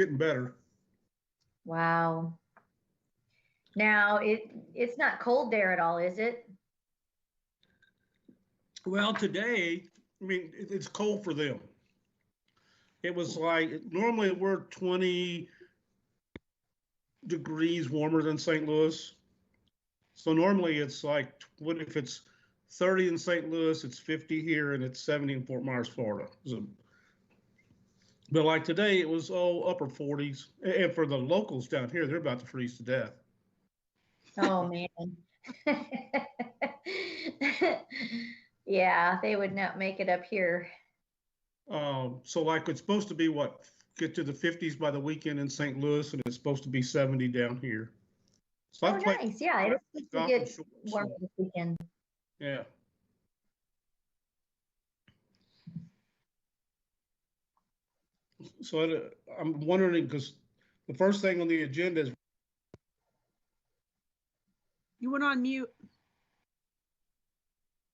getting better. Wow. Now it's not cold there at all, is it? Well, today, I mean, it's cold for them. It was like normally we're 20 degrees warmer than St. Louis. So normally it's like, what if it's 30 in St. Louis, it's 50 here, and it's 70 in Fort Myers, Florida. So, but like today, it was upper 40s, and for the locals down here, they're about to freeze to death. Oh man. Yeah, they would not make it up here. So like it's supposed to be what, get to the 50s by the weekend in St. Louis, and it's supposed to be 70 down here. So Oh, I've played nice. Yeah, it is supposed to golf in get shorts. warmer So this weekend. yeah. So I'm wondering because the first thing on the agenda is You went on mute.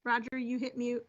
Roger, you hit mute.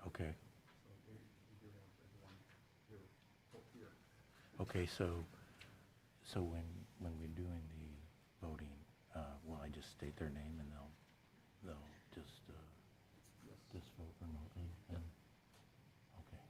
Okay. Okay, so when we're doing the voting, will I just state their name and they'll just vote remotely? And, okay.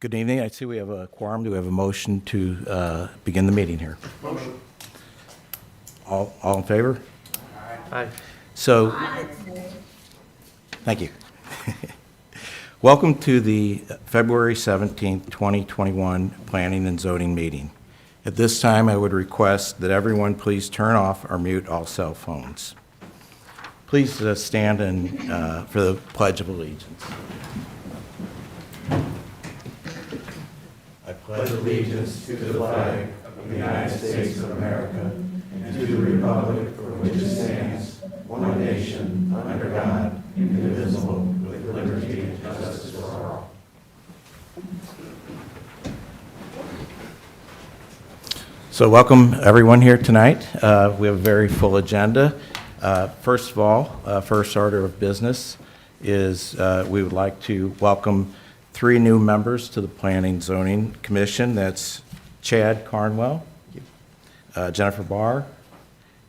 Good evening. I see we have a quorum. Do we have a motion to begin the meeting here? Motion. All in favor? Aye. So, thank you. Welcome to the February 17th, 2021 Planning and Zoning meeting. At this time, I would request that everyone please turn off or mute all cell phones. Please stand and for the Pledge of Allegiance. I pledge allegiance to the flag of the United States of America and to the republic for which it stands, one nation, under God, indivisible, with liberty and justice for all. So welcome everyone here tonight. We have a very full agenda. First of all, first order of business is we would like to welcome 3 new members to the Planning and Zoning Commission. That's Chad Carnwell, Jennifer Barr,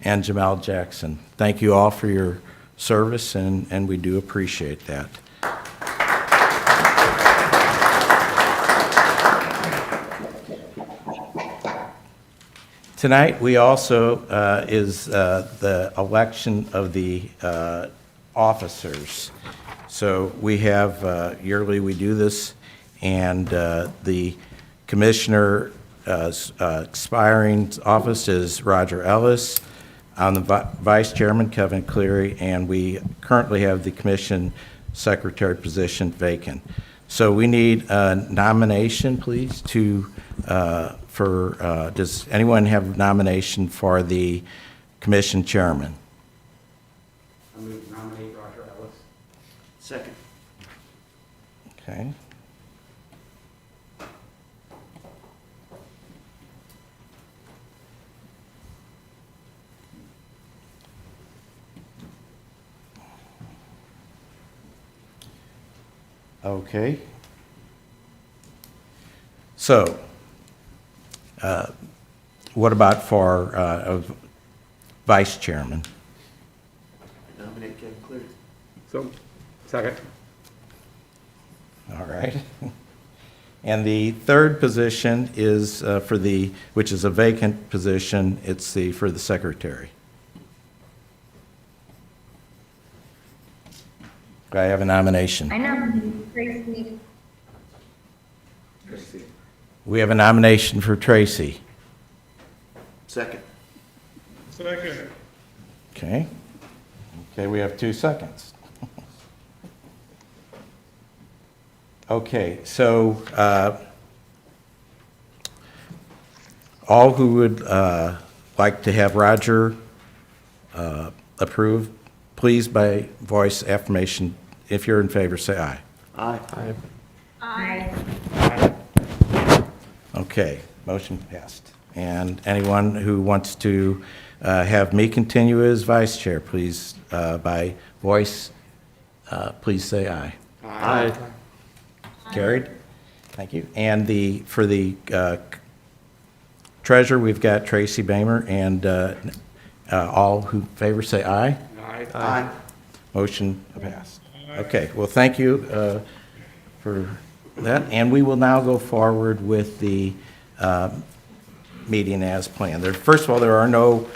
and Jamal Jackson. Thank you all for your service, and we do appreciate that. Tonight, we also is the election of the officers. So we have, yearly we do this, and the commissioner expiring office is Roger Ellis. On the vice chairman, Kevin Cleary, and we currently have the commission secretary position vacant. So we need a nomination, please, does anyone have a nomination for the commission chairman? I move to nominate Roger Ellis. Second. Okay. Okay. So, what about for vice chairman? I nominate Kevin Cleary. So, second. All right. And the third position is which is a vacant position, it's for the secretary. Do I have a nomination? I nominate Tracy. Tracy. We have a nomination for Tracy. Second. Second. Okay. Okay, we have 2 seconds. Okay, so all who would like to have Roger approved, please by voice affirmation, if you're in favor, say aye. Aye. Aye. Okay, motion passed. And anyone who wants to have me continue as vice chair, please, by voice, please say aye. Aye. Carried? Thank you. And for the treasurer, we've got Tracy Bamer, and all who favor say aye. Aye. Motion passed. Okay, well, thank you for that. And we will now go forward with the meeting as planned. First of all, there are no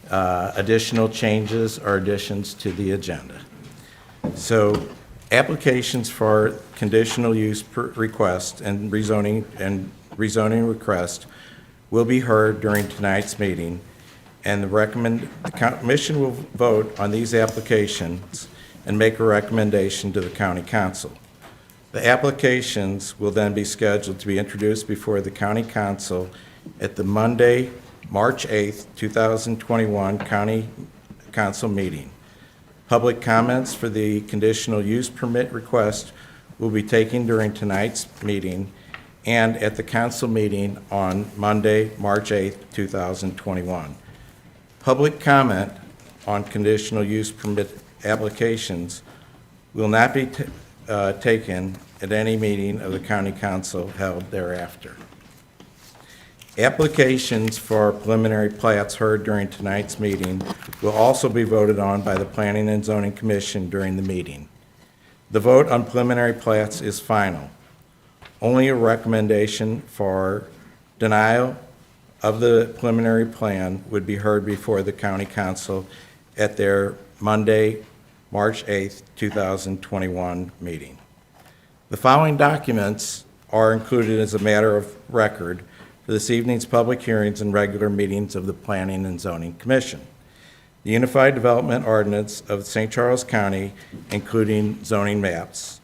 additional changes or additions to the agenda. So applications for conditional use request and rezoning request will be heard during tonight's meeting, and the commission will vote on these applications and make a recommendation to the county council. The applications will then be scheduled to be introduced before the county council at the Monday, March 8th, 2021 county council meeting. Public comments for the conditional use permit request will be taken during tonight's meeting and at the council meeting on Monday, March 8th, 2021. Public comment on conditional use permit applications will not be taken at any meeting of the county council held thereafter. Applications for preliminary plats heard during tonight's meeting will also be voted on by the Planning and Zoning Commission during the meeting. The vote on preliminary plats is final. only a recommendation for denial of the preliminary plan would be heard before the county council at their Monday, March 8th, 2021 meeting. The following documents are included as a matter of record for this evening's public hearings and regular meetings of the Planning and Zoning Commission. The Unified Development Ordinance of St. Charles County, including zoning maps.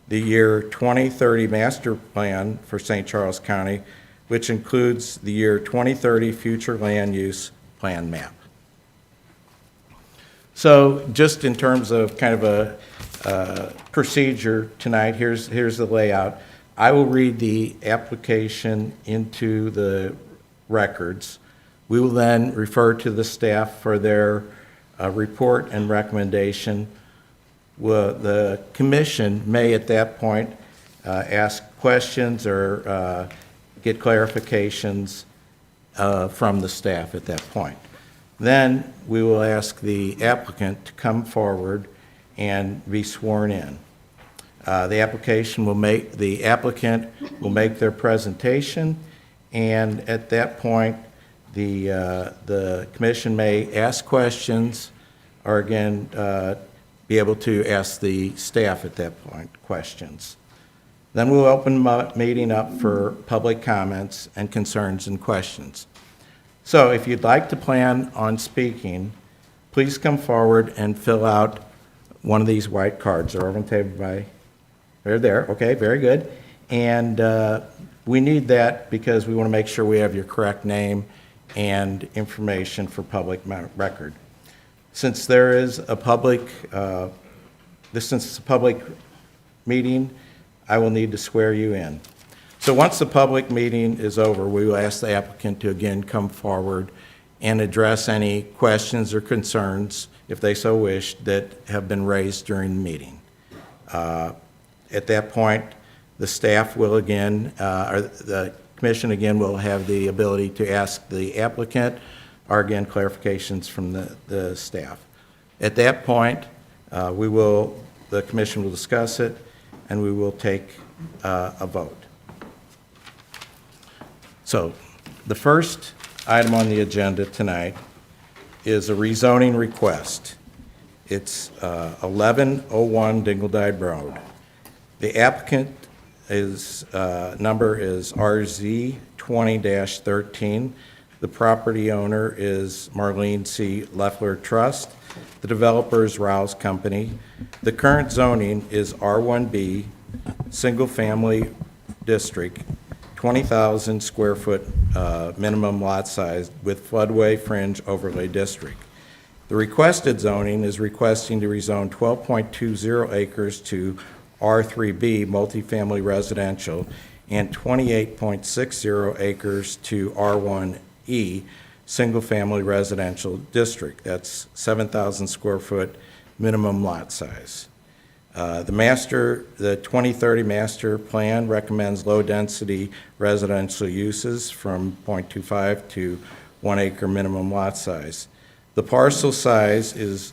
The year 2030 Master Plan for St. Charles County, which includes the year 2030 Future Land Use Plan map. So just in terms of kind of a procedure tonight, here's the layout. I will read the application into the records. We will then refer to the staff for their report and recommendation. The commission may at that point ask questions or get clarifications from the staff at that point. Then we will ask the applicant to come forward and be sworn in. The applicant will make their presentation, and at that point, the commission may ask questions, or again, be able to ask the staff at that point questions. Then we'll open the meeting up for public comments and concerns and questions. So if you'd like to plan on speaking, please come forward and fill out one of these white cards. They're over on the table by, they're there, okay, very good. And we need that because we want to make sure we have your correct name and information for public record. Since there is a public, since it's a public meeting, I will need to swear you in. So once the public meeting is over, we will ask the applicant to again come forward and address any questions or concerns, if they so wish, that have been raised during the meeting. At that point, the staff will again, or the commission again will have the ability to ask the applicant, or again, clarifications from the staff. At that point, the commission will discuss it, and we will take a vote. So the first item on the agenda tonight is a rezoning request. It's 1101 Dingledide Road. The applicant number is RZ 20-13. The property owner is Marlene C. Leffler Trust. The developer is Rouse Company. The current zoning is R1B, single-family district, 20,000 square foot minimum lot size with floodway fringe overlay district. The requested zoning is requesting to rezone 12.20 acres to R3B, multifamily residential, and 28.60 acres to R1E, single-family residential district. That's 7,000 square foot minimum lot size. The 2030 master plan recommends low-density residential uses from 0.25 to 1 acre minimum lot size. The parcel size is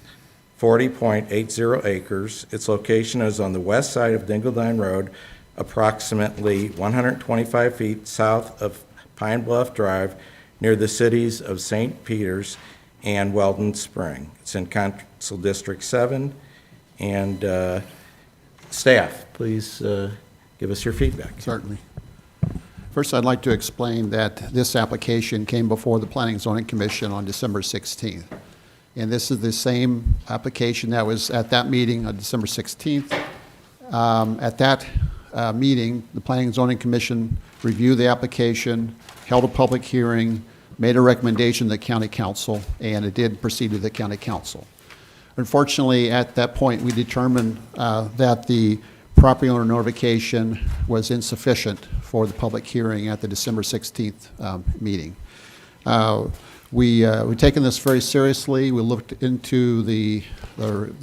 40.80 acres. Its location is on the west side of Dingledine Road, approximately 125 feet south of Pine Bluff Drive, near the cities of St. Peters and Weldon Spring. It's in Council District 7. And staff, please give us your feedback. Certainly. First, I'd like to explain that this application came before the Planning and Zoning Commission on December 16th. And this is the same application that was at that meeting on December 16th. At that meeting, the Planning and Zoning Commission reviewed the application, held a public hearing, made a recommendation to the County Council, and it did proceed to the County Council. Unfortunately, at that point, we determined that the property owner notification was insufficient for the public hearing at the December 16th meeting. We've taken this very seriously. We looked into the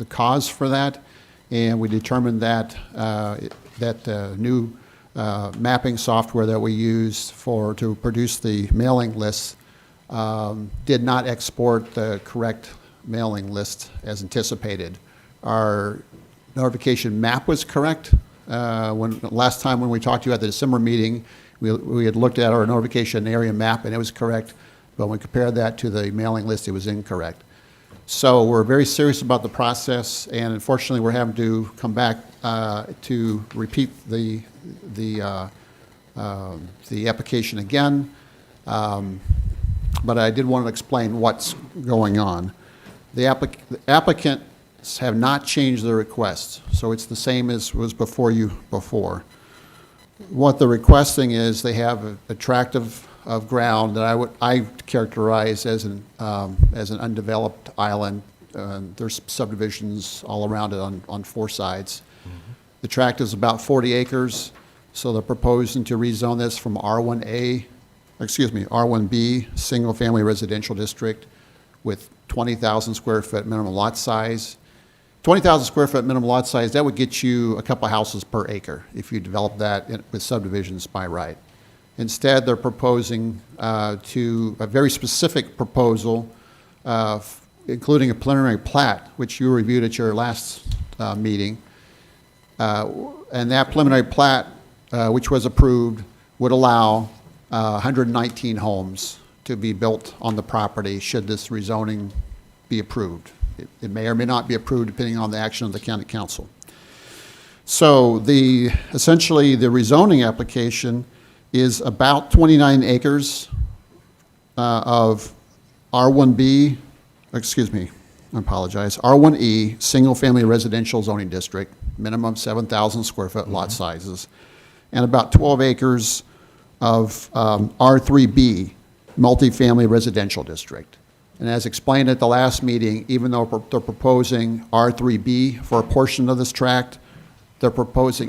cause for that, and we determined that that new mapping software that we used to produce the mailing lists did not export the correct mailing list as anticipated. Our notification map was correct, last time when we talked to you at the December meeting, we had looked at our notification area map and it was correct, but when we compared that to the mailing list, it was incorrect. So we're very serious about the process, and unfortunately, we're having to come back to repeat the application again. But I did want to explain what's going on. The applicants have not changed their request, so it's the same as was before you before. What they're requesting is they have a tract of ground that I characterize as an undeveloped island. There's subdivisions all around it on four sides. The tract is about 40 acres, so they're proposing to rezone this from R1B, single-family residential district with 20,000 square foot minimum lot size. 20,000 square foot minimum lot size, that would get you a couple houses per acre if you develop that with subdivisions by right. Instead, they're proposing to a very specific proposal, including a preliminary plat, which you reviewed at your last meeting. And that preliminary plat, which was approved, would allow 119 homes to be built on the property should this rezoning be approved. It may or may not be approved depending on the action of the county council. So essentially the rezoning application is about 29 acres of R1B, R1E, single-family residential zoning district, minimum 7,000 square foot lot sizes, and about 12 acres of R3B, multifamily residential district. And as explained at the last meeting, even though they're proposing R3B for a portion of this tract, they're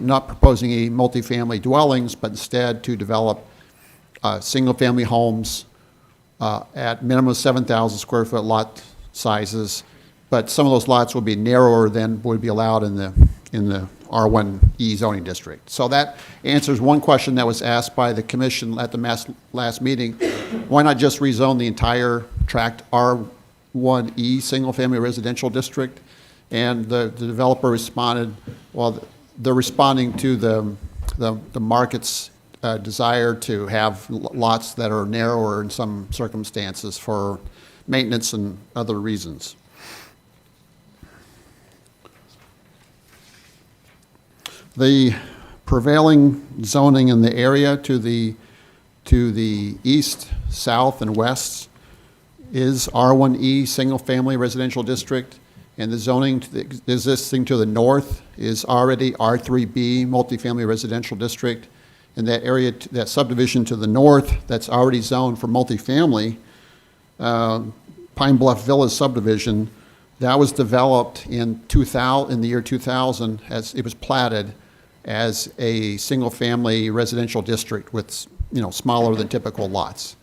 not proposing any multifamily dwellings, but instead to develop single-family homes at minimum 7,000 square foot lot sizes. But some of those lots will be narrower than would be allowed in the R1E zoning district. So that answers one question that was asked by the commission at the last meeting. Why not just rezone the entire tract R1E single-family residential district? And the developer responded, well, they're responding to the market's desire to have lots that are narrower in some circumstances for maintenance and other reasons. The prevailing zoning in the area to the east, south, and west is R1E, single-family residential district, and the zoning existing to the north is already R3B, multifamily residential district. And that area, that subdivision to the north that's already zoned for multifamily, Pine Bluff Villas subdivision, that was developed in the year 2000 as it was platted as a single-family residential district with, smaller than typical lots.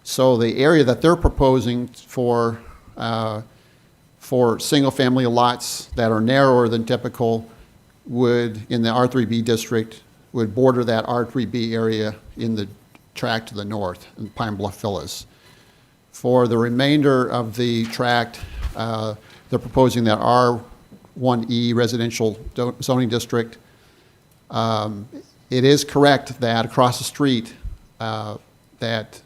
So the area that they're proposing for single-family lots that are narrower than typical would, in the R3B district, would border that R3B area in the tract to the north, in Pine Bluff Villas. For the remainder of the tract, they're proposing that R1E residential zoning district. It is correct that across the street, that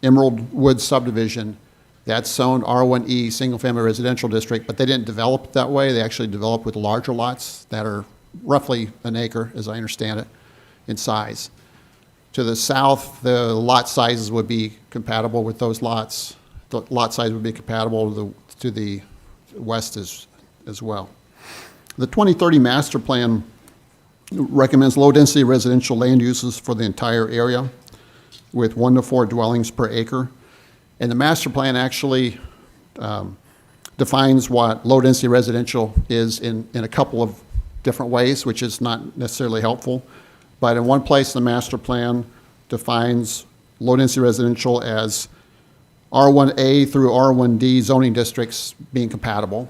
Emerald Woods subdivision, that's zoned R1E single-family residential district, but they didn't develop it that way. They actually developed with larger lots that are roughly an acre, as I understand it, in size. To the south, the lot sizes would be compatible with those lots. The lot size would be compatible to the west as well. The 2030 master plan recommends low-density residential land uses for the entire area with 1 to 4 dwellings per acre. And the master plan actually defines what low-density residential is in a couple of different ways, which is not necessarily helpful. But in one place, the master plan defines low-density residential as R1A through R1D zoning districts being compatible.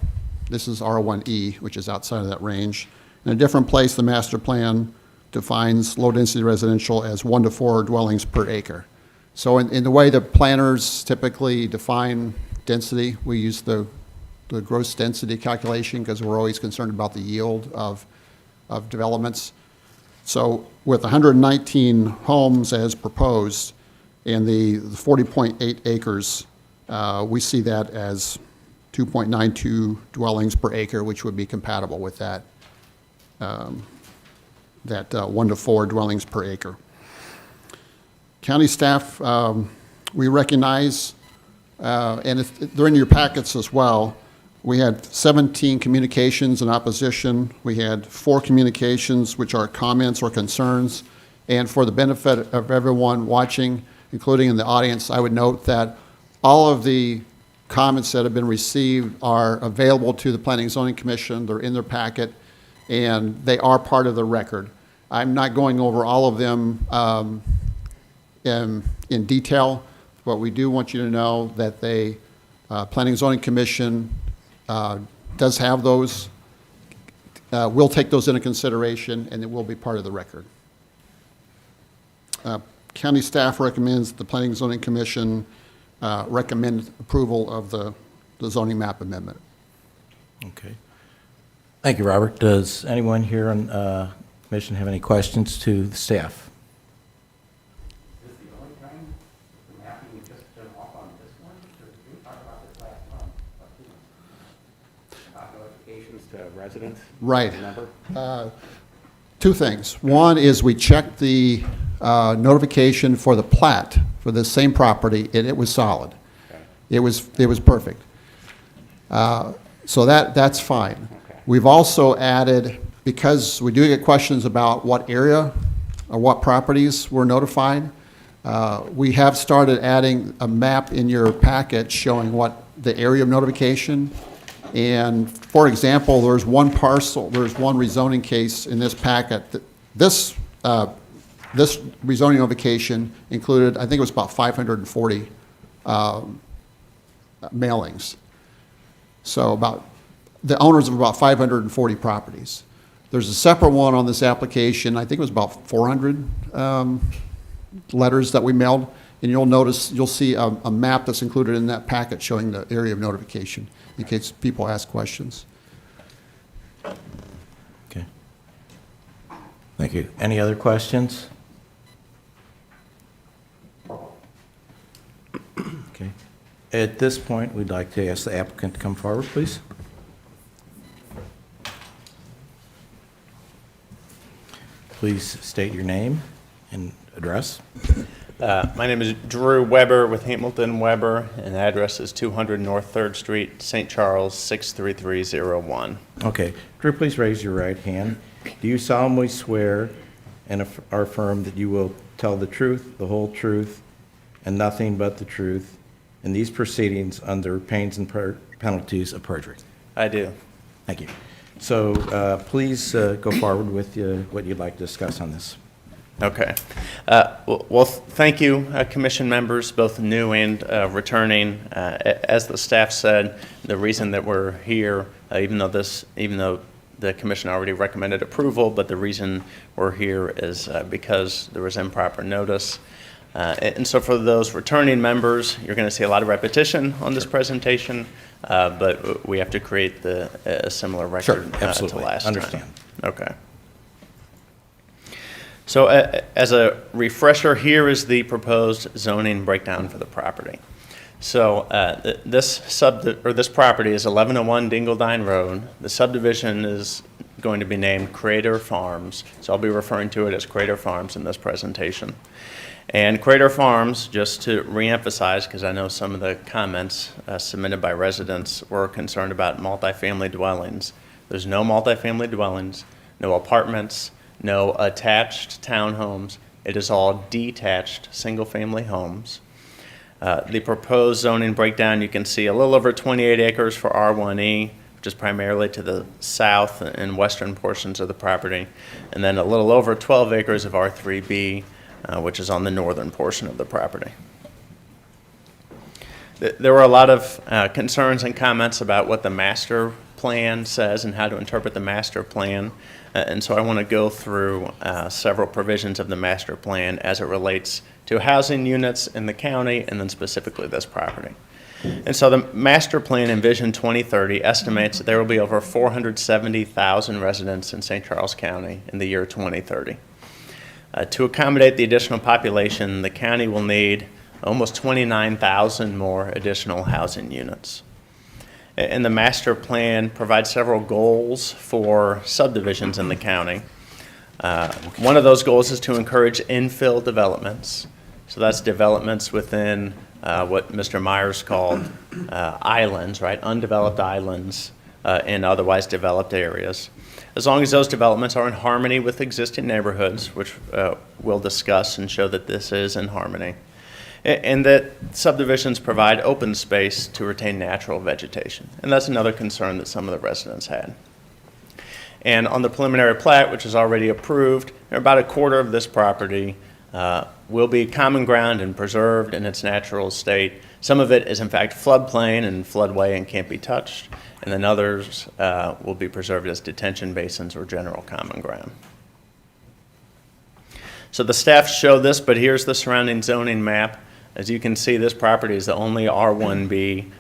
This is R1E, which is outside of that range. In a different place, the master plan defines low-density residential as 1 to 4 dwellings per acre. So in the way the planners typically define density, we use the gross density calculation because we're always concerned about the yield of developments. So with 119 homes as proposed and the 40.8 acres, we see that as 2.92 dwellings per acre, which would be compatible with that, 1 to 4 dwellings per acre. County staff, we recognize, and they're in your packets as well, we had 17 communications in opposition. We had 4 communications which are comments or concerns. And for the benefit of everyone watching, including in the audience, I would note that all of the comments that have been received are available to the Planning and Zoning Commission. They're in their packet, and they are part of the record. I'm not going over all of them in detail, but we do want you to know that the Planning and Zoning Commission does have those, will take those into consideration, and it will be part of the record. County staff recommends the Planning and Zoning Commission recommend approval of the zoning map amendment. Okay. Thank you, Robert. Does anyone here on commission have any questions to the staff? Is this the only time the mapping was just turned off on this one? Or did we talk about this last month? About 2 months? Notifications to residents? Right. Remember? 2 things. One is we checked the notification for the plat for the same property, and it was solid. Okay. It was perfect. So that's fine. Okay. We've also added, because we do get questions about what area or what properties were notified, we have started adding a map in your packet showing what the area of notification. And for example, there's one rezoning case in this packet. This rezoning notification included, I think it was about 540 mailings. So about the owners of about 540 properties. There's a separate one on this application. I think it was about 400 letters that we mailed. And you'll see a map that's included in that packet showing the area of notification in case people ask questions. Okay. Thank you. Any other questions? Okay. At this point, we'd like to ask the applicant to come forward, please. Please state your name and address. My name is Drew Weber with Hamilton Weber, and the address is 200 North 3rd Street, St. Charles, 63301. Okay. Drew, please raise your right hand. Do you solemnly swear and affirm that you will tell the truth, the whole truth, and nothing but the truth in these proceedings under pains and penalties of perjury? I do. Thank you. So please go forward with what you'd like to discuss on this. Okay. Well, thank you, commission members, both new and returning. As the staff said, the reason that we're here, even though the commission already recommended approval, but the reason we're here is because there was improper notice. And so for those returning members, you're going to see a lot of repetition on this presentation, but we have to create a similar record to Absolutely. last Understand. time. Okay. So as a refresher, here is the proposed zoning breakdown for the property. So this property is 1101 Dingledine Road. The subdivision is going to be named Crater Farms, so I'll be referring to it as Crater Farms in this presentation. And Crater Farms, just to reemphasize, because I know some of the comments submitted by residents were concerned about multifamily dwellings. There's no multifamily dwellings, no apartments, no attached townhomes. It is all detached single-family homes. The proposed zoning breakdown, you can see a little over 28 acres for R1E, which is primarily to the south and western portions of the property, and then a little over 12 acres of R3B, which is on the northern portion of the property. There were a lot of concerns and comments about what the master plan says and how to interpret the master plan. And so I want to go through several provisions of the master plan as it relates to housing units in the county and then specifically this property. And so the master plan in Vision 2030 estimates that there will be over 470,000 residents in St. Charles County in the year 2030. To accommodate the additional population, the county will need almost 29,000 more additional housing units. And the master plan provides several goals for subdivisions in the county. One of those goals is to encourage infill developments. So that's developments within what Mr. Myers called islands, right? Undeveloped islands in otherwise developed areas. As long as those developments are in harmony with existing neighborhoods, which we'll discuss and show that this is in harmony, and that subdivisions provide open space to retain natural vegetation. And that's another concern that some of the residents had. And on the preliminary plat, which is already approved, about a quarter of this property will be common ground and preserved in its natural state. Some of it is in fact floodplain and floodway and can't be touched, and then others will be preserved as detention basins or general common ground. So the staff showed this, but here's the surrounding zoning map. As you can see, this property is the only R1B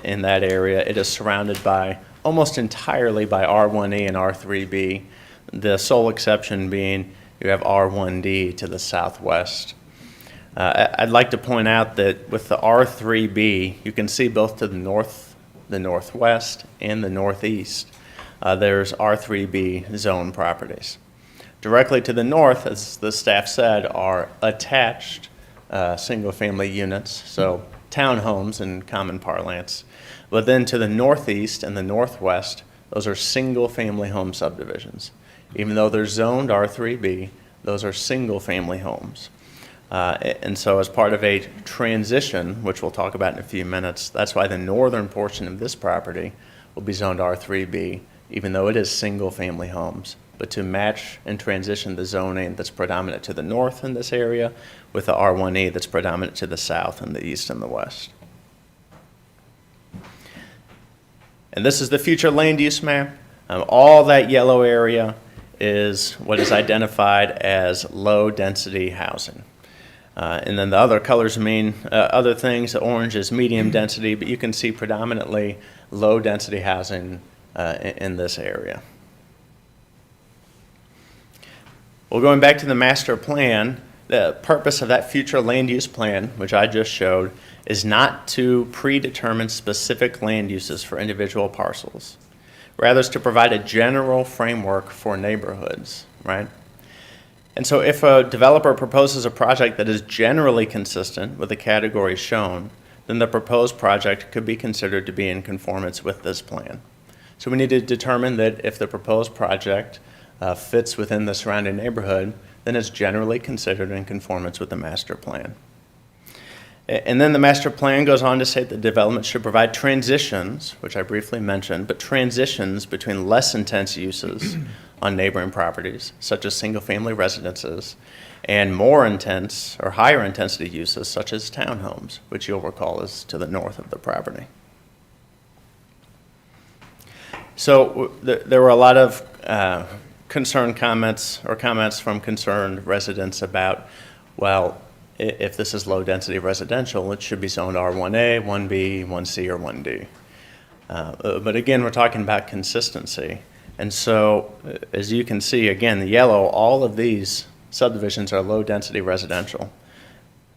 in that area. It is surrounded by almost entirely by R1E and R3B, the sole exception being you have R1D to the southwest. I'd like to point out that with the R3B, you can see both to the north, the northwest, and the northeast, there's R3B zone properties. Directly to the north, as the staff said, are attached single-family units, so townhomes in common parlance. But then to the northeast and the northwest, those are single-family home subdivisions. Even though they're zoned R3B, those are single-family homes. And so as part of a transition, which we'll talk about in a few minutes, that's why the northern portion of this property will be zoned R3B, even though it is single-family homes, but to match and transition the zoning that's predominant to the north in this area with the R1E that's predominant to the south and the east and the west. And this is the future land use map. All that yellow area is what is identified as low-density housing. And then the other colors mean other things. The orange is medium density, but you can see predominantly low-density housing in this area. Well, going back to the master plan, the purpose of that future land use plan, which I just showed, is not to predetermine specific land uses for individual parcels. Rather, it's to provide a general framework for neighborhoods, right? And so if a developer proposes a project that is generally consistent with the categories shown, then the proposed project could be considered to be in conformance with this plan. So we need to determine that if the proposed project fits within the surrounding neighborhood, then it's generally considered in conformance with the master plan. And then the master plan goes on to say that development should provide transitions, which I briefly mentioned, but transitions between less intense uses on neighboring properties, such as single-family residences, and more intense or higher intensity uses, such as townhomes, which you'll recall is to the north of the property. So there were a lot of concerned comments or comments from concerned residents about, well, if this is low-density residential, it should be zoned R1A, 1B, 1C, or 1D. But again, we're talking about consistency. And so, as you can see, again, the yellow, all of these subdivisions are low-density residential.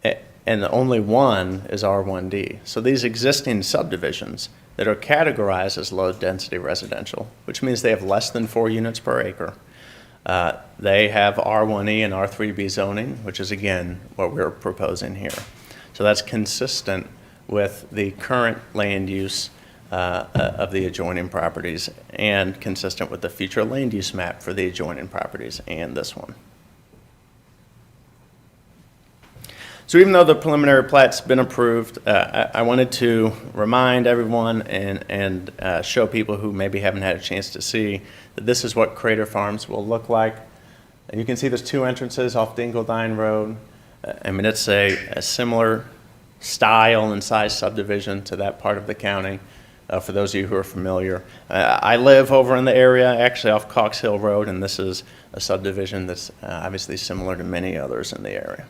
And only one is R1D. So these existing subdivisions that are categorized as low-density residential, which means they have less than 4 units per acre, they have R1E and R3B zoning, which is, again, what we're proposing here. So that's consistent with the current land use of the adjoining properties and consistent with the future land use map for the adjoining properties and this one. So even though the preliminary plat's been approved, I wanted to remind everyone and show people who maybe haven't had a chance to see that this is what Crater Farms will look like. And you can see there's 2 entrances off Dingledine Road. I mean, it's a similar style and size subdivision to that part of the county, for those of you who are familiar. I live over in the area, actually off Cox Hill Road, and this is a subdivision that's obviously similar to many others in the area.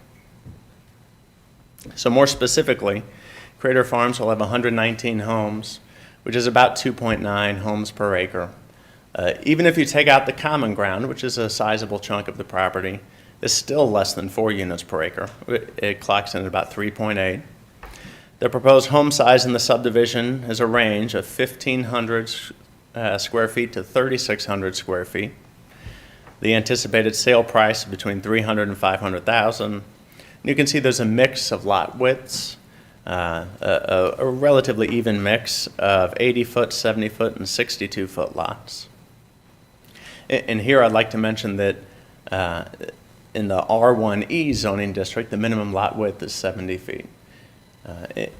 So more specifically, Crater Farms will have 119 homes, which is about 2.9 homes per acre. Even if you take out the common ground, which is a sizable chunk of the property, is still less than 4 units per acre. It clocks in at about 3.8. The proposed home size in the subdivision is a range of 1,500 square feet to 3,600 square feet. The anticipated sale price between $300,000 and $500,000. You can see there's a mix of lot widths, a relatively even mix of 80-foot, 70-foot, and 62-foot lots. And here I'd like to mention that in the R1E zoning district, the minimum lot width is 70 feet.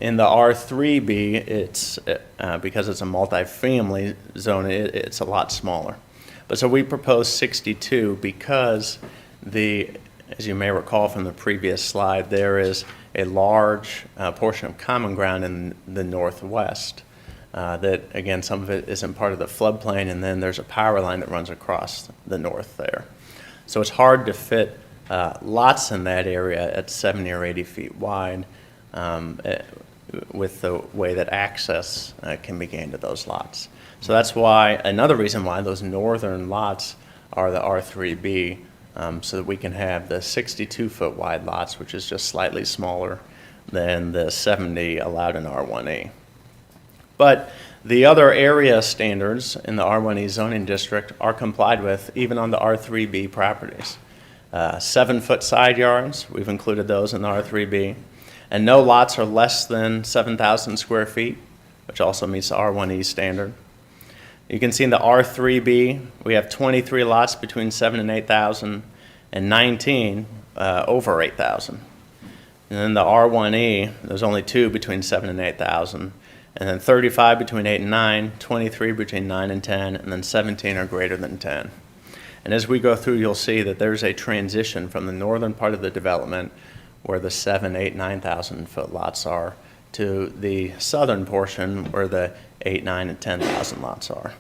In the R3B, it's because it's a multifamily zone, it's a lot smaller. But so we propose 62 because as you may recall from the previous slide, there is a large portion of common ground in the northwest that, again, some of it isn't part of the floodplain, and then there's a power line that runs across the north there. So it's hard to fit lots in that area at 70 or 80 feet wide with the way that access can be gained to those lots. So that's why, another reason why those northern lots are the R3B, so that we can have the 62-foot wide lots, which is just slightly smaller than the 70 allowed in R1E. But the other area standards in the R1E zoning district are complied with even on the R3B properties. 7-foot side yards, we've included those in the R3B, and no lots are less than 7,000 square feet, which also meets the R1E standard. You can see in the R3B, we have 23 lots between 7 and 8,000, and 19 over 8,000. And then the R1E, there's only 2 between 7 and 8,000, and then 35 between 8 and 9, 23 between 9 and 10, and then 17 are greater than 10. And as we go through, you'll see that there's a transition from the northern part of the development, where the 7, 8, 9,000 foot lots are, to the southern portion where the 8, 9, and 10,000 lots are.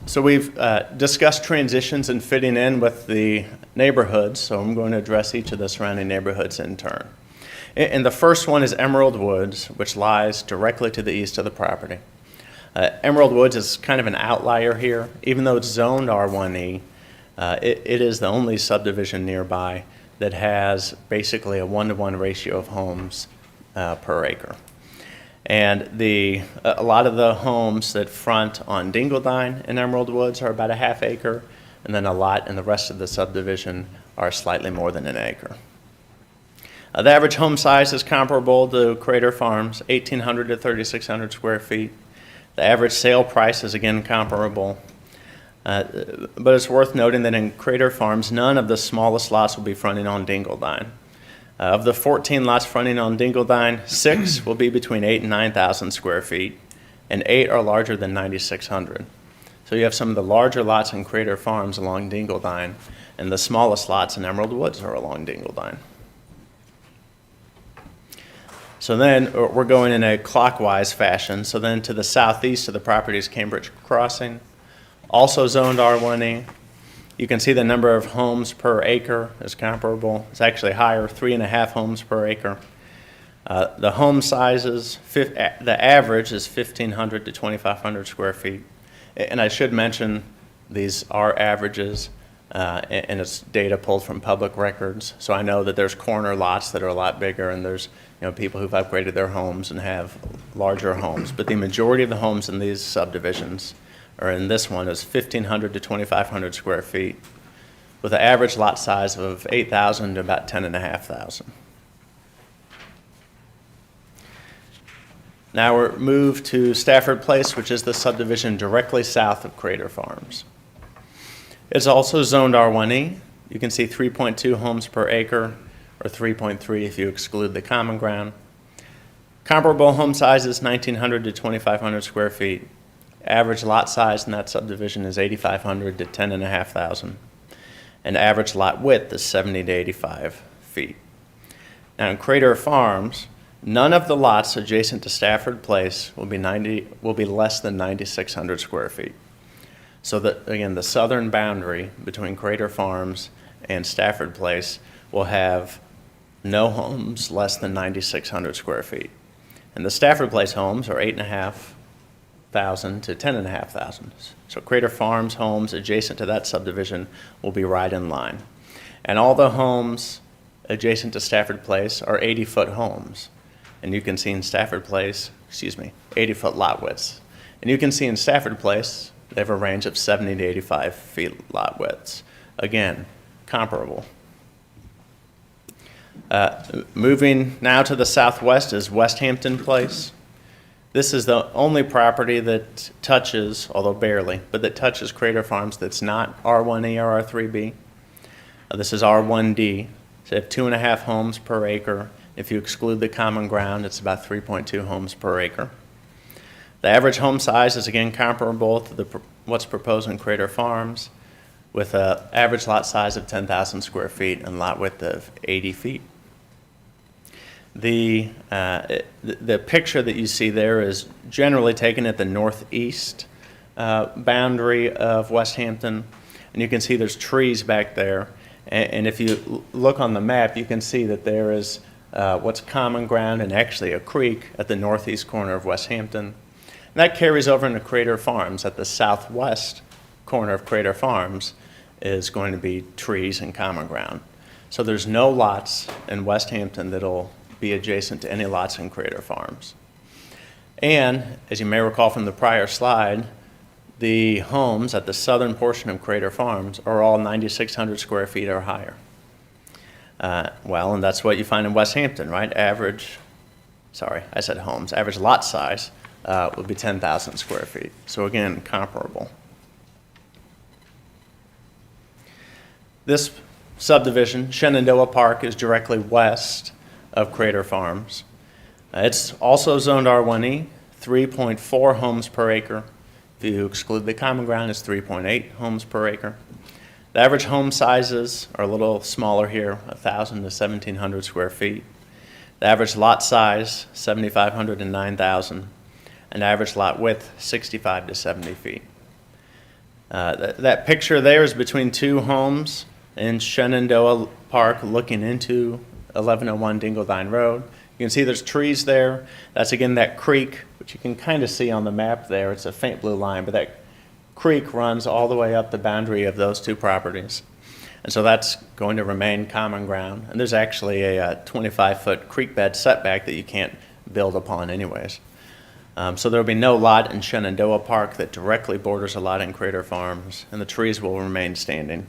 So we've discussed transitions and fitting in with the neighborhoods, so I'm going to address each of the surrounding neighborhoods in turn. And the first one is Emerald Woods, which lies directly to the east of the property. Emerald Woods is kind of an outlier here. Even though it's zoned R1E, it is the only subdivision nearby that has basically a 1-to-1 ratio of homes per acre. And a lot of the homes that front on Dingledine in Emerald Woods are about a half acre, and then a lot in the rest of the subdivision are slightly more than an acre. The average home size is comparable to Crater Farms, 1,800 to 3,600 square feet. The average sale price is again comparable. But it's worth noting that in Crater Farms, none of the smallest lots will be fronting on Dingledine. Of the 14 lots fronting on Dingledine, 6 will be between 8 and 9,000 square feet, and 8 are larger than 9,600. So you have some of the larger lots in Crater Farms along Dingledine, and the smallest lots in Emerald Woods are along Dingledine. So then we're going in a clockwise fashion. So then to the southeast of the property is Cambridge Crossing, also zoned R1E. You can see the number of homes per acre is comparable. It's actually higher, 3.5 homes per acre. The home sizes, the average is 1,500 to 2,500 square feet. And I should mention these are averages, and it's data pulled from public records. So I know that there's corner lots that are a lot bigger, and there's people who've upgraded their homes and have larger homes. But the majority of the homes in these subdivisions, or in this one, is 1,500 to 2,500 square feet, with an average lot size of 8,000 to about 10,500. Now we're moved to Stafford Place, which is the subdivision directly south of Crater Farms. It's also zoned R1E. You can see 3.2 homes per acre, or 3.3 if you exclude the common ground. Comparable home sizes, 1,900 to 2,500 square feet. Average lot size in that subdivision is 8,500 to 10,500. And average lot width is 70 to 85 feet. Now in Crater Farms, none of the lots adjacent to Stafford Place will be less than 9,600 square feet. So that, again, the southern boundary between Crater Farms and Stafford Place will have no homes less than 9,600 square feet. And the Stafford Place homes are 8.5 $5,500 to $10,500. So Crater Farms homes adjacent to that subdivision will be right in line. And all the homes adjacent to Stafford Place are 80-foot homes. And you can see in Stafford Place, 80-foot lot widths. And you can see in Stafford Place, they have a range of 70 to 85 feet lot widths. Again, comparable. Moving now to the southwest is West Hampton Place. This is the only property that touches, although barely, but that touches Crater Farms that's not R1E or R3B. This is R1D. So they have 2.5 homes per acre. If you exclude the common ground, it's about 3.2 homes per acre. The average home size is again comparable to what's proposed in Crater Farms, with an average lot size of 10,000 square feet and lot width of 80 feet. The picture that you see there is generally taken at the northeast boundary of West Hampton, and you can see there's trees back there. And if you look on the map, you can see that there is what's common ground and actually a creek at the northeast corner of West Hampton. And that carries over into Crater Farms. At the southwest corner of Crater Farms is going to be trees and common ground. So there's no lots in West Hampton that'll be adjacent to any lots in Crater Farms. And as you may recall from the prior slide, the homes at the southern portion of Crater Farms are all 9,600 square feet or higher. And that's what you find in West Hampton, right? Average lot size would be 10,000 square feet. So again, comparable. This subdivision, Shenandoah Park, is directly west of Crater Farms. It's also zoned R1E, 3.4 homes per acre. If you exclude the common ground, it's 3.8 homes per acre. The average home sizes are a little smaller here, 1,000 to 1,700 square feet. The average lot size, 7,500 to 9,000, and average lot width, 65 to 70 feet. That picture there is between two homes in Shenandoah Park looking into 1101 Dingledine Road. You can see there's trees there. That's again that creek, which you can kind of see on the map there. It's a faint blue line, but that creek runs all the way up the boundary of those two properties. And so that's going to remain common ground. And there's actually a 25-foot creek bed setback that you can't build upon anyways. So there will be no lot in Shenandoah Park that directly borders a lot in Crater Farms, and the trees will remain standing.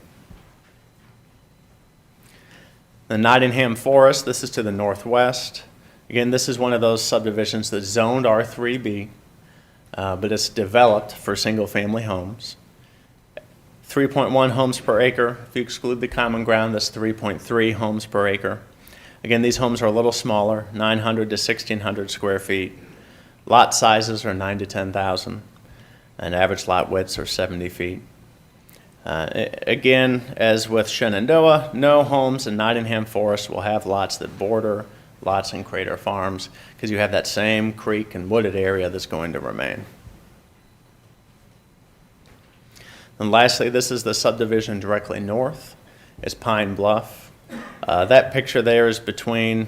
The Nottingham Forest, this is to the northwest. Again, this is one of those subdivisions that's zoned R3B, but it's developed for single-family homes. 3.1 homes per acre. If you exclude the common ground, that's 3.3 homes per acre. Again, these homes are a little smaller, 900 to 1,600 square feet. Lot sizes are 9 to 10,000, and average lot widths are 70 feet. Again, as with Shenandoah, no homes in Nottingham Forest will have lots that border lots in Crater Farms, because you have that same creek and wooded area that's going to remain. And lastly, this is the subdivision directly north. It's Pine Bluff. That picture there is between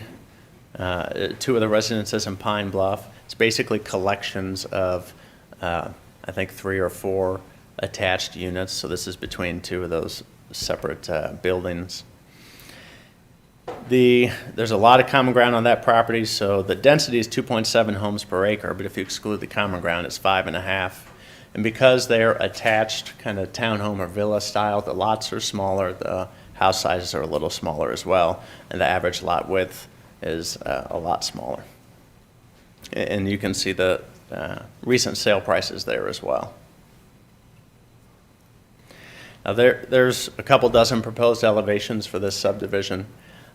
two of the residences in Pine Bluff. It's basically collections of, I think, 3 or 4 attached units. So this is between two of those separate buildings. There's a lot of common ground on that property, so the density is 2.7 homes per acre, but if you exclude the common ground, it's 5.5. And because they're attached, kind of townhome or villa style, the lots are smaller, the house sizes are a little smaller as well, and the average lot width is a lot smaller. And you can see the recent sale prices there as well. Now there's a couple dozen proposed elevations for this subdivision,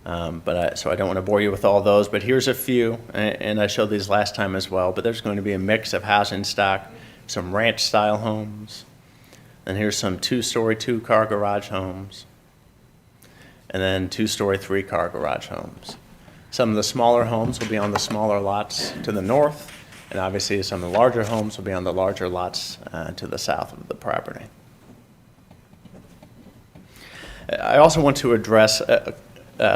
so I don't want to bore you with all those, but here's a few, and I showed these last time as well, but there's going to be a mix of housing stock, some ranch-style homes, and here's some 2-story, 2-car garage homes, and then 2-story, 3-car garage homes. Some of the smaller homes will be on the smaller lots to the north, and obviously some of the larger homes will be on the larger lots to the south of the property. I also want to address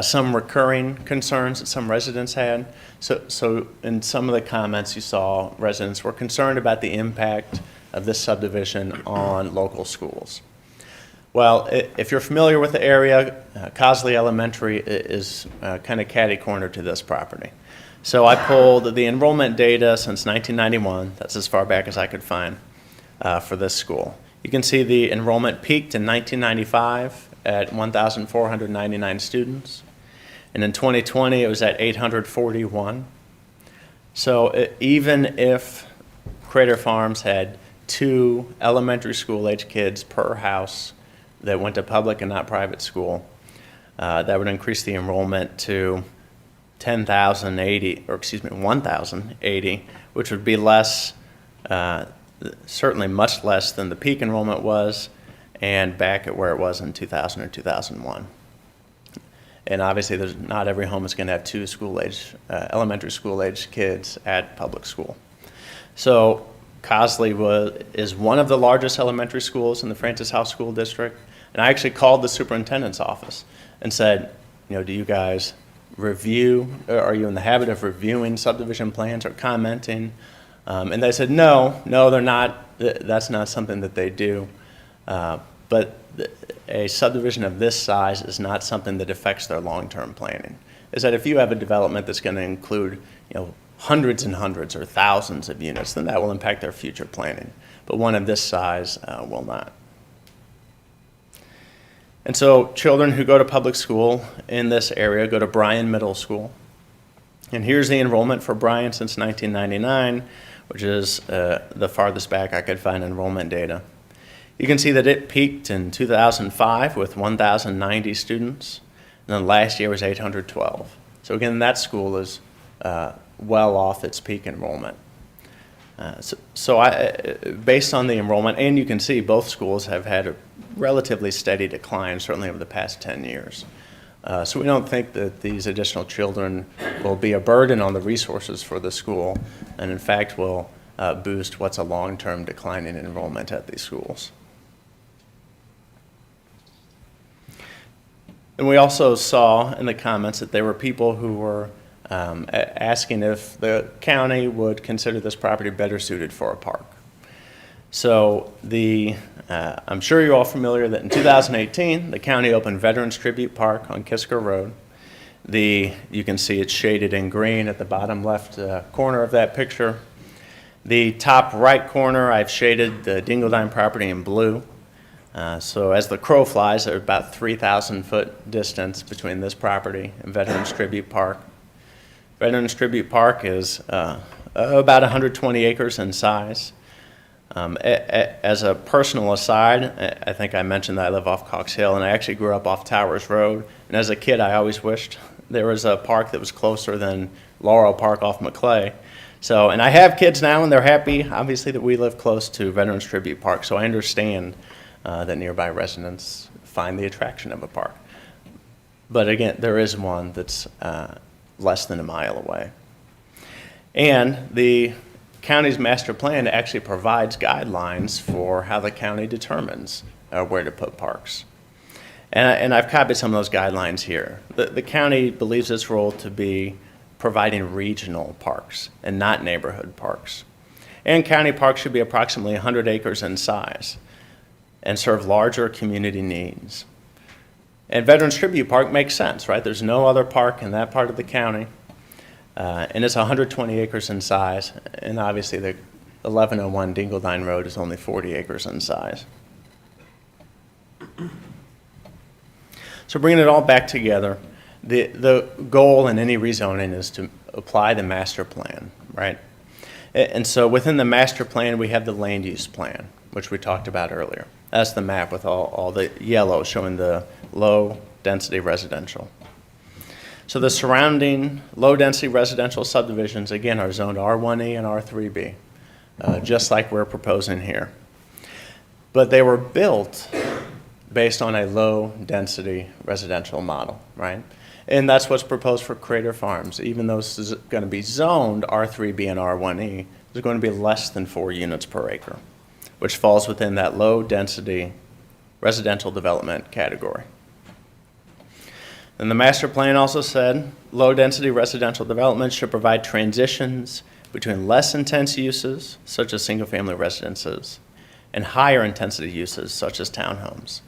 some recurring concerns that some residents had. So in some of the comments you saw, residents were concerned about the impact of this subdivision on local schools. Well, if you're familiar with the area, Cosley Elementary is kind of catty-corner to this property. So I pulled the enrollment data since 1991. That's as far back as I could find for this school. You can see the enrollment peaked in 1995 at 1,499 students. And in 2020, it was at 841. So even if Crater Farms had 2 elementary school age kids per house that went to public and not private school, that would increase the enrollment to 1,080, which would be less, certainly much less than the peak enrollment was, and back at where it was in 2000 or 2001. And obviously, not every home is going to have 2 elementary school age kids at public school. So Cosley is one of the largest elementary schools in the Francis House School District. And I actually called the superintendent's office and said, do you guys review, or are you in the habit of reviewing subdivision plans or commenting? And they said, no, they're not. That's not something that they do. But a subdivision of this size is not something that affects their long-term planning. Is that if you have a development that's going to include, hundreds and hundreds or thousands of units, then that will impact their future planning. But one of this size will not. And so children who go to public school in this area go to Bryan Middle School. And here's the enrollment for Bryan since 1999, which is the farthest back I could find enrollment data. You can see that it peaked in 2005 with 1,090 students, and then last year was 812. So again, that school is well off its peak enrollment. Based on the enrollment, and you can see both schools have had a relatively steady decline, certainly over the past 10 years. So we don't think that these additional children will be a burden on the resources for the school, and in fact will boost what's a long-term decline in enrollment at these schools. And we also saw in the comments that there were people who were asking if the county would consider this property better suited for a park. So I'm sure you're all familiar that in 2018, the county opened Veterans Tribute Park on Kisker Road. You can see it's shaded in green at the bottom left corner of that picture. The top right corner, I've shaded the Dingledine property in blue. So as the crow flies, there's about 3,000-foot distance between this property and Veterans Tribute Park. Veterans Tribute Park is about 120 acres in size. As a personal aside, I think I mentioned that I live off Cox Hill, and I actually grew up off Towers Road. And as a kid, I always wished there was a park that was closer than Laurel Park off Maclay. So, and I have kids now, and they're happy, obviously, that we live close to Veterans Tribute Park. So I understand that nearby residents find the attraction of a park. But again, there is one that's less than a mile away. And the county's master plan actually provides guidelines for how the county determines where to put parks. And I've copied some of those guidelines here. The county believes its role to be providing regional parks and not neighborhood parks. And county parks should be approximately 100 acres in size and serve larger community needs. And Veterans Tribute Park makes sense, right? There's no other park in that part of the county. And it's 120 acres in size. And obviously the 1101 Dingledine Road is only 40 acres in size. So bringing it all back together, the goal in any rezoning is to apply the master plan, right? And so within the master plan, we have the land use plan, which we talked about earlier. That's the map with all the yellow showing the low-density residential. So the surrounding low-density residential subdivisions, again, are zoned R1E and R3B, just like we're proposing here. But they were built based on a low-density residential model, right? And that's what's proposed for Crater Farms. Even though this is going to be zoned R3B and R1E, there's going to be less than 4 units per acre, which falls within that low-density residential development category. And the master plan also said, low-density residential developments should provide transitions between less intense uses, such as single-family residences, and higher intensity uses, such as townhomes.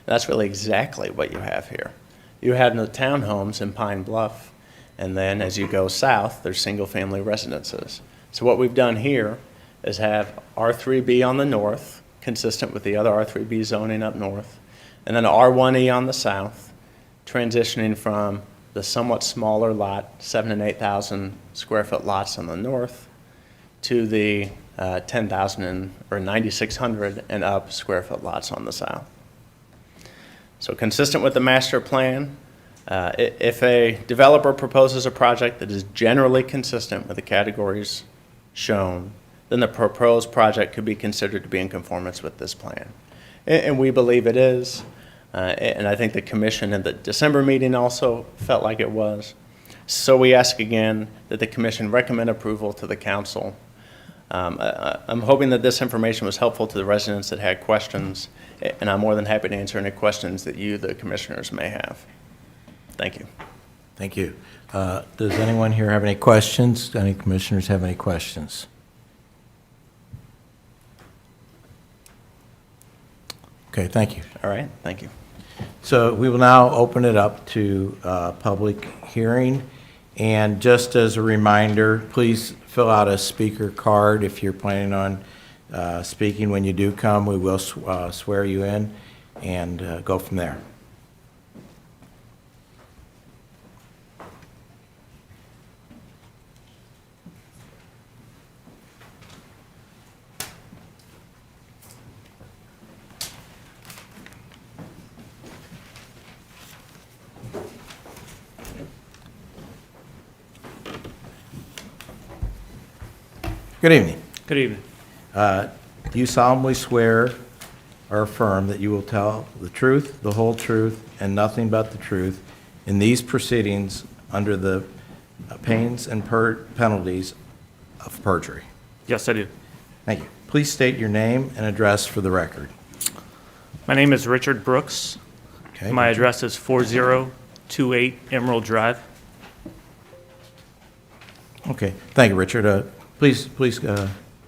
And that's really exactly what you have here. You have the townhomes in Pine Bluff, and then as you go south, there's single-family residences. So what we've done here is have R3B on the north, consistent with the other R3B zoning up north, and then R1E on the south, transitioning from the somewhat smaller lot, 7,000 and 8,000 square foot lots on the north, to the 10,000 or 9,600 and up square foot lots on the south. So consistent with the master plan, if a developer proposes a project that is generally consistent with the categories shown, then the proposed project could be considered to be in conformance with this plan. And we believe it is. And I think the commission in the December meeting also felt like it was. So we ask again that the commission recommend approval to the council. I'm hoping that this information was helpful to the residents that had questions, and I'm more than happy to answer any questions that you, the commissioners, may have. Thank you. Thank you. Does anyone here have any questions? Any commissioners have any questions? Okay, thank you. All right, thank you. So we will now open it up to public hearing. And just as a reminder, please fill out a speaker card if you're planning on speaking. When you do come, we will swear you in and go from there. Good evening. Good evening. Do you solemnly swear or affirm that you will tell the truth, the whole truth, and nothing but the truth in these proceedings under the pains and penalties of perjury? Yes, I do. Thank you. Please state your name and address for the record. My name is Richard Brooks. Okay. My address is 4028 Emerald Drive. Okay. Thank you, Richard. Please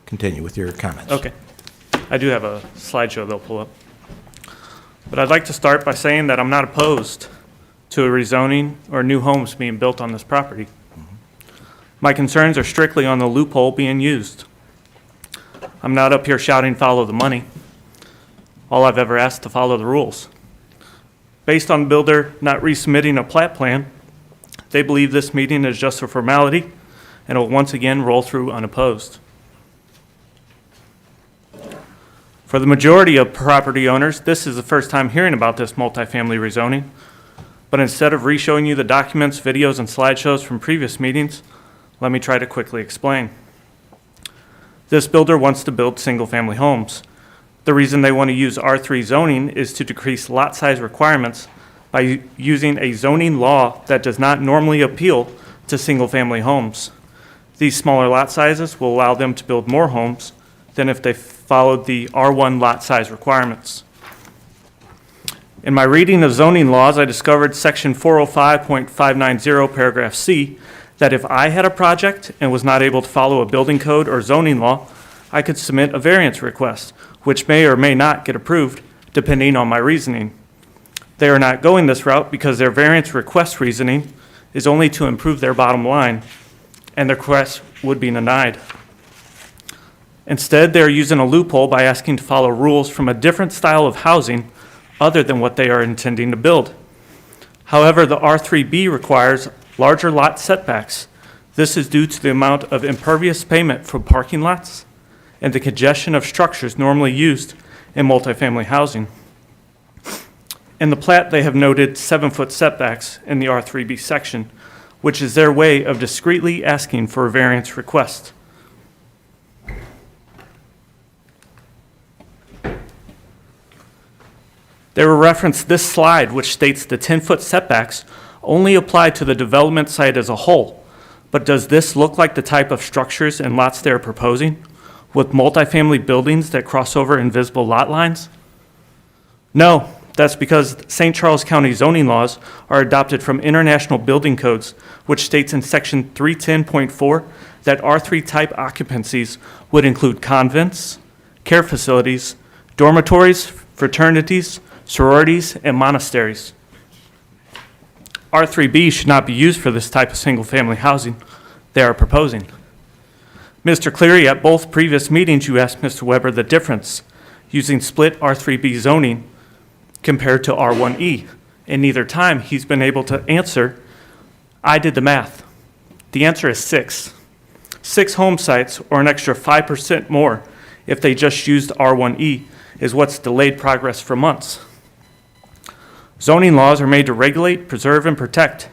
continue with your comments. Okay. I do have a slideshow they'll pull up. But I'd like to start by saying that I'm not opposed to a rezoning or new homes being built on this property. My concerns are strictly on the loophole being used. I'm not up here shouting, follow the money. All I've ever asked to follow the rules. Based on the builder not resubmitting a plat plan, they believe this meeting is just a formality and will once again roll through unopposed. For the majority of property owners, this is the first time hearing about this multifamily rezoning. But instead of re-showing you the documents, videos, and slideshows from previous meetings, let me try to quickly explain. This builder wants to build single-family homes. The reason they want to use R3 zoning is to decrease lot size requirements by using a zoning law that does not normally appeal to single-family homes. These smaller lot sizes will allow them to build more homes than if they followed the R1 lot size requirements. In my reading of zoning laws, I discovered section 405.590 paragraph C that if I had a project and was not able to follow a building code or zoning law, I could submit a variance request, which may or may not get approved depending on my reasoning. They are not going this route because their variance request reasoning is only to improve their bottom line, and the request would be denied. Instead, they are using a loophole by asking to follow rules from a different style of housing other than what they are intending to build. However, the R3B requires larger lot setbacks. This is due to the amount of impervious pavement from parking lots and the congestion of structures normally used in multifamily housing. In the plat, they have noted 7-foot setbacks in the R3B section, which is their way of discreetly asking for a variance request. They will reference this slide, which states the 10-foot setbacks only apply to the development site as a whole. But does this look like the type of structures and lots they're proposing, with multifamily buildings that cross over invisible lot lines? No, That's because St. Charles County zoning laws are adopted from international building codes, which states in section 310.4 that R3 type occupancies would include convents, care facilities, dormitories, fraternities, sororities, and monasteries. R3B should not be used for this type of single-family housing they are proposing. Mr. Cleary, at both previous meetings, you asked Mr. Weber the difference using split R3B zoning compared to R1E. And neither time he's been able to answer, I did the math. The answer is 6. 6 home sites, or an extra 5% more if they just used R1E, is what's delayed progress for months. Zoning laws are made to regulate, preserve, and protect.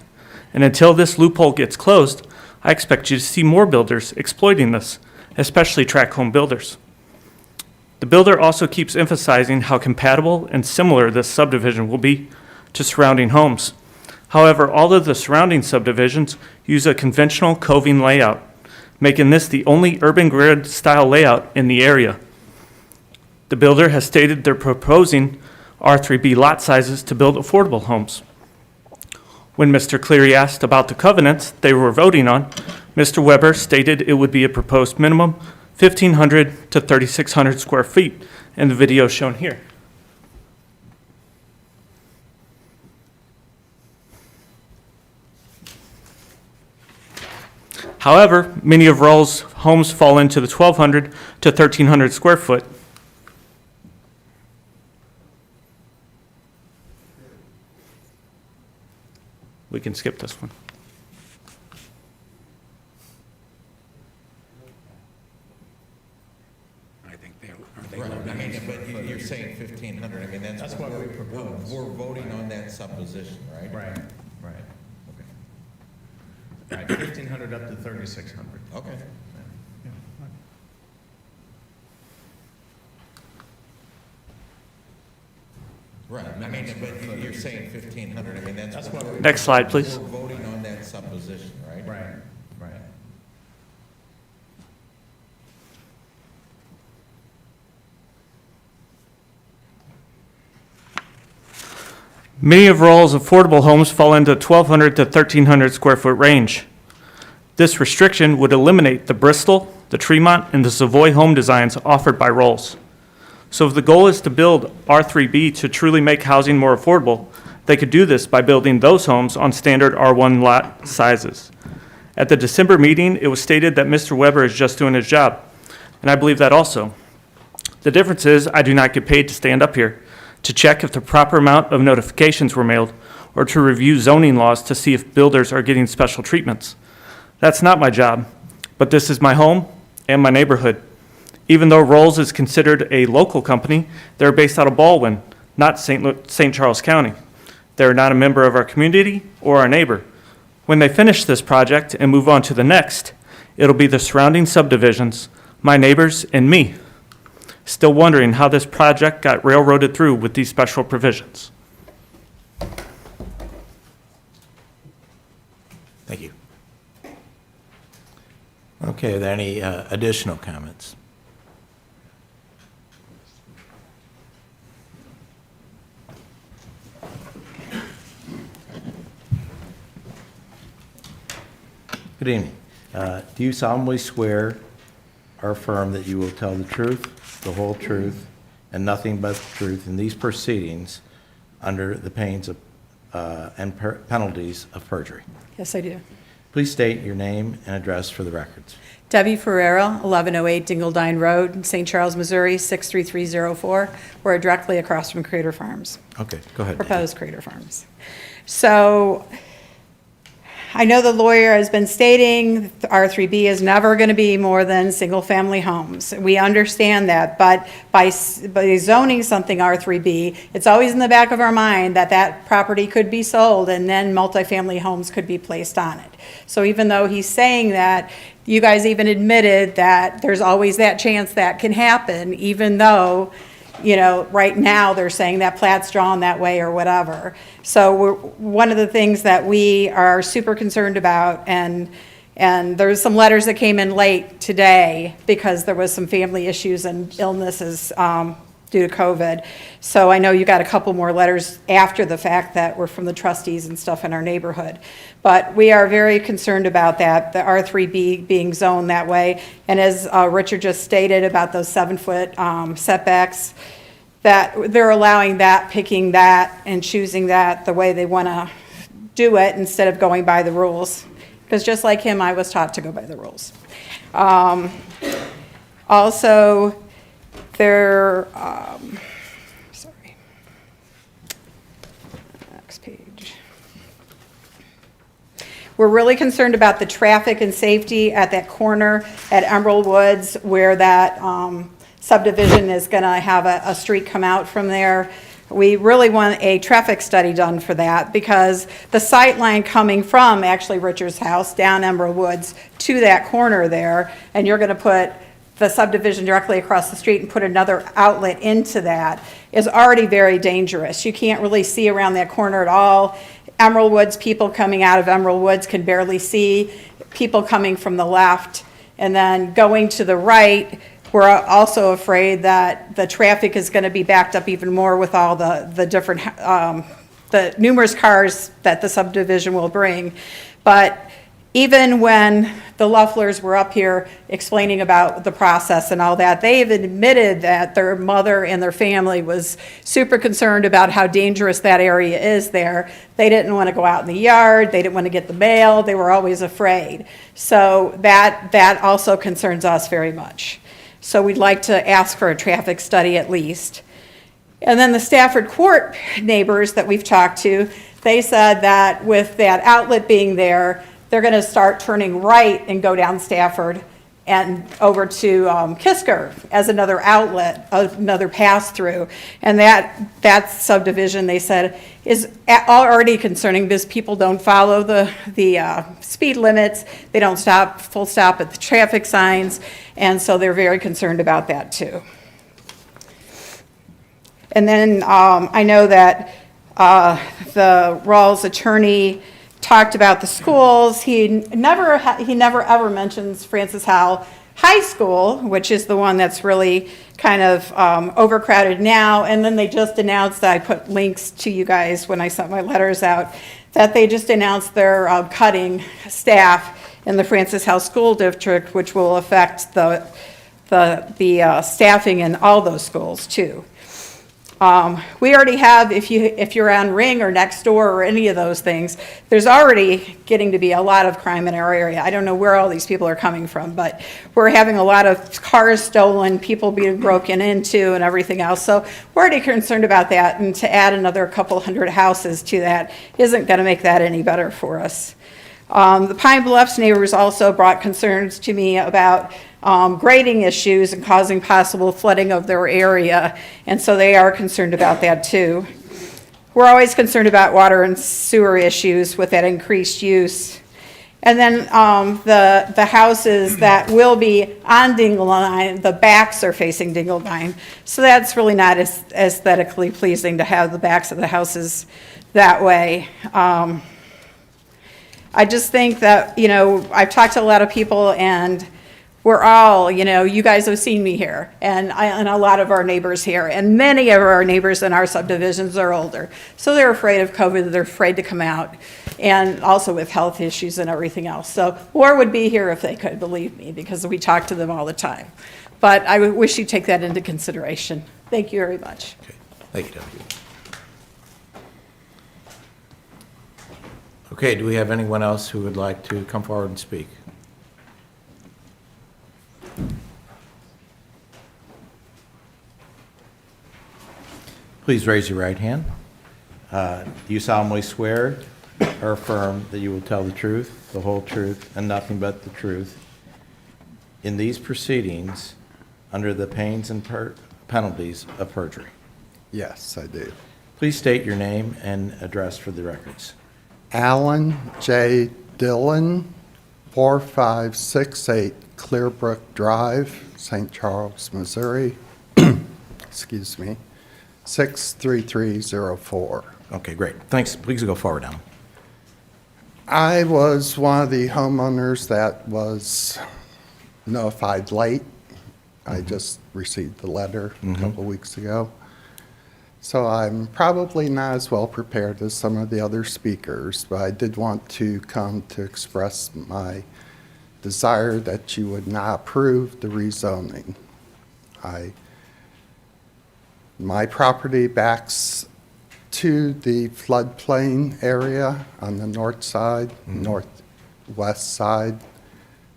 And until this loophole gets closed, I expect you to see more builders exploiting this, especially tract home builders. The builder also keeps emphasizing how compatible and similar this subdivision will be to surrounding homes. However, all of the surrounding subdivisions use a conventional coving layout, making this the only urban grid style layout in the area. The builder has stated they're proposing R3B lot sizes to build affordable homes. When Mr. Cleary asked about the covenants they were voting on, Mr. Weber stated it would be a proposed minimum 1,500 to 3,600 square feet in the video shown here. However, many of Roll's homes fall into the 1,200 to 1,300 square foot. We can skip this one. I think right, I mean, but you're saying 1,500, I mean, that's what we propose. We're voting on that supposition, right? Right. Okay. Right, 1,500 up to 3,600. Okay. Right, I mean, but you're saying 1,500, I mean, that's what we. Next slide, please. We're voting on that supposition, right? Right. Many of Roll's affordable homes fall into 1,200 to 1,300 square foot range. This restriction would eliminate the Bristol, the Tremont, and the Savoy home designs offered by Rolls. So if the goal is to build R3B to truly make housing more affordable, they could do this by building those homes on standard R1 lot sizes. At the December meeting, it was stated that Mr. Weber is just doing his job, and I believe that also. The difference is I do not get paid to stand up here, to check if the proper amount of notifications were mailed, or to review zoning laws to see if builders are getting special treatments. That's not my job, but this is my home and my neighborhood. Even though Rolls is considered a local company, they're based out of Baldwin, not St. Charles County. They're not a member of our community or our neighbor. When they finish this project and move on to the next, it'll be the surrounding subdivisions, my neighbors, and me. Still wondering how this project got railroaded through with these special provisions. Thank you. Okay, are there any additional comments? Good evening. Do you solemnly swear or affirm that you will tell the truth, the whole truth, and nothing but the truth in these proceedings under the pains of and penalties of perjury? Yes, I do. Please state your name and address for the records. Debbie Ferrera, 1108 Dingledine Road, St. Charles, Missouri, 63304. We're directly across from Crater Farms, Okay, go ahead. proposed Crater Farms. So I know the lawyer has been stating R3B is never going to be more than single-family homes. We understand that, but by zoning something R3B, it's always in the back of our mind that that property could be sold and then multifamily homes could be placed on it. So even though he's saying that, you guys even admitted that there's always that chance that can happen, even though, you know, right now they're saying that plat's drawn that way or whatever. So one of the things that we are super concerned about, and there's some letters that came in late today because there was some family issues and illnesses due to COVID. So I know you got a couple more letters after the fact that were from the trustees and stuff in our neighborhood. But we are very concerned about that, the R3B being zoned that way. And as Richard just stated about those 7-foot setbacks, that they're allowing that, picking that, and choosing that the way they want to do it instead of going by the rules. Because just like him, I was taught to go by the rules. Also, there, sorry, next page. We're really concerned about the traffic and safety at that corner at Emerald Woods where that subdivision is going to have a street come out from there. We really want a traffic study done for that because the sight line coming from actually Richard's house down Emerald Woods to that corner there, and you're going to put the subdivision directly across the street and put another outlet into that, is already very dangerous. You can't really see around that corner at all. Emerald Woods, people coming out of Emerald Woods can barely see. People coming from the left and then going to the right, we're also afraid that the traffic is going to be backed up even more with all the different, the numerous cars that the subdivision will bring. But even when the Lufflers were up here explaining about the process and all that, they've admitted that their mother and their family was super concerned about how dangerous that area is there. They didn't want to go out in the yard. They didn't want to get the mail. They were always afraid. So that also concerns us very much. So we'd like to ask for a traffic study at least. And then the Stafford Court neighbors that we've talked to, they said that with that outlet being there, they're going to start turning right and go down Stafford and over to Kisker as another outlet, another pass-through. And that subdivision, they said, is already concerning because people don't follow the speed limits. They don't stop, full stop at the traffic signs. And so they're very concerned about that too. And then I know that the Rawls attorney talked about the schools. He never ever mentions Francis Howell High School, which is the one that's really kind of overcrowded now. And then they just announced that I put links to you guys when I sent my letters out, that they just announced they're cutting staff in the Francis Howell School District, which will affect the staffing in all those schools too. We already have, if you're on Ring or next door or any of those things, there's already getting to be a lot of crime in our area. I don't know where all these people are coming from, but we're having a lot of cars stolen, people being broken into and everything else. So we're already concerned about that, and to add another couple hundred houses to that isn't going to make that any better for us. The Pine Bluffs neighbors also brought concerns to me about grading issues and causing possible flooding of their area, and so they are concerned about that too. We're always concerned about water and sewer issues with that increased use. And then the houses that will be on Dingledine, the backs are facing Dingledine, so that's really not as aesthetically pleasing to have the backs of the houses that way. I just think that, I've talked to a lot of people, and we're all, you guys have seen me here, and a lot of our neighbors here, and many of our neighbors in our subdivisions are older. So they're afraid of COVID, they're afraid to come out, and also with health issues and everything else. So War would be here if they could, believe me, because we talk to them all the time. But I wish you'd take that into consideration. Thank you very much. Okay. Thank you, Debbie. Okay, do we have anyone else who would like to come forward and speak? Please raise your right hand. Do you solemnly swear or affirm that you will tell the truth, the whole truth, and nothing but the truth in these proceedings under the pains and penalties of perjury? Yes, I do. Please state your name and address for the records. Alan J. Dillon, 4568 Clearbrook Drive, St. Charles, Missouri. Excuse me. 63304. Okay, great. Thanks. Please go forward now. I was one of the homeowners that was notified late I just received the letter a couple weeks ago. So I'm probably not as well prepared as some of the other speakers, but I did want to come to express my desire that you would not approve the rezoning. My property backs to the floodplain area on the north side, northwest side.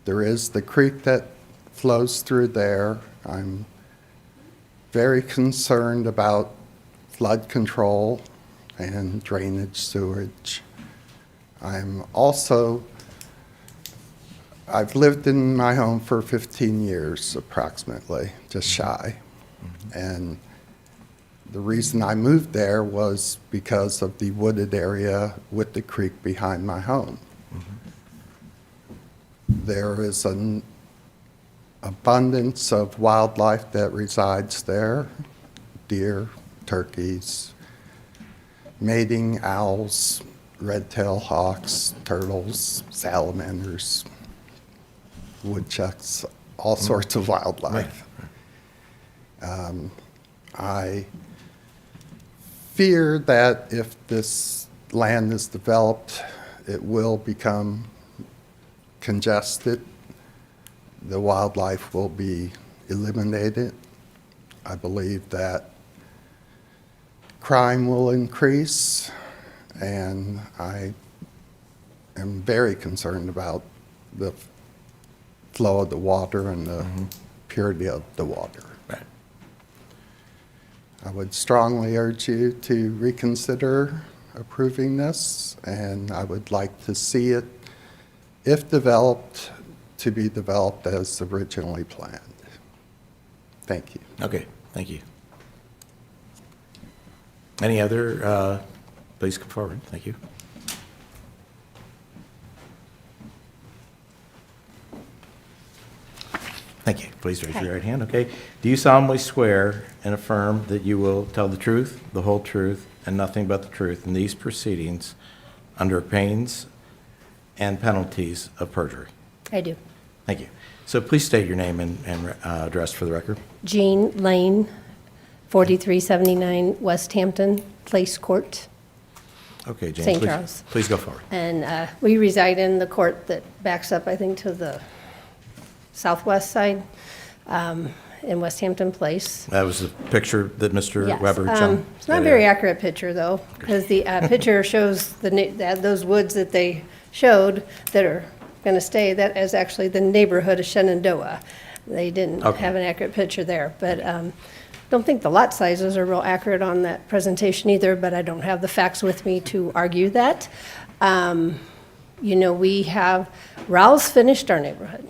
There is the creek that flows through there. I'm very concerned about flood control and drainage sewage. I've lived in my home for 15 years approximately, just shy. And the reason I moved there was because of the wooded area with the creek behind my home. There is an abundance of wildlife that resides there, deer, turkeys, mating owls, red-tailed hawks, turtles, salamanders, woodchucks, all sorts of wildlife. I fear that if this land is developed, it will become congested. The wildlife will be eliminated. I believe that crime will increase, and I am very concerned about the flow of the water and the purity of the water. Right. I would strongly urge you to reconsider approving this, and I would like to see it, if developed, to be developed as originally planned. Thank you. Okay, thank you. Any other, please come forward. Thank you. Thank you. Please raise your right hand, okay? Do you solemnly swear and affirm that you will tell the truth, the whole truth, and nothing but the truth in these proceedings under pains and penalties of perjury? I do. Thank you. So please state your name and address for the record. Jean Lane, 4379 West Hampton Place Court. Okay, James. St. please- Charles. Please go forward. And we reside in the court that backs up, I think, to the southwest side in West Hampton Place. That was the picture that Mr. Yes. Weber showed. It's not a very accurate picture, though, because the picture shows those woods that they showed that are going to stay. That is actually the neighborhood of Shenandoah. They didn't Okay. have an accurate picture there, but don't think the lot sizes are real accurate on that presentation either, but I don't have the facts with me to argue that. We have, Rouse finished our neighborhood.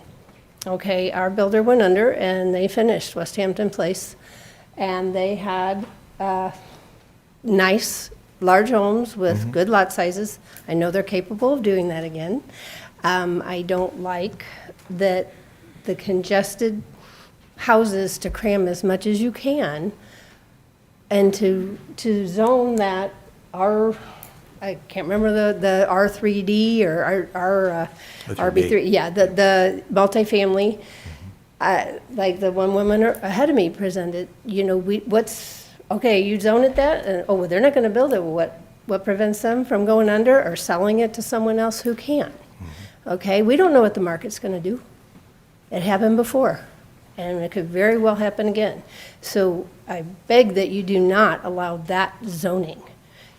Okay, our builder went under and they finished West Hampton Place. And they had nice, large homes with good lot sizes. I know they're capable of doing that again. I don't like that the congested houses to cram as much as you can and to zone that I can't remember the R3D or our RB3, yeah, the multifamily, like the one woman ahead of me presented, okay, you zone it that, and, well, they're not gonna build it, well, what prevents them from going under or selling it to someone else who can? Okay, we don't know what the market's gonna do. It happened before, and it could very well happen again. So I beg that you do not allow that zoning,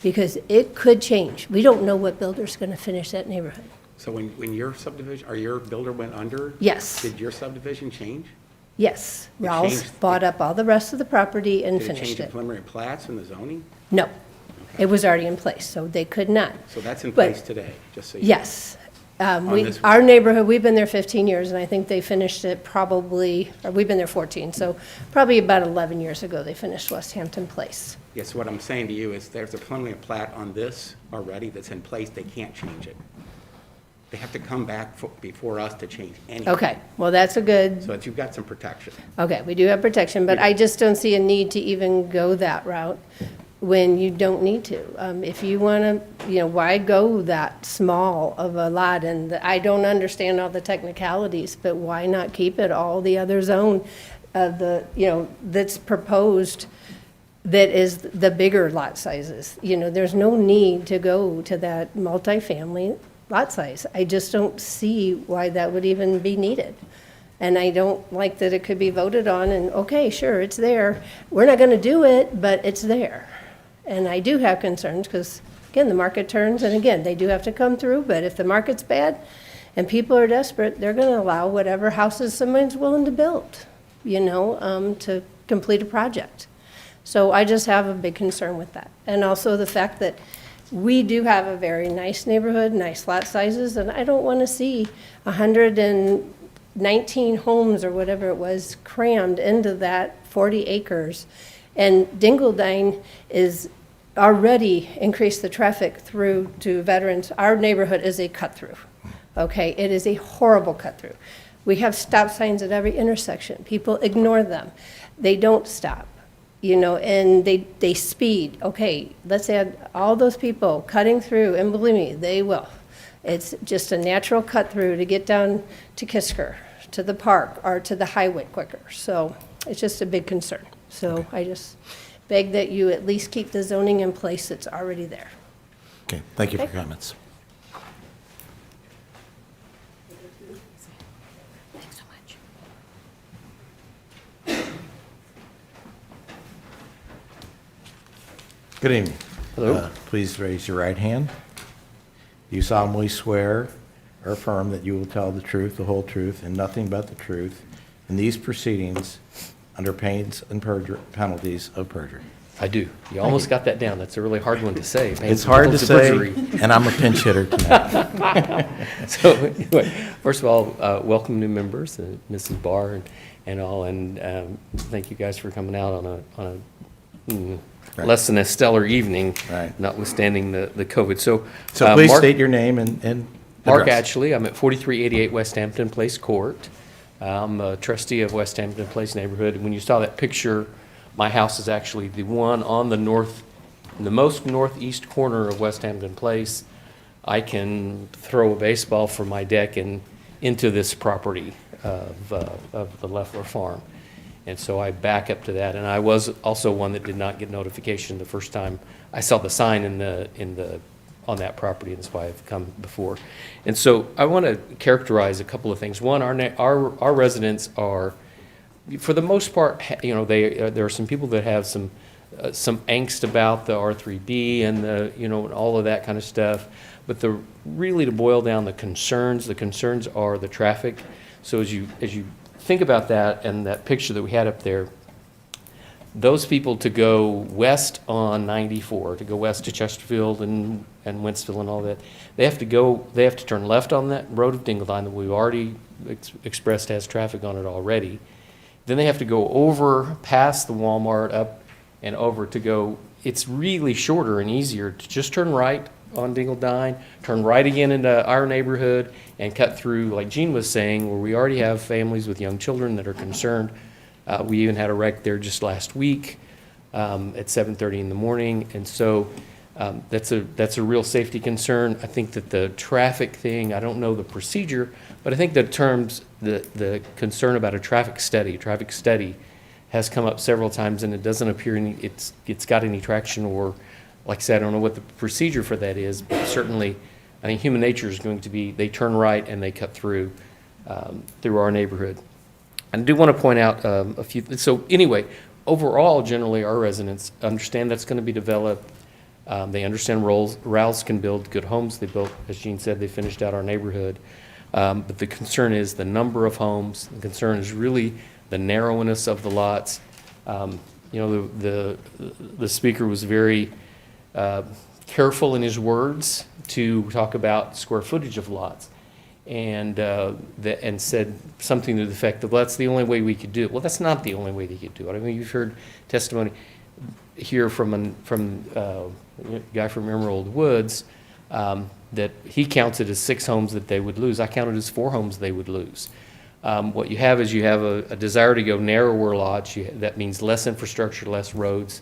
because it could change. We don't know what builder's gonna finish that neighborhood. So when your subdivision, or your builder went under? Yes. Did your subdivision change? Yes, It Rawls changed- bought up all the rest of the property and Did it change finished the it. preliminary plats and the zoning? No, it was already in place, so they could not. So that's in But- place today, just so you. Yes. this- Our neighborhood, we've been there 15 years, and I think they finished it or we've been there 14, so probably about 11 years ago, they finished West Hampton Place. Yes, what I'm saying to you is there's a preliminary plat on this already that's in place. They can't change it. They have to come back before us to change anything. Okay, well, that's a good, So that you've got some protection. okay, we do have protection, but I just don't see a need to even go that route when you don't need to. If you want to, why go that small of a lot? And I don't understand all the technicalities, but why not keep it all the other zone? that's proposed that is the bigger lot sizes. There's no need to go to that multifamily lot size. I just don't see why that would even be needed. And I don't like that it could be voted on and, okay, sure, it's there. We're not going to do it, but it's there. And I do have concerns because, again, the market turns, and again, they do have to come through, but if the market's bad and people are desperate, they're going to allow whatever houses somebody's willing to build, to complete a project. So I just have a big concern with that. And also the fact that we do have a very nice neighborhood, nice lot sizes, and I don't want to see 119 homes or whatever it was crammed into that 40 acres. And Dingledine is already increased the traffic through to Veterans. Our neighborhood is a cut-through, okay? It is a horrible cut-through. We have stop signs at every intersection. People ignore them. They don't stop, and they speed. Okay, let's add all those people cutting through, and believe me, they will. It's just a natural cut-through to get down to Kisker, to the park, or to the highway quicker. So it's just a big concern. So I just beg that you at least keep the zoning in place that's already there. Okay, thank you for your comments. Thanks so much. Good evening. Hello. Please raise your right hand. Do you solemnly swear or affirm that you will tell the truth, the whole truth, and nothing but the truth in these proceedings under pains and penalties of perjury? I do. You almost got that down. That's a really hard one to say. It's hard to say, and I'm a pinch hitter tonight. So anyway, first of all, welcome new members, Mrs. Barr and all, and thank you guys for coming out on a Right. less than a stellar evening, Right. notwithstanding the COVID. So Please Mark, state your name and Mark address. Atchley. I'm at 4388 West Hampton Place Court. I'm a trustee of West Hampton Place neighborhood. When you saw that picture, my house is actually the one on the most northeast corner of West Hampton Place. I can throw a baseball from my deck and into this property of the Leffler Farm. And so I back up to that. And I was also one that did not get notification the first time I saw the sign on that property, and that's why I've come before. And so I want to characterize a couple of things. One, our residents are, for the most part, there are some people that have some angst about the R3B and and all of that kind of stuff. But really to boil down the concerns are the traffic. So as you think about that and that picture that we had up there, those people to go west on 94, to go west to Chesterfield and Wentzville and all that, they have to turn left on that road of Dingledine that we've already expressed has traffic on it already. Then they have to go over past the Walmart up and over to go. It's really shorter and easier to just turn right on Dingledine, turn right again into our neighborhood, and cut through, like Gene was saying, where we already have families with young children that are concerned. We even had a wreck there just last week at 7:30 in the morning, and so that's a real safety concern. I think that the traffic thing, I don't know the procedure, but I think the concern about a traffic study has come up several times, and it doesn't appear it's got any traction, or like I said, I don't know what the procedure for that is, but certainly I think human nature is going to be they turn right and they cut through our neighborhood. I do want to point out a few. So anyway, overall, generally our residents understand that's going to be developed. They understand Rouse can build good homes. They built, as Gene said, they finished out our neighborhood. But the concern is the number of homes. The concern is really the narrowness of the lots. The speaker was very careful in his words to talk about square footage of lots, and said something to the effect that, well, that's the only way we could do it. Well, that's not the only way they could do it. I mean, you've heard testimony here from a guy from Emerald Woods that he counts it as 6 homes that they would lose. I counted as 4 homes they would lose. What you have is a desire to go narrower lots. That means less infrastructure, less roads,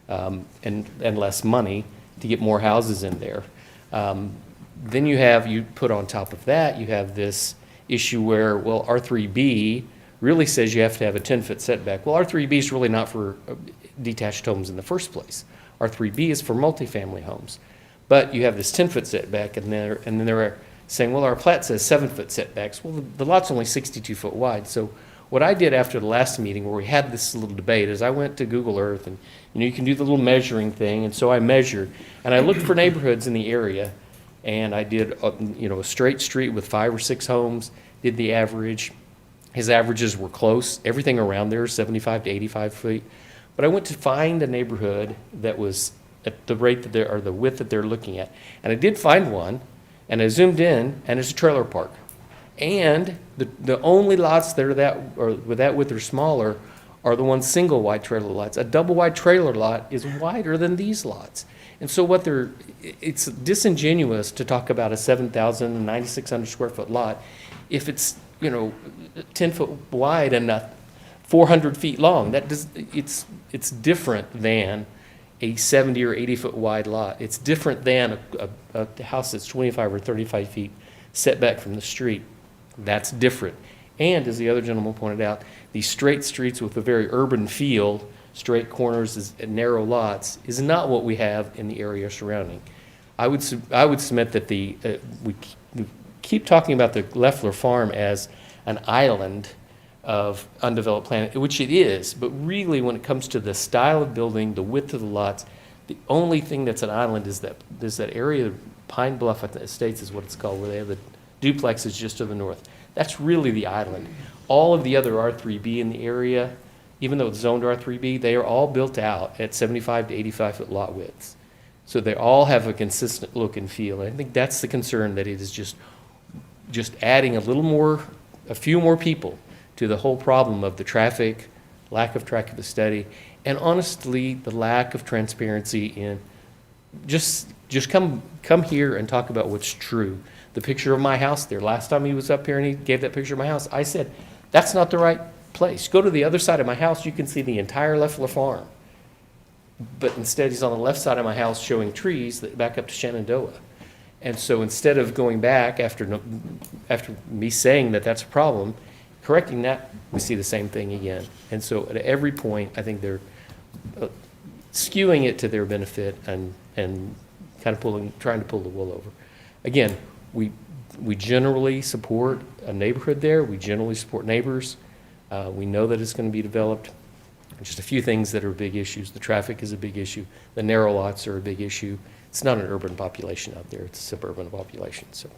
and less money to get more houses in there. Then you put on top of that, you have this issue where, well, R3B really says you have to have a 10-foot setback. Well, R3B is really not for detached homes in the first place. R3B is for multifamily homes. But you have this 10-foot setback, and then they're saying, well, our plat says 7-foot setbacks. Well, the lot's only 62 foot wide. So what I did after the last meeting where we had this little debate is I went to Google Earth, and you can do the little measuring thing, and so I measured, and I looked for neighborhoods in the area, and I did a straight street with 5 or 6 homes, did the average. His averages were close. Everything around there is 75 to 85 feet. But I went to find a neighborhood that was at the rate that or the width that they're looking at. And I did find one, and I zoomed in, and it's a trailer park. And the only lots that are with that width or smaller are the ones single wide trailer lots. A double wide trailer lot is wider than these lots. And so it's disingenuous to talk about a 7,000 and 9,600 square foot lot if it's 10 foot wide and 400 feet long. It's different than a 70 or 80 foot wide lot. It's different than a house that's 25 or 35 feet setback from the street. That's different. And as the other gentleman pointed out, these straight streets with a very urban feel, straight corners and narrow lots, is not what we have in the area surrounding. I would submit that we keep talking about the Leffler Farm as an island of undeveloped land, which it is, but really when it comes to the style of building, the width of the lots, the only thing that's an island is that area, Pine Bluff Estates is what it's called, where they have the duplexes just to the north. That's really the island. All of the other R3B in the area, even though it's zoned R3B, they are all built out at 75 to 85 foot lot widths. So they all have a consistent look and feel. And I think that's the concern, that it is just adding a few more people to the whole problem of the traffic, lack of track of the study, and honestly, the lack of transparency in just come here and talk about what's true. The picture of my house there, last time he was up here and he gave that picture of my house, I said, that's not the right place. Go to the other side of my house, you can see the entire Leffler Farm. But instead, he's on the left side of my house showing trees that back up to Shenandoah. And so instead of going back after me saying that that's a problem, correcting that, we see the same thing again. And so at every point, I think they're skewing it to their benefit and kind of trying to pull the wool over. Again, we generally support a neighborhood there. We generally support neighbors. We know that it's going to be developed. Just a few things that are big issues. The traffic is a big issue. The narrow lots are a big issue. It's not an urban population out there. It's a suburban population. So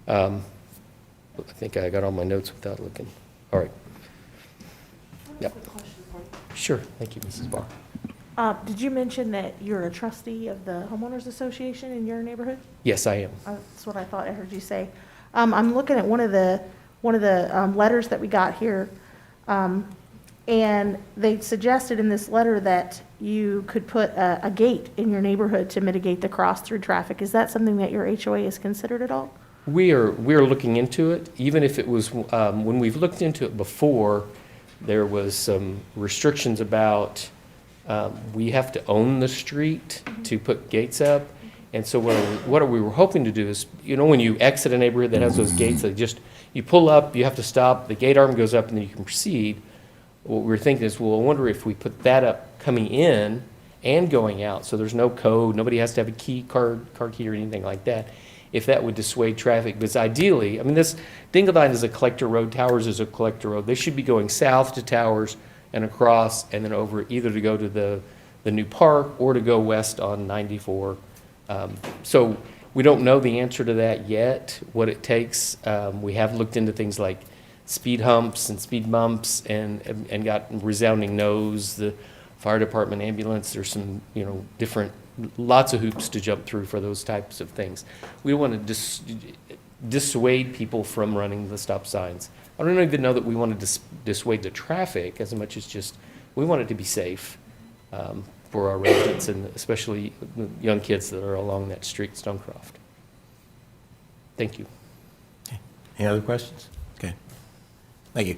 I think I got all my notes without looking. All right. Yep. Sure. Thank you, Mrs. Barr. Did you mention that you're a trustee of the homeowners association in your neighborhood? Yes, I am. That's what I thought I heard you say. I'm looking at one of the letters that we got here, and they suggested in this letter that you could put a gate in your neighborhood to mitigate the cross-through traffic. Is that something that your HOA has considered at all? We're looking into it. Even if it was when we've looked into it before, there was some restrictions about. We have to own the street to put gates up. And so what we were hoping to do is, when you exit a neighborhood that has those gates, you pull up, you have to stop, the gate arm goes up, and then you can proceed. What we were thinking is, well, I wonder if we put that up coming in and going out, so there's no code, nobody has to have a car key or anything like that, if that would dissuade traffic. Because ideally, this Dingledine is a collector road, Towers is a collector road. They should be going south to Towers and across and then over, either to go to the new park or to go west on 94. So we don't know the answer to that yet, what it takes. We have looked into things like speed humps and speed bumps and got resounding no's. The fire department, ambulance, there's some, different, lots of hoops to jump through for those types of things. We don't want to dissuade people from running the stop signs. I don't even know that we want to dissuade the traffic as much as just, we want it to be safe for our residents and especially the young kids that are along that street, Stonecroft. Thank you. Okay. Any other questions? Okay. Thank you.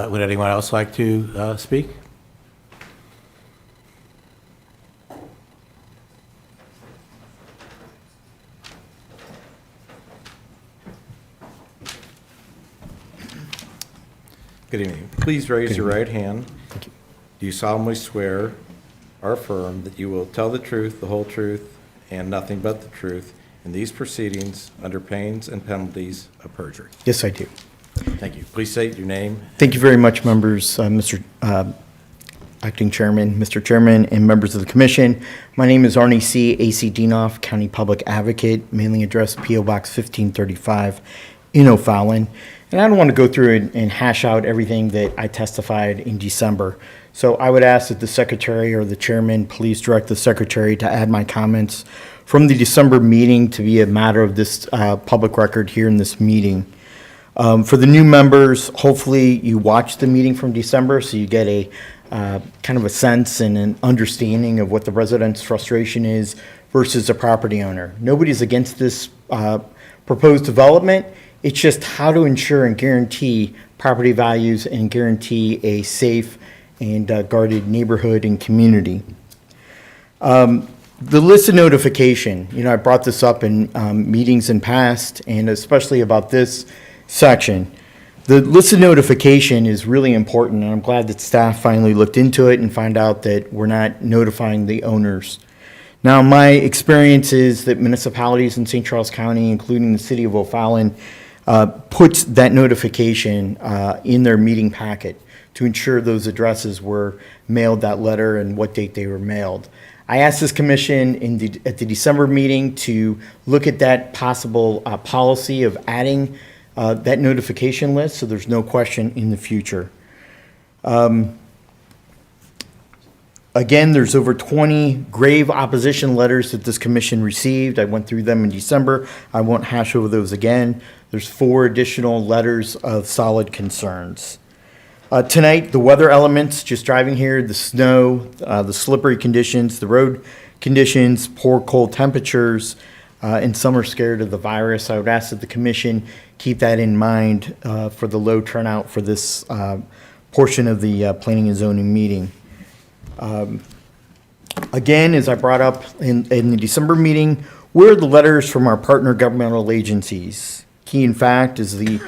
Would anyone else like to speak? Good evening. Please raise your right hand. Do you solemnly swear or affirm that you will tell the truth, the whole truth, and nothing but the truth in these proceedings under pains and penalties of perjury? Yes, I do. Thank you. Please state your name. Thank you very much, members, Mr. Acting Chairman, Mr. Chairman, and members of the commission. My name is Arnie C. A.C. Dienoff, County Public Advocate, mailing address P.O. Box 1535 in O'Fallon. And I don't want to go through and hash out everything that I testified in December. So I would ask that the secretary or the chairman please direct the secretary to add my comments from the December meeting to be a matter of this public record here in this meeting. For the new members, hopefully you watched the meeting from December so you get a kind of a sense and an understanding of what the residents' frustration is versus the property owner. Nobody's against this proposed development. It's just how to ensure and guarantee property values and guarantee a safe and guarded neighborhood and community. The listed notification, I brought this up in meetings in past, and especially about this section. The listed notification is really important, and I'm glad that staff finally looked into it and found out that we're not notifying the owners. Now, my experience is that municipalities in St. Charles County, including the city of O'Fallon, puts that notification in their meeting packet to ensure those addresses were mailed that letter and what date they were mailed. I asked this commission at the December meeting to look at that possible policy of adding that notification list so there's no question in the future. Again, there's over 20 grave opposition letters that this commission received. I went through them in December. I won't hash over those again. There's 4 additional letters of solid concerns. Tonight, the weather elements, just driving here, the snow, the slippery conditions, the road conditions, poor cold temperatures, and some are scared of the virus. I would ask that the commission keep that in mind for the low turnout for this portion of the planning and zoning meeting. Again, as I brought up in the December meeting, where are the letters from our partner governmental agencies? Key in fact is the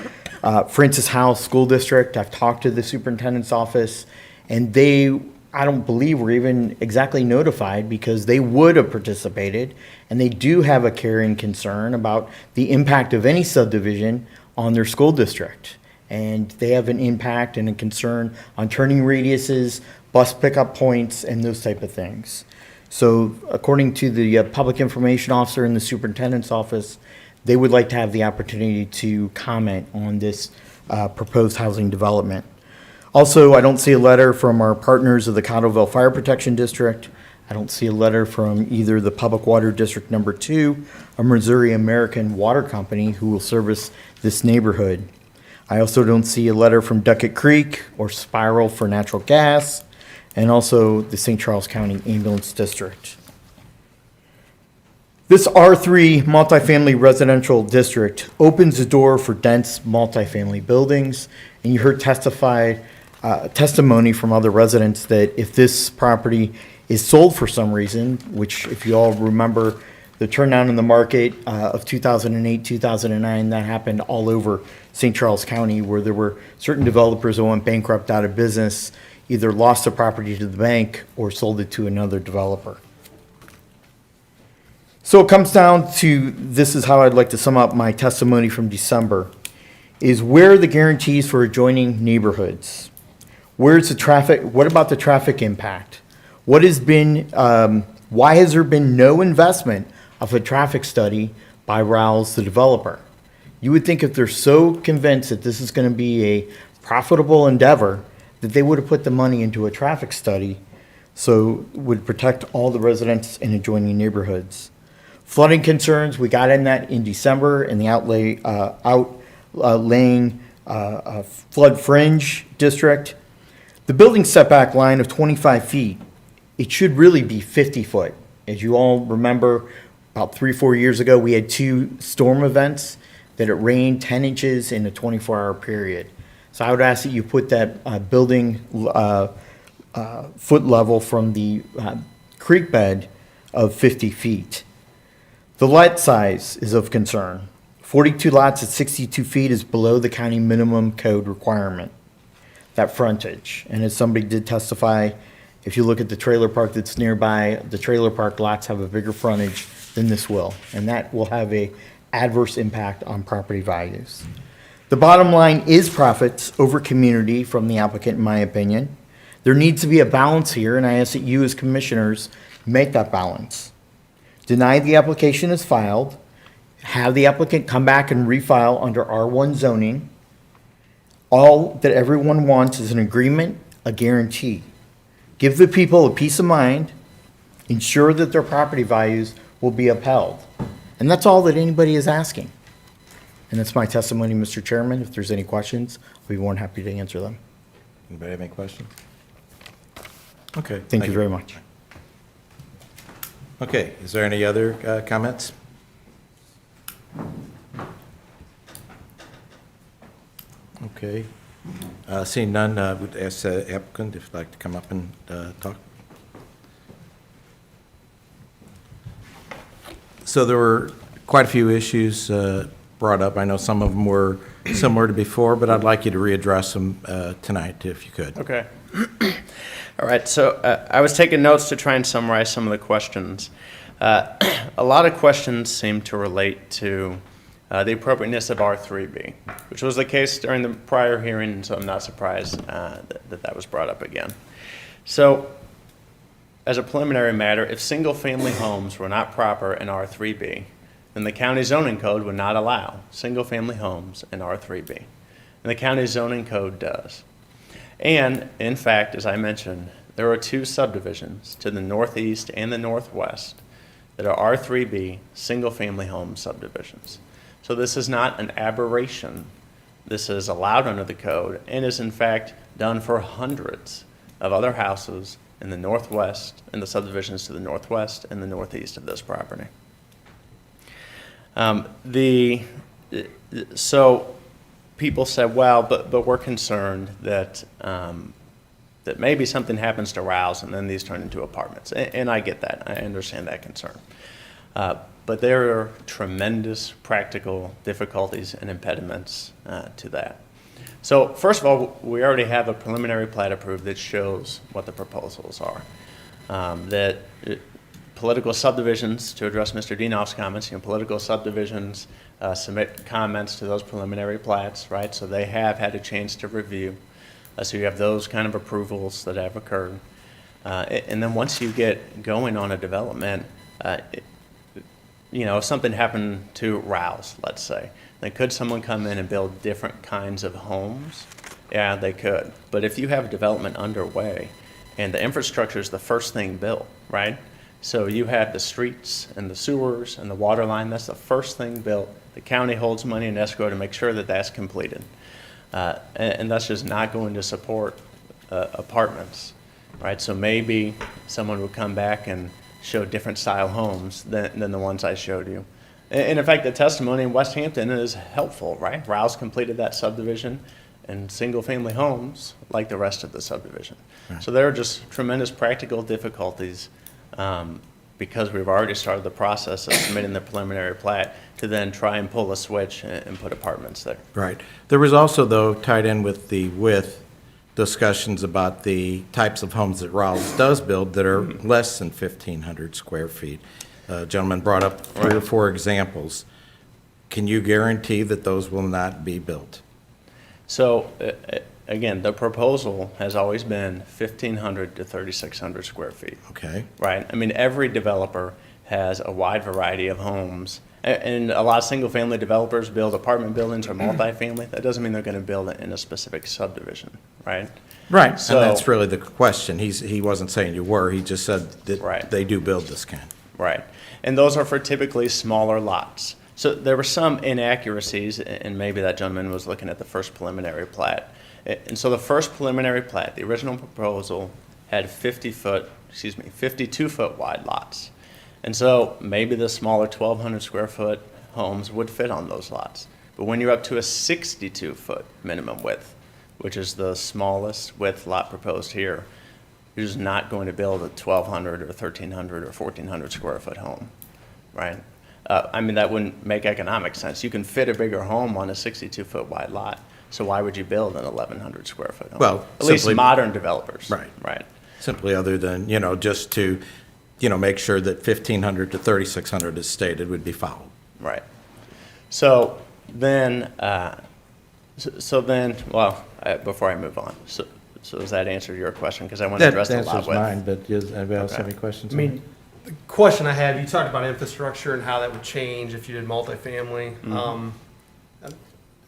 Francis House School District. I've talked to the superintendent's office, and I don't believe were even exactly notified because they would have participated, and they do have a caring concern about the impact of any subdivision on their school district. And they have an impact and a concern on turning radiuses, bus pickup points, and those type of things. So according to the public information officer in the superintendent's office, they would like to have the opportunity to comment on this proposed housing development. Also, I don't see a letter from our partners of the Cottleville Fire Protection District. I don't see a letter from either the Public Water District Number 2 or Missouri American Water Company, who will service this neighborhood. I also don't see a letter from Duckett Creek or Spiral for natural gas, and also the St. Charles County Ambulance District. This R3 multifamily residential district opens the door for dense multifamily buildings, and you heard testimony from other residents that if this property is sold for some reason, which if you all remember the turndown in the market of 2008, 2009, that happened all over St. Charles County, where there were certain developers that went bankrupt, out of business, either lost the property to the bank or sold it to another developer. So it comes down to, this is how I'd like to sum up my testimony from December, is where are the guarantees for adjoining neighborhoods? Where's the traffic? What about the traffic impact? What has been, why has there been no investment of a traffic study by Rouse, the developer? You would think if they're so convinced that this is going to be a profitable endeavor, that they would have put the money into a traffic study so it would protect all the residents in adjoining neighborhoods. Flooding concerns, we got in that in December in the outlaying flood fringe district. The building setback line of 25 feet, it should really be 50 foot. As you all remember, about 3-4 years ago, we had 2 storm events that it rained 10 inches in a 24-hour period. So I would ask that you put that building foot level from the creek bed of 50 feet. The lot size is of concern. 42 lots at 62 feet is below the county minimum code requirement. that frontage. And as somebody did testify, if you look at the trailer park that's nearby, the trailer park lots have a bigger frontage than this will, and that will have a adverse impact on property values. The bottom line is profits over community from the applicant, in my opinion. There needs to be a balance here, and I ask that you as commissioners make that balance. Deny the application as filed, have the applicant come back and refile under R1 zoning. All that everyone wants is an agreement, a guarantee. Give the people a peace of mind, ensure that their property values will be upheld. And that's all that anybody is asking. And that's my testimony, Mr. Chairman. If there's any questions, I'll be more than happy to answer them. Anybody have any questions? Okay. Thank you very much. Okay, is there any other comments? Okay. Seeing none, would ask the applicant if you'd like to come up and talk. So there were quite a few issues brought up. I know some of them were similar to before, but I'd like you to readdress them tonight if you could. Okay. All right, so I was taking notes to try and summarize some of the questions. A lot of questions seem to relate to the appropriateness of R3B, which was the case during the prior hearing, so I'm not surprised that was brought up again. So, as a preliminary matter, if single-family homes were not proper in R3B, then the county zoning code would not allow single-family homes in R3B. And the county zoning code does. And, in fact, as I mentioned, there are 2 subdivisions to the northeast and the northwest that are R3B single-family home subdivisions. So this is not an aberration. This is allowed under the code and is, in fact, done for hundreds of other houses in the northwest, in the subdivisions to the northwest and the northeast of this property. So people said, well, but we're concerned that that maybe something happens to Rouse and then these turn into apartments. And I get that. I understand that concern. But there are tremendous practical difficulties and impediments to that. So first of all, we already have a preliminary plat approved that shows what the proposals are. Political subdivisions, to address Mr. Dienoff's comments, political subdivisions submit comments to those preliminary plats, right? So they have had a chance to review. So you have those kind of approvals that have occurred. And then once you get going on a development, if something happened to Rouse, let's say, then could someone come in and build different kinds of homes? Yeah, they could. But if you have development underway and the infrastructure is the first thing built, right? So you have the streets and the sewers and the water line, that's the first thing built. The county holds money in escrow to make sure that that's completed. And that's just not going to support apartments, right? So maybe someone would come back and show different style homes than the ones I showed you. And in fact, the testimony in West Hampton is helpful, right? Rouse completed that subdivision and single-family homes like the rest of the subdivision. Right. So there are just tremendous practical difficulties because we've already started the process of submitting the preliminary plat to then try and pull a switch and put apartments there. Right. There was also, though, tied in with the width, discussions about the types of homes that Rouse does build that are less than 1,500 square feet. Gentleman brought up 3 or 4 examples. Can you guarantee that those will not be built? So, again, the proposal has always been 1,500 to 3,600 square feet. Okay. Right? I mean, every developer has a wide variety of homes. And a lot of single-family developers build apartment buildings or multifamily. That doesn't mean they're going to build it in a specific subdivision, right? Right, So, and that's really the question. He wasn't saying you were, he just said that Right. they do build this kind. Right. And those are for typically smaller lots. So there were some inaccuracies, and maybe that gentleman was looking at the first preliminary plat. And so the first preliminary plat, the original proposal, had 52-foot wide lots. And so maybe the smaller 1,200 square foot homes would fit on those lots. But when you're up to a 62-foot minimum width, which is the smallest width lot proposed here, you're just not going to build a 1,200 or 1,300 or 1,400 square foot home, right? I mean, that wouldn't make economic sense. You can fit a bigger home on a 62-foot wide lot, So why would you build an 1,100 square foot home? Well, At least simply- modern developers. Right. Right. Simply other than, just to, make sure that 1,500 to 3,600 as stated would be followed. Right. So then, before I move on, so does that answer your question? Because I want to address a lot answers with. mine, but does anybody else have Okay. any questions? I mean, the question I have, you talked about infrastructure and how that would change if you did multifamily.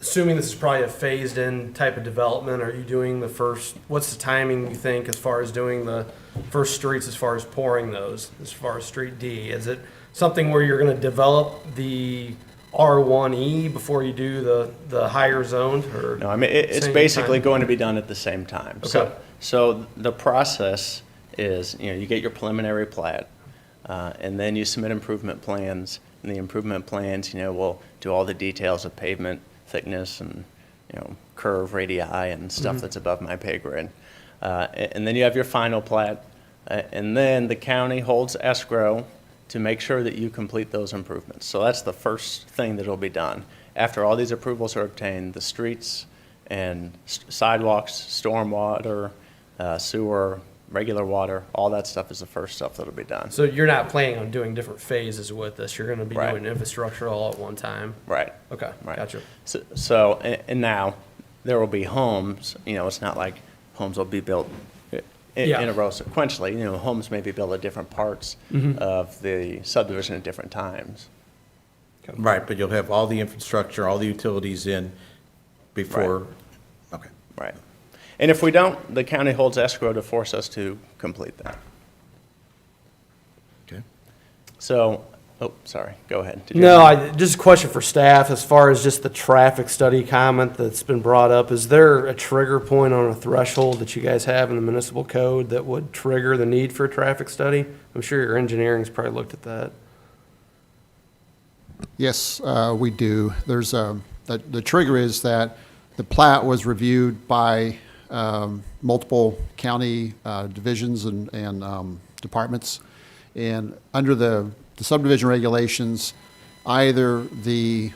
Assuming this is probably a phased-in type of development, are you doing what's the timing you think as far as doing the first streets, as far as pouring those, as far as Street D? Is it something where you're going to develop the R1E before you do the higher zoned, or? No, I mean, it's same basically time? going to be done at the same time. Okay. So the process is, you get your preliminary plat, and then you submit improvement plans, and the improvement plans, will do all the details of pavement thickness and, curve radii and stuff that's above my pay grade. And then you have your final plat, and then the county holds escrow to make sure that you complete those improvements. So that's the first thing that'll be done. After all these approvals are obtained, the streets and sidewalks, stormwater, sewer, regular water, all that stuff is the first stuff that'll be done. So you're not planning on doing different phases with this? You're going to be Right. doing infrastructure all at one time? Right. Okay, Right. gotcha. So, and now, there will be homes, it's not like homes will be built Yeah. in a row sequentially. Homes may be built at different parts of the subdivision at different times. Right, but you'll have all the infrastructure, all the utilities in before, okay. Right. And if we don't, the county holds escrow to force us to complete that. Okay. So, sorry, go ahead. Did you No, have- just a question for staff, as far as just the traffic study comment that's been brought up, is there a trigger point on a threshold that you guys have in the municipal code that would trigger the need for a traffic study? I'm sure your engineering's probably looked at that. Yes, we do. The trigger is that the plat was reviewed by multiple county divisions and departments. And under the subdivision regulations, either the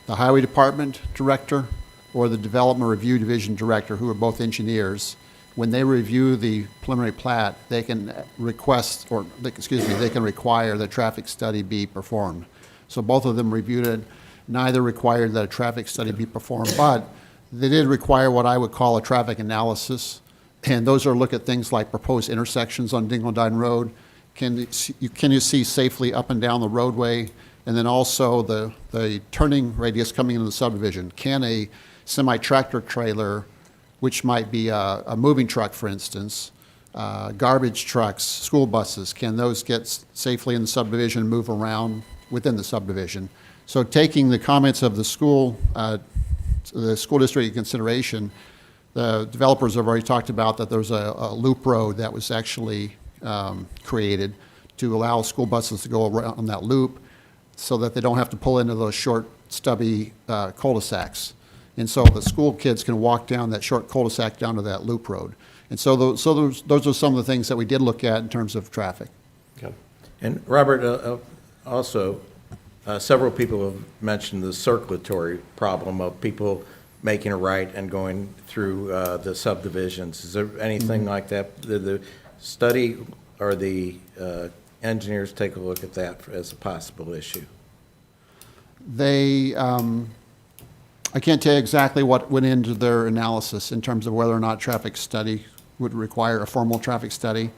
highway department director or the development review division director, who are both engineers, when they review the preliminary plat, they can request, or, they can require that a traffic study be performed. So both of them reviewed it. Neither required that a traffic study be performed, but they did require what I would call a traffic analysis. And those are look at things like proposed intersections on Dingledine Road. Can you see safely up and down the roadway? And then also the turning radius coming into the subdivision. Can a semi-tractor trailer, which might be a moving truck, for instance, garbage trucks, school buses, can those get safely in the subdivision and move around within the subdivision? So taking the comments of the school district into consideration, the developers have already talked about that there's a loop road that was actually created to allow school buses to go around on that loop so that they don't have to pull into those short, stubby cul-de-sacs. And so the school kids can walk down that short cul-de-sac down to that loop road. And so those are some of the things that we did look at in terms of traffic. Okay. And Robert, also, several people have mentioned the circulatory problem of people making a right and going through the subdivisions. Is there anything like that? Did the study or the engineers take a look at that as a possible issue? They, I can't tell you exactly what went into their analysis in terms of whether or not traffic study would require a formal traffic study.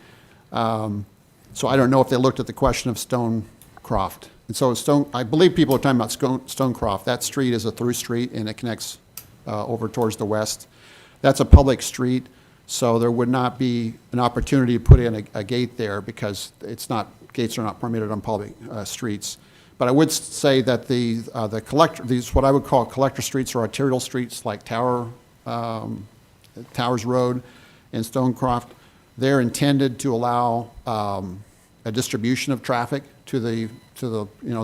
So I don't know if they looked at the question of Stonecroft. And so I believe people are talking about Stonecroft. That street is a through street and it connects over towards the west. That's a public street, so there would not be an opportunity to put in a gate there because gates are not permitted on public streets. But I would say that these what I would call collector streets or arterial streets like Towers Road and Stonecroft, they're intended to allow a distribution of traffic to the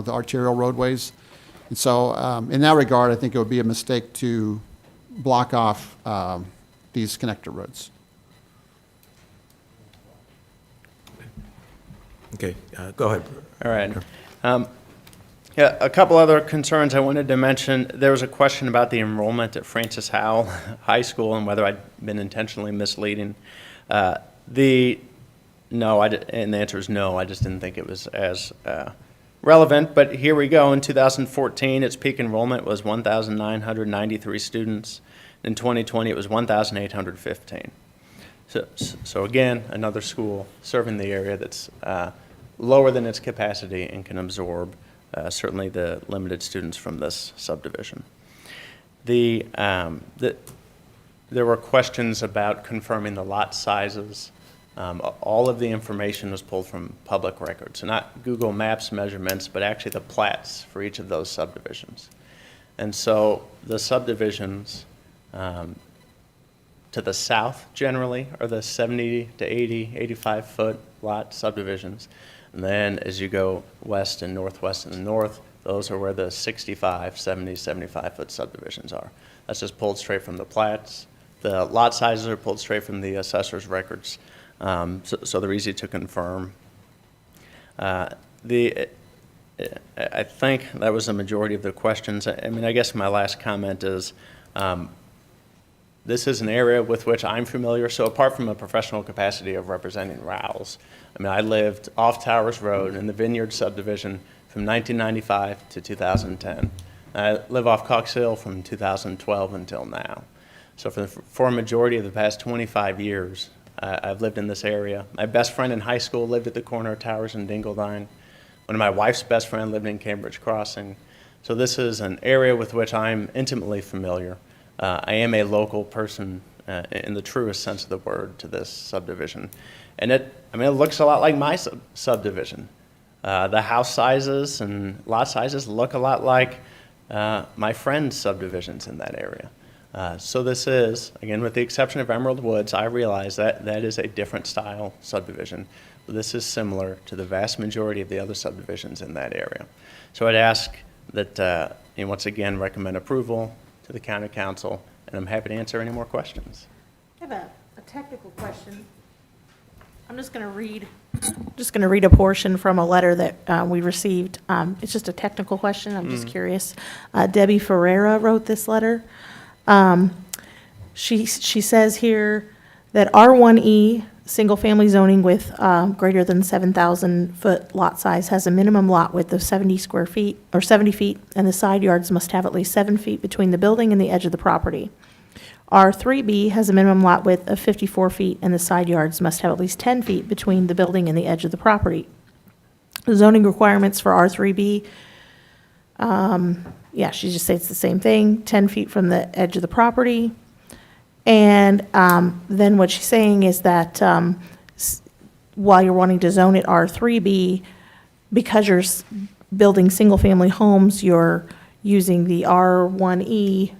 arterial roadways. And so in that regard, I think it would be a mistake to block off these connector roads. Okay, go ahead. All right. Yeah, a couple other concerns I wanted to mention. There was a question about the enrollment at Francis Howell High School and whether I'd been intentionally misleading. And the answer is no. I just didn't think it was as relevant. But here we go. In 2014, its peak enrollment was 1,993 students. In 2020, it was 1,815. So again, another school serving the area that's lower than its capacity and can absorb certainly the limited students from this subdivision. There were questions about confirming the lot sizes. All of the information was pulled from public records, so not Google Maps measurements, but actually the plats for each of those subdivisions. And so the subdivisions to the south generally are the 70 to 80, 85 foot lot subdivisions. And then as you go west and northwest and north, those are where the 65, 70, 75 foot subdivisions are. That's just pulled straight from the plats. The lot sizes are pulled straight from the assessor's records. So they're easy to confirm. I think that was the majority of the questions. I mean, I guess my last comment is, this is an area with which I'm familiar, so apart from a professional capacity of representing Rouse, I mean, I lived off Towers Road in the Vineyard subdivision from 1995 to 2010. I live off Cox Hill from 2012 until now. So for a majority of the past 25 years, I've lived in this area. My best friend in high school lived at the corner of Towers and Dingledine. One of my wife's best friend lived in Cambridge Crossing. So this is an area with which I'm intimately familiar. I am a local person in the truest sense of the word to this subdivision. And it looks a lot like my subdivision. The house sizes and lot sizes look a lot like my friend's subdivisions in that area. So this is, again, with the exception of Emerald Woods, I realize that that is a different style subdivision. But this is similar to the vast majority of the other subdivisions in that area. So I'd ask that, once again, recommend approval to the county council, and I'm happy to answer any more questions. I have a technical question. I'm just going to read a portion from a letter that we received. It's just a technical question. I'm just curious. Debbie Ferreira wrote this letter. She says here that R1E single-family zoning with greater than 7,000 foot lot size has a minimum lot width of 70 square feet or 70 feet, and the side yards must have at least 7 feet between the building and the edge of the property. R3B has a minimum lot width of 54 feet, and the side yards must have at least 10 feet between the building and the edge of the property. The zoning requirements for R3B, she just states the same thing, 10 feet from the edge of the property. And then what she's saying is that while you're wanting to zone it R3B, because you're building single-family homes, you're using the R1E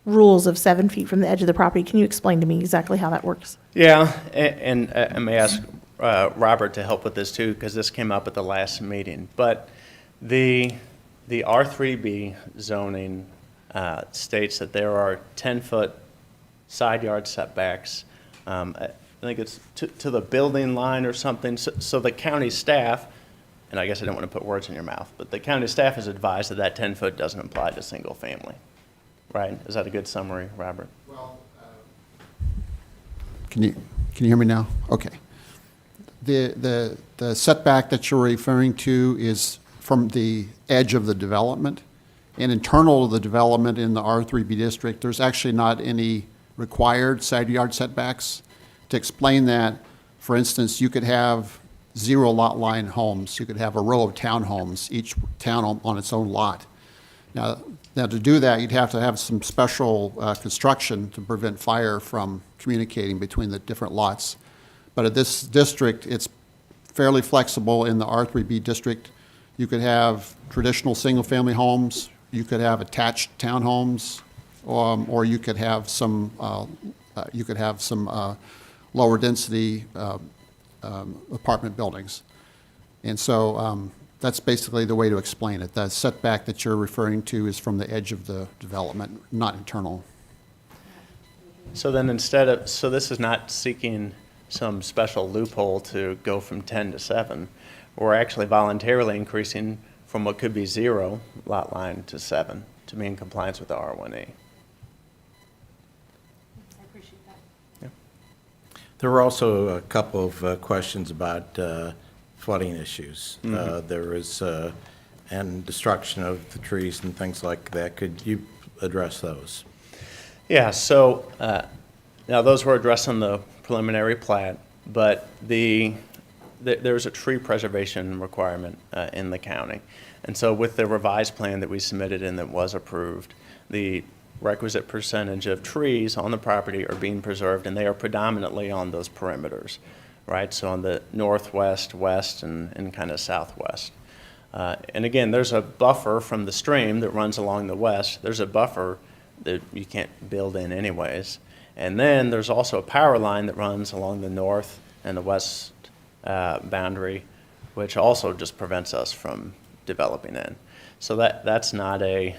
rules of 7 feet from the edge of the property. Can you explain to me exactly how that works? Yeah, and I may ask Robert to help with this too, because this came up at the last meeting. But the R3B zoning states that there are 10-foot side yard setbacks. I think it's to the building line or something. So the county staff, and I guess I don't want to put words in your mouth, but the county staff is advised that that 10-foot doesn't apply to single family. Right? Is that a good summary, Robert? Well, can you hear me now? Okay. The setback that you're referring to is from the edge of the development. And internal to the development in the R3B district, there's actually not any required side yard setbacks. To explain that, for instance, you could have 0 lot line homes. You could have a row of townhomes, each town on its own lot. Now, to do that, you'd have to have some special construction to prevent fire from communicating between the different lots. But at this district, it's fairly flexible. In the R3B district, you could have traditional single-family homes, you could have attached townhomes, or you could have some lower density apartment buildings. And so that's basically the way to explain it. The setback that you're referring to is from the edge of the development, not internal. So then so this is not seeking some special loophole to go from 10 to 7. We're actually voluntarily increasing from what could be 0 lot line to 7 to be in compliance with the R1E. There were also a couple of questions about flooding issues. There was, and destruction of the trees and things like that. Could you address those? Yeah, so now those were addressed on the preliminary plat, but there's a tree preservation requirement in the county. And so with the revised plan that we submitted and that was approved, the requisite percentage of trees on the property are being preserved, and they are predominantly on those perimeters, right? So on the northwest, west, and kind of southwest. And again, there's a buffer from the stream that runs along the west. There's a buffer that you can't build in anyways. And then there's also a power line that runs along the north and the west boundary, which also just prevents us from developing in. So that's not a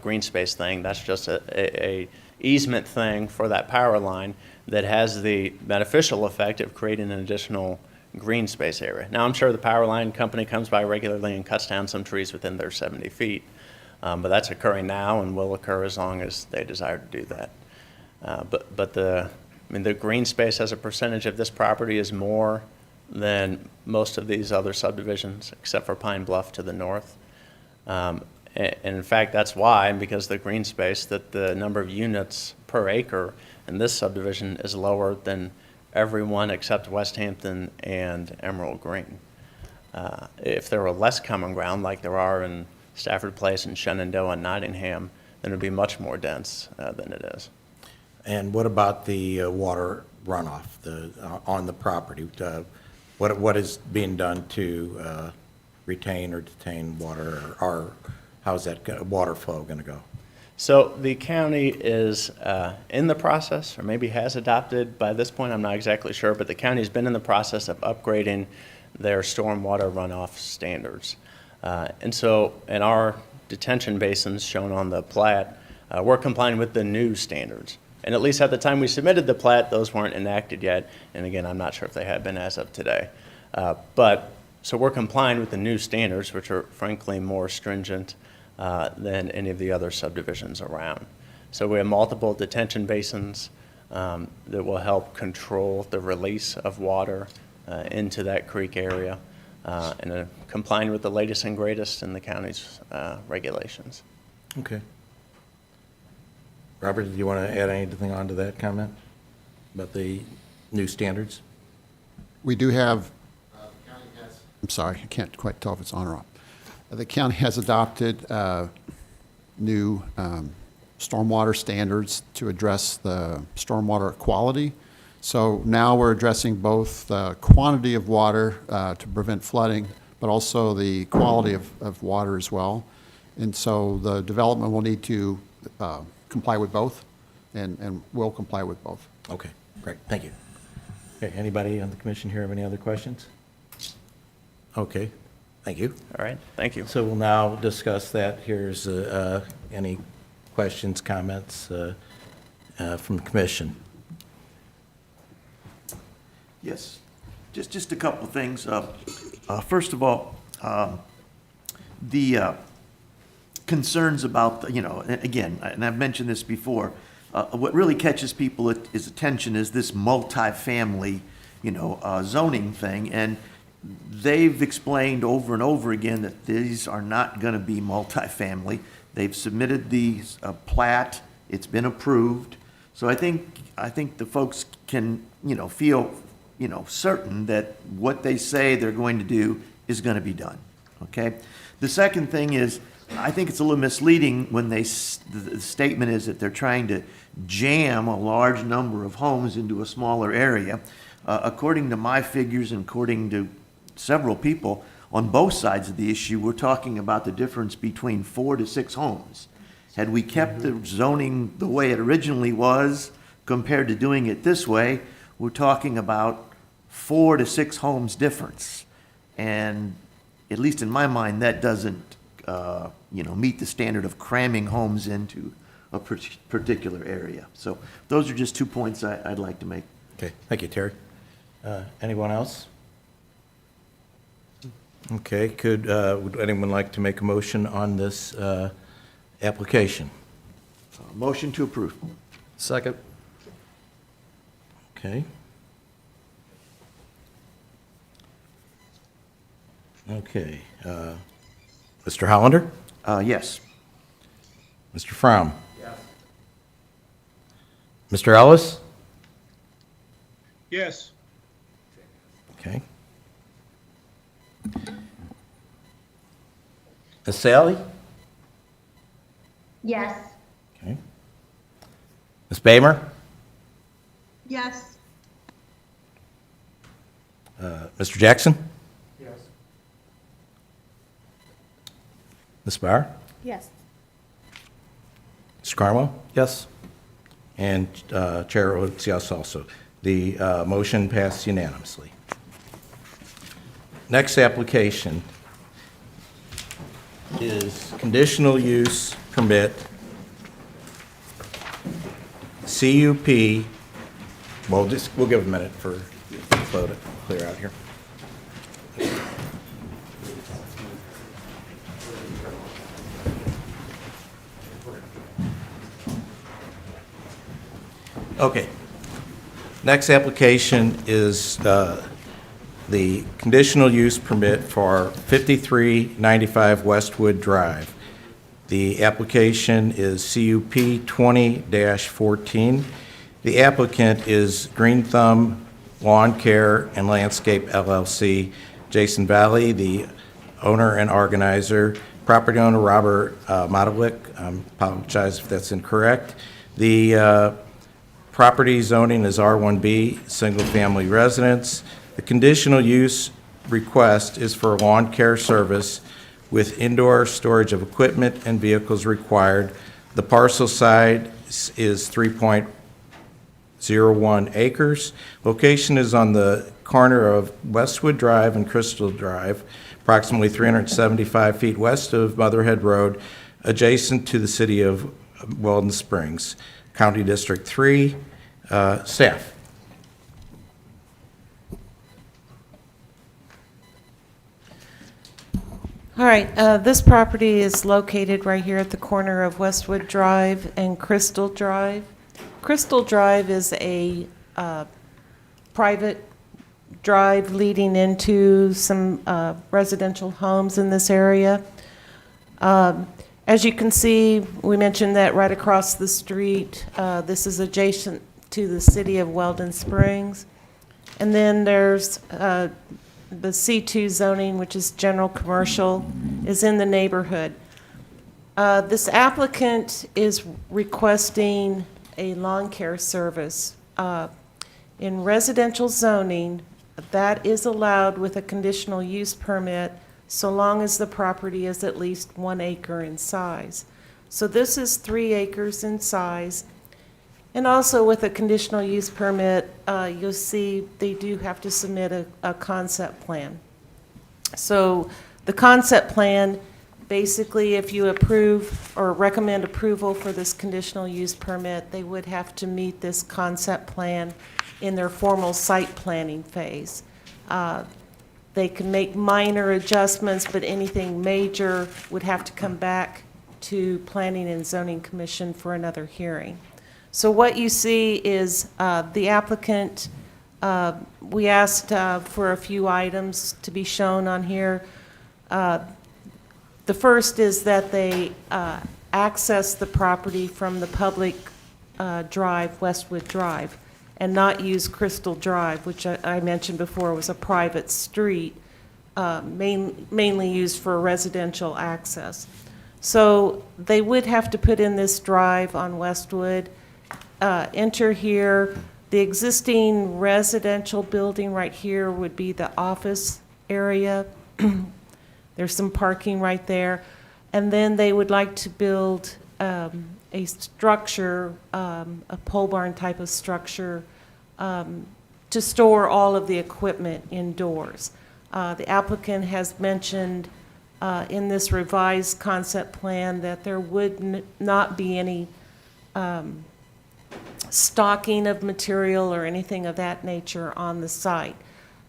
green space thing. That's just a easement thing for that power line that has the beneficial effect of creating an additional green space area. Now, I'm sure the power line company comes by regularly and cuts down some trees within their 70 feet, but that's occurring now and will occur as long as they desire to do that. But the green space as a percentage of this property is more than most of these other subdivisions, except for Pine Bluff to the north. And in fact, that's why, because the green space, that the number of units per acre in this subdivision is lower than everyone except West Hampton and Emerald Green. If there were less common ground, like there are in Stafford Place and Shenandoah and Nottingham, then it would be much more dense than it is. And what about the water runoff on the property? What is being done to retain or detain water, or how's that water flow going to go? So the county is in the process, or maybe has adopted by this point, I'm not exactly sure, but the county has been in the process of upgrading their stormwater runoff standards. And so in our detention basins shown on the plat, we're complying with the new standards. And at least at the time we submitted the plat, those weren't enacted yet. And again, I'm not sure if they have been as of today. So we're complying with the new standards, which are frankly more stringent than any of the other subdivisions around. So we have multiple detention basins that will help control the release of water into that creek area and complying with the latest and greatest in the county's regulations. Okay. Robert, do you want to add anything on to that comment about the new standards? We do have, I'm sorry, I can't quite tell if it's on or off. The county has adopted new stormwater standards to address the stormwater quality. So now we're addressing both the quantity of water to prevent flooding, but also the quality of water as well. And so the development will need to comply with both, and will comply with both. Okay, great, thank you. Okay, anybody on the commission here have any other questions? Okay, thank you. All right, thank you. So we'll now discuss that. Here's any questions, comments from the commission. Yes, just a couple of things. First of all, the concerns about, again, and I've mentioned this before, what really catches people's attention is this multifamily, zoning thing. And they've explained over and over again that these are not going to be multifamily. They've submitted the plat. It's been approved. So I think the folks can, feel, certain that what they say they're going to do is going to be done. Okay. The second thing is, I think it's a little misleading when the statement is that they're trying to jam a large number of homes into a smaller area. According to my figures and according to several people on both sides of the issue, we're talking about the difference between 4 to 6 homes. Had we kept the zoning the way it originally was compared to doing it this way, we're talking about 4 to 6 homes difference. And at least in my mind, that doesn't meet the standard of cramming homes into a particular area. So those are just 2 points I'd like to make. Okay, thank you, Terry. Anyone else? Okay, would anyone like to make a motion on this application? Motion to approve. Second. Okay. Okay. Mr. Hollander? Yes. Mr. Fromm? Yes. Mr. Ellis? Yes. Okay. Ms. Sally? Yes. Okay. Ms. Bamer? Yes. Mr. Jackson? Yes. Ms. Barr? Yes. Mr. Carmel? Yes. And Chair votes yes also. The motion passed unanimously. Next application is conditional use permit, CUP. We'll give a minute for the flow to clear out here. Okay. Next application is the conditional use permit for 5395 Westwood Drive. The application is CUP 20-14. The applicant is Green Thumb Lawn Care and Landscape LLC. Jason Valley, the owner and organizer. Property owner Robert Modelick. I apologize if that's incorrect. The property zoning is R1B, single-family residence. The conditional use request is for lawn care service with indoor storage of equipment and vehicles required. The parcel size is 3.01 acres. Location is on the corner of Westwood Drive and Crystal Drive, approximately 375 feet west of Motherhead Road, adjacent to the city of Weldon Springs, County District 3. Staff. All right, this property is located right here at the corner of Westwood Drive and Crystal Drive. Crystal Drive is a private drive leading into some residential homes in this area. As you can see, we mentioned that right across the street, this is adjacent to the city of Weldon Springs. And then there's the C2 zoning, which is general commercial, is in the neighborhood. This applicant is requesting a lawn care service. In residential zoning, that is allowed with a conditional use permit so long as the property is at least 1 acre in size. So this is 3 acres in size. And also with a conditional use permit, you'll see they do have to submit a concept plan. So the concept plan, basically if you approve or recommend approval for this conditional use permit, they would have to meet this concept plan in their formal site planning phase. They can make minor adjustments, but anything major would have to come back to Planning and Zoning Commission for another hearing. So what you see is the applicant, we asked for a few items to be shown on here. The first is that they access the property from the public drive, Westwood Drive, and not use Crystal Drive, which I mentioned before was a private street, mainly used for residential access. So they would have to put in this drive on Westwood, enter here. The existing residential building right here would be the office area. There's some parking right there. And then they would like to build a structure, a pole barn type of structure, to store all of the equipment indoors. The applicant has mentioned in this revised concept plan that there would not be any stocking of material or anything of that nature on the site.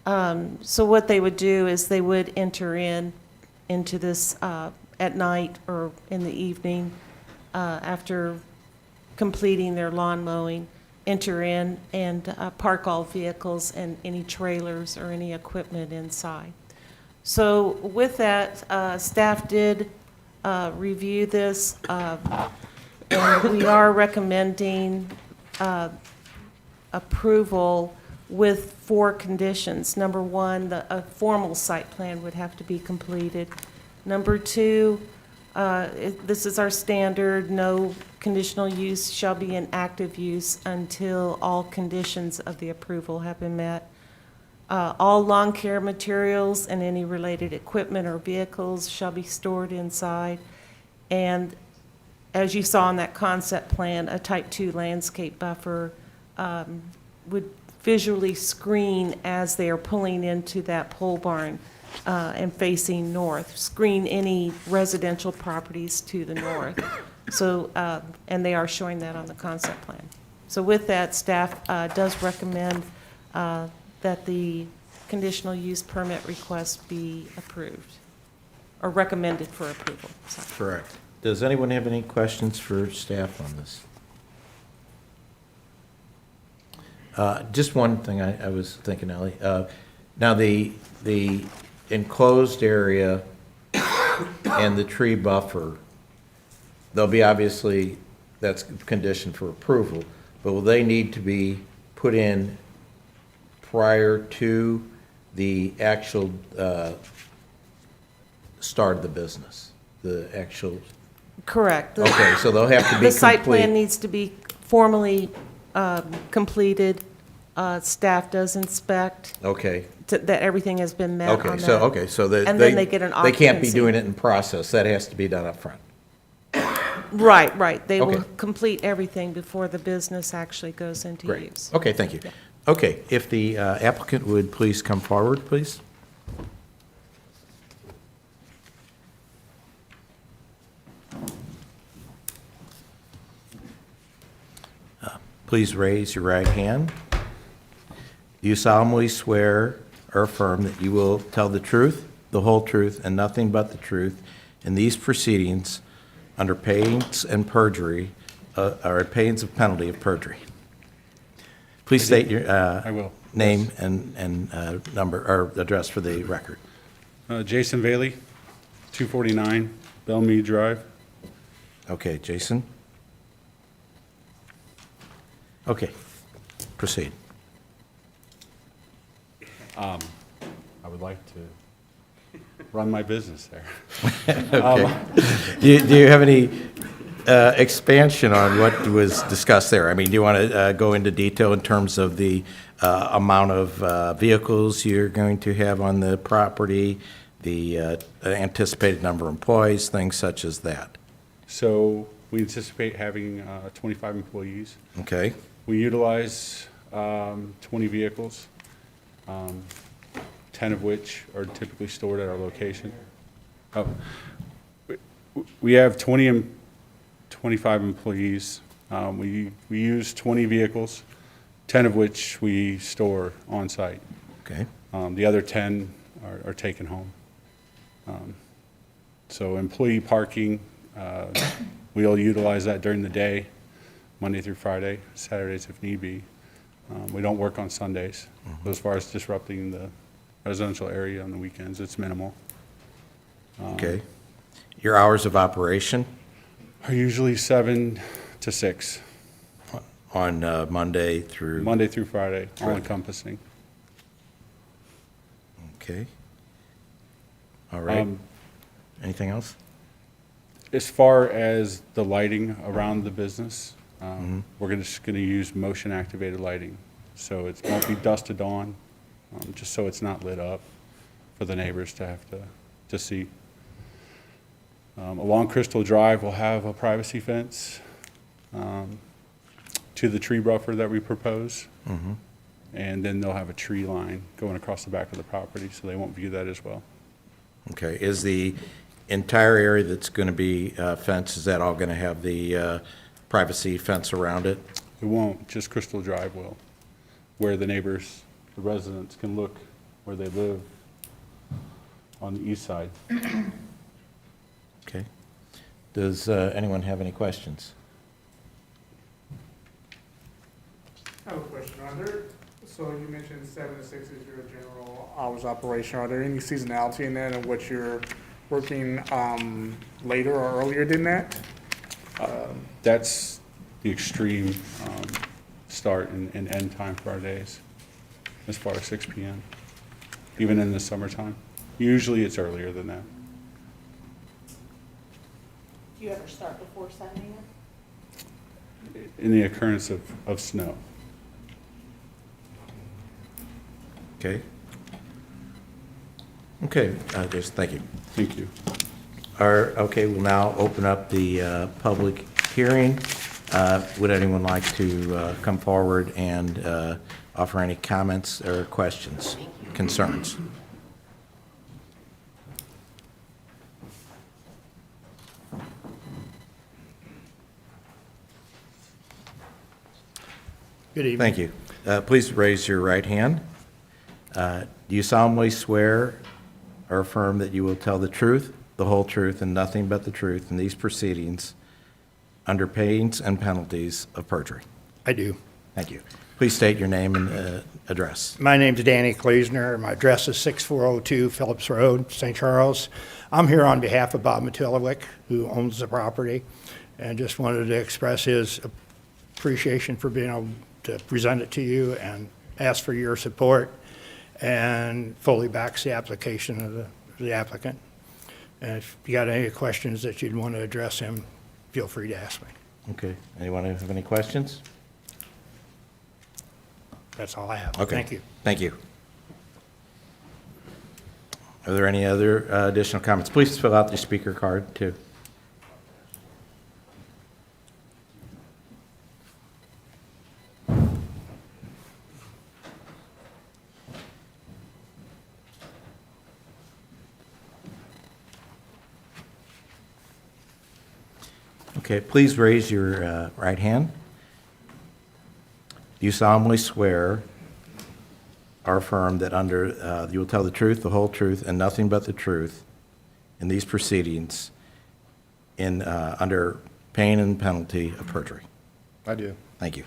So what they would do is they would enter into this at night or in the evening after completing their lawn mowing, enter in and park all vehicles and any trailers or any equipment inside. So with that, staff did review this, and we are recommending approval with 4 conditions. Number 1, a formal site plan would have to be completed. Number 2, this is our standard, no conditional use shall be in active use until all conditions of the approval have been met. All lawn care materials and any related equipment or vehicles shall be stored inside. And as you saw in that concept plan, a type 2 landscape buffer would visually screen as they are pulling into that pole barn and facing north, screen any residential properties to the north. So, and they are showing that on the concept plan. So with that, staff does recommend that the conditional use permit request be approved, or recommended for approval. Sorry. Correct. Does anyone have any questions for staff on this? Just one thing I was thinking, Ellie. Now, the enclosed area and the tree buffer, they'll be obviously, that's conditioned for approval, but will they need to be put in prior to the actual start of the business? The actual... Correct. Okay, so they'll have to be The site plan complete. needs to be formally completed. Staff does inspect Okay. that everything has been met on Okay, that. so And then they get an they can't be occupancy. doing it in process. That has to be done up front. Right. They will Okay. complete everything before the business actually goes into Great. use. Okay, thank you. Yeah. Okay, if the applicant would please come forward, please. Please raise your right hand. You solemnly swear or affirm that you will tell the truth, the whole truth, and nothing but the truth in these proceedings under pains and perjury, or pains of penalty of perjury. Please state your I will. name and number or address for the record. Jason Bailey, 249 Bellmead Drive. Okay, Jason. Okay, proceed. I would like to run my business there. Okay. Do you have any expansion on what was discussed there? I mean, do you want to go into detail in terms of the amount of vehicles you're going to have on the property, the anticipated number of employees, things such as that? So we anticipate having 25 employees. Okay. We utilize 20 vehicles, 10 of which are typically stored at our location. Oh, we have 25 employees. We use 20 vehicles, 10 of which we store on site. Okay. The other 10 are taken home. So employee parking, we'll utilize that during the day, Monday through Friday, Saturdays if need be. We don't work on Sundays. Mm-hmm. As far as disrupting the residential area on the weekends, it's minimal. Okay. Your hours of operation? Are usually 7 to 6. On Monday through? Monday through Friday, all Right. encompassing. Okay. All right. Um, Anything else? As far as the lighting around the business, Mm-hmm. we're just going to use motion-activated lighting. So it won't be dusk to dawn, just so it's not lit up for the neighbors to have to see. Along Crystal Drive, we'll have a privacy fence to the tree buffer that we propose. Mhm. And then they'll have a tree line going across the back of the property, so they won't view that as well. Okay. Is the entire area that's going to be fenced, is that all going to have the privacy fence around it? It won't, just Crystal Drive will, where the neighbors, the residents can look where they live on the east side. Okay. Does anyone have any questions? I have a question. So you mentioned 7 to 6 is your general hours operation. Are there any seasonality in that and what you're working later or earlier than that? That's the extreme start and end time for our days, as far as 6 p.m., even in the summertime. Usually it's earlier than that. Do you ever start before 7 a.m.? In the occurrence of snow. Okay. Okay, just thank you. Thank you. Okay, we'll now open up the public hearing. Would anyone like to come forward and offer any comments or questions, concerns? Good evening. Thank you. Please raise your right hand. Do you solemnly swear or affirm that you will tell the truth, the whole truth, and nothing but the truth in these proceedings under pains and penalties of perjury? I do. Thank you. Please state your name and address. My name's Danny Kleesner. My address is 6402 Phillips Road, St. Charles. I'm here on behalf of Bob Matilovic, who owns the property, and just wanted to express his appreciation for being able to present it to you and ask for your support, and fully backs the application of the applicant. And if you got any questions that you'd want to address him, feel free to ask me. Okay. Anyone have any questions? That's all I have. Okay. Thank you. Thank you. Are there any other additional comments? Please fill out the speaker card, too. Okay, please raise your right hand. Do you solemnly swear or affirm that you will tell the truth, the whole truth, and nothing but the truth in these proceedings under pain and penalty of perjury? I do. Thank you.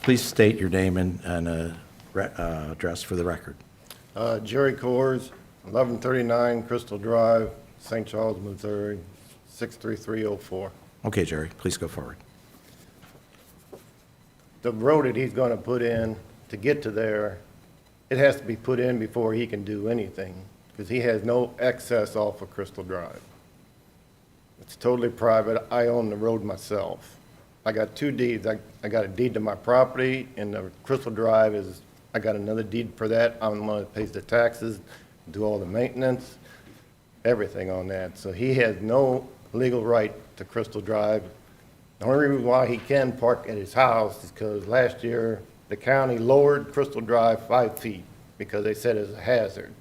Please state your name and address for the record. Jerry Coors, 1139 Crystal Drive, St. Charles, Missouri, 63304. Okay, Jerry, please go forward. The road that he's going to put in to get to there, it has to be put in before he can do anything, because he has no access off of Crystal Drive. It's totally private. I own the road myself. I got 2 deeds. I got a deed to my property, and the Crystal Drive is, I got another deed for that. I'm the one that pays the taxes, do all the maintenance, everything on that. So he has no legal right to Crystal Drive. The only reason why he can park at his house is because last year the county lowered Crystal Drive 5 feet because they said it's a hazard.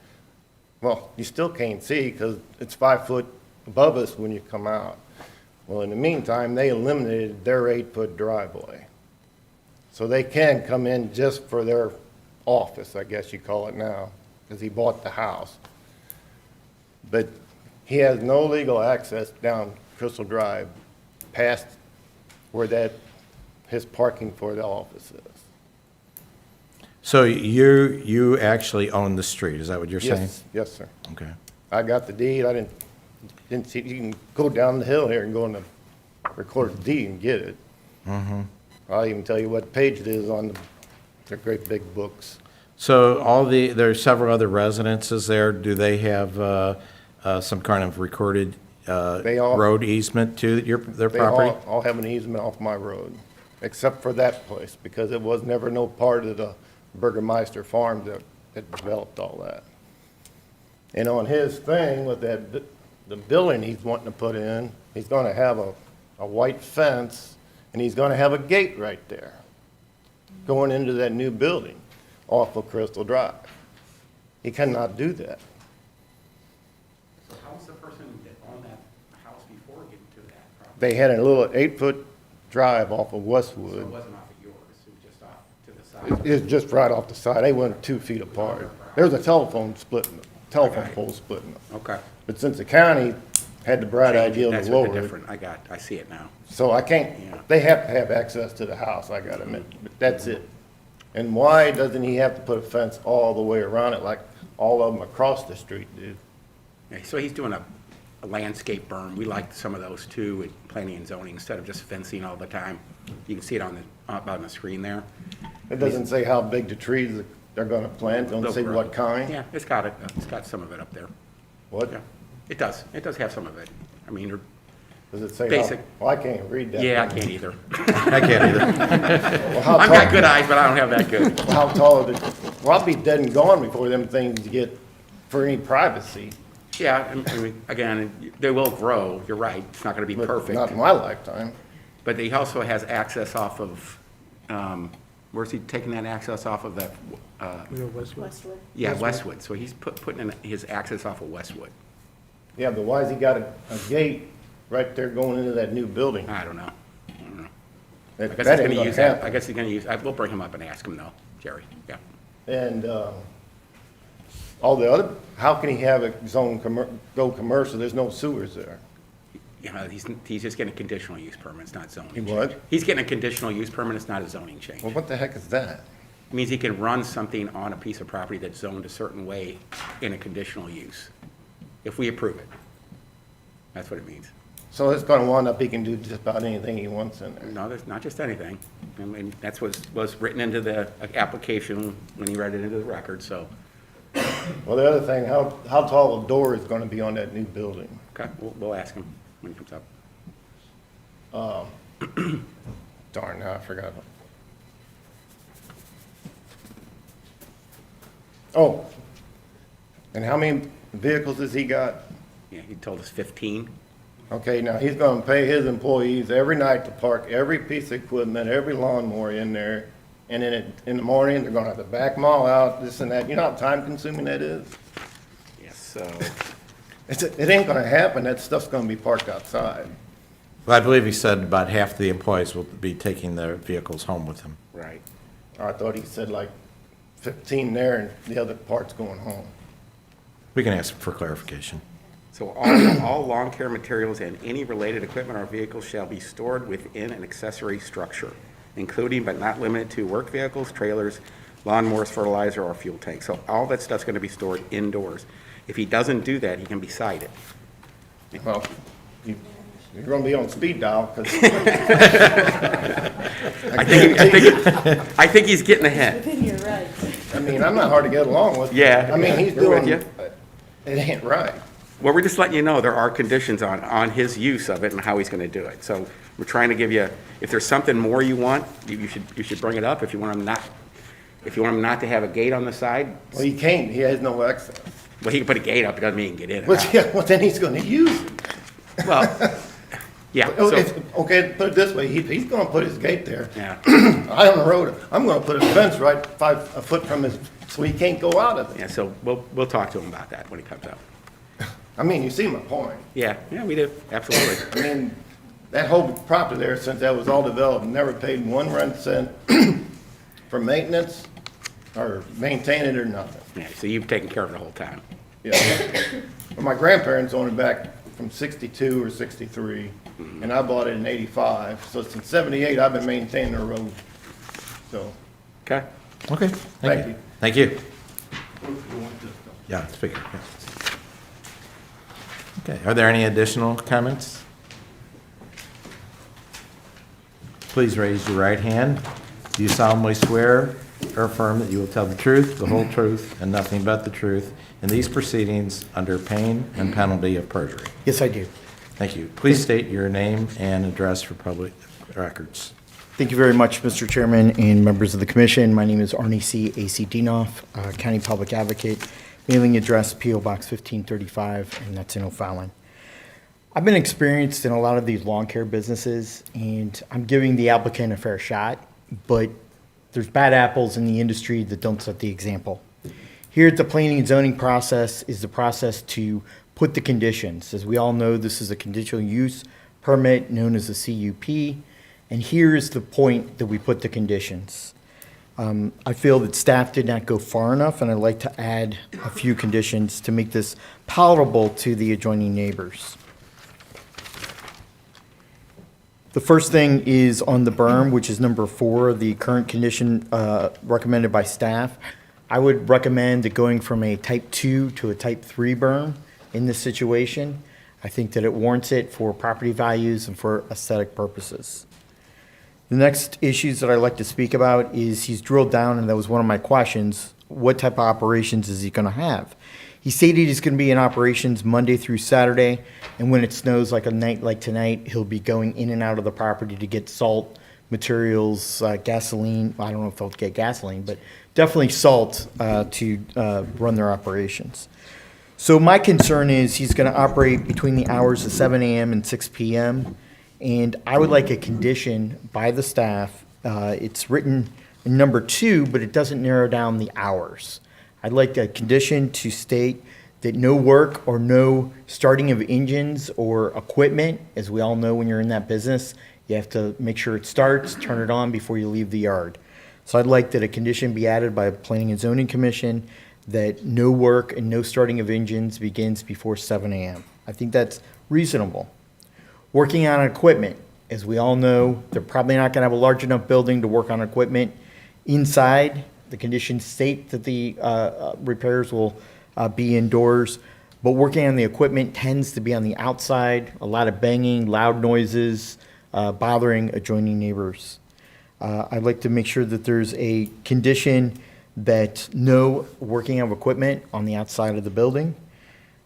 Well, you still can't see because it's 5 foot above us when you come out. Well, in the meantime, they eliminated their 8-foot driveway. So they can come in just for their office, I guess you call it now, because he bought the house. But he has no legal access down Crystal Drive past where his parking for the office is. So you actually own the street, is that what you're saying? Yes, sir. Okay. I got the deed. I didn't see, you can go down the hill here and go in the recorded deed and get it. Mm-hmm. I'll even tell you what page it is on the great big books. So there are several other residences there. Do they have some kind of recorded road easement to their property? They all have an easement off my road, except for that place, because it was never no part of the Burgermeister farm that developed all that. And on his thing with the building he's wanting to put in, he's gonna have a white fence, and he's gonna have a gate right there, going into that new building off of Crystal Drive. He cannot do that. So how was the person that owned that house before getting to that property? They had a little 8-foot drive off of Westwood. So it wasn't off of yours, it was just off to the side? It's just right off the side. They went 2 feet apart. Property. There was a telephone pole splitting them. Okay. But since the county had the bright idea That's to what the lower it, different, I see it now. so I can't, they have to have access to the house, I gotta admit, but that's it. And why doesn't he have to put a fence all the way around it like all of them across the street do? Yeah, so he's doing a landscape berm. We like some of those too, with planning and zoning, instead of just fencing all the time. You can see it on the screen there. It doesn't say how big the trees they're gonna plant, don't say what kind? Yeah, it's got some of it up there. What? Yeah, it does have some of it. I mean, Does it say basic. Well, I can't read that. Yeah, I can't either. I can't either. Well, how I've tall- got good eyes, but I don't have that good. How tall is it? Well, I'll be dead and gone before them things get, for any privacy. Yeah, I mean, again, they will grow, you're right, it's not gonna be But perfect. not in my lifetime. But he also has access off of, where's he taking that access off of that? Westwood. Yeah, Westwood, so he's putting in his access off of Westwood. Yeah, but why's he got a gate right there going into that new building? I don't know. That- I guess that he's ain't gonna gonna use that, happen. I guess he's gonna use, we'll bring him up and ask him though, Jerry, yeah. And, all the other, how can he have a zone go commercial? There's no sewers there. You know, he's just getting a conditional use permit, it's not zoning. He what? He's getting a conditional use permit, it's not a zoning change. Well, what the heck is that? It means he can run something on a piece of property that's zoned a certain way in a conditional use, if we approve it. That's what it means. So it's gonna wind up, he can do just about anything he wants in there. No, there's not just anything. I mean, that's what was written into the application when he read it into the record, so. Well, the other thing, how tall a door is gonna be on that new building? Okay, we'll ask him when he comes up. Darn, now I forgot. Oh, and how many vehicles has he got? Yeah, he told us 15. Okay, now he's gonna pay his employees every night to park every piece of equipment, every lawnmower in there. And then in the morning, they're gonna have to back them all out, this and that. You know how time consuming that is? Yes, so. It ain't gonna happen. That stuff's gonna be parked outside. Well, I believe he said about half of the employees will be taking their vehicles home with them. Right. I thought he said like 15 there and the other part's going home. We can ask for clarification. So all lawn care materials and any related equipment or vehicles shall be stored within an accessory structure, including but not limited to work vehicles, trailers, lawnmowers, fertilizer, or fuel tanks. So all that stuff's gonna be stored indoors. If he doesn't do that, he can be cited. Well, you're gonna be on speed dial, because I think he's getting ahead. Within your rights. I mean, I'm not hard to get along with. Yeah. I mean, he's We're with doing, you. it ain't right. Well, we're just letting you know there are conditions on his use of it and how he's gonna do it. So we're trying to give you, if there's something more you want, you should bring it up. If you want him not to have a gate on the side, Well, he can't, he has no access. well, he can put a gate up, it doesn't mean he can get in and Well, out. yeah, well, then he's gonna use it. Well, yeah, Oh, so, Okay, put it this way, he's gonna put his gate there. yeah. I on the road, I'm gonna put a fence right a foot from his, so he can't go out of it. Yeah, so we'll talk to him about that when he comes up. I mean, you see my point. Yeah, we do, absolutely. I mean, that whole property there, since that was all developed, never paid 1 rent cent for maintenance or maintain it or nothing. Yeah, so you've taken care of it the whole time. Yeah. Well, my grandparents owned it back from 62 or 63, and I bought it in 85. So since 78, I've been maintaining the road. So, Okay. Okay, thank you. Thank you. Yeah, speaker, yeah. Okay, are there any additional comments? Please raise your right hand. Do you solemnly swear or affirm that you will tell the truth, the whole truth, and nothing but the truth in these proceedings under pain and penalty of perjury? Yes, I do. Thank you. Please state your name and address for public records. Thank you very much, Mr. Chairman and members of the commission. My name is Arnie C. A.C. Dinoff, County Public Advocate, mailing address P.O. Box 1535, and that's in O'Fallon. I've been experienced in a lot of these lawn care businesses, and I'm giving the applicant a fair shot, but there's bad apples in the industry that don't set the example. Here at the planning and zoning process is the process to put the conditions. As we all know, this is a conditional use permit known as a CUP, and here's the point that we put the conditions. I feel that staff did not go far enough, and I'd like to add a few conditions to make this palatable to the adjoining neighbors. The first thing is on the berm, which is number 4, the current condition recommended by staff. I would recommend that going from a type 2 to a type 3 berm in this situation. I think that it warrants it for property values and for aesthetic purposes. The next issues that I'd like to speak about is he's drilled down, and that was one of my questions, what type of operations is he going to have? He stated he's going to be in operations Monday through Saturday, and when it snows like a night like tonight, he'll be going in and out of the property to get salt, materials, gasoline. I don't know if they'll get gasoline, but definitely salt to run their operations. So my concern is he's going to operate between the hours of 7 a.m. and 6 p.m., and I would like a condition by the staff. It's written in number 2, but it doesn't narrow down the hours. I'd like a condition to state that no work or no starting of engines or equipment. As we all know, when you're in that business, you have to make sure it starts, turn it on before you leave the yard. So I'd like that a condition be added by the Planning and Zoning Commission that no work and no starting of engines begins before 7 a.m. I think that's reasonable. Working on equipment, as we all know, they're probably not going to have a large enough building to work on equipment inside. The conditions state that the repairs will be indoors, but working on the equipment tends to be on the outside, a lot of banging, loud noises, bothering adjoining neighbors. I'd like to make sure that there's a condition that no working of equipment on the outside of the building.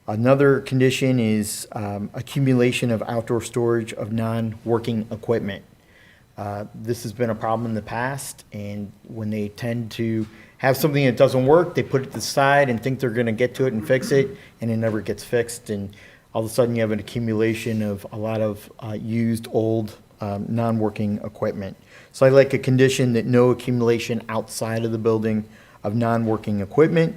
Another condition is accumulation of outdoor storage of non-working equipment. This has been a problem in the past, and when they tend to have something that doesn't work, they put it to the side and think they're going to get to it and fix it, and it never gets fixed, and all of a sudden you have an accumulation of a lot of used, old, non-working equipment. So I'd like a condition that no accumulation outside of the building of non-working equipment.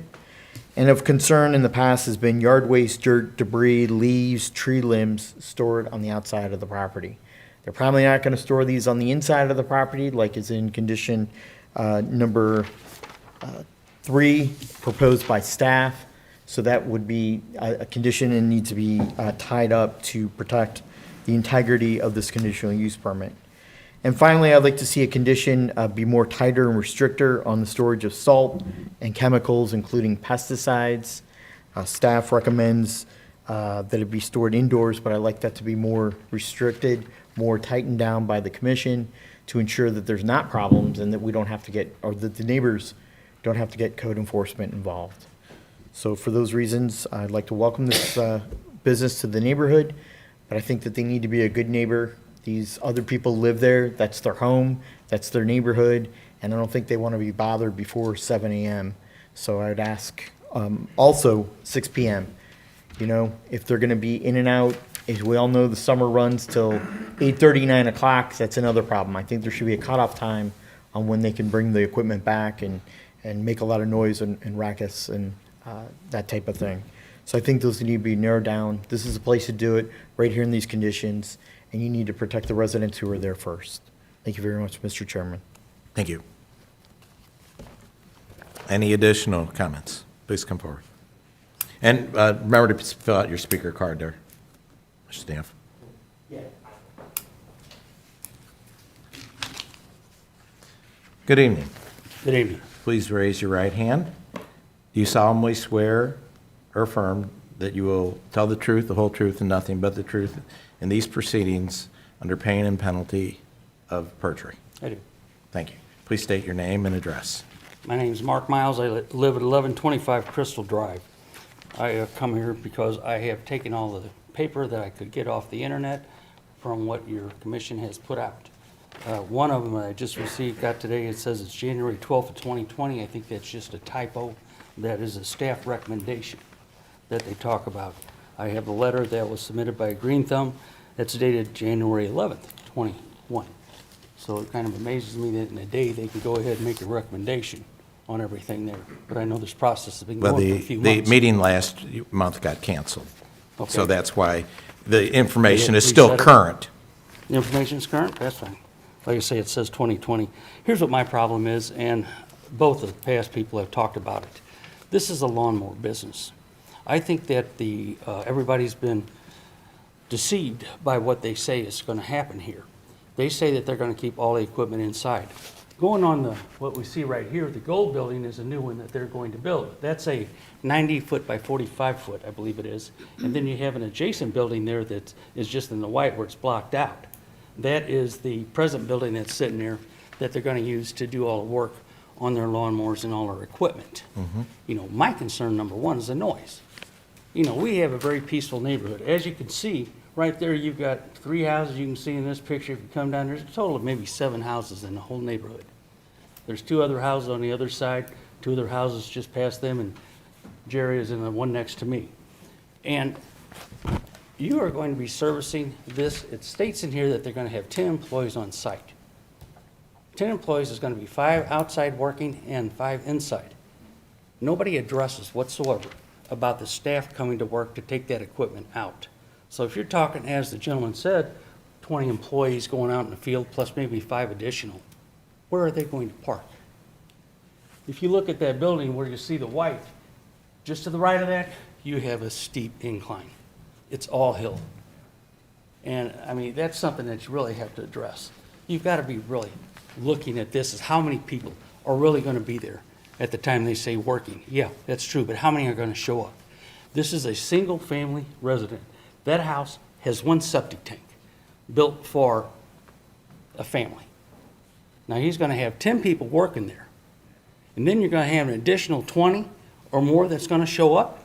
And of concern in the past has been yard waste, dirt, debris, leaves, tree limbs stored on the outside of the property. They're probably not going to store these on the inside of the property like is in condition number 3 proposed by staff. So that would be a condition and needs to be tied up to protect the integrity of this conditional use permit. And finally, I'd like to see a condition be more tighter and restrictor on the storage of salt and chemicals, including pesticides. Staff recommends that it be stored indoors, but I'd like that to be more restricted, more tightened down by the commission to ensure that there's not problems and that we don't have to get, or that the neighbors don't have to get code enforcement involved. So for those reasons, I'd like to welcome this business to the neighborhood, but I think that they need to be a good neighbor. These other people live there, that's their home, that's their neighborhood, and I don't think they want to be bothered before 7 a.m. So I'd ask also 6 p.m. You know, if they're going to be in and out, as we all know, the summer runs till 8:30, 9 o'clock, that's another problem. I think there should be a cutoff time on when they can bring the equipment back and make a lot of noise and ruckus and that type of thing. So I think those need to be narrowed down. This is a place to do it, right here in these conditions, and you need to protect the residents who are there first. Thank you very much, Mr. Chairman. Thank you. Any additional comments? Please come forward. And remember to fill out your speaker card there, Mr. Staff. Good evening. Good evening. Please raise your right hand. Do you solemnly swear or affirm that you will tell the truth, the whole truth, and nothing but the truth in these proceedings under pain and penalty of perjury? I do. Thank you. Please state your name and address. My name is Mark Miles. I live at 1125 Crystal Drive. I have come here because I have taken all of the paper that I could get off the internet from what your commission has put out. One of them I just received, got today, it says it's January 12th of 2020. I think that's just a typo. That is a staff recommendation that they talk about. I have a letter that was submitted by Green Thumb that's dated January 11th, 21. So it kind of amazes me that in a day they can go ahead and make a recommendation on everything there. But I know this process has been Well, going for a few the months. meeting last month got canceled. Okay. So that's why the information is They still reset it? current. The information is current? That's fine. Like I say, it says 2020. Here's what my problem is, and both of the past people have talked about it. This is a lawnmower business. I think that everybody's been deceived by what they say is going to happen here. They say that they're going to keep all the equipment inside. Going on what we see right here, the gold building is a new one that they're going to build. That's a 90-foot by 45-foot, I believe it is. And then you have an adjacent building there that is just in the white where it's blocked out. That is the present building that's sitting there that they're going to use to do all the work on their lawnmowers and all our equipment. You know, my concern number one is the noise. You know, we have a very peaceful neighborhood. As you can see, right there, you've got 3 houses you can see in this picture. If you come down, there's a total of maybe 7 houses in the whole neighborhood. There's 2 other houses on the other side, 2 other houses just past them, and Jerry is in the one next to me. And you are going to be servicing this. It states in here that they're going to have 10 employees on site. 10 employees is going to be 5 outside working and 5 inside. Nobody addresses whatsoever about the staff coming to work to take that equipment out. So if you're talking, as the gentleman said, 20 employees going out in the field plus maybe 5 additional, where are they going to park? If you look at that building where you see the white, just to the right of that, you have a steep incline. It's all hill. And I mean, that's something that you really have to address. You've got to be really looking at this as how many people are really going to be there at the time they say working. Yeah, that's true, but how many are going to show up? This is a single family resident. That house has 1 septic tank built for a family. Now he's going to have 10 people working there. And then you're going to have an additional 20 or more that's going to show up.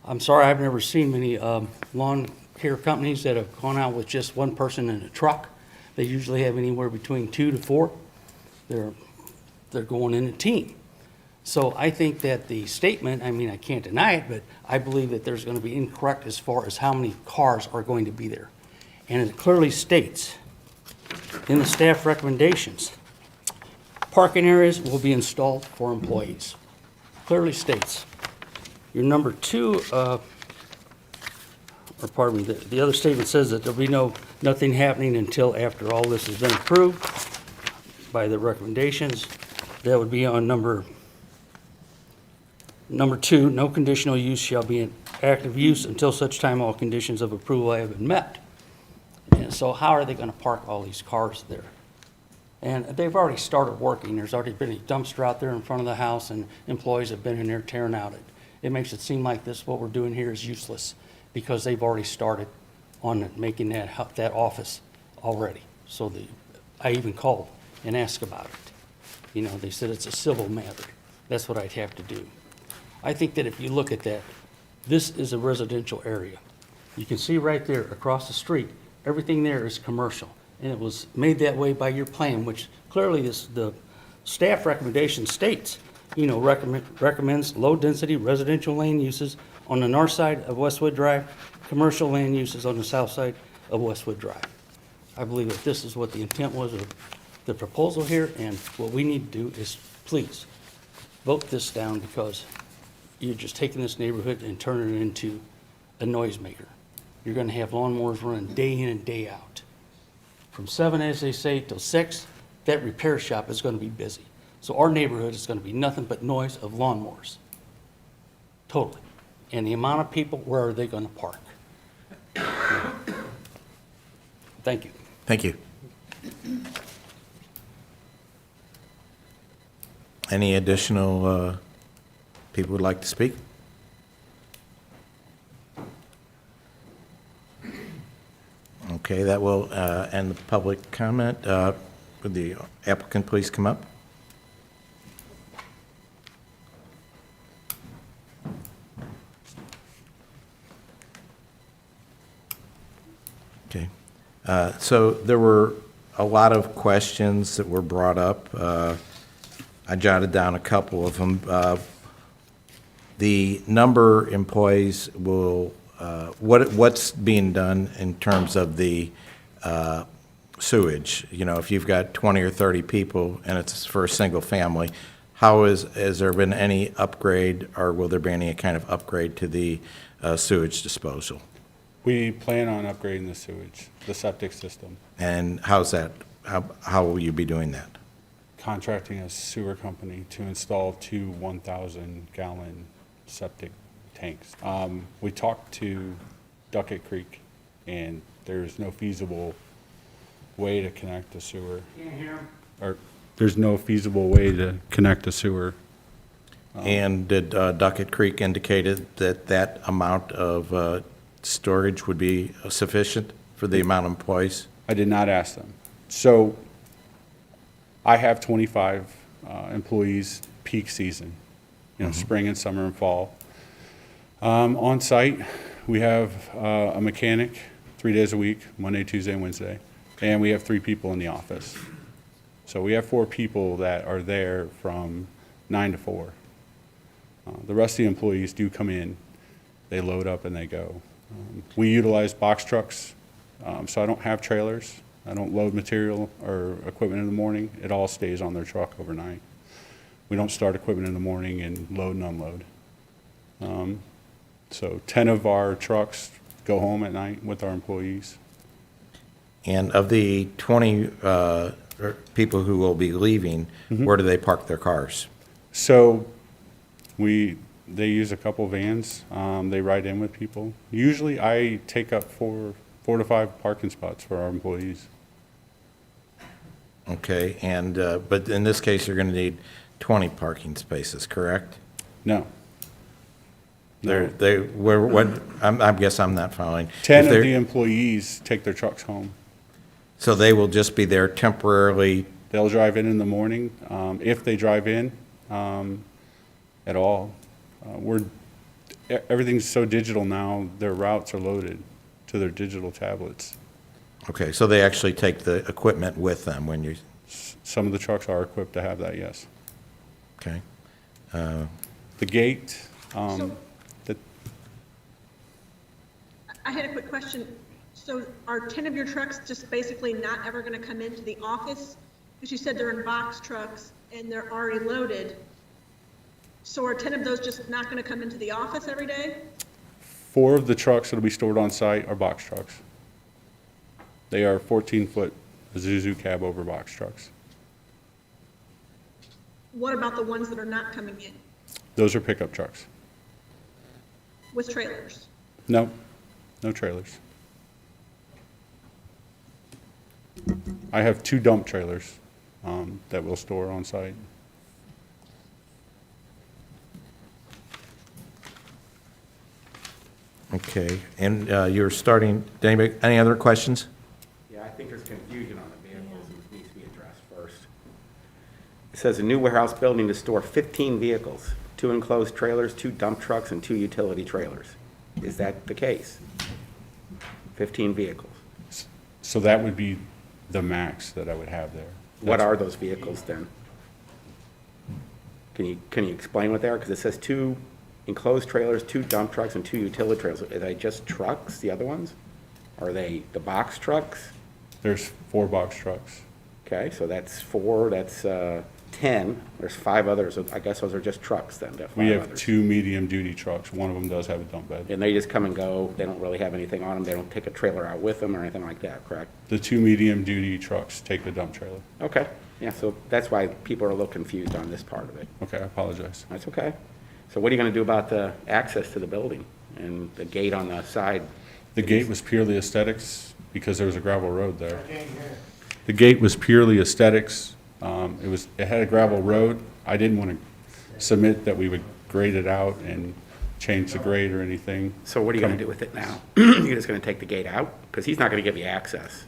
I'm sorry, I've never seen many lawn care companies that have gone out with just 1 person in a truck. They usually have anywhere between 2 to 4. They're going in a team. So I think that the statement, I mean, I can't deny it, but I believe that there's going to be incorrect as far as how many cars are going to be there. And it clearly states in the staff recommendations, parking areas will be installed for employees. Clearly states. Your number 2, or pardon me, the other statement says that there'll be nothing happening until after all this has been approved by the recommendations. That would be on number 2, no conditional use shall be in active use until such time all conditions of approval have been met. And so how are they going to park all these cars there? And they've already started working. There's already been a dumpster out there in front of the house, and employees have been in there tearing out it. It makes it seem like what we're doing here is useless because they've already started on making that office already. So I even called and asked about it. You know, they said it's a civil matter. That's what I'd have to do. I think that if you look at that, this is a residential area. You can see right there across the street, everything there is commercial. And it was made that way by your plan, which clearly the staff recommendation states, you know, recommends low-density residential land uses on the north side of Westwood Drive, commercial land uses on the south side of Westwood Drive. I believe that this is what the intent was of the proposal here, and what we need to do is please vote this down because you're just taking this neighborhood and turning it into a noisemaker. You're going to have lawnmowers running day in and day out. From 7, as they say, till 6, that repair shop is going to be busy. So our neighborhood is going to be nothing but noise of lawnmowers. Totally. And the amount of people, where are they going to park? Thank you. Thank you. Any additional people would like to speak? Okay, that will end the public comment. Would the applicant please come up? Okay. So there were a lot of questions that were brought up. I jotted down a couple of them. The number of employees will, what's being done in terms of the sewage? You know, if you've got 20 or 30 people and it's for a single family, has there been any upgrade, or will there be any kind of upgrade to the sewage disposal? We plan on upgrading the sewage, the septic system. And how's that how will you be doing that? Contracting a sewer company to install 2 1,000-gallon septic tanks. We talked to Duckett Creek, and there's no feasible way to connect a sewer. Or there's no feasible way to connect a sewer. And did Duckett Creek indicated that that amount of storage would be sufficient for the amount of employees? I did not ask them. So I have 25 employees peak season, spring and summer and fall. On site, we have a mechanic 3 days a week, Monday, Tuesday, and Wednesday, and we have 3 people in the office. So we have 4 people that are there from 9 to 4. The rest of the employees do come in, they load up and they go. We utilize box trucks, so I don't have trailers. I don't load material or equipment in the morning. It all stays on their truck overnight. We don't start equipment in the morning and load and unload. So 10 of our trucks go home at night with our employees. And of the 20 people who will be leaving, where do they park their cars? So they use a couple vans. They ride in with people. Usually I take up 4 to 5 parking spots for our employees. Okay, and, but in this case, you're going to need 20 parking spaces, correct? No. I guess I'm not following. 10 If of they're- the employees take their trucks home. So they will just be there temporarily? They'll drive in the morning, if they drive in at all. Everything's so digital now, their routes are loaded to their digital tablets. Okay, so they actually take the equipment with them when you... Some of the trucks are equipped to have that, yes. Okay. The gate, that I had a quick question. So are 10 of your trucks just basically not ever going to come into the office? Because you said they're in box trucks and they're already loaded. So are 10 of those just not going to come into the office every day? 4 of the trucks that'll be stored on site are box trucks. They are 14-foot Isuzu cab over box trucks. What about the ones that are not coming in Those are pickup trucks. with trailers? No, no trailers. I have 2 dump trailers that we'll store on site. Okay, and you're starting, any other questions? Yeah, I think there's confusion on the vehicles and needs to be addressed first. It says a new warehouse building to store 15 vehicles, 2 enclosed trailers, 2 dump trucks, and 2 utility trailers. Is that the case? 15 vehicles. So that would be the max that I would have there. What are those vehicles then? Can you explain what they are? Because it says 2 enclosed trailers, 2 dump trucks, and 2 utility trailers. Are they just trucks, the other ones? Are they the box trucks? There's 4 box trucks. Okay, so that's 4, that's 10. There's 5 others. I guess those are just trucks then, the 5 We have others. 2 medium-duty trucks. One of them does have a dump bed. And they just come and go, they don't really have anything on them, they don't take a trailer out with them or anything like that, correct? The 2 medium-duty trucks take the dump trailer. Okay, yeah, so that's why people are a little confused on this part of it. Okay, I apologize. That's okay. So what are you gonna do about the access to the building and the gate on the side? The gate was purely aesthetics because there was a gravel road there. The gate was purely aesthetics. It had a gravel road. I didn't want to submit that we would grade it out and change the grade or anything. So what are you gonna do with it now? You're just gonna take the gate out? Because he's not gonna give you access.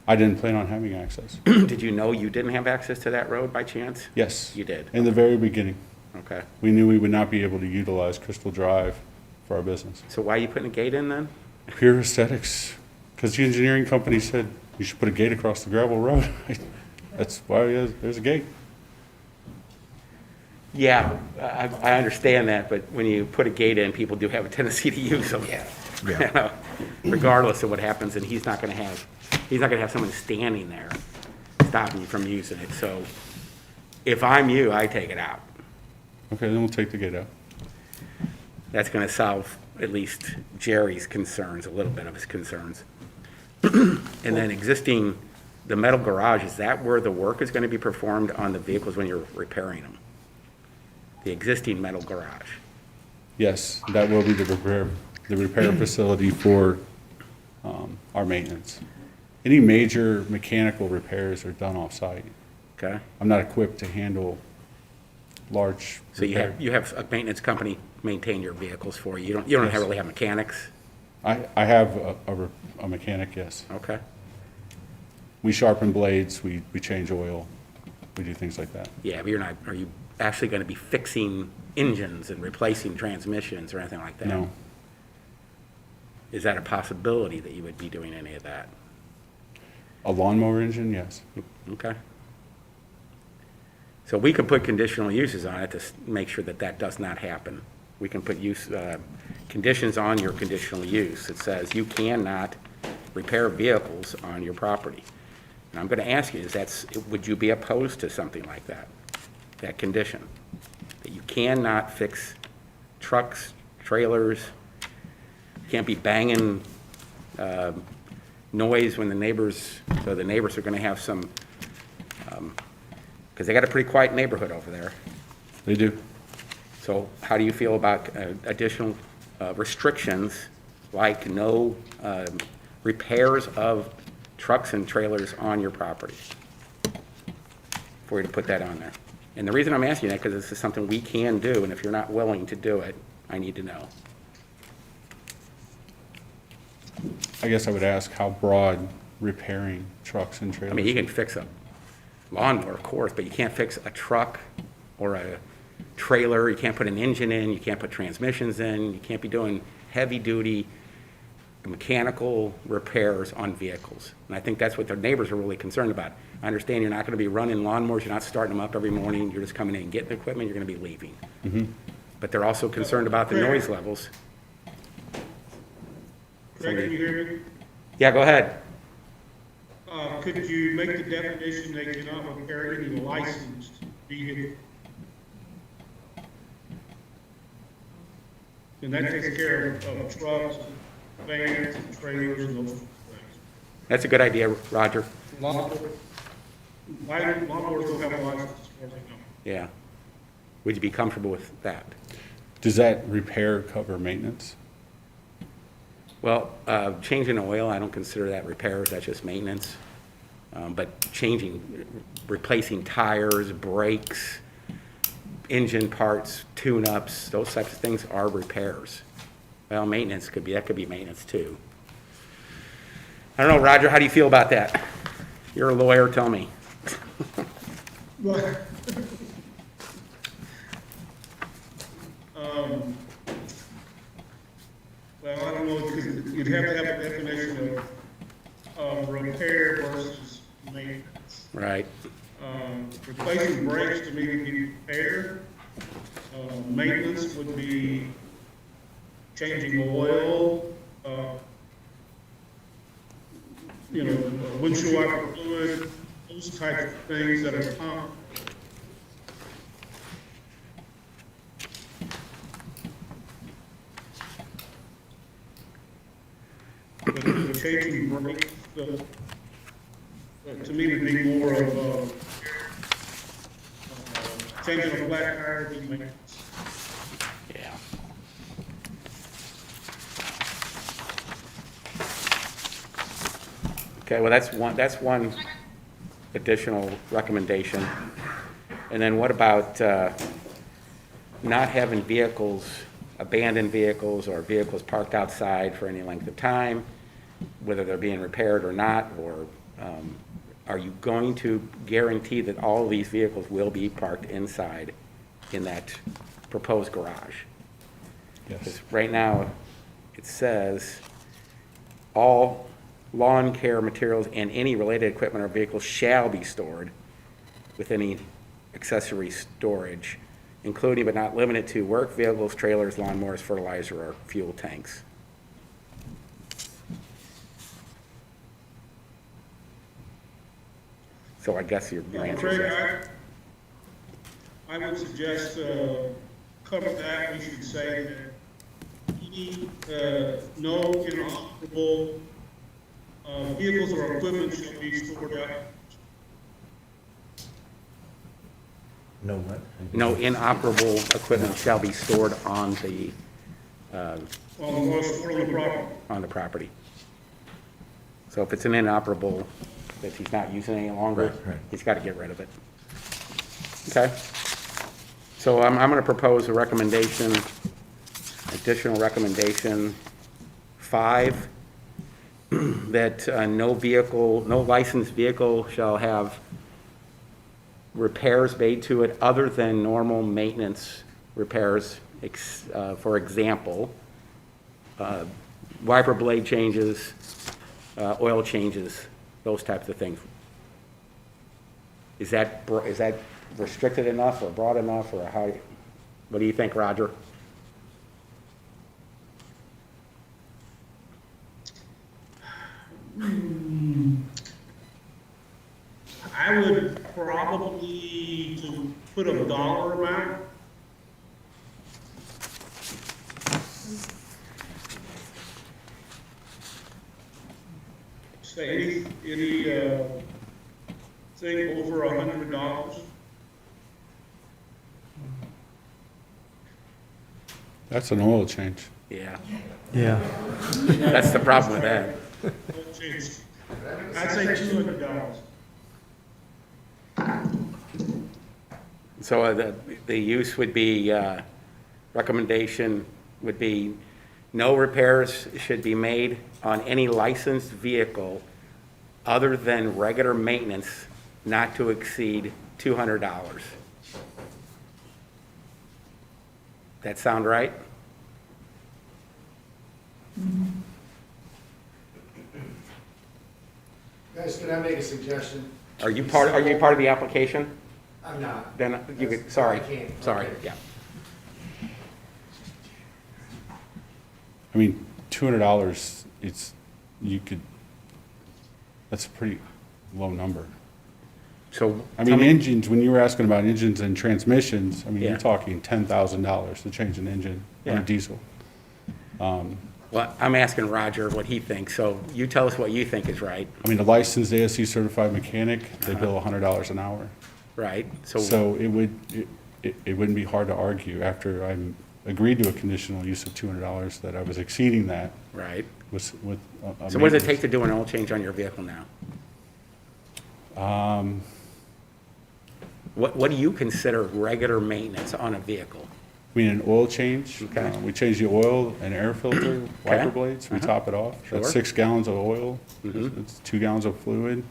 I didn't plan on having access. Did you know you didn't have access to that road by chance? Yes. You did? In the very beginning. Okay. We knew we would not be able to utilize Crystal Drive for our business. So why are you putting a gate in then? Pure aesthetics. Because the engineering company said you should put a gate across the gravel road. That's why there's a gate. Yeah, I understand that, but when you put a gate in, people do have a tendency to use them. Yeah. You know, regardless of what happens, and he's not gonna have someone standing there stopping you from using it. So if I'm you, I take it out. Okay, then we'll take the gate out. That's gonna solve at least Jerry's concerns, a little bit of his concerns. And then existing the metal garage, is that where the work is going to be performed on the vehicles when you're repairing them? The existing metal garage? Yes, that will be the repair facility for our maintenance. Any major mechanical repairs are done off-site. Okay. I'm not equipped to handle large So repair. you have a maintenance company maintain your vehicles for you? You don't Yes. really have mechanics? I have a mechanic, yes. Okay. We sharpen blades, we change oil, we do things like that. Yeah, but are you actually going to be fixing engines and replacing transmissions or anything like that? No. Is that a possibility that you would be doing any of that? A lawnmower engine, yes. Okay. So we can put conditional uses on it to make sure that that does not happen. We can put conditions on your conditional use. It says you cannot repair vehicles on your property. And I'm going to ask you, would you be opposed to something like that? That condition? That you cannot fix trucks, trailers, you can't be banging noise when the neighbors are going to have some, because they got a pretty quiet neighborhood over there. They do. So how do you feel about additional restrictions, like no repairs of trucks and trailers on your property? For you to put that on there. And the reason I'm asking that, because this is something we can do, and if you're not willing to do it, I need to know. I guess I would ask how broad repairing trucks and trailers. I mean, you can fix a lawnmower, of course, but you can't fix a truck or a trailer. You can't put an engine in. You can't put transmissions in. You can't be doing heavy-duty mechanical repairs on vehicles. And I think that's what their neighbors are really concerned about. I understand you're not going to be running lawnmowers. You're not starting them up every morning. You're just coming in and getting the equipment. You're going to be leaving. Mhm. But they're also concerned about the noise levels. Craig, can you hear me? Yeah, go ahead. Could you make the definition they cannot repair any licensed vehicle? And that takes care of trucks, vans, and trailers, and those things. That's a good idea, Roger. Lawnmowers don't have a license, as far as I know. Yeah. Would you be comfortable with that? Does that repair cover maintenance? Well, changing oil, I don't consider that repairs, that's just maintenance. But replacing tires, brakes, engine parts, tune-ups, those types of things are repairs. Well, maintenance could be maintenance too. I don't know, Roger, how do you feel about that? You're a lawyer, tell me. Well, I don't know, because you'd have to have a definition of repair versus maintenance. Right. Replacing brakes to me would be repair. Maintenance would be changing oil, windshield wiper fluid, those types of things that are common. But the changing brakes, to me, would be more of changing a flat tire would be maintenance. Yeah. Okay, well, that's one additional recommendation. And then what about not having abandoned vehicles or vehicles parked outside for any length of time, whether they're being repaired or not, or are you going to guarantee that all these vehicles will be parked inside in that proposed garage? Yes. Because right now, it says, all lawn care materials and any related equipment or vehicles shall be stored with any accessory storage, including but not limited to work vehicles, trailers, lawnmowers, fertilizer, or fuel tanks. So I guess your answer is yes. Craig, I would suggest cover that. We should say that any no inoperable Vehicles or equipment shall be stored out. No what? No inoperable equipment shall be stored on the property. So if it's an inoperable that he's not using any longer, Right. he's got to get rid of it. Okay. So I'm going to propose a recommendation, additional recommendation 5, that no licensed vehicle shall have repairs made to it other than normal maintenance repairs. For example, wiper blade changes, oil changes, those types of things. Is that restricted enough or broad enough, or how? What do you think, Roger? I would probably to put a dollar amount. Say any thing over $100. That's an oil change. Yeah. Yeah. That's the problem with that. I'd say $200. So the use would be, recommendation would be, no repairs should be made on any licensed vehicle other than regular maintenance, not to exceed $200. That sound right? Guys, can I make a suggestion? Are you part of the application? I'm not. Then you could, sorry, I can't. sorry, Okay. yeah. I mean, $200, that's a pretty low number. So, I tell mean, me- engines, when you were asking about engines and transmissions, I mean, Yeah. you're talking $10,000 to change an engine on Yeah. a diesel. Well, I'm asking Roger what he thinks, so you tell us what you think is right, I mean, a licensed ASC certified mechanic, they bill $100 an hour. right? So it wouldn't be hard to argue after I agreed to a conditional use of $200 that I was exceeding that Right. with a So what does it take to do an oil change on your vehicle now? What do you consider regular maintenance on a vehicle? I mean, an oil change, Okay. we change the oil and air filter, wiper Okay. blades, we Uh-huh. top it off. That's Sure. 6 gallons of oil, Mhm. it's 2 gallons of fluid.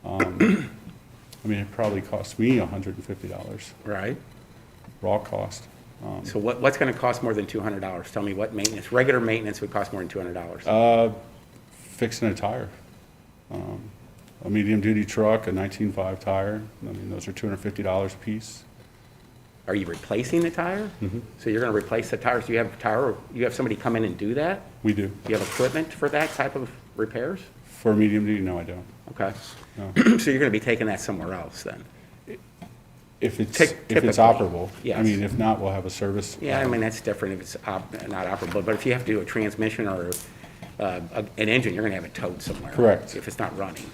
I mean, it probably cost me $150, Right. raw cost. So what's going to cost more than $200? Tell me what maintenance, regular maintenance would cost more than $200. Fixing a tire. A medium-duty truck, a 19.5 tire, I mean, those are $250 a piece. Are you replacing the tire? Mhm. So you're going to replace the tires? Do you have somebody come in and do that? We do. Do you have equipment for that type of repairs? For medium-duty, no, I don't. Okay. No. So you're going to be taking that somewhere else then? If it's Typically, operable. I yes. mean, if not, we'll have a service. Yeah, I mean, that's different if it's not operable, but if you have to do a transmission or an engine, you're going to have it towed somewhere. Correct. If it's not running.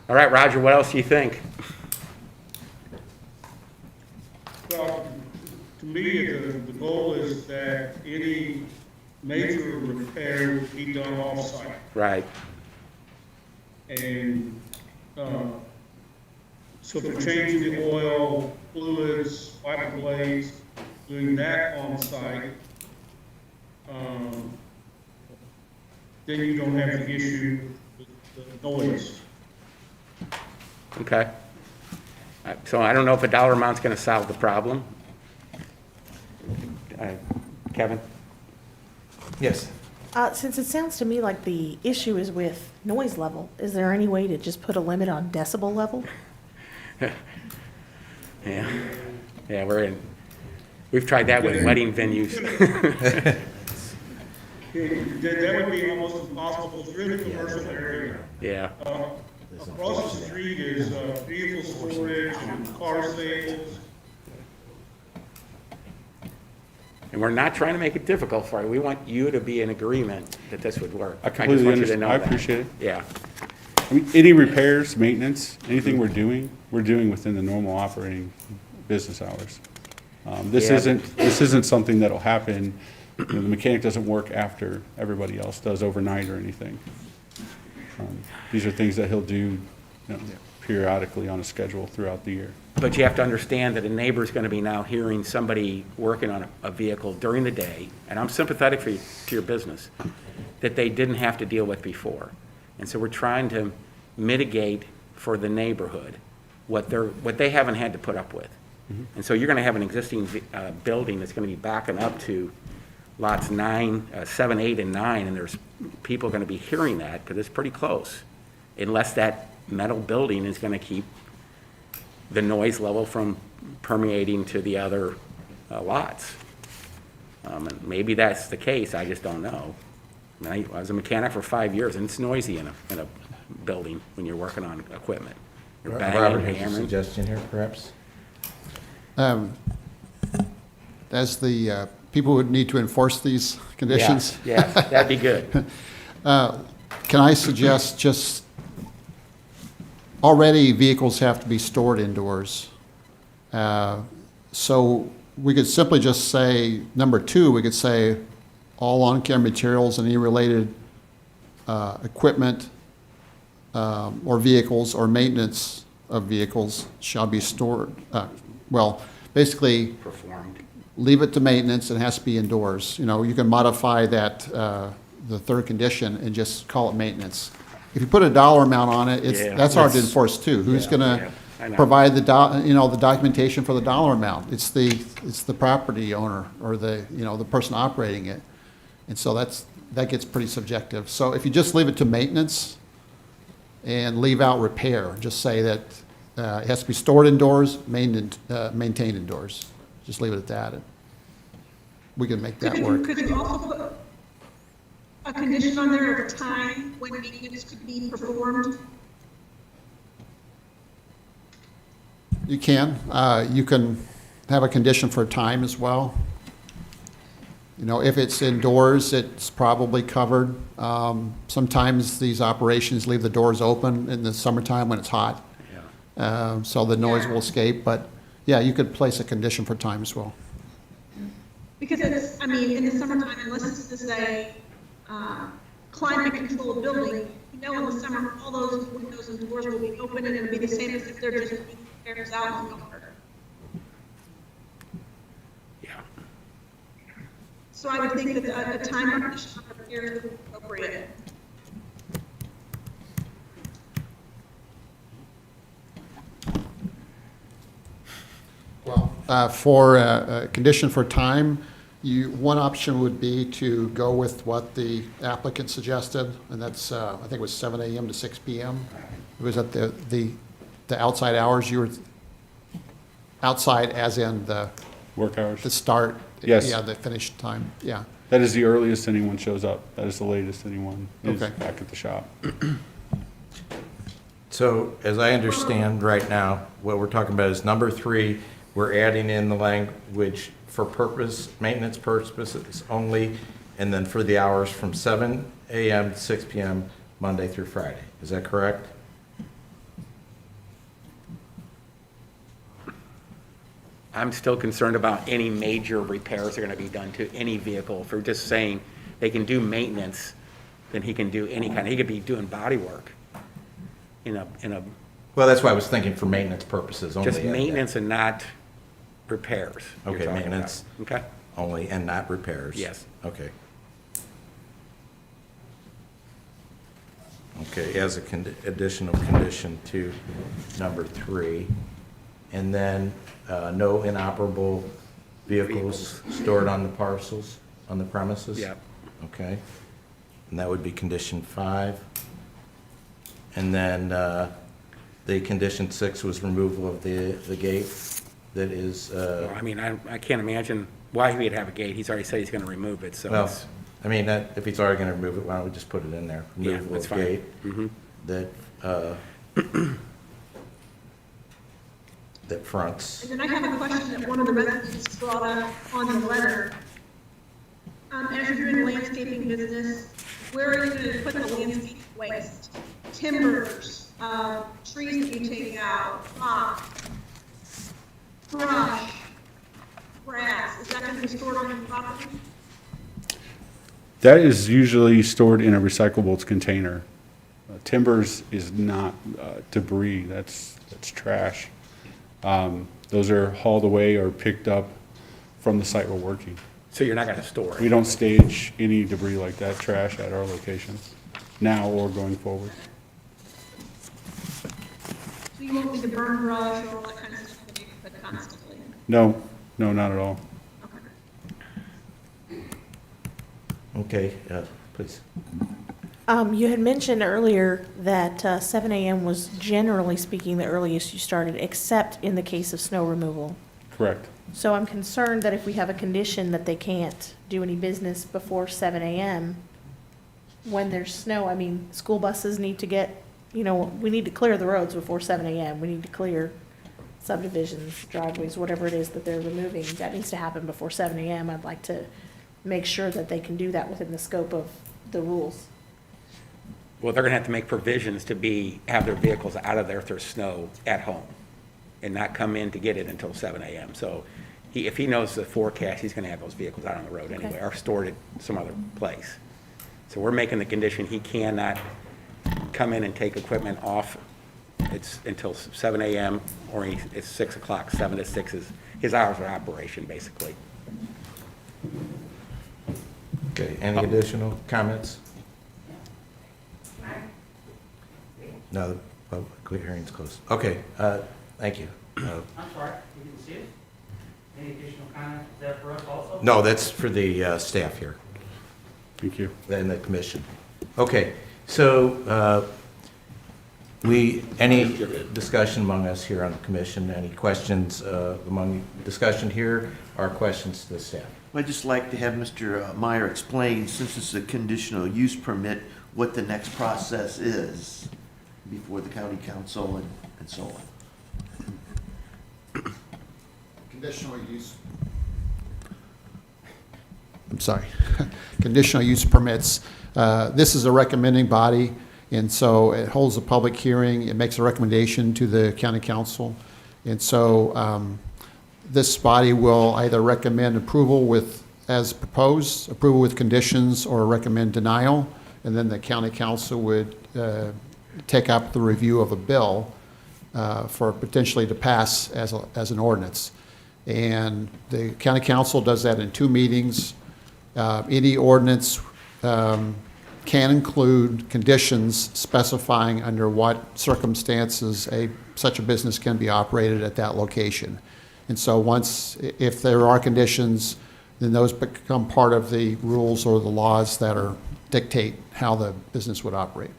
All right, Roger, what else do you think? Well, to me, the goal is that any major repair would be done off-site. Right. And, so if you're changing the oil, fluids, wiper blades, doing that on-site, then you don't have the issue with the noise. Okay. So I don't know if a dollar amount's going to solve the problem. Kevin? Yes. Since it sounds to me like the issue is with noise level, is there any way to just put a limit on decibel level? Yeah. Yeah, we've tried that with wedding venues. That would be almost impossible, if you're in a commercial area. Yeah. Across the street is vehicle storage and car sales. And we're not trying to make it difficult for you. We want you to be in agreement that this would work. I just completely want you to understand. know I that. appreciate it. Yeah. I mean, any repairs, maintenance, anything we're doing within the normal operating business hours. This Yeah. isn't something that'll happen, you know, the mechanic doesn't work after everybody else does overnight or anything. These are things that he'll do, you know, periodically on a schedule throughout the year. But you have to understand that a neighbor's gonna be now hearing somebody working on a vehicle during the day, and I'm sympathetic to your business, that they didn't have to deal with before. And so we're trying to mitigate for the neighborhood what they haven't had to put up with. And so you're gonna have an existing building that's gonna be backing up to lots 7, 8, and 9, and there's people gonna be hearing that, because it's pretty close, unless that metal building is gonna keep the noise level from permeating to the other lots. And maybe that's the case, I just don't know. I mean, I was a mechanic for 5 years, and it's noisy in a building when you're working on equipment. You're banging, Robert has a hammering. suggestion here, perhaps? As the people who need to enforce these conditions. Yes, that'd be good. Can I suggest just, already vehicles have to be stored indoors. So we could simply just say, number 2, we could say, all lawn care materials and any related equipment or vehicles or maintenance of vehicles shall be stored, basically, Performed. leave it to maintenance, it has to be indoors. You know, you can modify that, the third condition and just call it maintenance. If you put a dollar amount on it, Yeah, that's hard to that's- enforce too. Who's yeah, gonna I know. provide the documentation for the dollar amount? It's the property owner or the person operating it. And so that gets pretty subjective. So if you just leave it to maintenance and leave out repair, just say that it has to be stored indoors, maintained indoors. Just leave it at that. We can make that work. Could you also put a condition on there of a time when maintenance could be performed? You can. You can have a condition for time as well. You know, if it's indoors, it's probably covered. Sometimes these operations leave the doors open in the summertime when it's hot. So the noise will escape, but yeah, you could place a condition for time as well. Because it's, I mean, in the summertime, unless this is a climate controlled building, you know, in the summer, all those windows and doors will be open and it'll be the same as if they're just air out in the yard. Yeah. So I would think that a time condition on repairs would be appropriate. For a condition for time, one option would be to go with what the applicant suggested, and that's, I think it was 7 a.m. to 6 p.m. It was at the outside hours, you were outside as in the Work hours? the start. Yes. Yeah, the finish time, yeah. That is the earliest anyone shows up. That is the latest anyone is Okay. back at the shop. So as I understand right now, what we're talking about is number 3, we're adding in the language for maintenance purposes only, and then for the hours from 7 a.m. to 6 p.m., Monday through Friday. Is that correct? I'm still concerned about any major repairs that are gonna be done to any vehicle. If we're just saying they can do maintenance, then he can do he could be doing body work in a, Well, that's why I was thinking for maintenance purposes only. just maintenance and not repairs. you're Okay, talking about. maintenance. Okay, Only, and not repairs? Yes. Okay. Okay, as a additional condition to number 3. And then, no inoperable vehicles stored on the parcels, on the premises? Yep. Okay. And that would be condition 5. And then, the condition 6 was removal of the gate that is, well, I mean, I can't imagine why he'd have a gate. He's already said he's gonna remove it, so well, it's, I mean, if he's already gonna remove it, why don't we just put it in there? Yeah, Removal that's of fine. gate Mhm. that, that fronts. And then I have a question that one of the residents brought up on the letter. as you're doing landscaping business, where are you gonna put the landscape waste? Timbers, trees that you take out, rock, brush, grass, is that gonna be stored on your property? That is usually stored in a recyclables container. Timbers is not debris, that's trash. Those are hauled away or picked up from the site we're working. So you're not gonna store it? We don't stage any debris like that, trash at our locations, now or going forward. So you won't need to burn brush or all that kind of stuff that you put constantly? No, not at all. Okay, please. You had mentioned earlier that 7 a.m. was generally speaking the earliest you started, except in the case of snow removal. Correct. So I'm concerned that if we have a condition that they can't do any business before 7 a.m., when there's snow, I mean, school buses need to get, we need to clear the roads before 7 a.m. We need to clear subdivisions, driveways, whatever it is that they're removing. That needs to happen before 7 a.m. I'd like to make sure that they can do that within the scope of the rules. Well, they're gonna have to make provisions to have their vehicles out of there if there's snow at home and not come in to get it until 7 a.m. So if he knows the forecast, he's gonna have those vehicles out on the road anyway, or stored at some other place. So we're making the condition he cannot come in and take equipment off. It's until 7 a.m. or it's 6 o'clock, 7 to 6 is his hours of operation, basically. Okay, any additional comments? No, the public hearing's closed. Okay, thank you. I'm sorry, you didn't see it? Any additional comments? Is that for us also? No, that's for the staff here. Thank you. And the commission. Okay, so any discussion among us here on the commission? Any questions among discussion here or questions to the staff? I'd just like to have Mr. Meyer explain, since it's a conditional use permit, what the next process is before the county council and so on. Conditional use. I'm sorry. Conditional use permits. This is a recommending body, and so it holds a public hearing. It makes a recommendation to the county council. And so this body will either recommend approval as proposed, approval with conditions, or recommend denial. And then the county council would take up the review of a bill for potentially to pass as an ordinance. And the county council does that in 2 meetings. Any ordinance can include conditions specifying under what circumstances such a business can be operated at that location. And so if there are conditions, then those become part of the rules or the laws that dictate how the business would operate.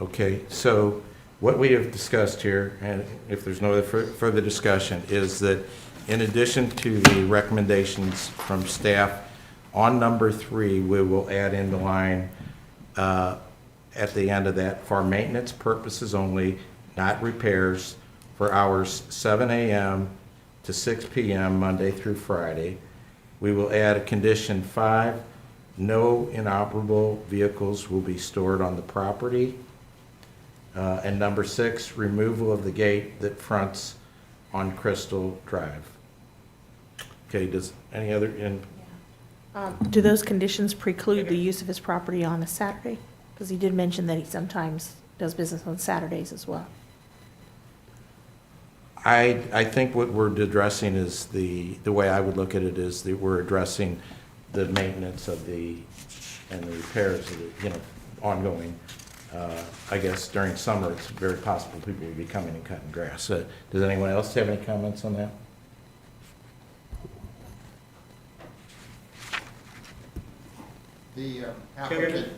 Okay, so what we have discussed here, and if there's no further discussion, is that in addition to the recommendations from staff, on number 3, we will add in the line at the end of that, for maintenance purposes only, not repairs, for hours 7 a.m. to 6 p.m. Monday through Friday. We will add a condition 5, no inoperable vehicles will be stored on the property. And number 6, removal of the gate that fronts on Crystal Drive. Okay, does any other, Do those conditions preclude the use of his property on a Saturday? Because he did mention that he sometimes does business on Saturdays as well. I think what we're addressing is the way I would look at it is that we're addressing the maintenance of and the repairs of the, ongoing. I guess during summer, it's very possible people will be coming and cutting grass. Does anyone else have any comments on that? The applicant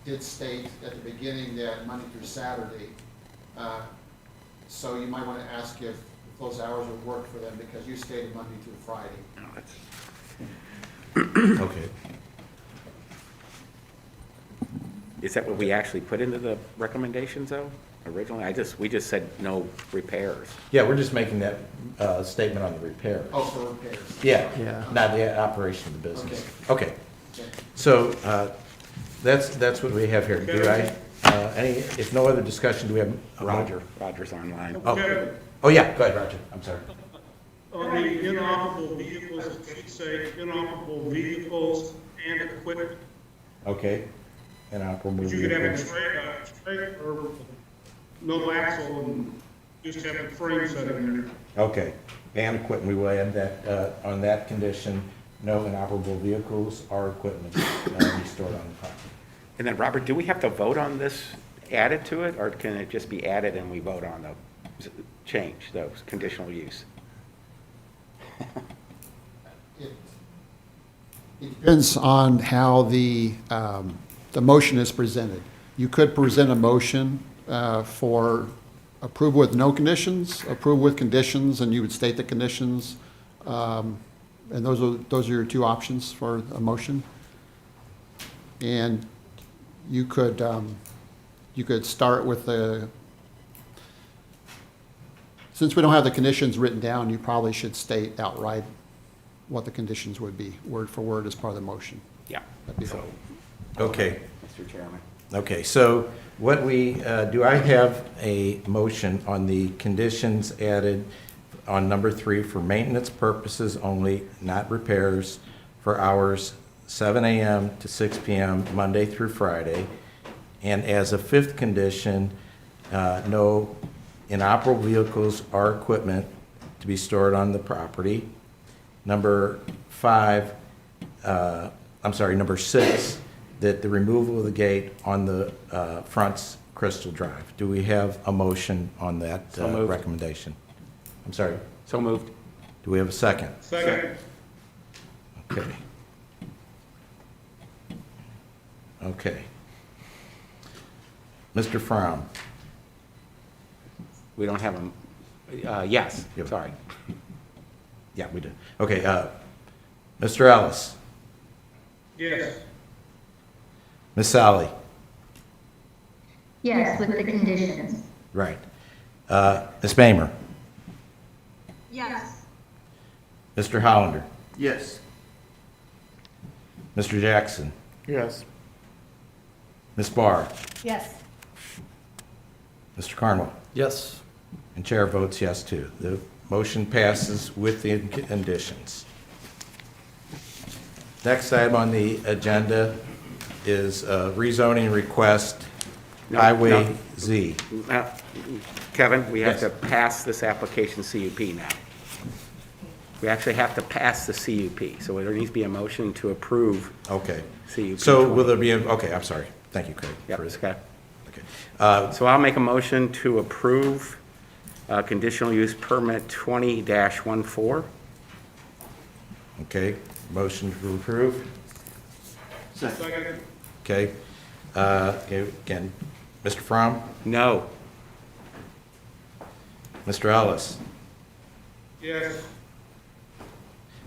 did state at the beginning that Monday through Saturday, so you might want to ask if those hours would work for them, because you stated Monday through Friday. Okay. Is that what we actually put into the recommendations, though? originally? We just said no repairs. Yeah, we're just making that statement on the repair. Oh, for repairs. Yeah, Yeah. not the operation of the business. Okay. So that's what we have here. Do I, if no other discussion, do we have? Roger's online. Oh, yeah, go ahead, Roger. I'm sorry. On the inoperable vehicles, it should say inoperable vehicles and equipment. Okay. Inoperable You could have a vehicles. straight or no axle and just have the frame set in there. Okay. And equipment, we will add that, on that condition, no inoperable vehicles or equipment be stored on the property. And then, Robert, do we have to vote on this added to it, or can it just be added and we vote on the change, those conditional use? It depends on how the motion is presented. You could present a motion for approval with no conditions, approval with conditions, and you would state the conditions. And those are your two options for a motion. And you could start with since we don't have the conditions written down, you probably should state outright what the conditions would be, word for word, as part of the motion. Yeah. That'd be So, Okay. Mr. Chairman. Okay, so what do I have a motion on the conditions added on number 3 for maintenance purposes only, not repairs, for hours 7 a.m. to 6 p.m., Monday through Friday. And as a 5th condition, no inoperable vehicles or equipment to be stored on the property. Number 6, that the removal of the gate on the front's Crystal Drive. Do we have a motion on that So moved. recommendation? I'm sorry, So moved. do we have a second? Second. Okay. Okay. Mr. Fromm? We don't have a, yes, Yeah. sorry. Yeah, we did. Okay, Mr. Ellis? Yes. Ms. Sally? Yes, with the conditions. Right. Ms. Bamer? Yes. Mr. Hollander? Yes. Mr. Jackson? Yes. Ms. Barr? Yes. Mr. Carnwell? Yes. And chair votes yes, too. The motion passes with the conditions. Next item on the agenda is a rezoning request, Highway Z. Kevin, we have Yes. to pass this application CUP now. We actually have to pass the CUP, so there needs to be a motion to approve Okay. CUP. So will there be, okay, I'm sorry. Thank you, Craig. Yep, for- okay. Okay. So I'll make a motion to approve conditional use permit 20-14. Okay, motion to approve. Second. Okay. Again, Mr. Fromm? No. Mr. Ellis? Yes.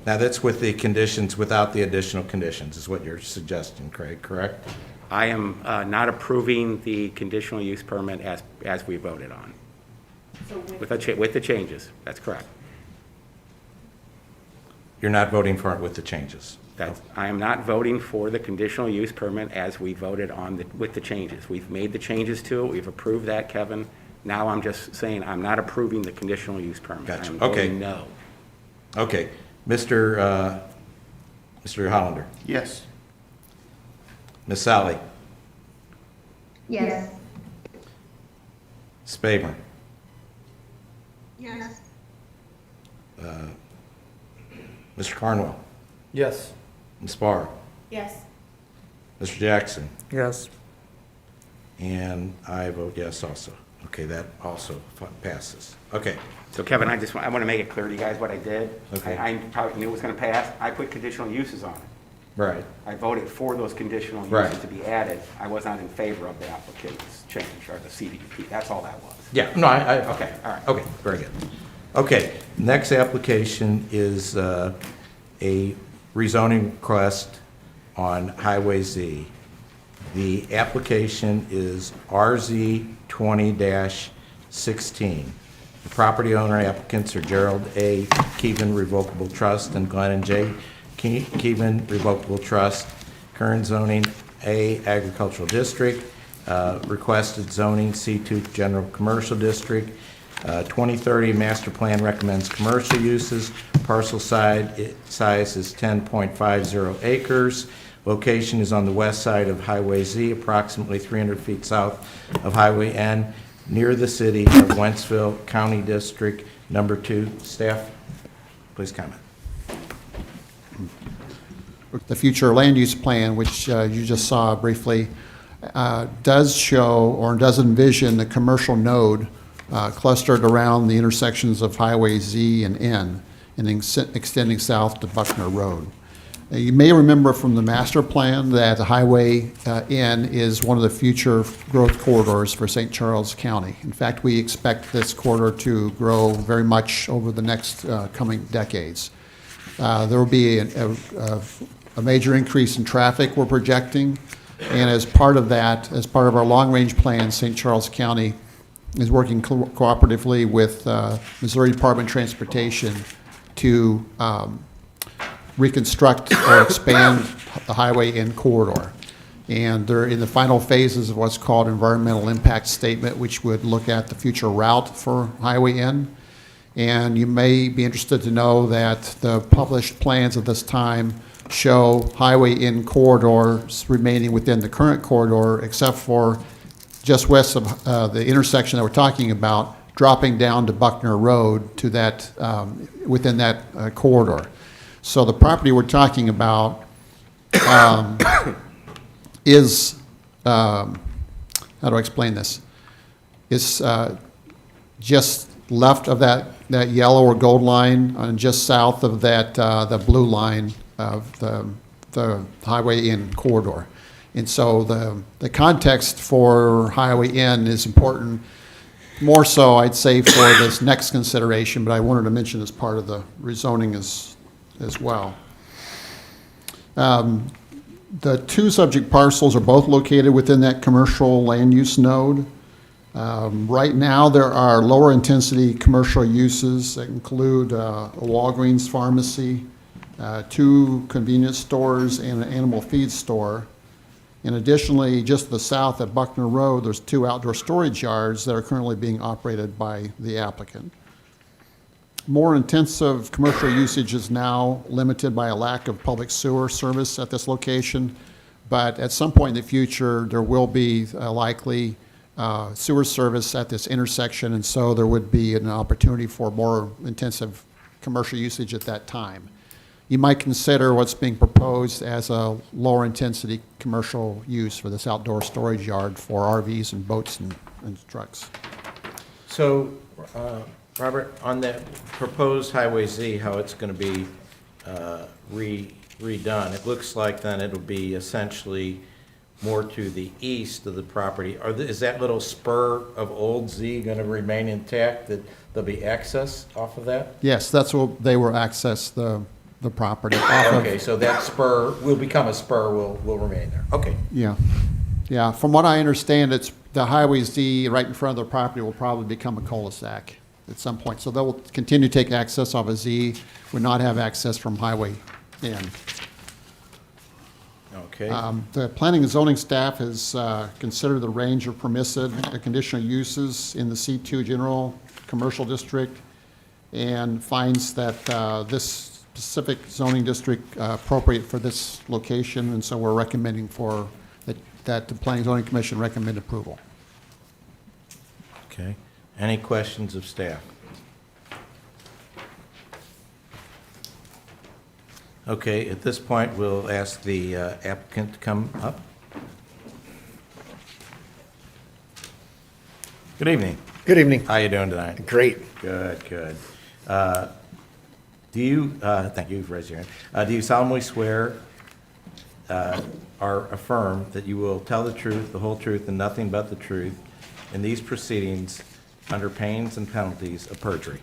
Now, that's with the conditions, without the additional conditions, is what you're suggesting, Craig, correct? I am not approving the conditional use permit as we voted on. With the changes, that's correct. You're not voting for it with the changes? I am not voting for the conditional use permit as we voted on with the changes. We've made the changes to it, we've approved that, Kevin. Now I'm just saying I'm not approving the conditional use permit. Gotcha. I'm Okay. voting no. Okay. Mr. Hollander? Yes. Ms. Sally? Yes. Spaber? Yes. Mr. Carnwell? Yes. Ms. Barr? Yes. Mr. Jackson? Yes. And I vote yes also. Okay, that also passes. Okay. So Kevin, I want to make it clear to you guys what I did. Okay. I probably knew it was going to pass. I put conditional uses on it. Right. I voted for those conditional Right. uses to be added. I was not in favor of the application's change or the CDP. That's all that was. Yeah, no, Okay, all right. Okay, very good. Okay, next application is a rezoning request on Highway Z. The application is RZ 20-16. The property owner applicants are Gerald A. Keevan Revocable Trust and Glennon J. Keevan Revocable Trust. Current zoning A Agricultural District. Requested zoning C2 General Commercial District. 2030 Master Plan recommends commercial uses. Parcel size is 10.50 acres. Location is on the west side of Highway Z, approximately 300 feet south of Highway N, near the city of Wentzville, County District Number 2. Staff, please comment. The future land use plan, which you just saw briefly, does show or does envision the commercial node clustered around the intersections of Highway Z and N and extending south to Buckner Road. You may remember from the master plan that the Highway N is one of the future growth corridors for St. Charles County. In fact, we expect this corridor to grow very much over the next coming decades. There will be a major increase in traffic we're projecting, and as part of that, as part of our long-range plan, St. Charles County is working cooperatively with Missouri Department of Transportation to reconstruct or expand the Highway N corridor. And they're in the final phases of what's called environmental impact statement, which would look at the future route for Highway N. And you may be interested to know that the published plans at this time show Highway N corridors remaining within the current corridor, except for just west of the intersection that we're talking about, dropping down to Buckner Road to that, within that corridor. So the property we're talking about is, how do I explain this? It's just left of that yellow or gold line and just south of that, the blue line of the Highway N corridor. And so the context for Highway N is important, more so I'd say for this next consideration, but I wanted to mention as part of the rezoning as well. The two subject parcels are both located within that commercial land use node. Right now, there are lower intensity commercial uses that include a Walgreens pharmacy, 2 convenience stores, and an animal feed store. And additionally, just to the south at Buckner Road, there's 2 outdoor storage yards that are currently being operated by the applicant. More intensive commercial usage is now limited by a lack of public sewer service at this location, but at some point in the future, there will be likely sewer service at this intersection, and so there would be an opportunity for more intensive commercial usage at that time. You might consider what's being proposed as a lower intensity commercial use for this outdoor storage yard for RVs and boats and trucks. So, Robert, on that proposed Highway Z, how it's going to be redone, it looks like then it'll be essentially more to the east of the property. Is that little spur of Old Z going to remain intact, that there'll be access off of that? Yes, that's what they will access the property. Okay, so that spur will become a spur, will remain there. Okay. Yeah. Yeah, from what I understand, it's the Highway Z right in front of the property will probably become a cul-de-sac at some point. So they'll continue to take access off of Z, would not have access from Highway N. Okay. The planning and zoning staff has considered the range of permissive conditional uses in the C2 General Commercial District and finds that this specific zoning district appropriate for this location, and so we're recommending for that the Planning and Zoning Commission recommend approval. Okay. Any questions of staff? Okay, at this point, we'll ask the applicant to come up. Good evening. Good evening. How you doing tonight? Great. Good, good. Do you, thank you for raising your hand. Do you solemnly swear or affirm that you will tell the truth, the whole truth, and nothing but the truth in these proceedings under pains and penalties of perjury?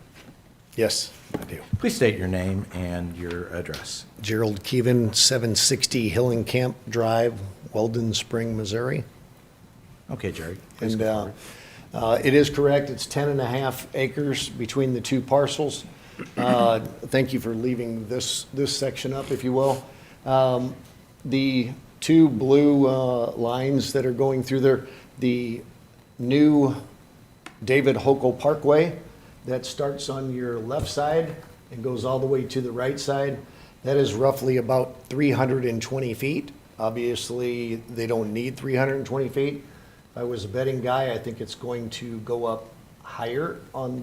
Yes, I do. Please state your name and your address. Gerald Keevan, 760 Hillenkamp Drive, Weldon Spring, Missouri. Okay, Jerry. please And go forward. it is correct, it's 10.5 acres between the two parcels. Thank you for leaving this section up, if you will. The two blue lines that are going through there, the new David Hokel Parkway that starts on your left side and goes all the way to the right side, that is roughly about 320 feet. Obviously, they don't need 320 feet. If I was a betting guy, I think it's going to go up higher on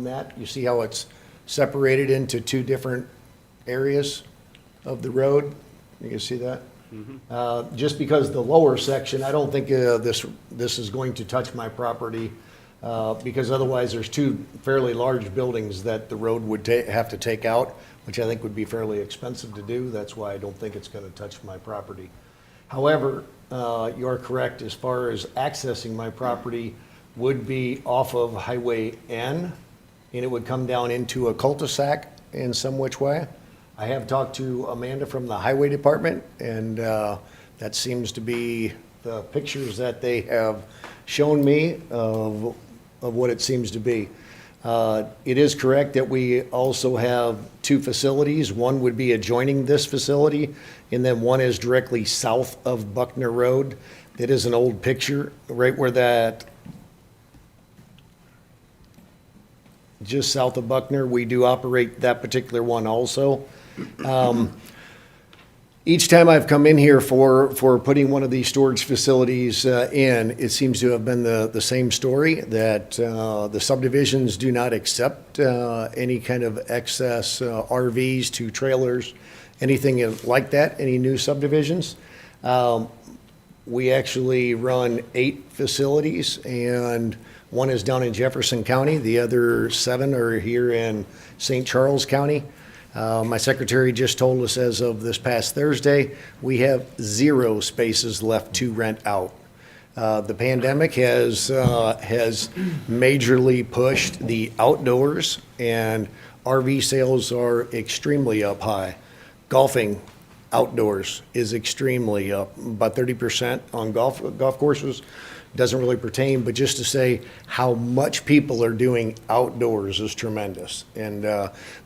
that. You see how it's separated into two different areas of the road? You can see that? Just because the lower section, I don't think this is going to touch my property, because otherwise there's two fairly large buildings that the road would have to take out, which I think would be fairly expensive to do. That's why I don't think it's going to touch my property. However, you are correct, as far as accessing my property would be off of Highway N, and it would come down into a cul-de-sac in some which way. I have talked to Amanda from the Highway Department, and that seems to be the pictures that they have shown me of what it seems to be. It is correct that we also have two facilities. One would be adjoining this facility, and then one is directly south of Buckner Road. That is an old picture, right where that, just south of Buckner. We do operate that particular one also. Each time I've come in here for putting one of these storage facilities in, it seems to have been the same story, that the subdivisions do not accept any kind of excess RVs to trailers, anything like that, any new subdivisions. We actually run 8 facilities, and one is down in Jefferson County. The other 7 are here in St. Charles County. My secretary just told us as of this past Thursday, we have 0 spaces left to rent out. The pandemic has majorly pushed the outdoors, and RV sales are extremely up high. Golfing outdoors is extremely up, about 30% on golf courses. Doesn't really pertain, but just to say how much people are doing outdoors is tremendous. And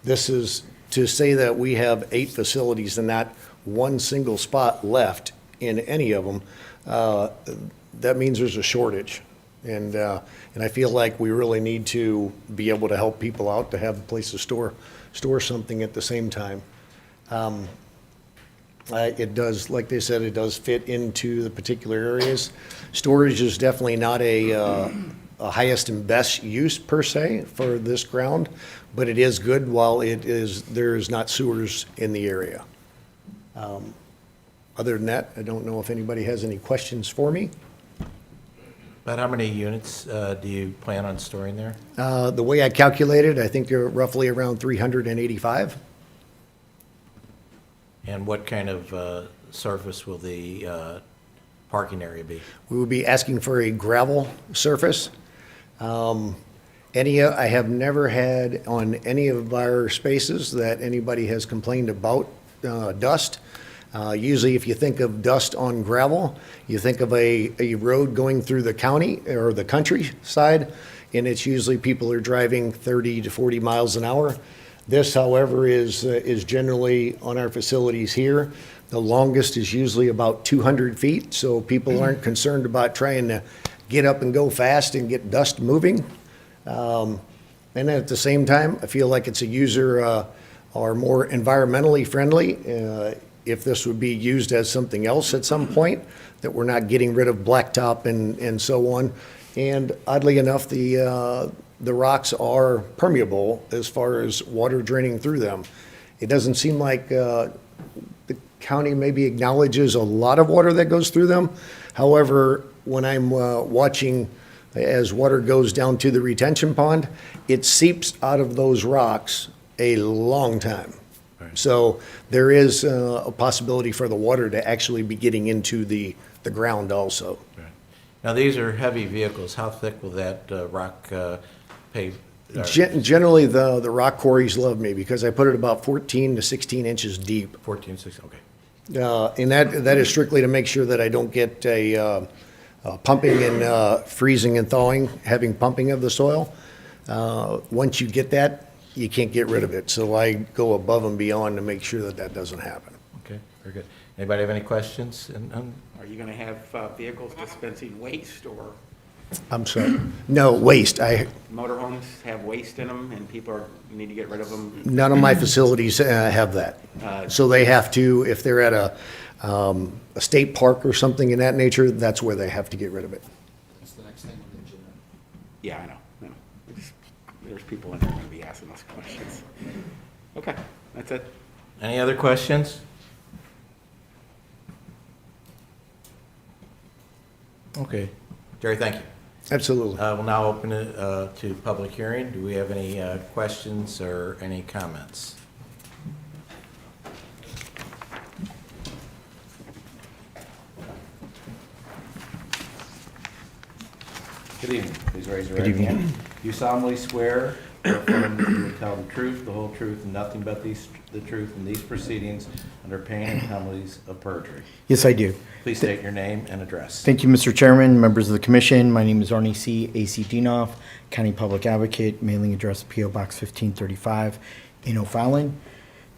this is to say that we have 8 facilities and not one single spot left in any of them. That means there's a shortage. And I feel like we really need to be able to help people out to have a place to store something at the same time. It does, like they said, it does fit into the particular areas. Storage is definitely not a highest and best use per se for this ground, but it is good while there is not sewers in the area. Other than that, I don't know if anybody has any questions for me. About how many units do you plan on storing there? The way I calculated, I think they're roughly around 385. And what kind of surface will the parking area be? We will be asking for a gravel surface. I have never had on any of our spaces that anybody has complained about dust. Usually if you think of dust on gravel, you think of a road going through the county or the countryside, and it's usually people are driving 30 to 40 miles an hour. This, however, is generally on our facilities here. The longest is usually about 200 feet, so people aren't concerned about trying to get up and go fast and get dust moving. And then at the same time, I feel like it's a user or more environmentally friendly. If this would be used as something else at some point, that we're not getting rid of blacktop and so on. And oddly enough, the rocks are permeable as far as water draining through them. It doesn't seem like the county maybe acknowledges a lot of water that goes through them. However, when I'm watching as water goes down to the retention pond, it seeps out of those rocks a long time. So there is a possibility for the water to actually be getting into the ground also. Now, these are heavy vehicles. How thick will that rock pave? Generally, the rock quarries love me because I put it about 14 to 16 inches deep. 14, 16, okay. And that is strictly to make sure that I don't get a pumping and freezing and thawing, having pumping of the soil. Once you get that, you can't get rid of it. So I go above and beyond to make sure that that doesn't happen. Okay, very good. Anybody have any questions? Are you going to have vehicles dispensing waste, or I'm sorry. No, waste. motorhomes have waste in them and people need to get rid of them? None of my facilities have that. So they have to, if they're at a state park or something in that nature, that's where they have to get rid of it. That's the next thing on the agenda. Yeah, I know. There's people in there going to be asking us questions. Okay, that's it. Any other questions? Okay. Jerry, thank you. Absolutely. We'll now open it to public hearing. Do we have any questions or any comments? Good evening. Please raise your Good right evening. hand. Do you solemnly swear or affirm that you will tell the truth, the whole truth, and nothing but the truth in these proceedings under pain and penalties of perjury? Yes, I do. Please state your name and address. Thank you, Mr. Chairman, members of the commission. My name is Arnie C. A.C. Dinoff, County Public Advocate, mailing address P.O. Box 1535 in O'Fallon.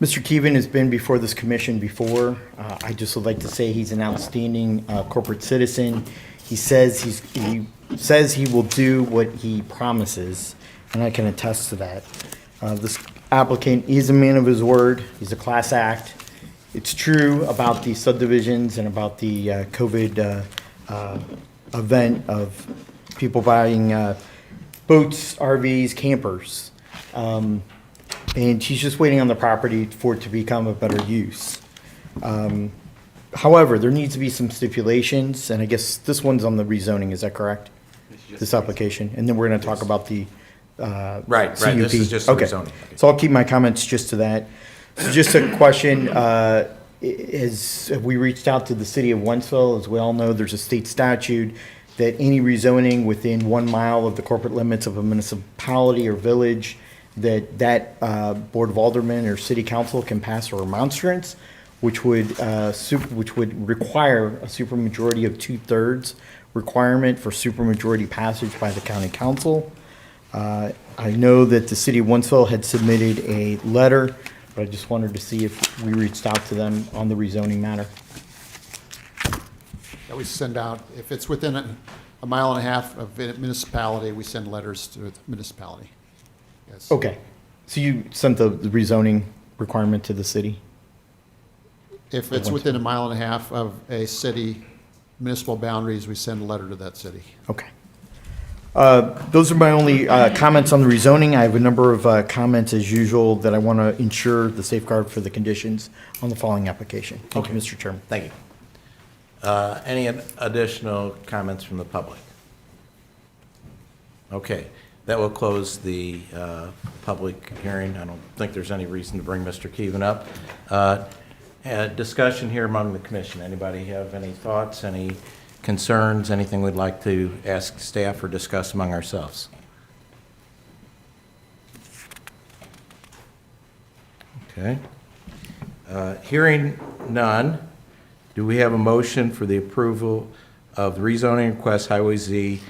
Mr. Keevan has been before this commission before. I just would like to say he's an outstanding corporate citizen. He says he will do what he promises, and I can attest to that. This applicant is a man of his word. He's a class act. It's true about the subdivisions and about the COVID event of people buying boats, RVs, campers. And he's just waiting on the property for it to become a better use. However, there needs to be some stipulations, and I guess this one's on the rezoning, is that correct? This application, and then we're gonna talk about the Right, this is CUP. just the Okay. rezoning. So I'll keep my comments just to that. So just a question, have we reached out to the city of Wentzville? As we all know, there's a state statute that any rezoning within 1 mile of the corporate limits of a municipality or village, that Board of Aldermen or City Council can pass a remonstrance, which would require a supermajority of 2/3 requirement for supermajority passage by the county council. I know that the city of Wentzville had submitted a letter, but I just wanted to see if we reached out to them on the rezoning matter. That we send out, if it's within a mile and a half of a municipality, we send letters to the municipality. Yes. Okay, so you sent the rezoning requirement to the city? If it's within a mile and a half of a city municipal boundaries, we send a letter to that city. Okay. Those are my only comments on the rezoning. I have a number of comments, as usual, that I want to ensure the safeguard for the conditions on the following application. Thank you, Mr. Chairman. Thank you. Any additional comments from the public? Okay, that will close the public hearing. I don't think there's any reason to bring Mr. Keevan up. Discussion here among the commission. Anybody have any thoughts, any concerns, anything we'd like to ask staff or discuss among ourselves? Okay. Hearing none, do we have a motion for the approval of the rezoning request Highway Z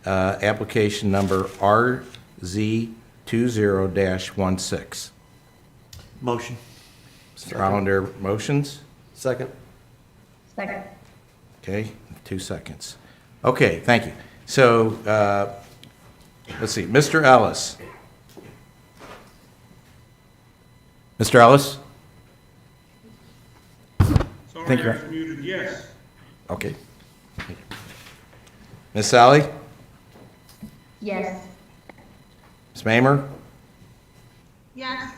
application number RZ20-16? Motion. Mr. Hollander motions? Second. Second. Okay, 2 seconds. Okay, thank you. So, let's see, Mr. Ellis. Mr. Ellis? Sorry, Thank you. I was muted, yes. Okay. Ms. Sally? Yes. Ms. Mamer? Yes.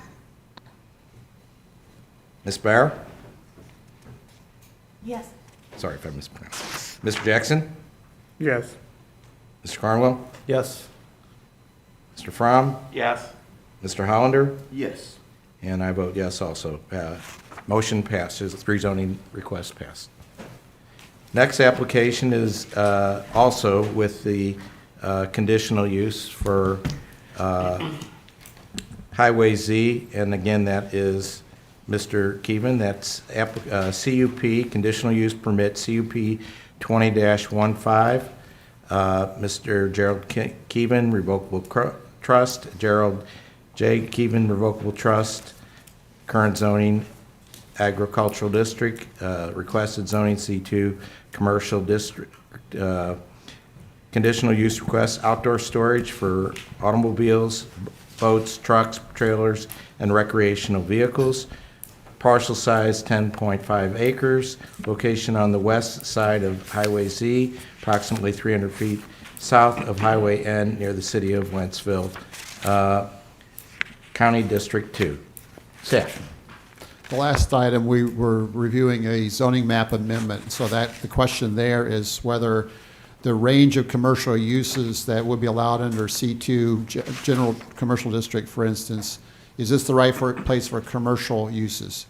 Ms. Bear? Yes. Sorry if I mispronounced. Mr. Jackson? Yes. Mr. Carnwell? Yes. Mr. Fromm? Yes. Mr. Hollander? Yes. And I vote yes also. Motion passes, rezoning request passed. Next application is also with the conditional use for Highway Z, and again, that is Mr. Keevan, that's CUP, conditional use permit, CUP 20-15. Mr. Gerald Keevan, revocable trust. Gerald J. Keevan, revocable trust. Current zoning, agricultural district. Requested zoning, C2, commercial district. Conditional use request, outdoor storage for automobiles, boats, trucks, trailers, and recreational vehicles. Parcel size 10.5 acres. Location on the west side of Highway Z, approximately 300 feet south of Highway N near the city of Wentzville, County District 2. Seth. The last item, we were reviewing a zoning map amendment, so that the question there is whether the range of commercial uses that would be allowed under C2, general commercial district, for instance, is this the right place for commercial uses?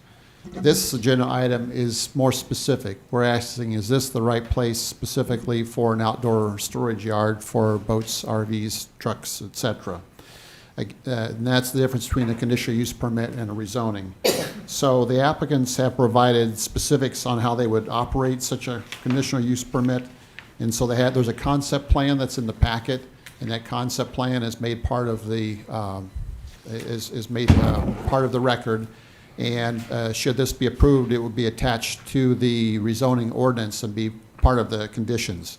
This agenda item is more specific. We're asking, is this the right place specifically for an outdoor storage yard for boats, RVs, trucks, et cetera? And that's the difference between a conditional use permit and a rezoning. So the applicants have provided specifics on how they would operate such a conditional use permit. And so there's a concept plan that's in the packet, and that concept plan is made part of the part of the record. And should this be approved, it would be attached to the rezoning ordinance and be part of the conditions.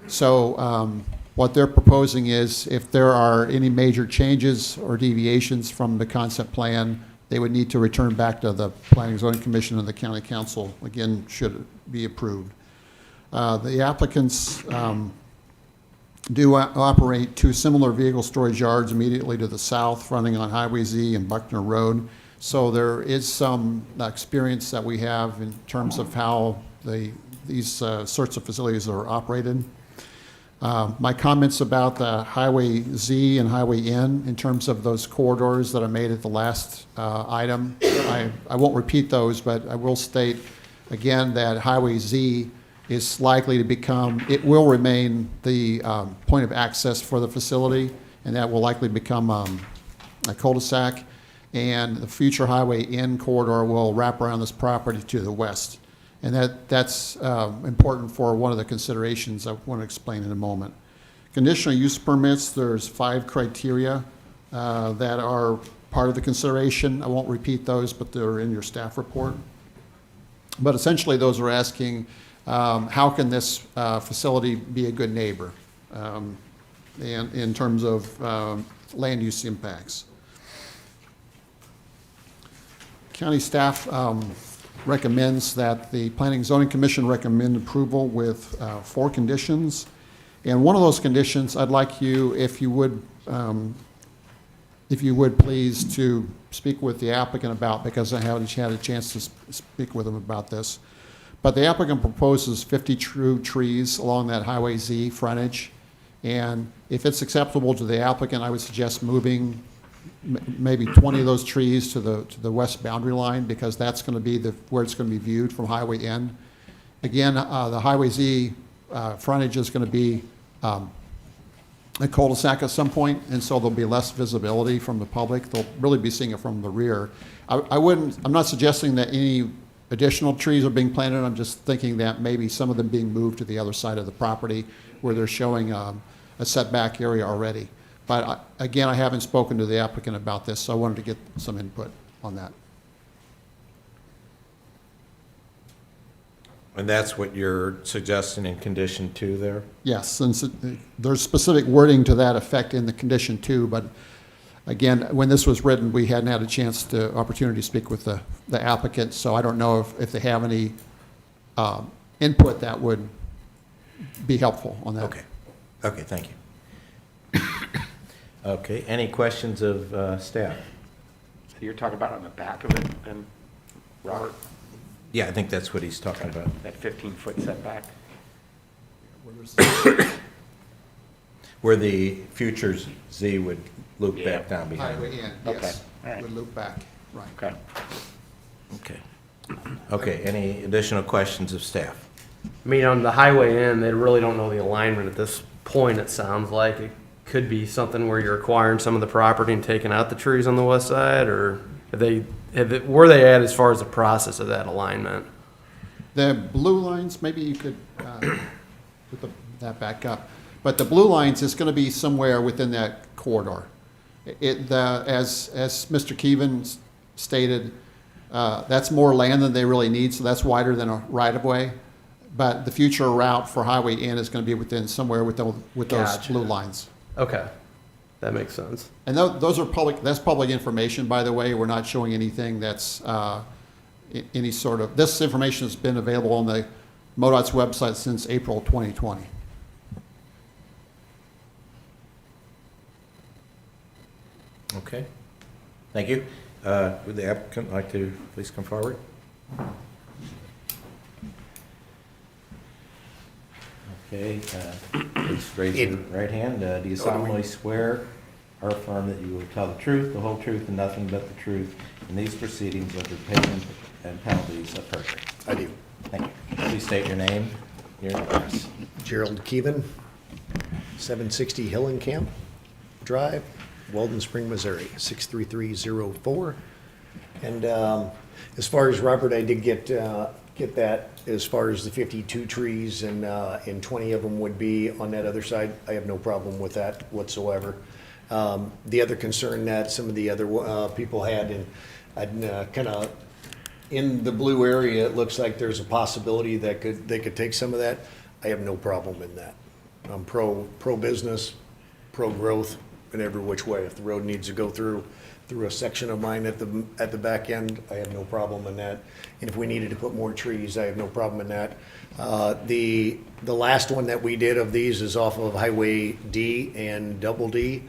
So what they're proposing is if there are any major changes or deviations from the concept plan, they would need to return back to the Planning and Zoning Commission and the County Council, again, should it be approved. The applicants do operate two similar vehicle storage yards immediately to the south, running on Highway Z and Buckner Road. So there is some experience that we have in terms of how these sorts of facilities are operated. My comments about the Highway Z and Highway N in terms of those corridors that I made at the last item, I won't repeat those, but I will state again that Highway Z is likely to become, it will remain the point of access for the facility, and that will likely become a cul-de-sac. And the future Highway N corridor will wrap around this property to the west. And that's important for one of the considerations I want to explain in a moment. Conditional use permits, there's 5 criteria that are part of the consideration. I won't repeat those, but they're in your staff report. But essentially, those are asking, how can this facility be a good neighbor and in terms of land use impacts. County staff recommends that the Planning and Zoning Commission recommend approval with 4 conditions. And one of those conditions, I'd like you, if you would please, to speak with the applicant about, because I haven't had a chance to speak with him about this. But the applicant proposes 50 true trees along that Highway Z frontage. And if it's acceptable to the applicant, I would suggest moving maybe 20 of those trees to the west boundary line, because that's going to be where it's going to be viewed from Highway N. Again, the Highway Z frontage is going to be a cul-de-sac at some point, and so there'll be less visibility from the public. They'll really be seeing it from the rear. I'm not suggesting that any additional trees are being planted. I'm just thinking that maybe some of them being moved to the other side of the property where they're showing a setback area already. But again, I haven't spoken to the applicant about this, so I wanted to get some input on that. And that's what you're suggesting in condition 2 there? Yes, and so there's specific wording to that effect in the condition 2, but again, when this was written, we hadn't had a chance to opportunity to speak with the applicant, so I don't know if they have any input that would be helpful on that. Okay, thank you. Okay, any questions of staff? So you're talking about on the back of it, then, Robert? Yeah, I think that's what he's talking about. That 15-foot setback? Where the future Z would loop back down behind. Highway N, yes. Would loop back, right. Okay, any additional questions of staff? I mean, on the Highway N, they really don't know the alignment at this point, it sounds like. It could be something where you're acquiring some of the property and taking out the trees on the west side, or where are they at as far as the process of that alignment? The blue lines, maybe you could put that back up. But the blue lines is going to be somewhere within that corridor. As Mr. Keevan stated, that's more land than they really need, so that's wider than a right-of-way. But the future route for Highway N is going to be within somewhere with those Gotcha. blue lines. Okay, that makes sense. And those are that's public information, by the way. We're not showing anything that's any sort of, this information has been available on the MoDOT's website since April 2020. Okay, thank you. Would the applicant like to please come forward? Okay, please raise your right hand. Do you solemnly swear or affirm that you will tell the truth, the whole truth, and nothing but the truth in these proceedings under payment and penalties of perjury? I do. Thank you. Please state your name, your address. Gerald Keevan, 760 Hillenkamp Drive, Walden Spring, Missouri, 63304. And as far as Robert, I did get that as far as the 52 trees and 20 of them would be on that other side. I have no problem with that whatsoever. The other concern that some of the other people had, and I'd kind of, in the blue area, it looks like there's a possibility that they could take some of that. I have no problem in that. I'm pro-business, pro-growth in every which way. If the road needs to go through a section of mine at the back end, I have no problem in that. And if we needed to put more trees, I have no problem in that. The last one that we did of these is off of Highway D and Double D.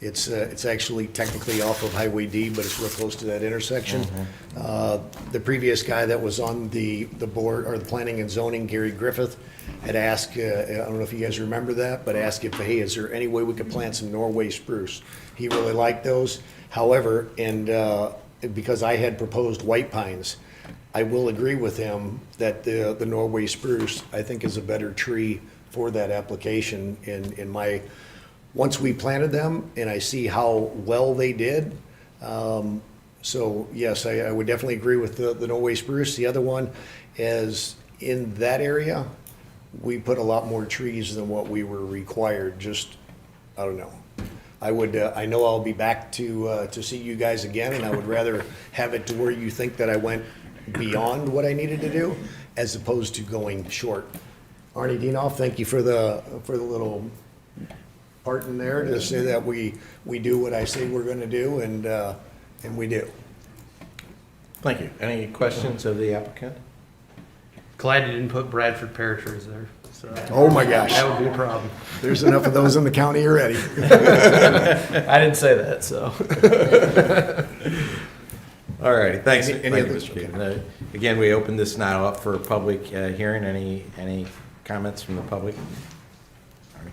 It's actually technically off of Highway D, but it's real close to that intersection. The previous guy that was on the board, or the planning and zoning, Gary Griffith, had asked, I don't know if you guys remember that, but asked if, hey, is there any way we could plant some Norway spruce? He really liked those. However, and because I had proposed white pines, I will agree with him that the Norway spruce, I think, is a better tree for that application in my, once we planted them and I see how well they did. So yes, I would definitely agree with the Norway spruce. The other one is in that area, we put a lot more trees than what we were required. Just, I don't know. I would, I know I'll be back to see you guys again, and I would rather have it to where you think that I went beyond what I needed to do, as opposed to going short. Arnie Dienoff, thank you for the little part in there to say that we do what I say we're going to do, and we do. Thank you. Any questions of the applicant? Glad you didn't put Bradford pear trees there. So Oh my gosh. that would be a problem. There's enough of those in the county already. I didn't say that, so. All right, thanks. Any Thank you, others? Mr. Keevan. Again, we open this now up for a public hearing. Any comments from the public? Arnie?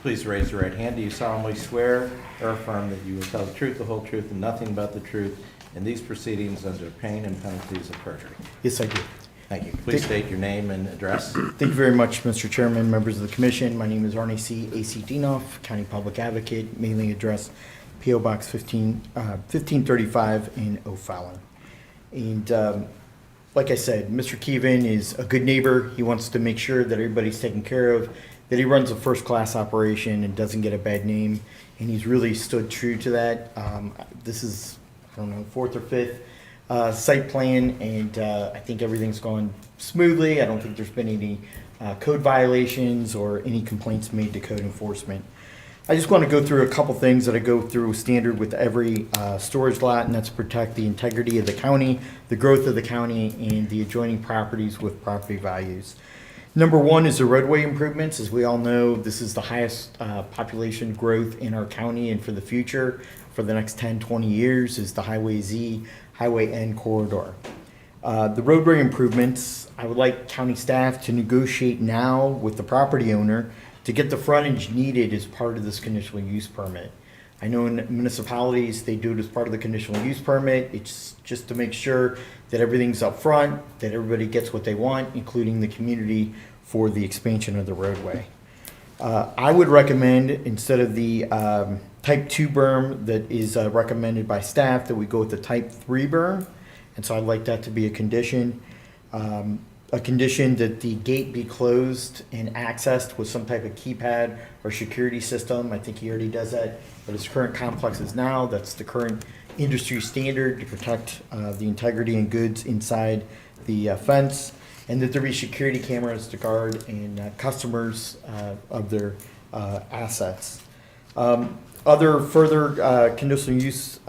Please raise your right hand. Do you solemnly swear or affirm that you will tell the truth, the whole truth, and nothing but the truth in these proceedings under pain and penalties of perjury? Yes, I do. Thank you. Please state your name and address. Thank you very much, Mr. Chairman, members of the commission. My name is Arnie C. A.C. Dienoff, County Public Advocate, mailing address P.O. Box 1535 in O'Fallon. And like I said, Mr. Keevan is a good neighbor. He wants to make sure that everybody's taken care of, that he runs a first-class operation and doesn't get a bad name, and he's really stood true to that. This is, I don't know, fourth or fifth site plan, and I think everything's gone smoothly. I don't think there's been any code violations or any complaints made to code enforcement. I just want to go through a couple things that I go through standard with every storage lot, and that's protect the integrity of the county, the growth of the county, and the adjoining properties with property values. Number one is the roadway improvements. As we all know, this is the highest population growth in our county, and for the future, for the next 10, 20 years, is the Highway Z, Highway N corridor. The roadway improvements, I would like county staff to negotiate now with the property owner to get the frontage needed as part of this conditional use permit. I know in municipalities, they do it as part of the conditional use permit. It's just to make sure that everything's up front, that everybody gets what they want, including the community for the expansion of the roadway. I would recommend, instead of the type 2 berm that is recommended by staff, that we go with the type 3 berm. And so I'd like that to be a condition. A condition that the gate be closed and accessed with some type of keypad or security system. I think he already does that, but his current complex is now. That's the current industry standard to protect the integrity and goods inside the fence. And that there be security cameras to guard and customers of their assets. Other further conditional use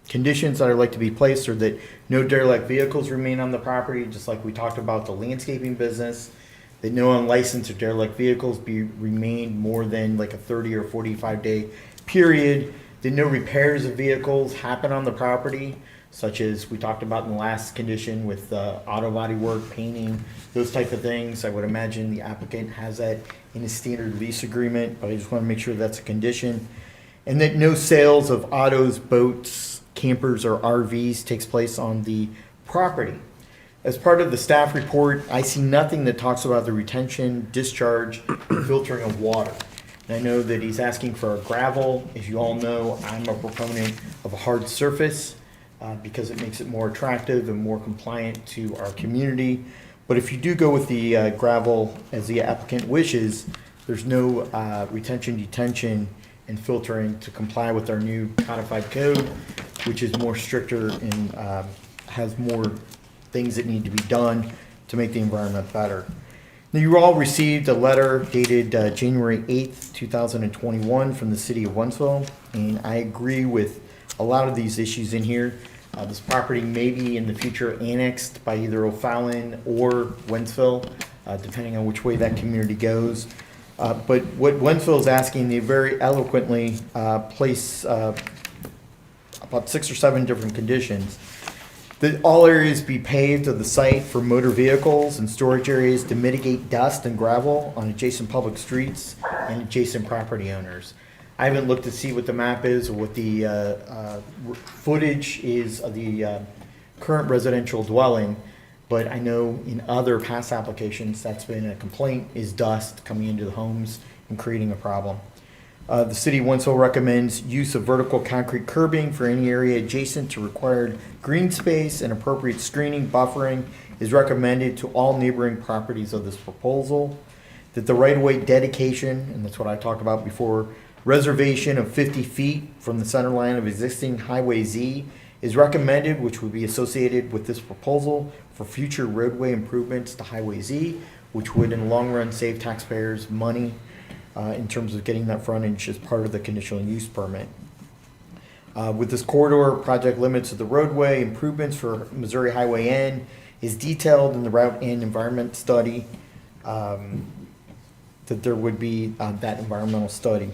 conditions that I'd like to be placed are that no derelict vehicles remain on the property, just like we talked about the landscaping business. That no unlicensed or derelict vehicles be remained more than like a 30 or 45-day period. That no repairs of vehicles happen on the property, such as we talked about in the last condition with auto body work, painting, those type of things. I would imagine the applicant has that in his standard lease agreement, but I just want to make sure that's a condition. And that no sales of autos, boats, campers, or RVs takes place on the property. As part of the staff report, I see nothing that talks about the retention, discharge, and filtering of water. And I know that he's asking for a gravel. As you all know, I'm a proponent of a hard surface because it makes it more attractive and more compliant to our community. But if you do go with the gravel as the applicant wishes, there's no retention, detention, and filtering to comply with our new codified code, which is more stricter and has more things that need to be done to make the environment better. Now, you all received a letter dated January 8th, 2021 from the city of Wentzville, and I agree with a lot of these issues in here. This property may be in the future annexed by either O'Fallon or Wentzville, depending on which way that community goes. But what Wentzville is asking, they very eloquently place about 6 or 7 different conditions. That all areas be paved of the site for motor vehicles and storage areas to mitigate dust and gravel on adjacent public streets and adjacent property owners. I haven't looked to see what the map is or what the footage is of the current residential dwelling, but I know in other past applications that's been a complaint, is dust coming into the homes and creating a problem. The city of Wentzville recommends use of vertical concrete curbing for any area adjacent to required green space, and appropriate screening buffering is recommended to all neighboring properties of this proposal. That the right-of-way dedication, and that's what I talked about before, reservation of 50 feet from the center line of existing Highway Z is recommended, which would be associated with this proposal for future roadway improvements to Highway Z, which would in the long run save taxpayers money in terms of getting that frontage as part of the conditional use permit. With this corridor, project limits of the roadway improvements for Missouri Highway N is detailed in the route and environment study, that there would be that environmental study.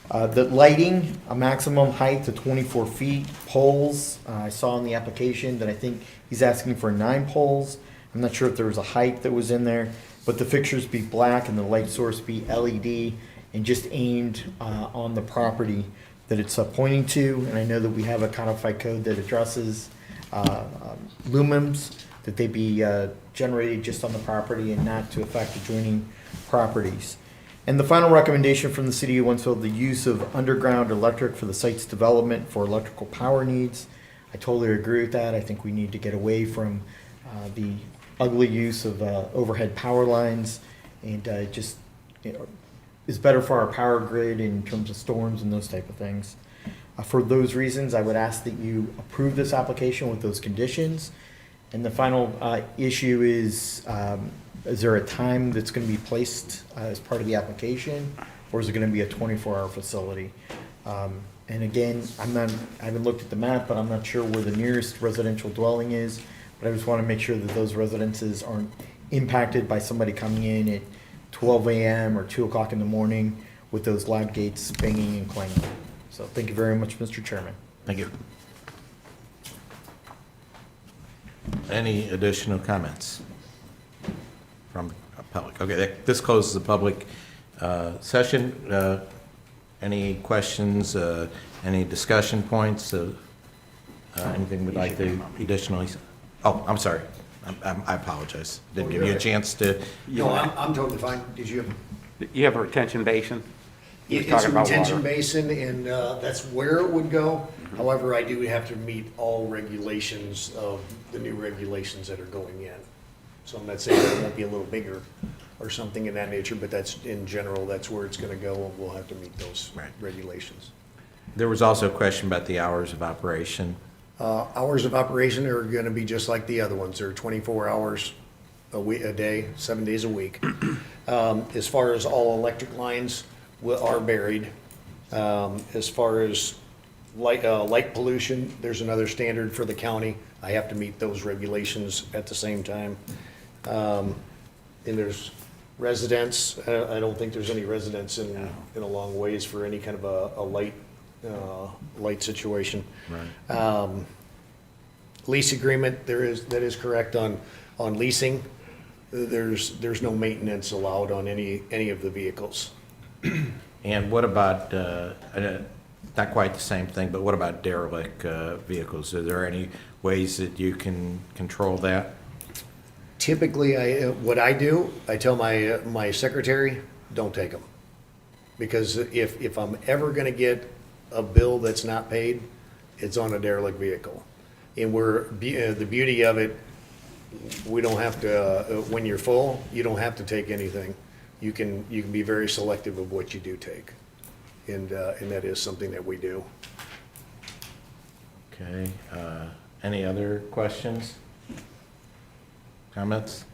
The lighting, a maximum height of 24 feet, poles, I saw in the application that I think he's asking for 9 poles. I'm not sure if there was a height that was in there, but the fixtures be black and the light source be LED and just aimed on the property that it's pointing to. And I know that we have a codified code that addresses lumens, that they be generated just on the property and not to affect adjoining properties. And the final recommendation from the city of Wentzville, the use of underground electric for the site's development for electrical power needs. I totally agree with that. I think we need to get away from the ugly use of overhead power lines, and just is better for our power grid in terms of storms and those type of things. For those reasons, I would ask that you approve this application with those conditions. And the final issue is there a time that's going to be placed as part of the application, or is it going to be a 24-hour facility? And again, I haven't looked at the map, but I'm not sure where the nearest residential dwelling is. But I just want to make sure that those residences aren't impacted by somebody coming in at 12 a.m. or 2 o'clock in the morning with those loud gates banging and clanging. So thank you very much, Mr. Chairman. Thank you. Any additional comments from the public? Okay, this closes the public session. Any questions, any discussion points, anything we'd like to additionally? Oh, I'm sorry. I apologize. Didn't give you a chance to. No, I'm totally fine. Did you have? You have a retention basin? You were It's talking a about retention water. basin, and that's where it would go. However, I do have to meet all regulations of the new regulations that are going in. So I'm not saying it won't be a little bigger or something in that nature, but that's, in general, that's where it's gonna go, and we'll have to meet those regulations. There was also a question about the hours of operation. Hours of operation are gonna be just like the other ones. They're 24 hours a day, 7 days a week. As far as all electric lines are buried. As far as light pollution, there's another standard for the county. I have to meet those regulations at the same time. And there's residents, I don't think there's any residents in a long ways for any kind of a light situation. Right. Lease agreement, that is correct on leasing. There's no maintenance allowed on any of the vehicles. And what about, not quite the same thing, but what about derelict vehicles? Are there any ways that you can control that? Typically, what I do, I tell my secretary, don't take them. Because if I'm ever gonna get a bill that's not paid, it's on a derelict vehicle. And the beauty of it, we don't have to, when you're full, you don't have to take anything. You can be very selective of what you do take. And that is something that we do. Okay, any other questions? Comments?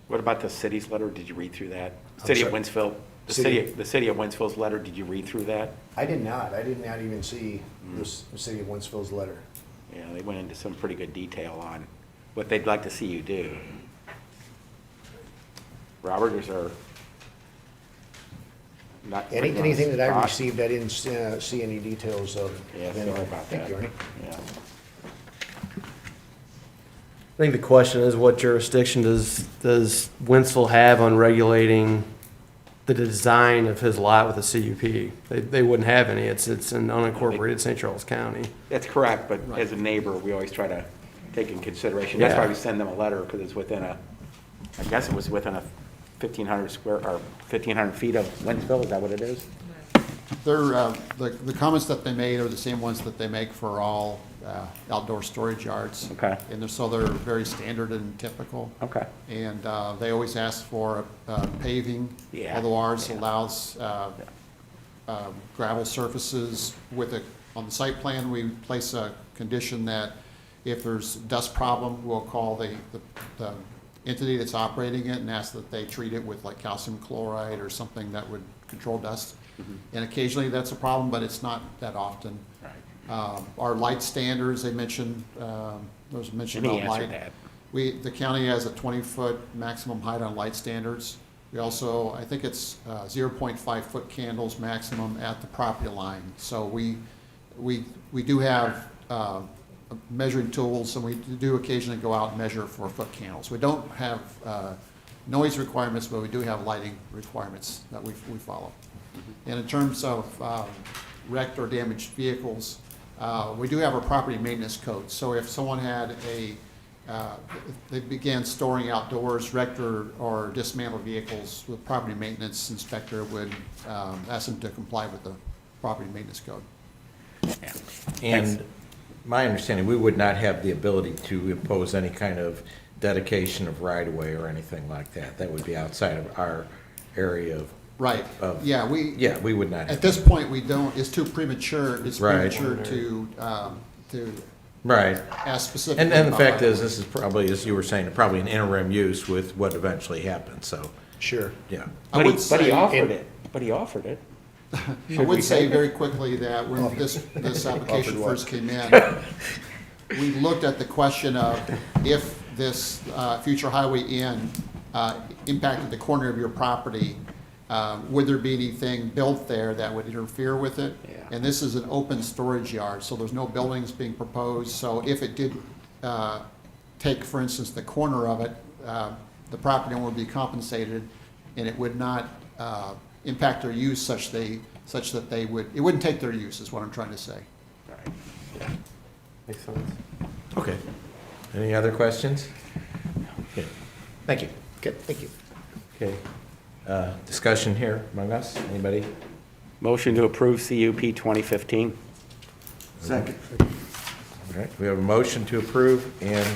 What about the city's letter? Did you read through that? I'm City of sorry? Winsville, the city of Winsville's letter, did you read through that? I did not. I did not even see the city of Winsville's letter. Yeah, they went into some pretty good detail on what they'd like to see you do. Robert, is there not? Anything that I Thought? received, I didn't see any details of. Yeah, sorry about Thank that. you, Ernie. Yeah. I think the question is, what jurisdiction does Winsville have on regulating the design of his lot with a CUP? They wouldn't have any. It's in unincorporated St. Charles County. That's correct, but as a neighbor, we always try to take in consideration. That's why Yeah. we send them a letter, because it's within I guess it was within a 1,500 feet of Winsville, is that what it is? The comments that they made are the same ones that they make for all outdoor storage yards. Okay. And so they're very standard and typical. Okay. And they always ask for paving. Yeah. Although ours allows gravel surfaces on the site plan, we place a condition that if there's dust problem, we'll call the entity that's operating it and ask that they treat it with like calcium chloride or something that would control dust. And occasionally that's a problem, but it's not that often. Our light standards, they mentioned, there was a mention Let me about light. answer that. The county has a 20-foot maximum height on light standards. We also, I think it's 0.5 foot candles maximum at the property line. So we do have measuring tools, and we do occasionally go out and measure for foot candles. We don't have noise requirements, but we do have lighting requirements that we follow. And in terms of wrecked or damaged vehicles, we do have a property maintenance code. So if someone had if they began storing outdoors wrecked or dismantled vehicles, the property maintenance inspector would ask them to comply with the property maintenance code. And my understanding, we would not have the ability to impose any kind of dedication of right-of-way or anything like that. That would be outside of our area of. Right, yeah, we would not have. At this point, we don't, it's too premature, it's Right. premature to Right. ask specifically. And the about fact is, right-of-way. this is probably, as you were saying, probably an interim use with what eventually happens, so. Sure. Yeah. I would say- But he offered it. I would say very quickly that when this application Offered what? first came in, we looked at the question of if this future highway in impacted the corner of your property, would there be anything built there that would interfere with it? Yeah. And this is an open storage yard, so there's no buildings being proposed. So if it did take, for instance, the corner of it, the property owner would be compensated, and it would not impact their use such that they would, it wouldn't take their use, is what I'm trying to say. Makes sense. Okay. Any other questions? Okay. Thank you. Good, thank you. Okay. Discussion here among us? Anybody? Motion to approve CUP 2015. Second. All right, we have a motion to approve and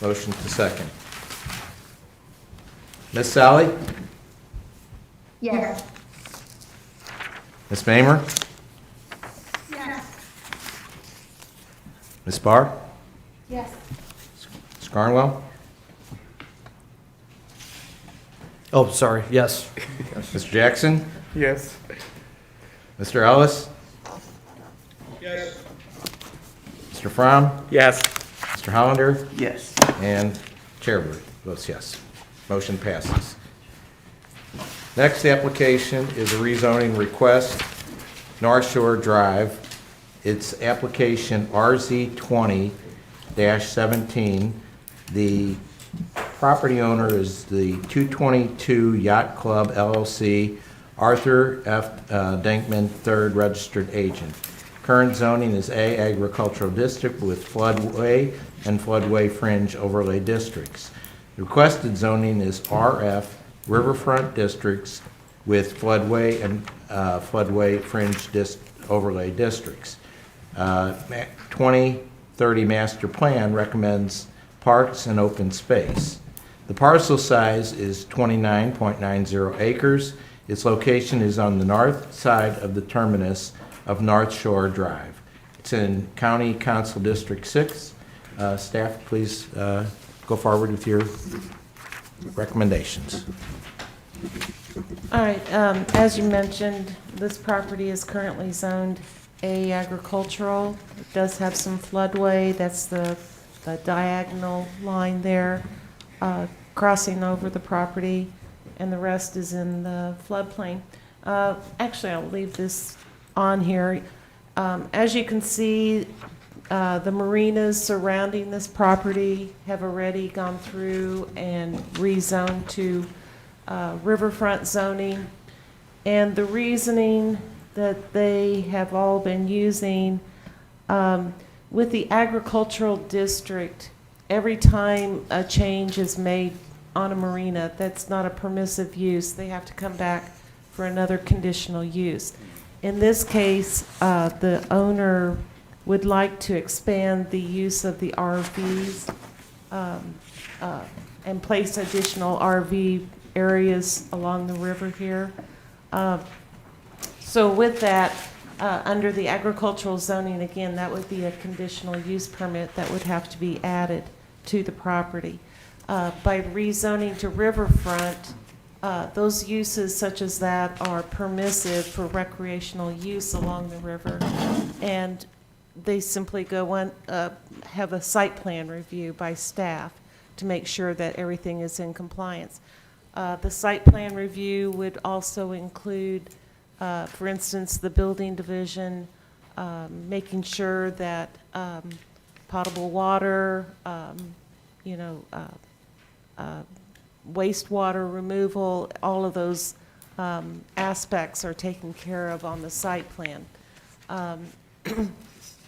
motion to second. Miss Sally? Yes. Miss Mamer? Yes. Miss Barr? Yes. Ms. Garnwell? Oh, sorry, yes. Mr. Jackson? Yes. Mr. Ellis? Yes. Mr. Fromm? Yes. Mr. Hollander? Yes. And Chair Bird votes yes. Motion passes. Next application is a rezoning request, North Shore Drive. It's application RZ 20-17. The property owner is the 222 Yacht Club LLC, Arthur F. Denkman, third registered agent. Current zoning is A, agricultural district with floodway and floodway fringe overlay districts. The requested zoning is RF, riverfront districts with floodway and floodway fringe overlay districts. 2030 master plan recommends parks and open space. The parcel size is 29.90 acres. Its location is on the north side of the terminus of North Shore Drive. It's in County Council District 6. Staff, please go forward with your recommendations. All right, as you mentioned, this property is currently zoned A agricultural. It does have some floodway, that's the diagonal line there, crossing over the property, and the rest is in the floodplain. Actually, I'll leave this on here. As you can see, the marinas surrounding this property have already gone through and rezoned to riverfront zoning. And the reasoning that they have all been using with the agricultural district, every time a change is made on a marina that's not a permissive use, they have to come back for another conditional use. In this case, the owner would like to expand the use of the RVs and place additional RV areas along the river here. So with that, under the agricultural zoning, again, that would be a conditional use permit that would have to be added to the property. By rezoning to riverfront, those uses such as that are permissive for recreational use along the river, and they simply go on, have a site plan review by staff to make sure that everything is in compliance. The site plan review would also include, for instance, the building division, making sure that potable water, wastewater removal, all of those aspects are taken care of on the site plan.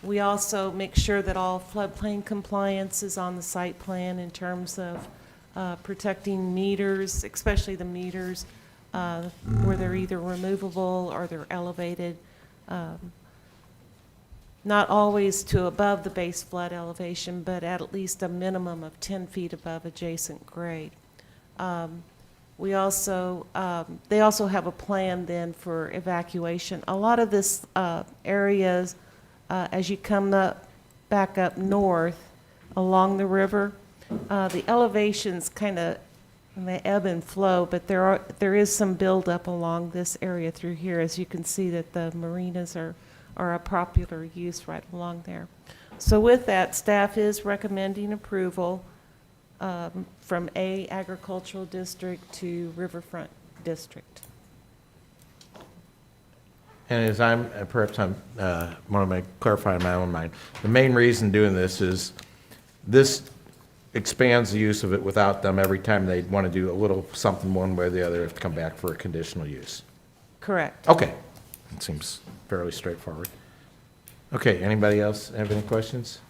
We also make sure that all floodplain compliance is on the site plan in terms of protecting meters, especially the meters where they're either removable or they're elevated. Not always to above the base flood elevation, but at least a minimum of 10 feet above adjacent grade. We also, they also have a plan then for evacuation. A lot of this areas, as you come back up north along the river, the elevations kind of they ebb and flow, but there is some buildup along this area through here. As you can see that the marinas are a popular use right along there. So with that, staff is recommending approval from A agricultural district to riverfront district. And as perhaps I'm want to clarify in my own mind, the main reason doing this is this expands the use of it without them every time they want to do a little something one way or the other, have to come back for a conditional use. Correct. Okay. It seems fairly straightforward. Okay, anybody else have any questions?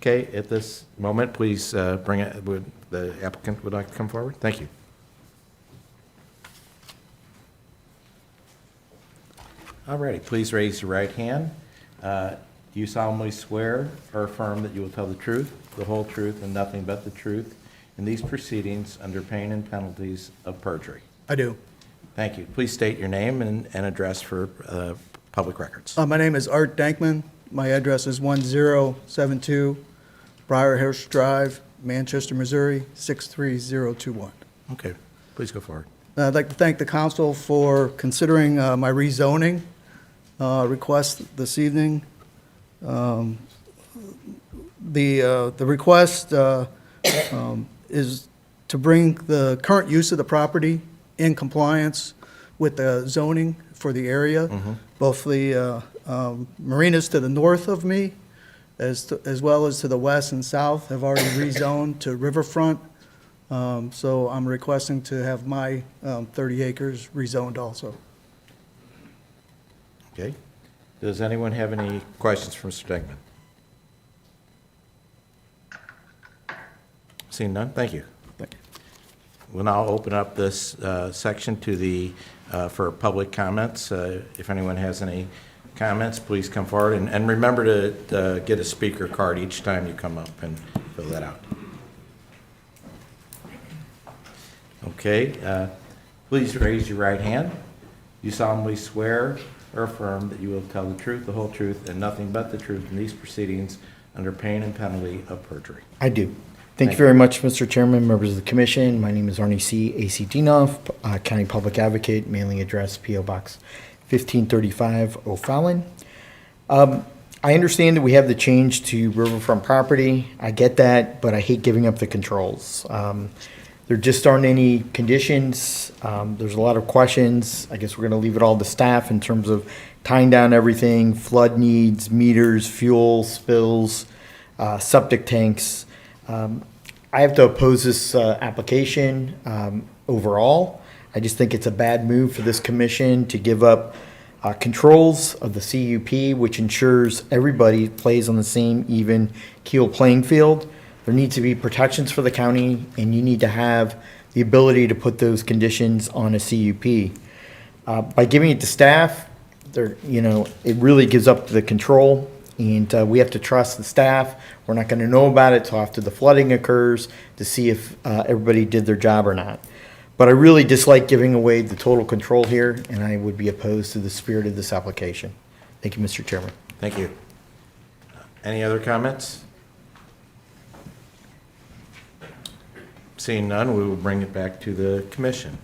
Okay, at this moment, please bring it, would the applicant would like to come forward? Thank you. All righty, please raise your right hand. Do you solemnly swear or affirm that you will tell the truth, the whole truth, and nothing but the truth in these proceedings under pain and penalties of perjury? I do. Thank you. Please state your name and address for public records. My name is Art Dankman. My address is 1072 Briarhurst Drive, Manchester, Missouri, 63021. Okay, please go forward. I'd like to thank the council for considering my rezoning request this evening. The request is to bring the current use of the property in compliance with the zoning for the area. Both the marinas to the north of me, as well as to the west and south, have already rezoned to riverfront. So I'm requesting to have my 30 acres rezoned also. Okay. Does anyone have any questions for Mr. Dankman? Seeing none, thank you. Thank you. We'll now open up this section to the, for public comments. If anyone has any comments, please come forward. And remember to get a speaker card each time you come up and fill that out. Okay. Please raise your right hand. You solemnly swear or affirm that you will tell the truth, the whole truth, and nothing but the truth in these proceedings under pain and penalty of perjury. I do. Thank you very much, Mr. Chairman, members of the commission. My name is Arnie C. A.C. Dinoff, County Public Advocate, mailing address P.O. Box 1535, O'Fallon. I understand that we have the change to riverfront property. I get that, but I hate giving up the controls. There just aren't any conditions. There's a lot of questions. I guess we're going to leave it all to staff in terms of tying down everything, flood needs, meters, fuel spills, septic tanks. I have to oppose this application overall. I just think it's a bad move for this commission to give up controls of the CUP, which ensures everybody plays on the same even keel playing field. There needs to be protections for the county, and you need to have the ability to put those conditions on a CUP. By giving it to staff, it really gives up the control, and we have to trust the staff. We're not going to know about it till after the flooding occurs to see if everybody did their job or not. But I really dislike giving away the total control here, and I would be opposed to the spirit of this application. Thank you, Mr. Chairman. Thank you. Any other comments? Seeing none, we will bring it back to the commission.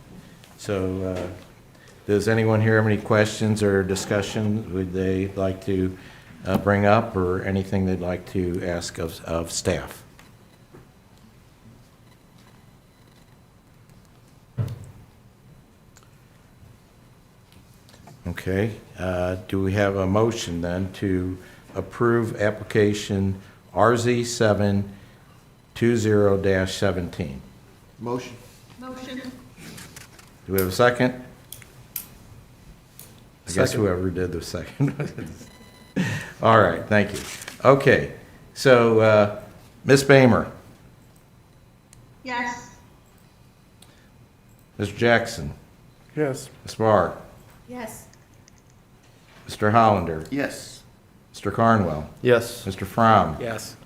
So does anyone here have any questions or discussion would they like to bring up, or anything they'd like to ask of staff? Okay. Do we have a motion then to approve application RZ 720-17? Motion. Motion. Do we have a second? I guess Second. whoever did the second. All right, thank you. Okay, so Ms. Bamer, Yes. Mr. Jackson, Yes. Ms. Barr, Yes. Mr. Hollander, Yes. Mr. Carnwell, Yes. Mr. Fromm, Yes.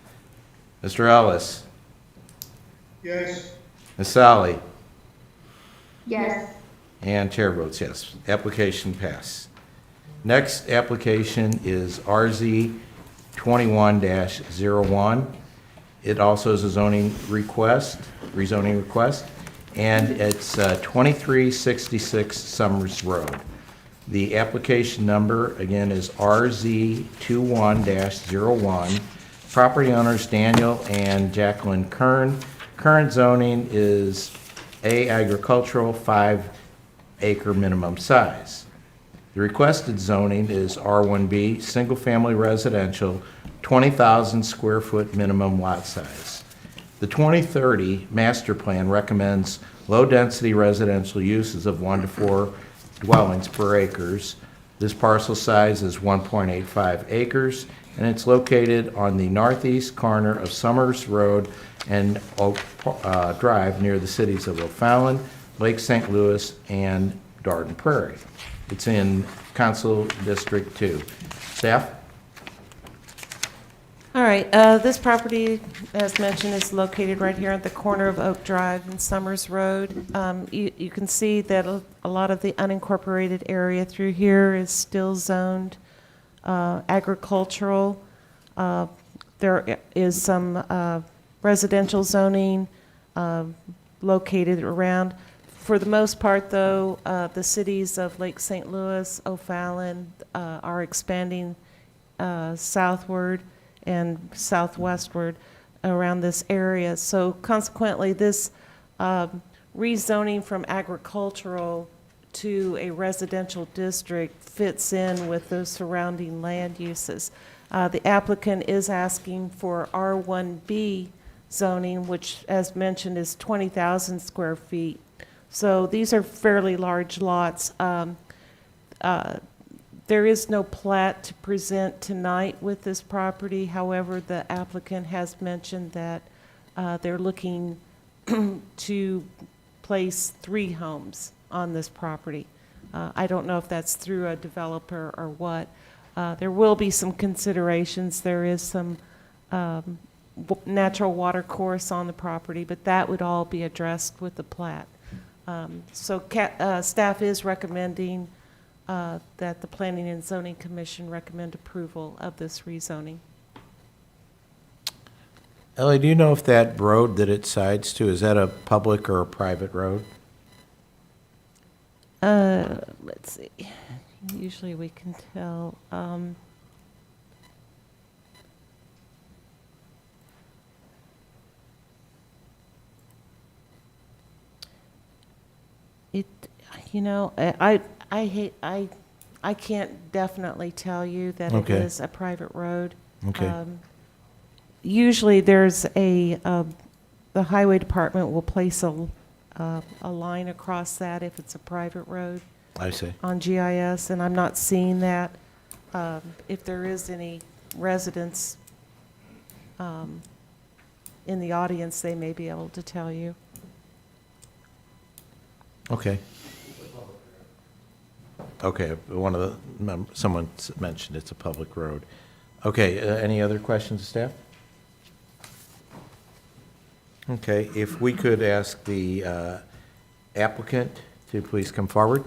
Mr. Ellis, Yes. Ms. Sally, Yes. and chair votes yes. Application passed. Next application is RZ 21-01. It also is a zoning request, rezoning request, and it's 2366 Summers Road. The application number, again, is RZ 21-01. Property owners Daniel and Jacqueline Kern. Current zoning is A, agricultural, 5-acre minimum size. The requested zoning is R1B, single-family residential, 20,000 square foot minimum lot size. The 2030 master plan recommends low-density residential uses of 1 to 4 dwellings per acres. This parcel size is 1.85 acres, and it's located on the northeast corner of Summers Road and Oak Drive near the cities of O'Fallon, Lake St. Louis, and Garden Prairie. It's in Council District 2. Staff? All right, this property, as mentioned, is located right here at the corner of Oak Drive and Summers Road. You can see that a lot of the unincorporated area through here is still zoned agricultural. There is some residential zoning located around. For the most part, though, the cities of Lake St. Louis, O'Fallon are expanding southward and southwestward around this area. So consequently, this rezoning from agricultural to a residential district fits in with those surrounding land uses. The applicant is asking for R1B zoning, which, as mentioned, is 20,000 square feet. So these are fairly large lots. There is no plat to present tonight with this property. However, the applicant has mentioned that they're looking to place 3 homes on this property. I don't know if that's through a developer or what. There will be some considerations. There is some natural water course on the property, but that would all be addressed with the plat. So staff is recommending that the Planning and Zoning Commission recommend approval of this rezoning. Ellie, do you know if that road that it sides to, is that a public or a private road? Let's see. Usually we can tell. I can't definitely tell you that it is a private road. Okay. Usually there's the highway department will place a line across that if it's a private road. I see. On GIS, and I'm not seeing that. If there is any residents in the audience, they may be able to tell you. Okay. Okay, someone mentioned it's a public road. Okay, any other questions, staff? Okay, if we could ask the applicant to please come forward.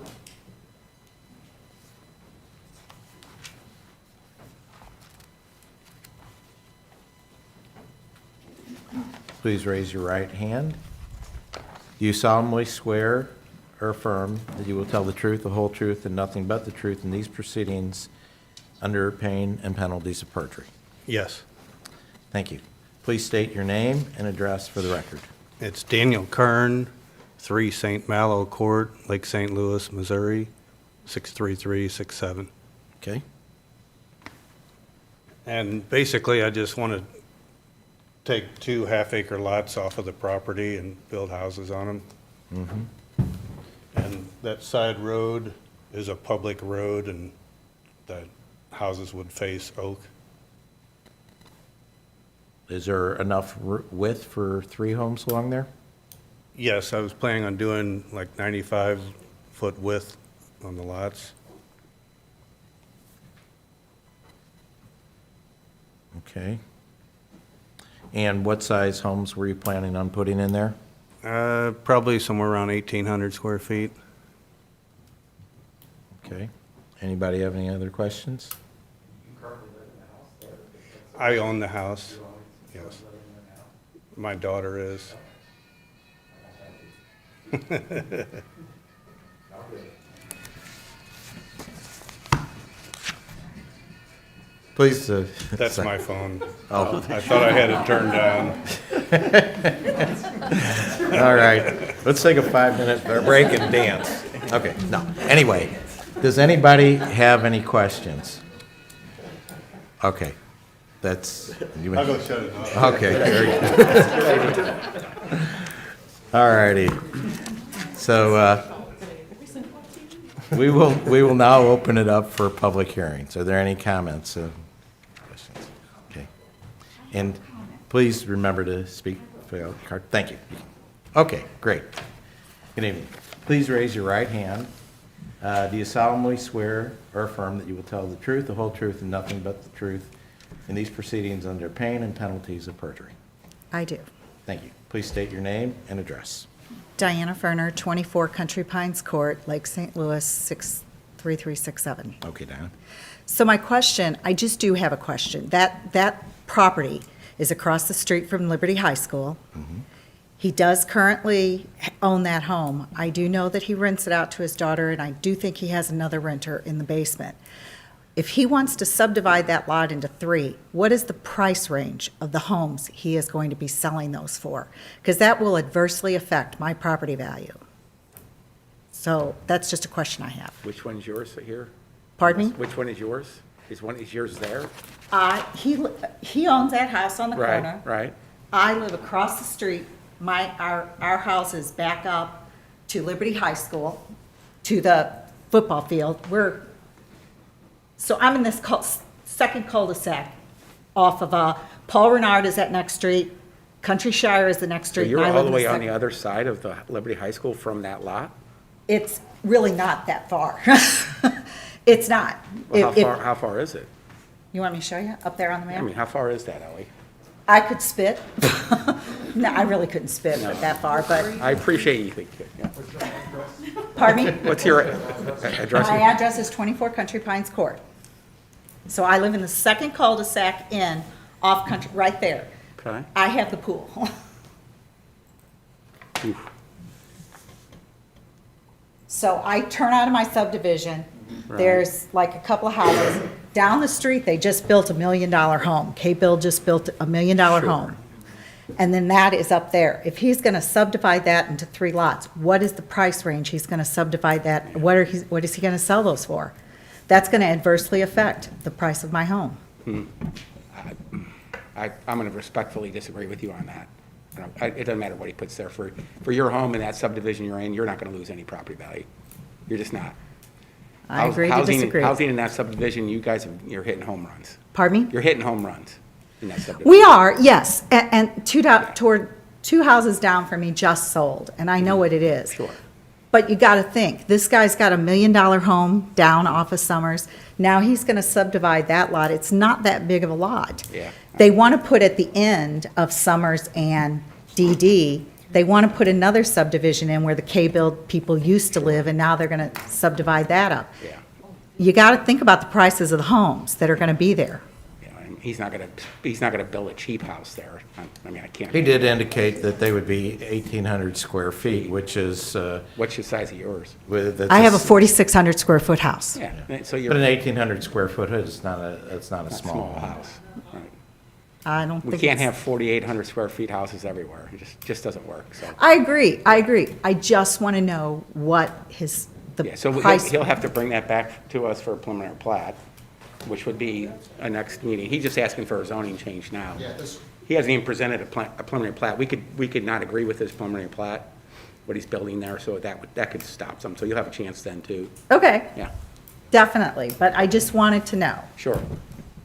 Please raise your right hand. Do you solemnly swear or affirm that you will tell the truth, the whole truth, and nothing but the truth in these proceedings under pain and penalties of perjury? Yes. Thank you. Please state your name and address for the record. It's Daniel Kern, 3 St. Malo Court, Lake St. Louis, Missouri, 63367. Okay. And basically, I just want to take 2 half-acre lots off of the property and build houses on them. Mm-hmm. And that side road is a public road, and the houses would face Oak. Is there enough width for 3 homes along there? Yes, I was planning on doing like 95-foot width on the lots. Okay. And what size homes were you planning on putting in there? Probably somewhere around 1,800 square feet. Okay. Anybody have any other questions? I own the house, yes. My daughter is. Please. That's my phone. Oh. I thought I had it turned down. All right. Let's take a 5-minute break and dance. Okay, no. Anyway, does anybody have any questions? Okay. That's. I'll go shut it off. Okay, very good. All righty. So we will now open it up for public hearings. Are there any comments? Questions? And please remember to speak for your card. Thank you. Okay, great. Good evening. Please raise your right hand. Do you solemnly swear or affirm that you will tell the truth, the whole truth, and nothing but the truth in these proceedings under pain and penalties of perjury? I do. Thank you. Please state your name and address. Diana Ferner, 24 Country Pines Court, Lake St. Louis, 63367. Okay, Diana. So my question, I just do have a question. That property is across the street from Liberty High School. He does currently own that home. I do know that he rents it out to his daughter, and I do think he has another renter in the basement. If he wants to subdivide that lot into 3, what is the price range of the homes he is going to be selling those for? Because that will adversely affect my property value. So that's just a question I have. Which one's yours here? Pardon me? Which one is yours? Is yours there? He owns that house on the corner. Right. I live across the street. Our house is back up to Liberty High School, to the football field. So I'm in this second cul-de-sac off of, Paul Renard is that next street, Country Shire is the next So street. you're and I all live the in way on second- the other side of the Liberty High School from that lot? It's really not that far. It's not. Well, how far is it? You want me to show you up there on the I map? mean, how far is that, Ellie? I could spit. No, I really couldn't spit that far, but, I appreciate you think, yeah. pardon me? What's your address? My address is 24 Country Pines Court. So I live in the second cul-de-sac in, off country, right there. Okay. I have the pool. Oof. So I turn out of my subdivision, there's like a couple of houses. Down the street, they just built $1 million home. K-Bill just built $1 million home. And then that is up there. If he's gonna subdivide that into 3 lots, what is the price range he's gonna subdivide that? What is he gonna sell those for? That's gonna adversely affect the price of my home. I'm going to respectfully disagree with you on that. It doesn't matter what he puts there. For your home in that subdivision you're in, you're not going to lose any property value. You're just not. I agree to disagree. Housing in that subdivision, you're hitting home runs. Pardon me? You're hitting home runs in that subdivision. We are, yes, and toward 2 houses down from me just sold, and I know what it is. Sure. But you gotta think, this guy's got $1 million home down off of Summers. Now he's gonna subdivide that lot. It's not that big of a lot. Yeah. They wanna put at the end of Summers and DD, they wanna put another subdivision in where the K-Bill people used to live, and now they're gonna subdivide that up. Yeah. You gotta think about the prices of the homes that are gonna be there. And he's not going to build a cheap house there. I mean, I can't. He did indicate that they would be 1,800 square feet, which is. What's the size of yours? I have a 4,600 square foot house. Yeah, so But an 1,800 square foot is not a small house. Right. I don't think We can't it's- have 4,800 square feet houses everywhere. It just doesn't work, so. I agree. I just want to know what Yeah, so price. he'll have to bring that back to us for a preliminary plat, which would be a next meeting. He's just asking for a zoning change now. He hasn't even presented a preliminary plat. We could not agree with his preliminary plat, what he's building there, so that could stop some. So you'll have a chance then too. Okay, Yeah, definitely, but I just wanted to know. sure.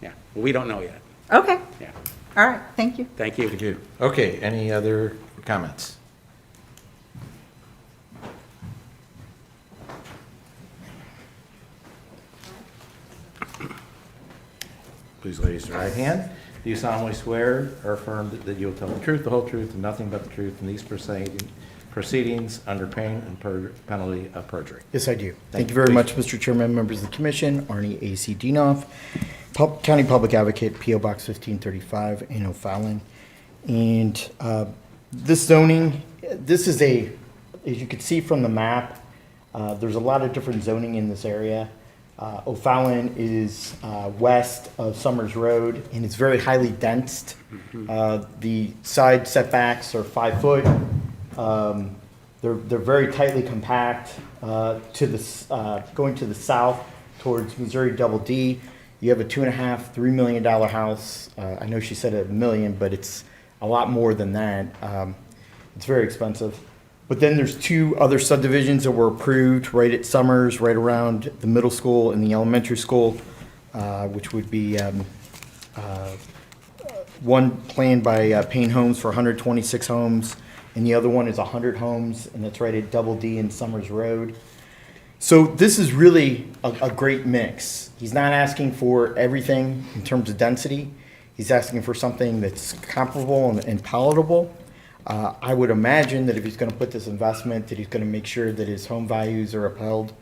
Yeah, well, we don't know yet. Okay, Yeah, all right, thank you. thank you. Thank you. Okay, any other comments? Please raise your right hand. Do you solemnly swear or affirm that you will tell the truth, the whole truth, and nothing but the truth in these proceedings under pain and penalty of perjury? Yes, I do. Thank you very much, Mr. Chairman, members of the commission. Arnie A.C. Dienoff, County Public Advocate, P.O. Box 1535, in O'Fallon. And this zoning, this is as you can see from the map, there's a lot of different zoning in this area. O'Fallon is west of Summers Road, and it's very highly dense. The side setbacks are 5 foot. They're very tightly compact. Going to the south towards Missouri Double D, you have a $2.5–3 million house. I know she said $1 million, but it's a lot more than that. It's very expensive. But then there's 2 other subdivisions that were approved right at Summers, right around the middle school and the elementary school, which would be one planned by Payne Homes for 126 homes, and the other one is 100 homes, and it's right at Double D and Summers Road. So this is really a great mix. He's not asking for everything in terms of density. He's asking for something that's comparable and palatable. I would imagine that if he's going to put this investment, that he's going to make sure that his home values are upheld.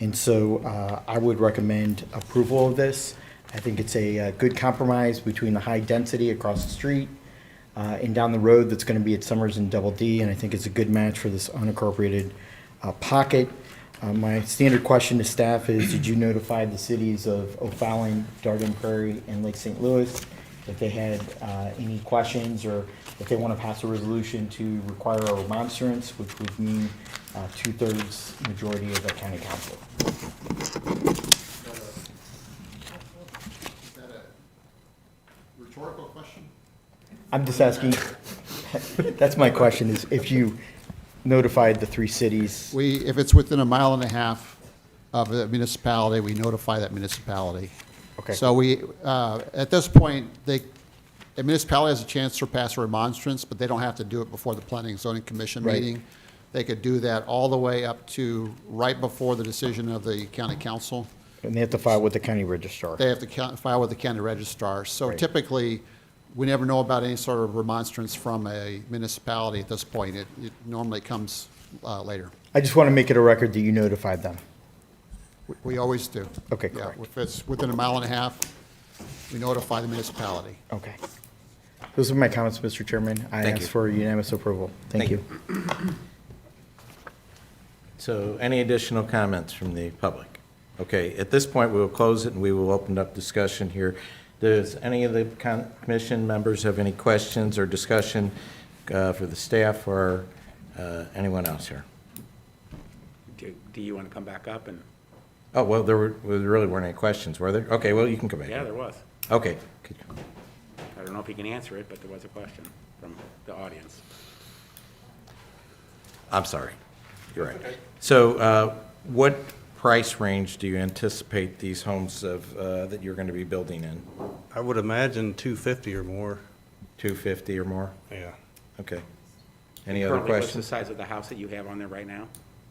And so I would recommend approval of this. I think it's a good compromise between the high density across the street and down the road that's going to be at Summers and Double D. And I think it's a good match for this unincorporated pocket. My standard question to staff is, did you notify the cities of O'Fallon, Darden Prairie, and Lake St. Louis if they had any questions, or if they want to pass a resolution to require a remonstrance, which would mean 2/3 majority of the county council? Is that a rhetorical question? I'm just asking, that's my question, is if you notified the 3 cities. If it's within a mile and a half of a municipality, we notify that municipality. Okay. So at this point, a municipality has a chance to pass a remonstrance, but they don't have to do it before the Planning and Zoning Commission Right. meeting. They could do that all the way up to right before the decision of the county council. And they have to file with the county registrar. They have to file with the county registrar. So Right. typically, we never know about any sort of remonstrance from a municipality at this point. It normally comes later. I just want to make it a record that you notified them. We always do. Okay, Yeah, correct. if it's within a mile and a half, we notify the municipality. Okay. Those are my comments, Mr. Chairman. I Thank ask you. for unanimous approval. Thank you. So any additional comments from the public? Okay, at this point, we will close it and we will open up discussion here. Does any of the commission members have any questions or discussion for the staff or anyone else here? Do you want to come back up and? Oh, well, there really weren't any questions, were there? Okay, well, you can come back. Yeah, there was. Okay. I don't know if you can answer it, but there was a question from the audience. I'm sorry. You're right. So what price range do you anticipate these homes that you're going to be building in? I would imagine 250 or more. 250 or more? Yeah. Okay. Any other Currently, what's the questions? size of the house that you have on there right now?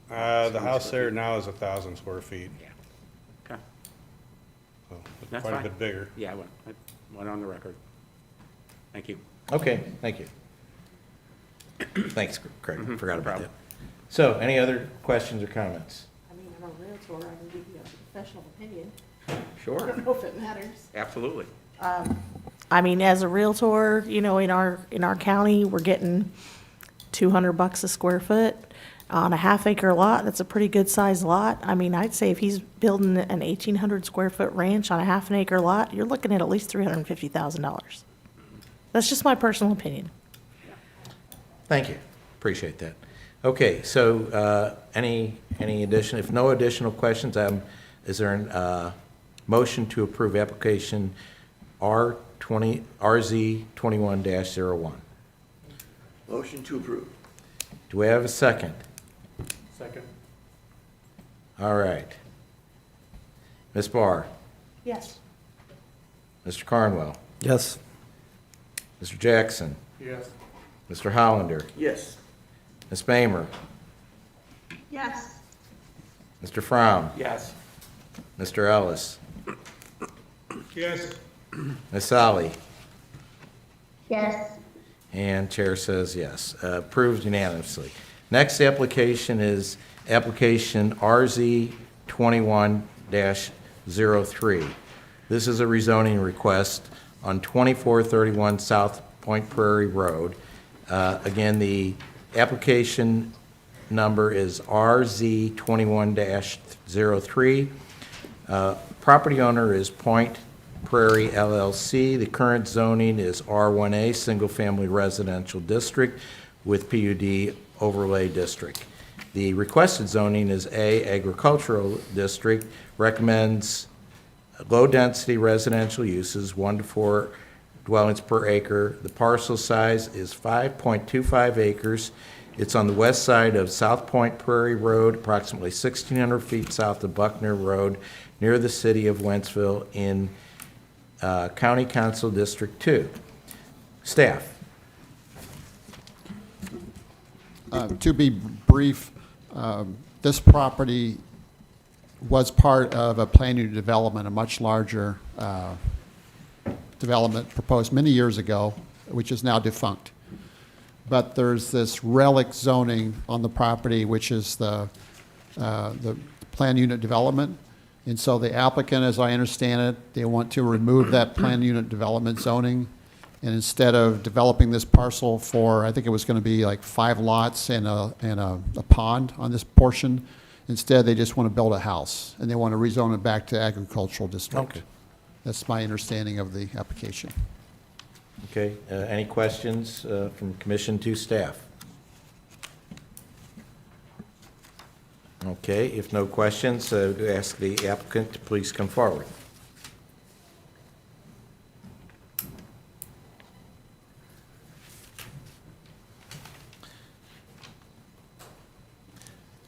The house there now is 1,000 square feet. Yeah. Okay. So it's That's quite fine. a bit bigger. Yeah, I went on the record. Thank you. Okay, thank you. Thanks, Craig. I forgot about problem. that. So, any other questions or comments? I mean, I'm a realtor, I can give you a professional opinion. Sure. I don't know if it matters. Absolutely. I mean, as a realtor, you know, in our county, we're getting $200 a square foot on a half-acre lot. That's a pretty good-sized lot. I mean, I'd say if he's building an 1,800 square foot ranch on a half an acre lot, you're looking at least $350,000. That's just my personal opinion. Thank you. Appreciate that. Okay, so any addition, if no additional questions, is there a motion to approve application RZ21-01? Motion to approve. Do we have a second? Second. All right. Ms. Barr, Yes. Mr. Carnwell, Yes. Mr. Jackson, Yes. Mr. Hollander, Yes. Ms. Bamer, Yes. Mr. Fromm, Yes. Mr. Ellis, Yes. Ms. Solly, Yes. and Chair says yes. Approved unanimously. Next application is application RZ21-03. This is a rezoning request on 2431 South Point Prairie Road. Again, the application number is RZ21-03. Property owner is Point Prairie LLC. The current zoning is R1A, Single Family Residential District with PUD Overlay District. The requested zoning is A, Agricultural District, recommends low-density residential uses, 1 to 4 dwellings per acre. The parcel size is 5.25 acres. It's on the west side of South Point Prairie Road, approximately 1,600 feet south of Buckner Road, near the city of Wentzville in County Council District 2. Staff? To be brief, this property was part of a planned unit development, a much larger development proposed many years ago, which is now defunct. But there's this relic zoning on the property, which is the planned unit development. And so the applicant, as I understand it, they want to remove that planned unit development zoning. And instead of developing this parcel for, I think it was going to be like 5 lots and a pond on this portion, instead they just want to build a house. And they want to rezone it back to agricultural district. Okay. That's my understanding of the application. Okay, any questions from commission to staff? Okay, if no questions, to ask the applicant to please come forward.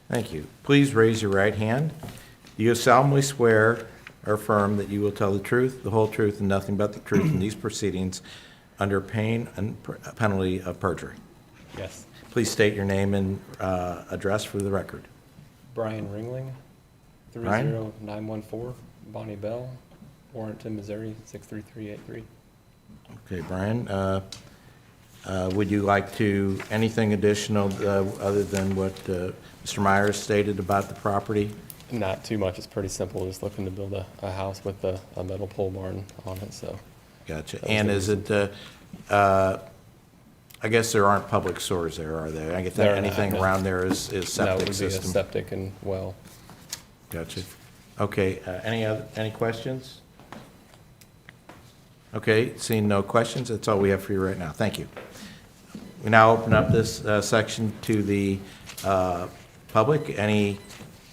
Thank you. Please raise your right hand. Do you solemnly swear or affirm that you will tell the truth, the whole truth, and nothing but the truth in these proceedings under pain and penalty of perjury? Yes. Please state your name and address for the record. Brian Ringling, Brian? 30914 Bonnie Bell, Warrenton, Missouri, 63383. Okay, Brian, would you like to, anything additional other than what Mr. Myers stated about the property? Not too much. It's pretty simple. Just looking to build a house with a metal pole barn on it. So. Gotcha. That was And the is reason. it, I guess there aren't public sewers there, are there? I guess There are anything not, no. around there is No, it septic would be a system? septic and well. Gotcha. Okay, any questions? Okay, seeing no questions, that's all we have for you right now. Thank you. We now open up this section to the public. Any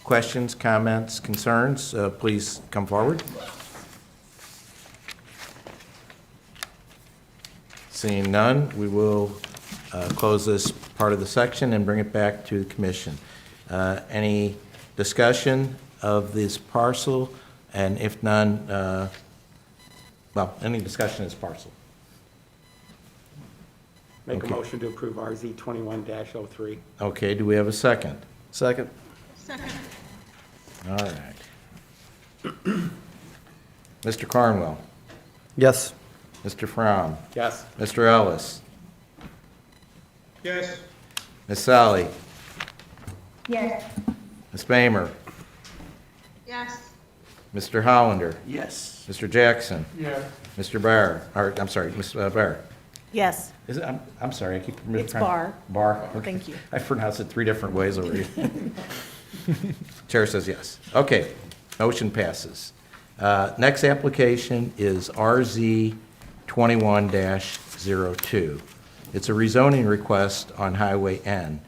questions, comments, concerns? Please come forward. Seeing none, we will close this part of the section and bring it back to the commission. Any discussion of this parcel? And if none, well, any discussion of this parcel? Make Okay. a motion to approve RZ 21-03. Okay, do we have a second? Second. Second. All right. Mr. Carnwell? Yes. Mr. Fromm? Yes. Mr. Ellis? Yes. Ms. Sally? Yes. Ms. Bamer? Yes. Mr. Hollander? Yes. Mr. Jackson? Yes. Mr. Barr, or, I'm sorry, Ms. Barr? Yes. Is it, I'm sorry, I keep. It's Barr. Barr, okay. Thank you. I pronounced it 3 different ways already. Chair says yes. Okay, motion passes. Next application is RZ 21-02. It's a rezoning request on Highway N.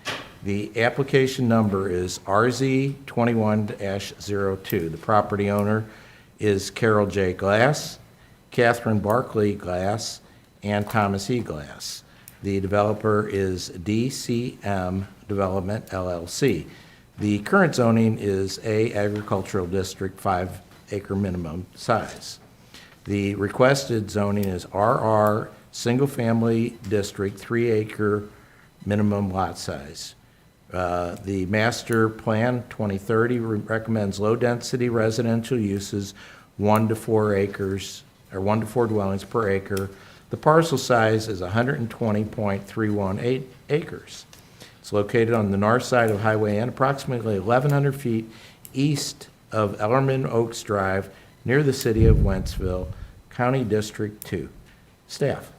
The application number is RZ 21-02. The property owner is Carol J. Glass, Catherine Barclay Glass, and Thomas E. Glass. The developer is DCM Development LLC. The current zoning is A Agricultural District, 5-acre minimum size. The requested zoning is RR Single Family District, 3-acre minimum lot size. The master plan 2030 recommends low-density residential uses, 1 to 4 acres, or 1 to 4 dwellings per acre. The parcel size is 120.318 acres. It's located on the north side of Highway N, approximately 1,100 feet east of Ellerman Oaks Drive, near the city of Wentzville, County District 2. Staff.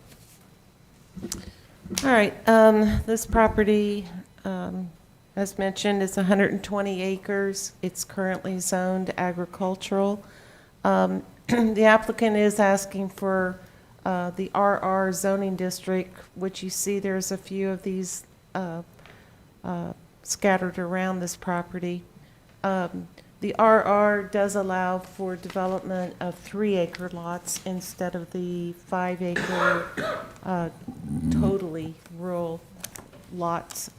All right, this property, as mentioned, is 120 acres. It's currently zoned agricultural. The applicant is asking for the RR zoning district, which you see there's a few of these scattered around this property. The RR does allow for development of 3-acre lots instead of the 5-acre totally rural lots.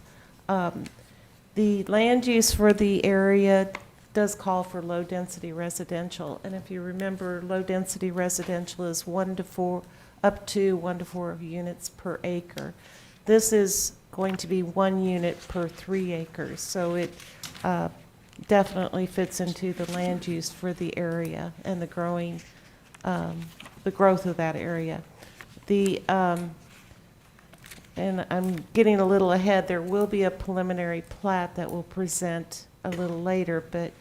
The land use for the area does call for low-density residential, and if you remember, low-density residential is 1 to 4 up to 1 to 4 units per acre. This is going to be 1 unit per 3 acres, so it definitely fits into the land use for the area and the growth of that area. And I'm getting a little ahead, there will be a preliminary plat that will present a little later, but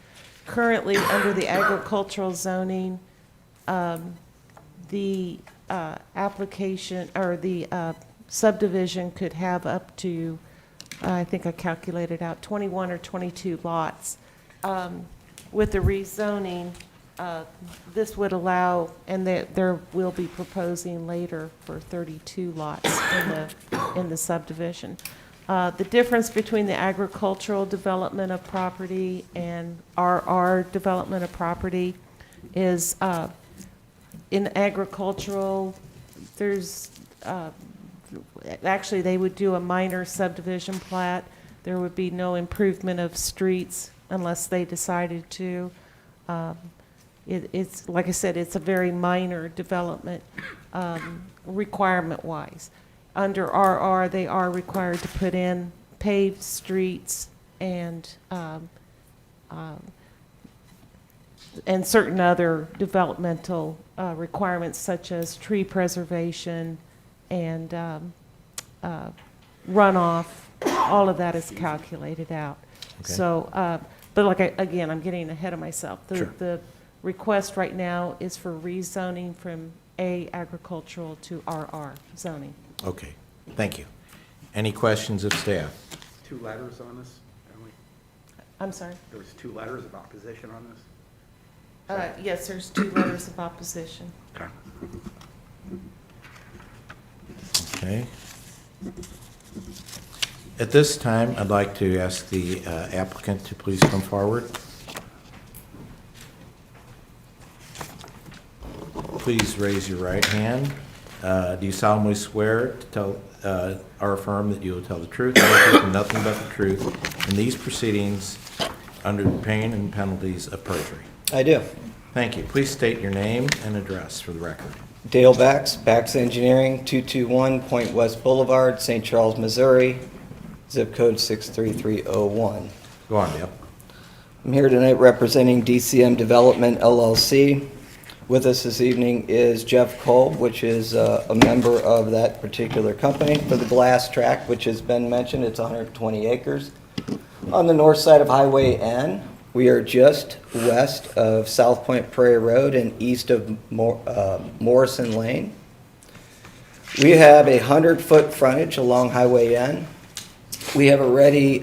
currently under the agricultural zoning, the application or the subdivision could have up to, I think I calculated out, 21 or 22 lots. With the rezoning, this would allow, and there will be proposing later for 32 lots in the subdivision. The difference between the agricultural development of property and RR development of property is in agricultural, there's actually they would do a minor subdivision plat. There would be no improvement of streets unless they decided to. It's like I said, it's a very minor development requirement-wise. Under RR, they are required to put in paved streets and certain other developmental requirements such as tree preservation and runoff. All of that is calculated out. Okay. So, but again, I'm getting ahead of myself. The request right now is for rezoning from A agricultural to RR zoning. Okay, thank you. Any questions of staff? 2 letters on this? Emily? I'm sorry? There was 2 letters of opposition on this? Yes, there's 2 letters of opposition. Okay. Okay. At this time, I'd like to ask the applicant to please come forward. Please raise your right hand. Do you solemnly swear to tell our firm that you will tell the truth, the whole truth, and nothing but the truth in these proceedings under the pain and penalties of perjury? I do. Thank you. Please state your name and address for the record. Dale Bax, Bax Engineering, 221 Point West Boulevard, St. Charles, Missouri, zip code 63301. Go on, Dale. I'm here tonight representing DCM Development LLC. With us this evening is Jeff Kolb, which is a member of that particular company for the glass tract, which has been mentioned. It's 120 acres. On the north side of Highway N, we are just west of South Point Prairie Road and east of Morrison Lane. We have a 100-foot frontage along Highway N. We have already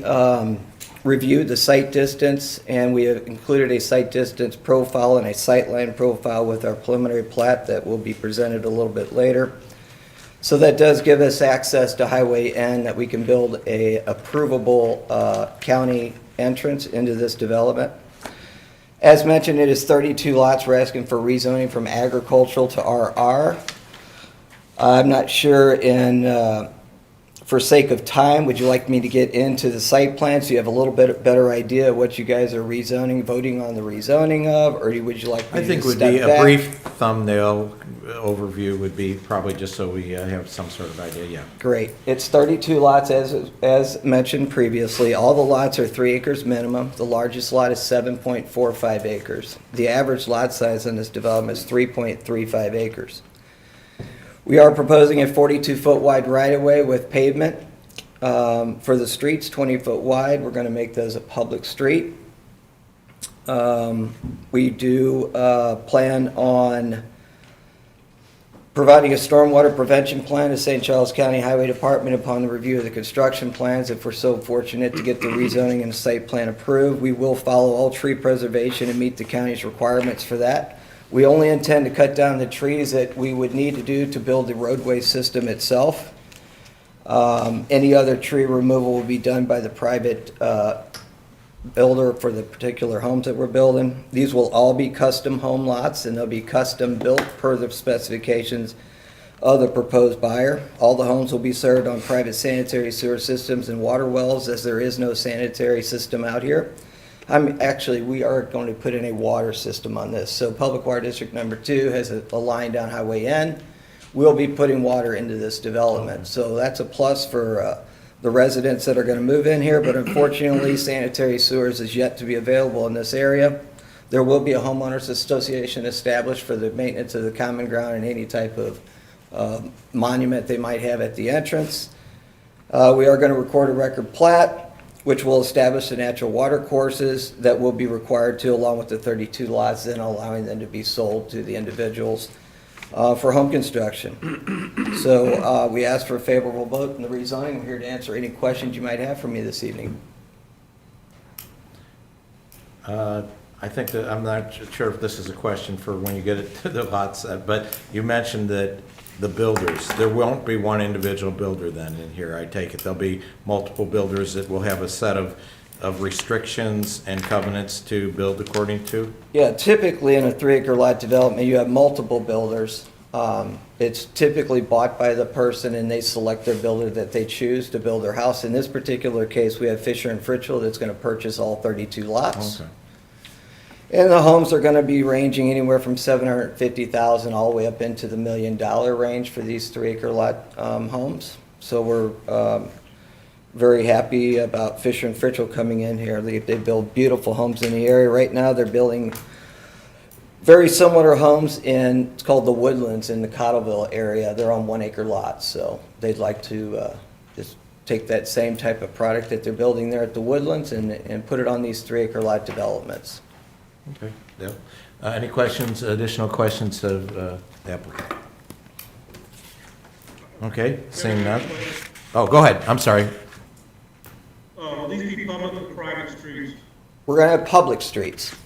reviewed the site distance, and we have included a site distance profile and a sightline profile with our preliminary plat that will be presented a little bit later. So that does give us access to Highway N, that we can build a approvable county entrance into this development. As mentioned, it is 32 lots. We're asking for rezoning from agricultural to RR. I'm not sure for sake of time, would you like me to get into the site plan so you have a little bit better idea of what you guys are voting on the rezoning of, or would you like me I to think just would be step a back? brief thumbnail overview would be probably just so we have some sort of idea, yeah. Great. It's 32 lots as mentioned previously. All the lots are 3 acres minimum. The largest lot is 7.45 acres. The average lot size in this development is 3.35 acres. We are proposing a 42-foot wide right-of-way with pavement for the streets, 20-foot wide. We're going to make those a public street. We do plan on providing a stormwater prevention plan to St. Charles County Highway Department upon the review of the construction plans. If we're so fortunate to get the rezoning and the site plan approved, we will follow all tree preservation and meet the county's requirements for that. We only intend to cut down the trees that we would need to do to build the roadway system itself. Any other tree removal will be done by the private builder for the particular homes that we're building. These will all be custom home lots, and they'll be custom built per the specifications of the proposed buyer. All the homes will be served on private sanitary sewer systems and water wells, as there is no sanitary system out here. We are going to put in a water system on this. So Public Water District Number 2 has a line down Highway N. will be putting water into this development. So that's a plus for the residents that are going to move in here, but unfortunately, sanitary sewers is yet to be available in this area. There will be a homeowners association established for the maintenance of the common ground and any type of monument they might have at the entrance. We are going to record a record plat, which will establish the natural water courses that will be required to, along with the 32 lots, then allowing them to be sold to the individuals for home construction. So we ask for a favorable vote in the rezoning. I'm here to answer any questions you might have for me this evening. I think that, I'm not sure if this is a question for when you get it to the lots, but you mentioned that the builders, there won't be one individual builder then in here, I take it. There'll be multiple builders that will have a set of restrictions and covenants to build according to? Yeah, typically in a 3-acre lot development, you have multiple builders. It's typically bought by the person and they select their builder that they choose to build their house. In this particular case, we have Fisher and Fritchell that's going to purchase all 32 lots. Okay. And the homes are going to be ranging anywhere from $750,000 all the way up into the $1 million range for these 3-acre lot homes. So we're very happy about Fisher and Fritchell coming in here. They build beautiful homes in the area. Right now, they're building very similar homes in, it's called the Woodlands in the Cottleville area. They're on 1-acre lots, so they'd like to just take that same type of product that they're building there at the Woodlands and put it on these 3-acre lot developments. Okay, Dale. Any questions, additional questions of the applicant? Okay, seeing none. Oh, go ahead, I'm sorry. Will these be public or private streets? We're going to have public streets.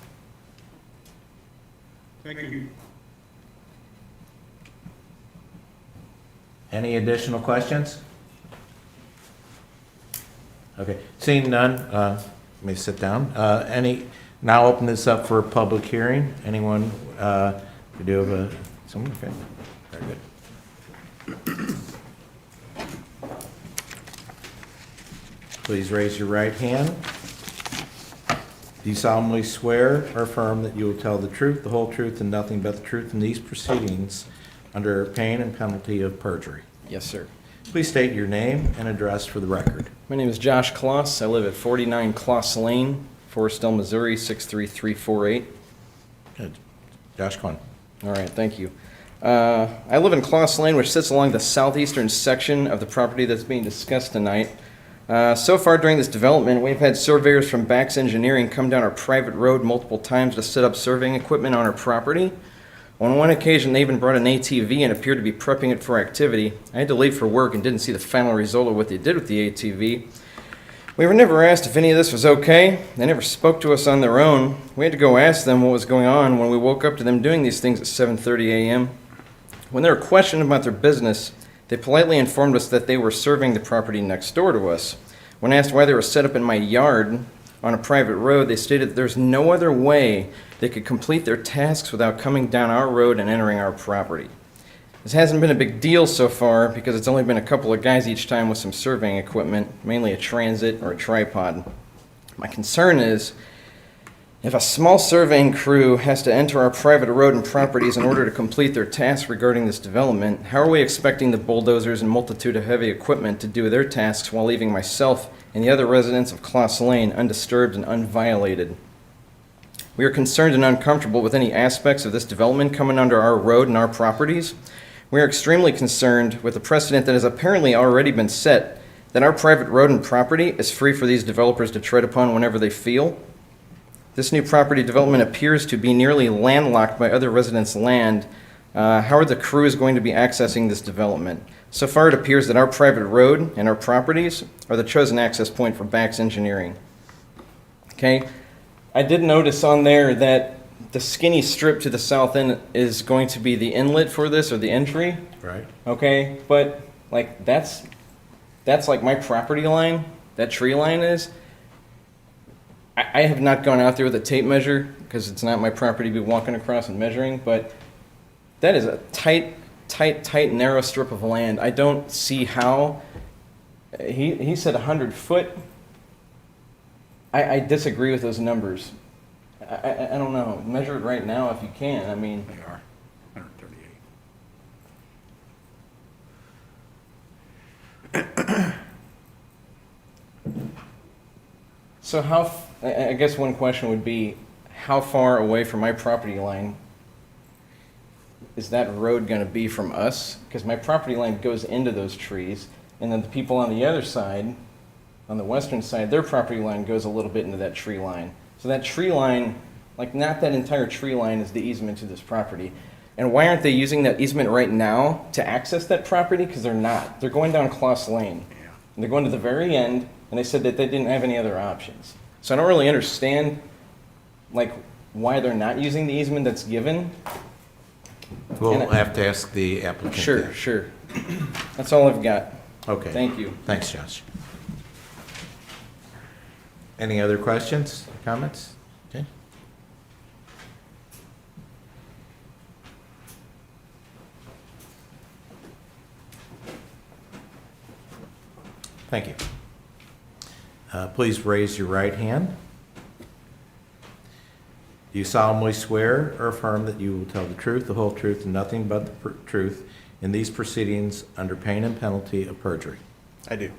Thank you. Any additional questions? Okay, seeing none, let me sit down. Now open this up for a public hearing. Anyone, we do have someone, okay, very good. Please raise your right hand. Do you solemnly swear or affirm that you will tell the truth, the whole truth, and nothing but the truth in these proceedings under pain and penalty of perjury? Yes, sir. Please state your name and address for the record. My name is Josh Kloss. I live at 49 Kloss Lane, Forestdale, Missouri, 63348. Good. Josh, come on. All right, thank you. I live in Kloss Lane, which sits along the southeastern section of the property that's being discussed tonight. So far during this development, we've had surveyors from Bax Engineering come down our private road multiple times to set up surveying equipment on our property. On one occasion, they even brought an ATV and appeared to be prepping it for activity. I had to leave for work and didn't see the final result of what they did with the ATV. We were never asked if any of this was okay. They never spoke to us on their own. We had to go ask them what was going on when we woke up to them doing these things at 7:30 a.m. When they were questioned about their business, they politely informed us that they were surveying the property next door to us. When asked why they were set up in my yard on a private road, they stated that there's no other way they could complete their tasks without coming down our road and entering our property. This hasn't been a big deal so far because it's only been a couple of guys each time with some surveying equipment, mainly a transit or a tripod. My concern is, if a small surveying crew has to enter our private road and properties in order to complete their tasks regarding this development, how are we expecting the bulldozers and multitude of heavy equipment to do their tasks while leaving myself and the other residents of Kloss Lane undisturbed and unviolated? We are concerned and uncomfortable with any aspects of this development coming under our road and our properties. We are extremely concerned with the precedent that has apparently already been set that our private road and property is free for these developers to tread upon whenever they feel. This new property development appears to be nearly landlocked by other residents' land. How are the crews going to be accessing this development? So far, it appears that our private road and our properties are the chosen access point for Bax Engineering. Okay, I did notice on there that the skinny strip to the south end is going to be the inlet for this, or the entry. Right. Okay, but like that's like my property line. That tree line is. I have not gone out there with a tape measure because it's not my property to be walking across and measuring, but that is a tight, narrow strip of land. I don't see how. He said 100 foot. I disagree with those numbers. I don't know. Measure it right now if you can. I mean. They are 138. So I guess one question would be, how far away from my property line is that road going to be from us? Because my property line goes into those trees, and then the people on the other side, on the western side, their property line goes a little bit into that tree line. So that tree line, like not that entire tree line is the easement to this property. And why aren't they using that easement right now to access that property? Because they're not. They're going down Kloss Lane. And they're going to the very end, and they said that they didn't have any other options. So I don't really understand, like, why they're not using the easement that's given. We'll have to ask the applicant. Sure, sure. That's all I've got. Okay. Thank you. Thanks, Josh. Any other questions, comments? Okay. Thank you. Please raise your right hand. Do you solemnly swear or affirm that you will tell the truth, the whole truth, and nothing but the truth in these proceedings under pain and penalty of perjury? I do.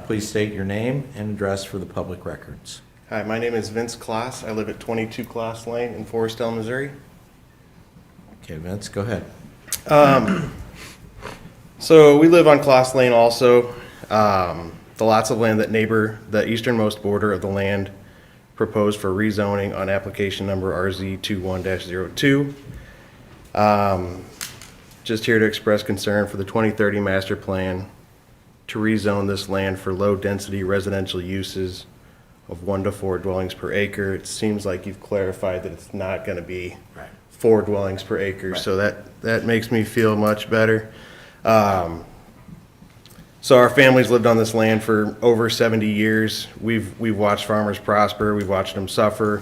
Please state your name and address for the public records. Hi, my name is Vince Kloss. I live at 22 Kloss Lane in Forestdale, Missouri. Okay, Vince, go ahead. So we live on Kloss Lane also. The lots of land that neighbor the easternmost border of the land proposed for rezoning on application number RZ21-02. Just here to express concern for the 2030 master plan to rezone this land for low-density residential uses of 1 to 4 dwellings per acre. It seems like you've clarified that it's not going to be 4 dwellings per acre, so that makes me feel much better. So our family's lived on this land for over 70 years. We've watched farmers prosper. We've watched them suffer.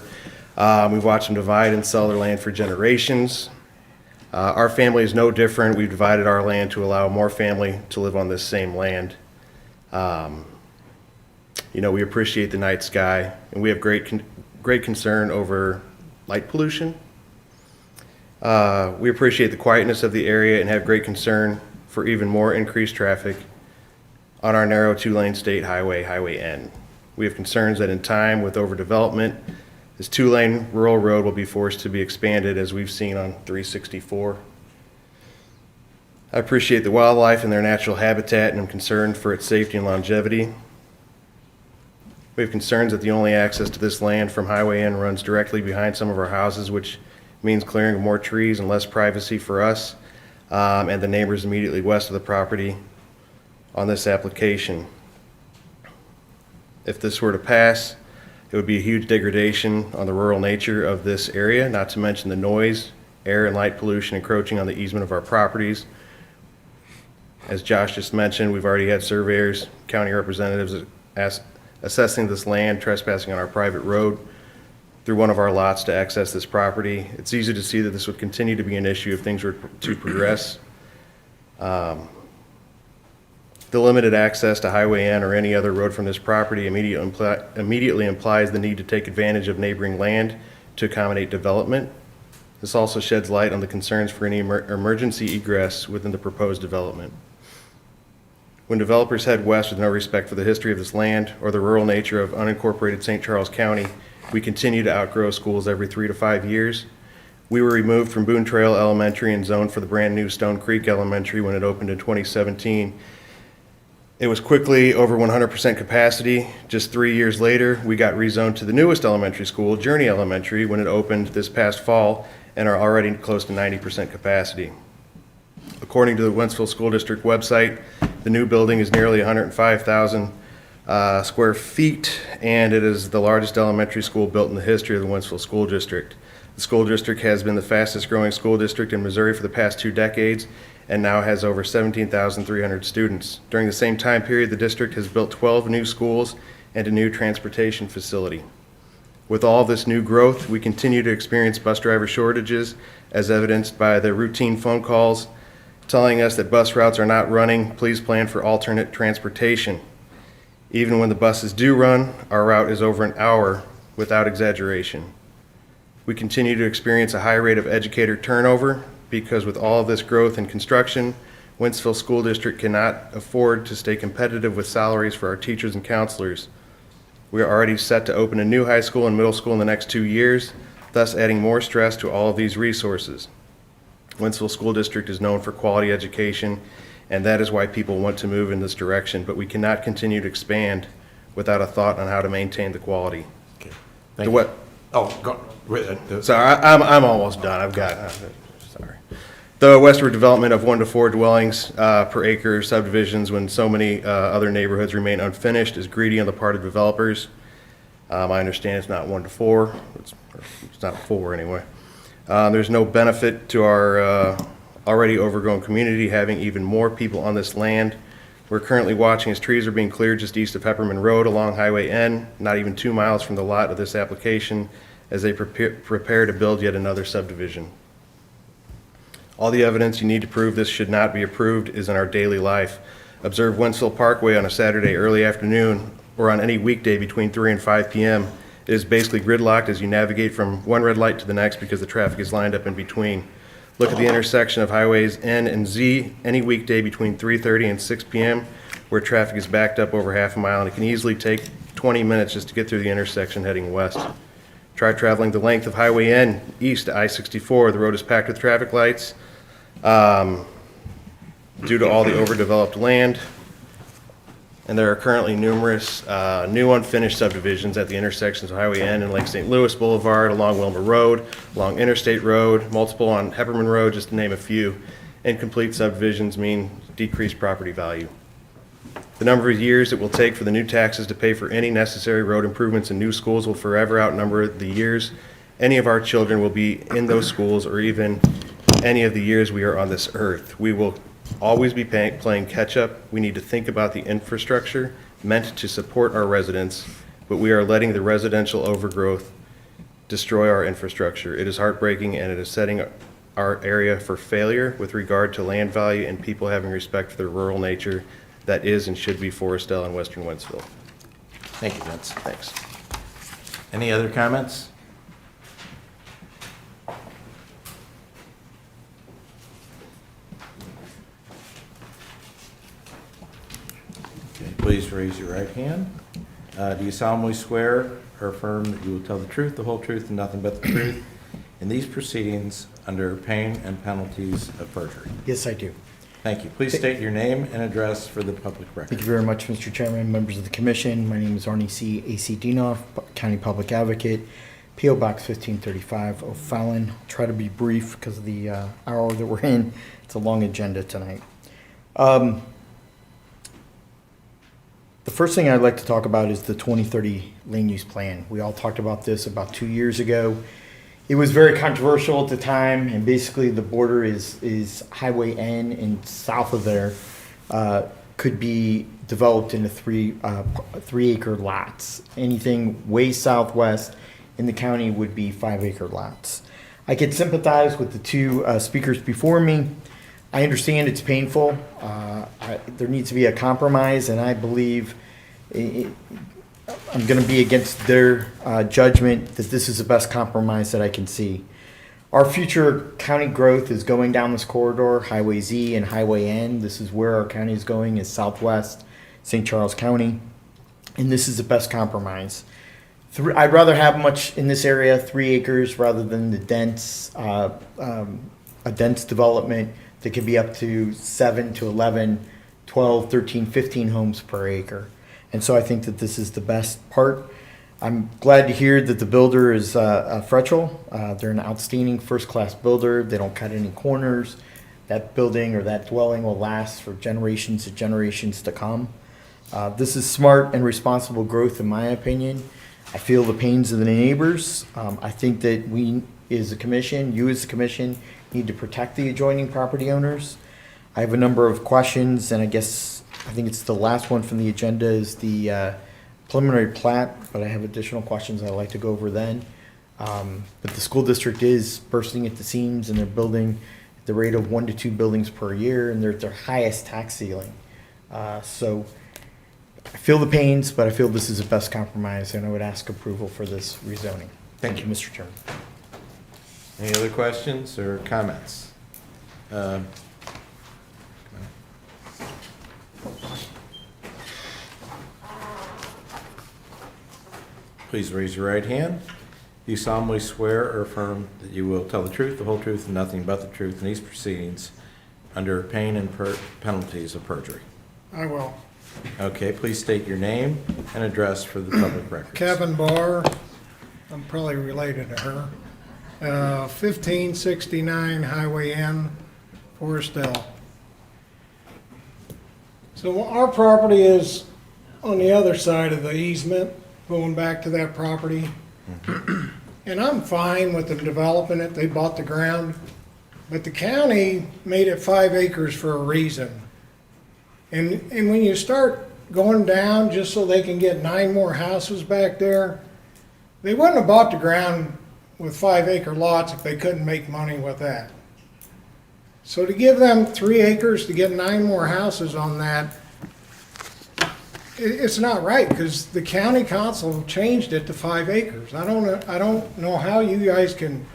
We've watched them divide and sell their land for generations. Our family is no different. We've divided our land to allow more family to live on this same land. You know, we appreciate the night sky, and we have great concern over light pollution. We appreciate the quietness of the area and have great concern for even more increased traffic on our narrow 2-lane state highway, Highway N. We have concerns that in time with overdevelopment, this 2-lane rural road will be forced to be expanded as we've seen on 364. I appreciate the wildlife and their natural habitat, and I'm concerned for its safety and longevity. We have concerns that the only access to this land from Highway N runs directly behind some of our houses, which means clearing of more trees and less privacy for us and the neighbors immediately west of the property on this application. If this were to pass, it would be a huge degradation on the rural nature of this area, not to mention the noise, air, and light pollution encroaching on the easement of our properties. As Josh just mentioned, we've already had surveyors, county representatives assessing this land, trespassing on our private road through one of our lots to access this property. It's easy to see that this would continue to be an issue if things were to progress. The limited access to Highway N or any other road from this property immediately implies the need to take advantage of neighboring land to accommodate development. This also sheds light on the concerns for any emergency egress within the proposed development. When developers head west with no respect for the history of this land or the rural nature of unincorporated St. Charles County, we continue to outgrow schools every 3 to 5 years. We were removed from Boone Trail Elementary and zoned for the brand new Stone Creek Elementary when it opened in 2017. It was quickly over 100% capacity. Just 3 years later, we got rezoned to the newest elementary school, Journey Elementary, when it opened this past fall, and are already close to 90% capacity. According to the Wentzville School District website, the new building is nearly 105,000 square feet, and it is the largest elementary school built in the history of the Wentzville School District. The school district has been the fastest growing school district in Missouri for the past 2 decades, and now has over 17,300 students. During the same time period, the district has built 12 new schools and a new transportation facility. With all this new growth, we continue to experience bus driver shortages, as evidenced by the routine phone calls telling us that bus routes are not running. Please plan for alternate transportation. Even when the buses do run, our route is over an hour without exaggeration. We continue to experience a high rate of educator turnover, because with all of this growth and construction, Wentzville School District cannot afford to stay competitive with salaries for our teachers and counselors. We are already set to open a new high school and middle school in the next 2 years, thus adding more stress to all of these resources. Wentzville School District is known for quality education, and that is why people want to move in this direction, but we cannot continue to expand without a thought on how to maintain the quality. Thank The you. what? Oh, go, Sorry, I'm almost done. I've got, sorry. The westward development of 1 to 4 dwellings per acre subdivisions when so many other neighborhoods remain unfinished is greedy on the part of developers. I understand it's not 1 to 4. It's not 4 anyway. There's no benefit to our already overgrown community having even more people on this land. We're currently watching as trees are being cleared just east of Pepperman Road along Highway N, not even 2 miles from the lot of this application, as they prepare to build yet another subdivision. All the evidence you need to prove this should not be approved is in our daily life. Observe Wentzville Parkway on a Saturday early afternoon or on any weekday between 3 and 5 p.m. It is basically gridlocked as you navigate from one red light to the next because the traffic is lined up in between. Look at the intersection of highways N and Z any weekday between 3:30 and 6 p.m. where traffic is backed up over half a mile, and it can easily take 20 minutes just to get through the intersection heading west. Try traveling the length of Highway N east to I-64. The road is packed with traffic lights due to all the overdeveloped land. And there are currently numerous new unfinished subdivisions at the intersections of Highway N and Lake St. Louis Boulevard, along Wilmer Road, along Interstate Road, multiple on Hepperman Road, just to name a few. Incomplete subdivisions mean decreased property value. The number of years it will take for the new taxes to pay for any necessary road improvements in new schools will forever outnumber the years any of our children will be in those schools, or even any of the years we are on this earth. We will always be playing catch-up. We need to think about the infrastructure meant to support our residents, but we are letting the residential overgrowth destroy our infrastructure. It is heartbreaking, and it is setting our area for failure with regard to land value and people having respect for the rural nature that is and should be Forestdale and Western Wentzville. Thank you, Vince. Thanks. Any other comments? Okay, please raise your right hand. Do you solemnly swear or affirm that you will tell the truth, the whole truth, and nothing but the truth in these proceedings under pain and penalties of perjury? Yes, I do. Thank you. Please state your name and address for the public record. Thank you very much, Mr. Chairman, members of the commission. My name is Arnie C. A.C. Dinoff, County Public Advocate, P.O. Box 1535, O'Fallon. I'll try to be brief because of the hour that we're in. It's a long agenda tonight. The first thing I'd like to talk about is the 2030 land use plan. We all talked about this about 2 years ago. It was very controversial at the time, and basically the border is Highway N, and south of there could be developed into 3 acre lots. Anything way southwest in the county would be 5 acre lots. I could sympathize with the two speakers before me. I understand it's painful. There needs to be a compromise, and I believe I'm going to be against their judgment that this is the best compromise that I can see. Our future county growth is going down this corridor, Highway Z and Highway N. This is where our county is going, is southwest St. Charles County, and this is the best compromise. I'd rather have much in this area, 3 acres, rather than the dense, a dense development that could be up to 7 to 11, 12, 13, 15 homes per acre. And so I think that this is the best part. I'm glad to hear that the builder is Fretchel. They're an outstanding first-class builder. They don't cut any corners. That building or that dwelling will last for generations and generations to come. This is smart and responsible growth, in my opinion. I feel the pains of the neighbors. I think that we, as a commission, you as a commission, need to protect the adjoining property owners. I have a number of questions, and I think it's the last one from the agenda is the preliminary plat, but I have additional questions I'd like to go over then. But the school district is bursting at the seams, and they're building at the rate of 1 to 2 buildings per year, and they're at their highest tax ceiling. So I feel the pains, but I feel this is the best compromise, and I would ask approval for this rezoning. Thank you, Mr. Chairman. Any other questions or comments? Please raise your right hand. Do you solemnly swear or affirm that you will tell the truth, the whole truth, and nothing but the truth in these proceedings under pain and penalties of perjury? I will. Okay, please state your name and address for the public record. Kevin Barr, I'm probably related to her. 1569 Highway N, Forestdale. So our property is on the other side of the easement, going back to that property. And I'm fine with them developing it, they bought the ground. But the county made it 5 acres for a reason. And when you start going down just so they can get 9 more houses back there, they wouldn't have bought the ground with 5-acre lots if they couldn't make money with that. So to give them 3 acres to get 9 more houses on that, it's not right, because the county council changed it to 5 acres. I don't know how you guys can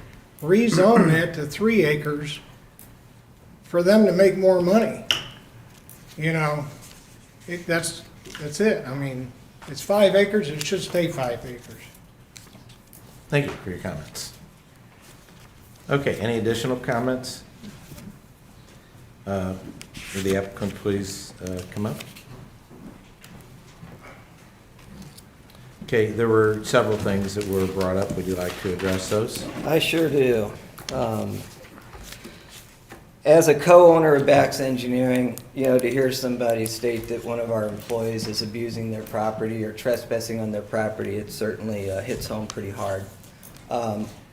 rezone it to 3 acres for them to make more money. You know, that's it. I mean, it's 5 acres, it should stay 5 acres. Thank you for your comments. Okay, any additional comments? Will the applicant please come up? Okay, there were several things that were brought up. Would you like to address those? I sure do. As a co-owner of Bax Engineering, you know, to hear somebody state that one of our employees is abusing their property or trespassing on their property, it certainly hits home pretty hard.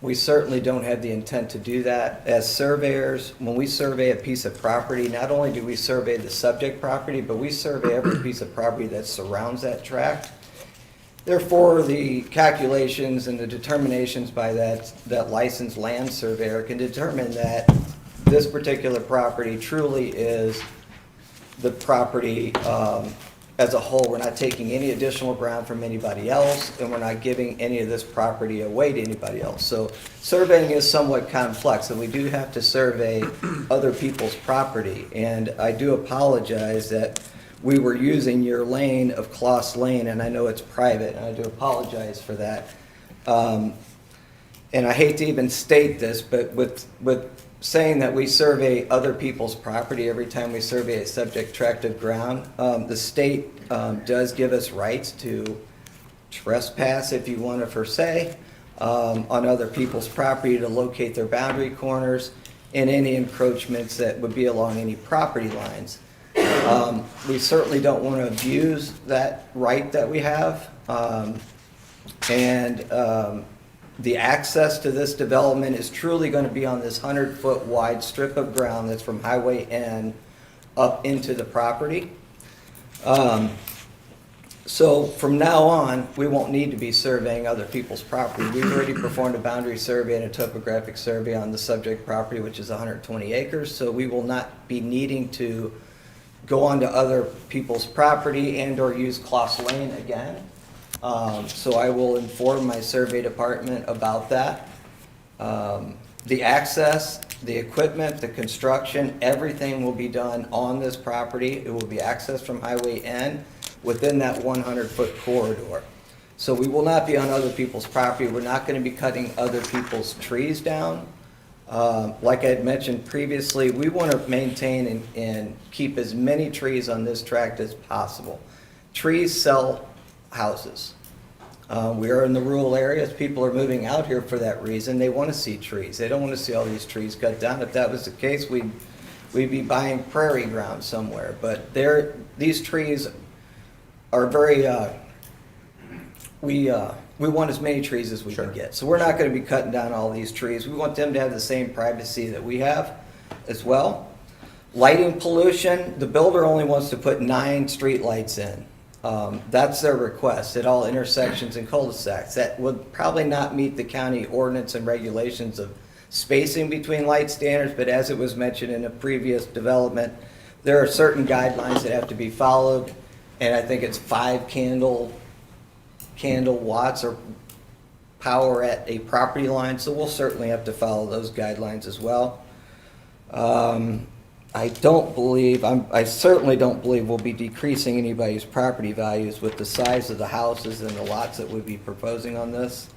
We certainly don't have the intent to do that. As surveyors, when we survey a piece of property, not only do we survey the subject property, but we survey every piece of property that surrounds that tract. Therefore, the calculations and the determinations by that licensed land surveyor can determine that this particular property truly is the property as a whole. We're not taking any additional ground from anybody else, and we're not giving any of this property away to anybody else. So surveying is somewhat complex, and we do have to survey other people's property. And I do apologize that we were using your lane of Kloss Lane, and I know it's private, and I do apologize for that. And I hate to even state this, but with saying that we survey other people's property every time we survey a subject tract of ground, the state does give us rights to trespass, if you want to per se, on other people's property to locate their boundary corners and any encroachments that would be along any property lines. We certainly don't want to abuse that right that we have. The access to this development is truly going to be on this 100-foot wide strip of ground that's from Highway N up into the property. So from now on, we won't need to be surveying other people's property. We've already performed a boundary survey and a topographic survey on the subject property, which is 120 acres, so we will not be needing to go onto other people's property and or use Kloss Lane again. So I will inform my survey department about that. The access, the equipment, the construction, everything will be done on this property. It will be accessed from Highway N within that 100-foot corridor. So we will not be on other people's property. We're not going to be cutting other people's trees down. Like I had mentioned previously, we want to maintain and keep as many trees on this tract as possible. Trees sell houses. We are in the rural areas. People are moving out here for that reason. They want to see trees. They don't want to see all these trees cut down. If that was the case, we'd be buying prairie ground somewhere. But these trees are very, we want as many trees as we can get. So we're not going to be cutting down all these trees. We want them to have the same privacy that we have as well. Lighting pollution, the builder only wants to put 9 street lights in. That's their request at all intersections and cul-de-sacs. That would probably not meet the county ordinance and regulations of spacing between light standards, but as it was mentioned in a previous development, there are certain guidelines that have to be followed, and I think it's 5 candle watts or power at a property line, so we'll certainly have to follow those guidelines as well. I don't believe, I certainly don't believe we'll be decreasing anybody's property values with the size of the houses and the lots that we'd be proposing on this.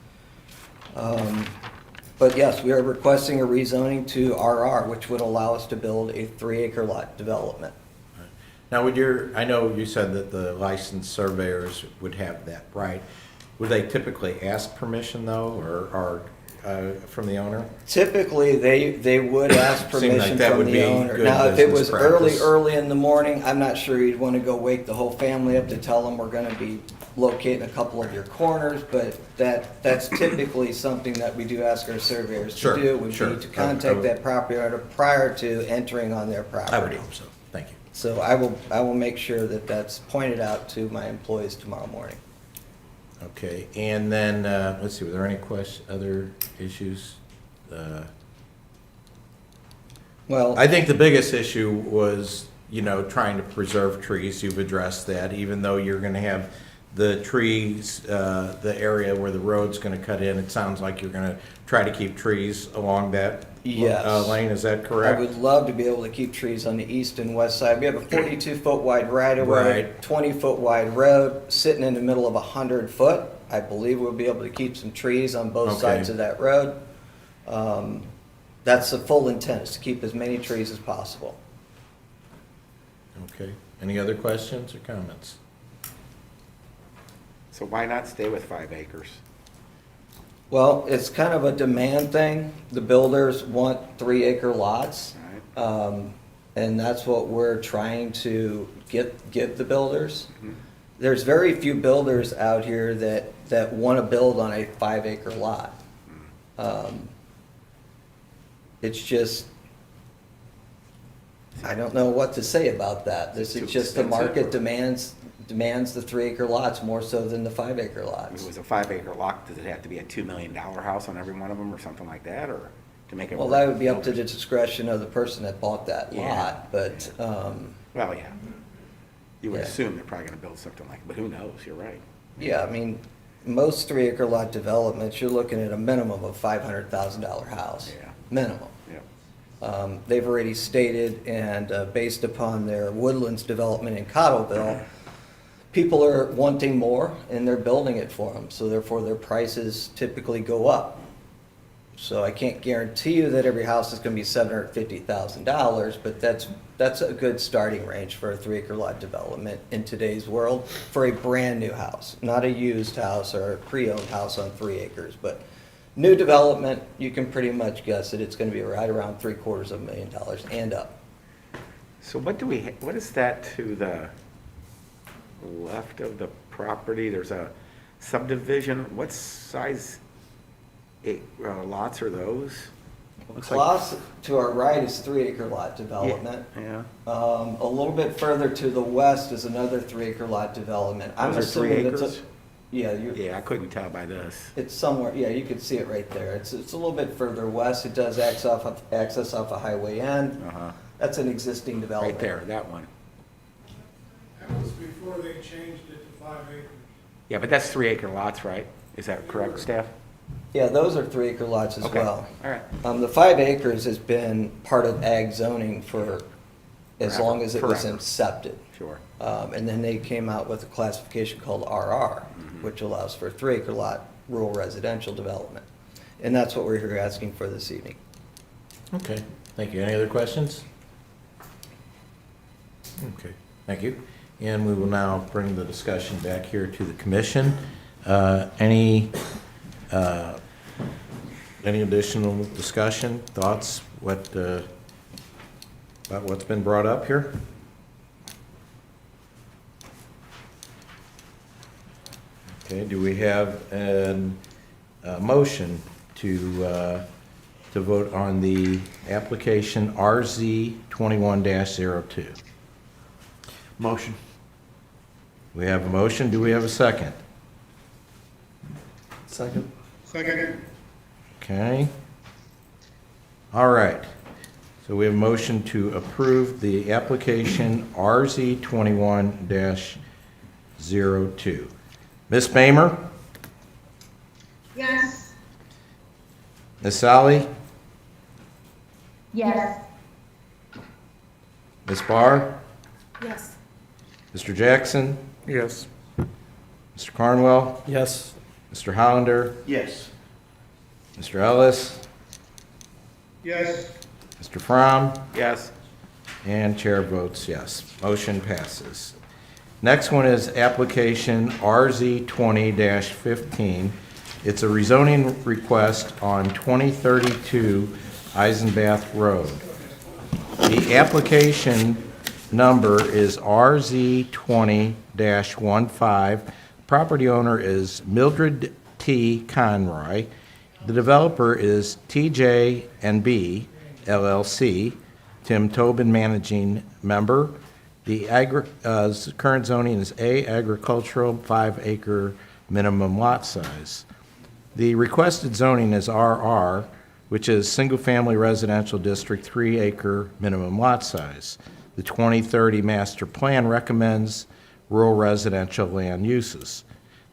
But yes, we are requesting a rezoning to RR, which would allow us to build a 3-acre lot development. Now, I know you said that the licensed surveyors would have that, right? Would they typically ask permission though, or from the owner? Typically, they would ask Seemed like permission that from would the be owner. good Now, if it was business practice. early in the morning, I'm not sure you'd want to go wake the whole family up to tell them we're going to be locating a couple of your corners, but that's typically something that we do ask our surveyors Sure, to do, would sure. be to contact that property owner prior to entering on their property. I would hope so. Thank you. So I will make sure that that's pointed out to my employees tomorrow morning. Okay, and then, let's see, were there any other issues? Well, I think the biggest issue was, trying to preserve trees. You've addressed that, even though you're gonna have the trees, the area where the road's gonna cut in. It sounds like you're gonna try to keep trees along that Yes. lane, is that I correct? would love to be able to keep trees on the east and west side. We have a 42-foot wide right-of-way, Right. 20-foot wide road, sitting in the middle of 100-foot. I believe we'll be able to keep some trees on both Okay. sides of that road. That's the full intent, is to keep as many trees as possible. Okay, any other questions or comments? So why not stay with 5 acres? Well, it's kind of a demand thing. The builders want 3-acre lots. And that's what we're trying to give the builders. There's very few builders out here that want to build on a 5-acre lot. It's just, I don't know what to say about that. This is just the market demands the 3-acre lots more so than the 5-acre If lots. it was a 5-acre lot, does it have to be a $2 million house on every one of them or something like that, or to make it? Well, work? that would be up to the discretion of the person that bought that Yeah. lot, but, Well, yeah. You would Yeah. assume they're probably gonna build something like it, but who knows? You're right. yeah, I mean, most 3-acre lot developments, you're looking at a minimum of $500,000 house. Yeah. Minimum. Yeah. They've already stated, and based upon their Woodlands development in Cottleville, people are wanting more, and they're building it for them, so therefore their prices typically go up. So I can't guarantee you that every house is gonna be $750,000, but that's a good starting range for a 3-acre lot development in today's world for a brand-new house, not a used house or a pre-owned house on 3 acres, but new development, you can pretty much guess that it's gonna be right around $750,000 and up. So what is that to the left of the property? There's a subdivision. What size lots are those? Looks like- Close to our right is 3-acre lot development. Yeah. A little bit further to the west is another 3-acre lot development. I'm Those are 3 assuming it's a- acres? Yeah, Yeah, I couldn't tell by this. it's somewhere, yeah, you can see it right there. It's a little bit further west. It does access off of Highway N. Uh-huh. That's an existing development. Right there, that one. That was before they changed it to 5 acres. Yeah, but that's 3-acre lots, right? Is that correct, staff? Yeah, those are 3-acre lots as Okay, well. all right. The 5 acres has been part of ag zoning for as Forever, long as it was forever. incepted. Sure. And then they came out with a classification called RR, Mm-hmm. which allows for a 3-acre lot rural residential development. And that's what we're here asking for this evening. Okay, thank you. Any other questions? Okay, thank you. And we will now bring the discussion back here to the commission. Any additional discussion, thoughts, about what's been brought up here? Okay, do we have a motion to vote on the application RZ 21-02? Motion. We have a motion, do we have a second? Second. Second. Okay. All right. So we have a motion to approve the application RZ 21-02. Ms. Bamer? Yes. Ms. Sally? Yes. Ms. Barr? Yes. Mr. Jackson? Yes. Mr. Cornwell? Yes. Mr. Hollander? Yes. Mr. Ellis? Yes. Mr. Fromm? Yes. And chair votes yes. Motion passes. Next one is application RZ 20-15. It's a rezoning request on 2032 Eisenbath Road. The application number is RZ 20-15. Property owner is Mildred T. Conroy. The developer is TJ&B LLC. Tim Tobin, managing member. The current zoning is A, agricultural, 5-acre minimum lot size. The requested zoning is RR, which is single-family residential district, 3-acre minimum lot size. The 2030 master plan recommends rural residential land uses.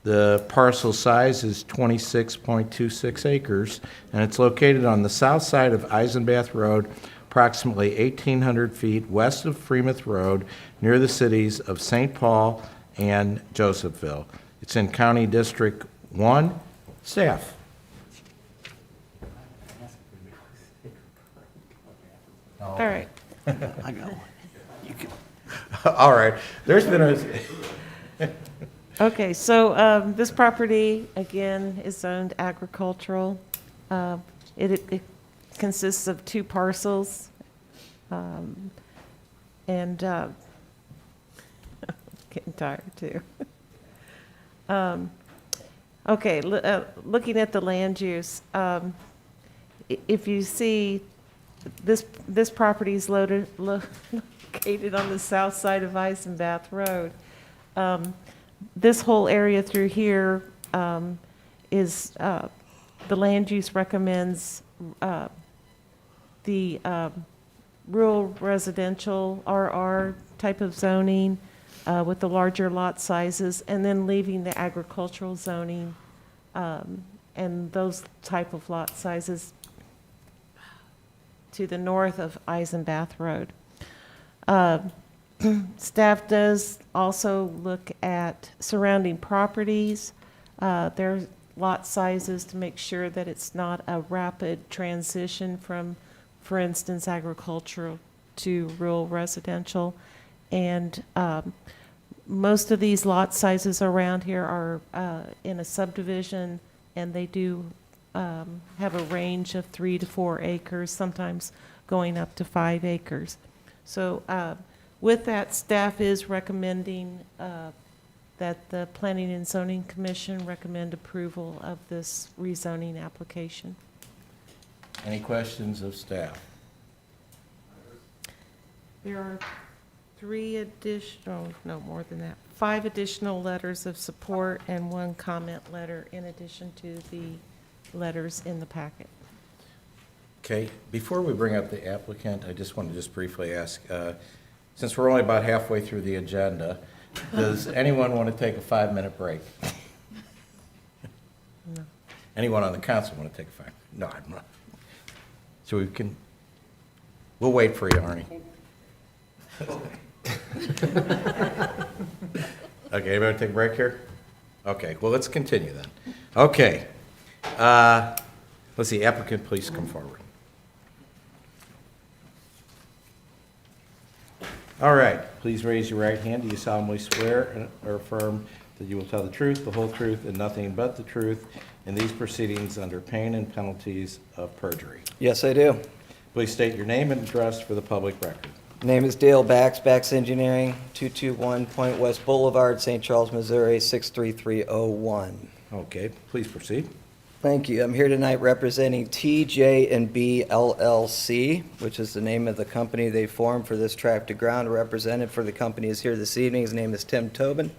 The parcel size is 26.26 acres, and it's located on the south side of Eisenbath Road, approximately 1,800 feet west of Fremont Road, near the cities of St. Paul and Josephville. It's in County District 1. Staff. All right. I got one. You can. All right. There's been a... Okay, so this property, again, is zoned agricultural. It consists of 2 parcels. And getting tired too. Okay, looking at the land use, if you see this property is located on the south side of Eisenbath Road. This whole area through here is the land use recommends the rural residential RR type of zoning with the larger lot sizes, and then leaving the agricultural zoning and those type of lot sizes to the north of Eisenbath Road. Staff does also look at surrounding properties, their lot sizes, to make sure that it's not a rapid transition from, for instance, agricultural to rural residential. And most of these lot sizes around here are in a subdivision, and they do have a range of 3 to 4 acres, sometimes going up to 5 acres. So with that, staff is recommending that the Planning and Zoning Commission recommend approval of this rezoning application. Any questions of staff? There are 3 additional, no more than that, 5 additional letters of support and 1 comment letter in addition to the letters in the packet. Okay, before we bring up the applicant, I just want to briefly ask, since we're only about halfway through the agenda, does anyone want to take a 5-minute break? No. Anyone on the council want to take a 5? No, I'm not. So we'll wait for you, Arnie. Okay, everybody take a break here? Okay, well, let's continue then. Okay. Let's see, applicant, please come forward. All right, please raise your right hand. Do you solemnly swear or affirm that you will tell the truth, the whole truth, and nothing but the truth in these proceedings under pain and penalties of perjury? Yes, I do. Please state your name and address for the public record. Name is Dale Bax, Bax Engineering, 221 Point West Boulevard, St. Charles, Missouri, 63301. Okay, please proceed. Thank you. I'm here tonight representing TJ&B LLC, which is the name of the company they formed for this tract of ground. A representative for the company is here this evening. His name is Tim Tobin.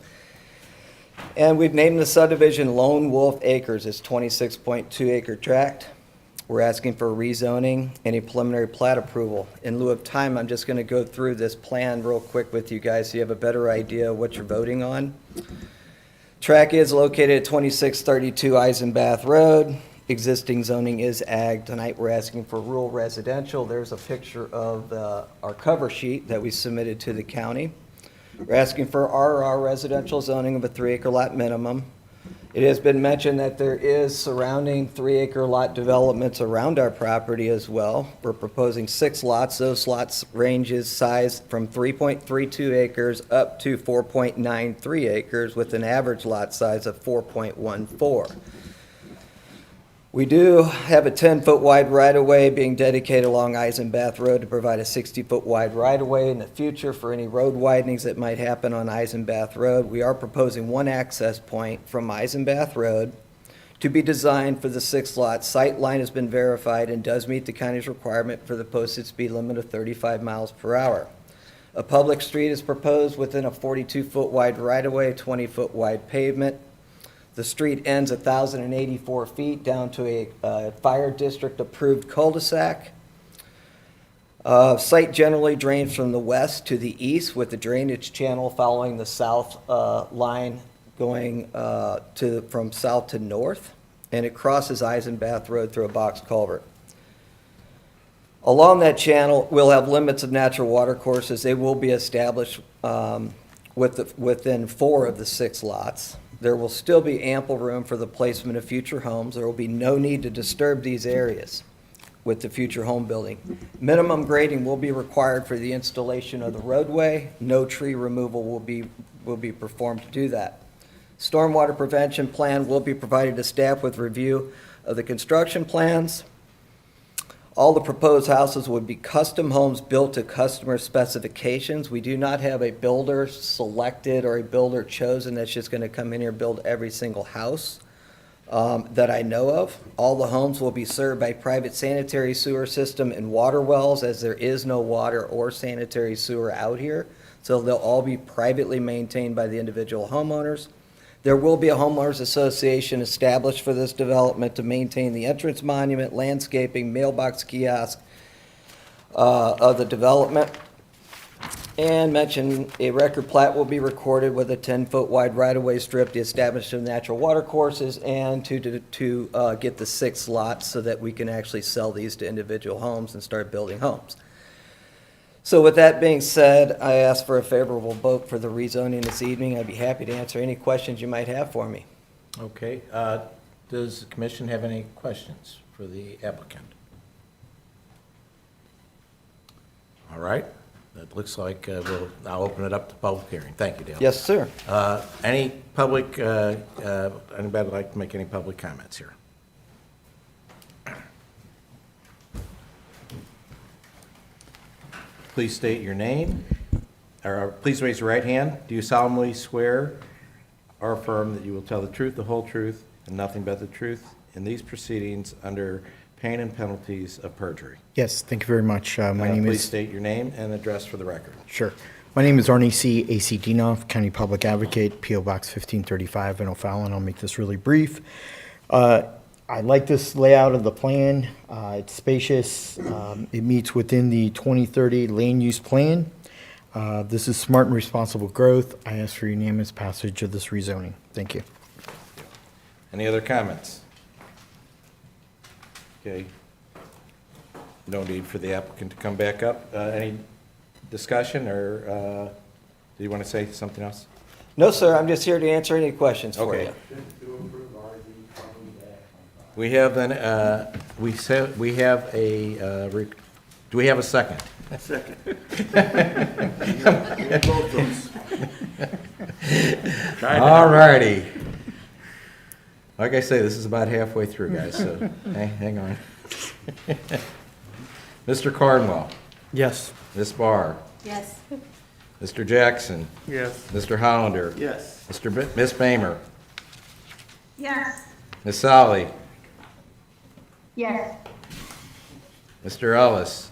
And we've named the subdivision Lone Wolf Acres. It's 26.2 acre tract. We're asking for rezoning, any preliminary plat approval. In lieu of time, I'm just going to go through this plan real quick with you guys so you have a better idea of what you're voting on. Track is located at 2632 Eisenbath Road. existing zoning is ag. Tonight, we're asking for rural residential. There's a picture of our cover sheet that we submitted to the county. We're asking for RR residential zoning of a 3-acre lot minimum. It has been mentioned that there is surrounding 3-acre lot developments around our property as well. We're proposing 6 lots. Those lots ranges size from 3.32 acres up to 4.93 acres with an average lot size of 4.14. We do have a 10-foot wide right-of-way being dedicated along Eisenbath Road to provide a 60-foot wide right-of-way in the future for any road widenings that might happen on Eisenbath Road. We are proposing one access point from Eisenbath Road to be designed for the 6-lot. Sight line has been verified and does meet the county's requirement for the posted speed limit of 35 miles per hour. A public street is proposed within a 42-foot wide right-of-way, 20-foot wide pavement. The street ends 1,084 feet down to a fire district approved cul-de-sac. Site generally drains from the west to the east with the drainage channel following the south line going from south to north, and it crosses Eisenbath Road through a box culvert. Along that channel, we'll have limits of natural water courses. They will be established within 4 of the 6 lots. There will still be ample room for the placement of future homes. There will be no need to disturb these areas with the future home building. Minimum grading will be required for the installation of the roadway. No tree removal will be performed to do that. Stormwater prevention plan will be provided to staff with review of the construction plans. All the proposed houses would be custom homes built to customer specifications. We do not have a builder selected or a builder chosen that's just going to come in here and build every single house that I know of. All the homes will be served by private sanitary sewer system and water wells, as there is no water or sanitary sewer out here. So they'll all be privately maintained by the individual homeowners. There will be a homeowners association established for this development to maintain the entrance monument, landscaping, mailbox kiosk of the development. And mention a record plat will be recorded with a 10-foot wide right-of-way strip to establish the natural water courses and to get the 6 lots so that we can actually sell these to individual homes and start building homes. So with that being said, I ask for a favorable vote for the rezoning this evening. I'd be happy to answer any questions you might have for me. Okay, does the commission have any questions for the applicant? All right, that looks like we'll now open it up to public hearing. Thank you, Dale. Yes, sir. Any public, anybody like to make any public comments here? Please state your name, or please raise your right hand. Do you solemnly swear or affirm that you will tell the truth, the whole truth, and nothing but the truth in these proceedings under pain and penalties of perjury? Yes, thank you very much. My name Please is... state your name and address for the record. Sure. My name is Arnie C. A.C. Dinoff, County Public Advocate, P.O. Box 1535 in O'Fallon. I'll make this really brief. I like this layout of the plan. It's spacious. It meets within the 2030 land use plan. This is smart and responsible growth. I ask for unanimous passage of this rezoning. Thank you. Any other comments? Okay. No need for the applicant to come back up. Any discussion, or do you want to say something else? No, sir, I'm just here to answer any questions for Okay. you. We have then, we have a, do we have a second? Second. All righty. Like I say, this is about halfway through, guys, so hang on. Mr. Cornwell. Yes. Ms. Barr. Yes. Mr. Jackson. Yes. Mr. Hollander. Yes. Ms. Bamer. Yes. Ms. Solly. Yes. Mr. Ellis.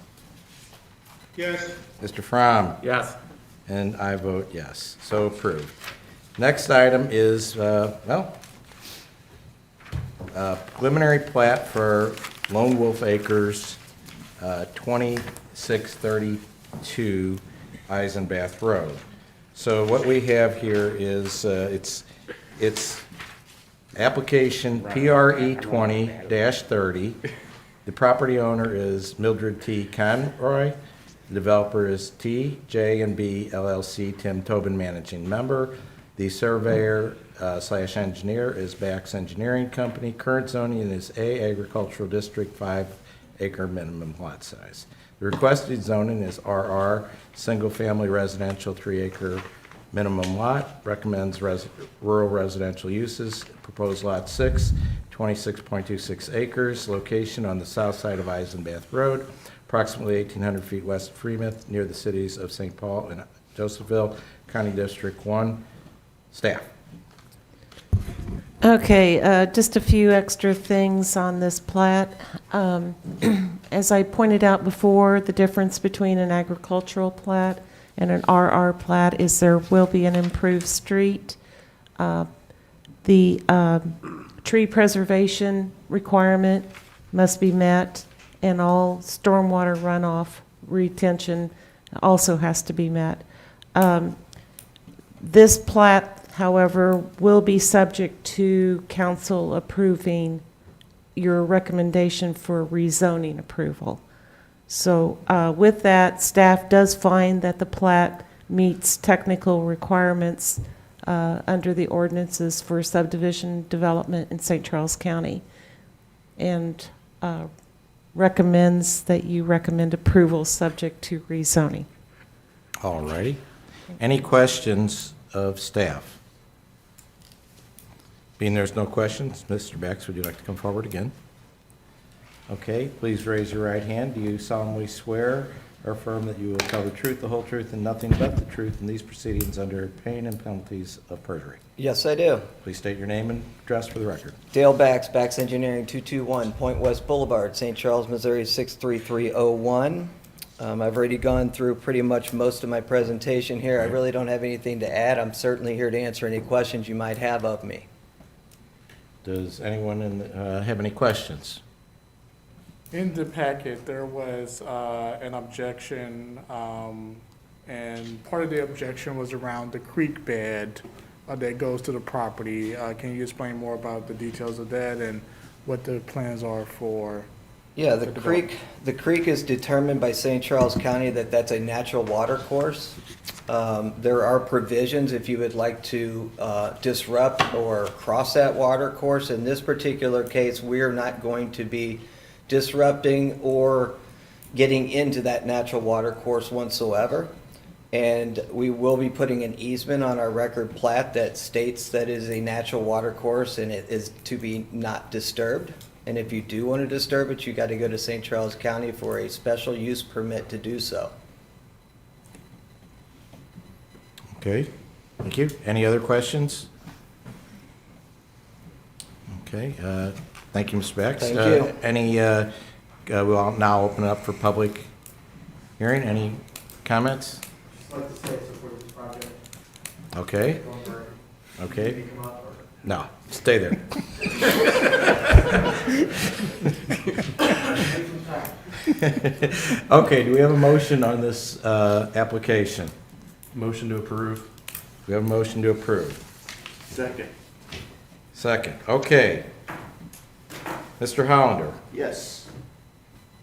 Yes. Mr. Fromm. Yes. And I vote yes. So approved. Next item is, preliminary plat for Lone Wolf Acres, 2632 Eisenbath Road. So what we have here is, it's Application PRE 20-30. The property owner is Mildred T. Conroy. The developer is TJ&B LLC, Tim Tobin, managing member. The surveyor / engineer is Bax Engineering Company. Current zoning is A, agricultural district, 5-acre minimum lot size. The requested zoning is RR, single-family residential, 3-acre minimum lot. Recommends rural residential uses. Proposed lot 6, 26.26 acres. Location on the south side of Eisenbath Road, approximately 1,800 feet west of Fremont, near the cities of St. Paul and Josephville, County District 1. Staff. Okay, just a few extra things on this plat. As I pointed out before, the difference between an agricultural plat and an RR plat is there will be an improved street. The tree preservation requirement must be met, and all stormwater runoff retention also has to be met. This plat, however, will be subject to council approving your recommendation for rezoning approval. So with that, staff does find that the plat meets technical requirements under the ordinances for subdivision development in St. Charles County, and recommends that you recommend approval subject to rezoning. All righty. Any questions of staff? Being there's no questions, Mr. Bax, would you like to come forward again? Okay, please raise your right hand. Do you solemnly swear or affirm that you will tell the truth, the whole truth, and nothing but the truth in these proceedings under pain and penalties of perjury? Yes, I do. Please state your name and address for the record. Dale Bax, Bax Engineering, 221 Point West Boulevard, St. Charles, Missouri, 63301. I've already gone through pretty much most of my presentation here. I really don't have anything to add. I'm certainly here to answer any questions you might have of me. Does anyone have any questions? In the packet, there was an objection, and part of the objection was around the creek bed that goes to the property. Can you explain more about the details of that and what the plans are for? Yeah, the creek is determined by St. Charles County that that's a natural water course. There are provisions if you would like to disrupt or cross that water course. In this particular case, we're not going to be disrupting or getting into that natural water course whatsoever. And we will be putting an easement on our record plat that states that it is a natural water course and it is to be not disturbed. And if you do want to disturb it, you got to go to St. Charles County for a special use permit to do so. Okay, thank you. Any other questions? Okay, thank you, Mr. Bax. Thank you. We'll now open it up for public hearing. Any comments? Just like to say support this project. Okay. Okay. No, stay there. Okay, do we have a motion on this application? Motion to approve. We have a motion to approve. Second. Second, okay. Mr. Hollander, Yes.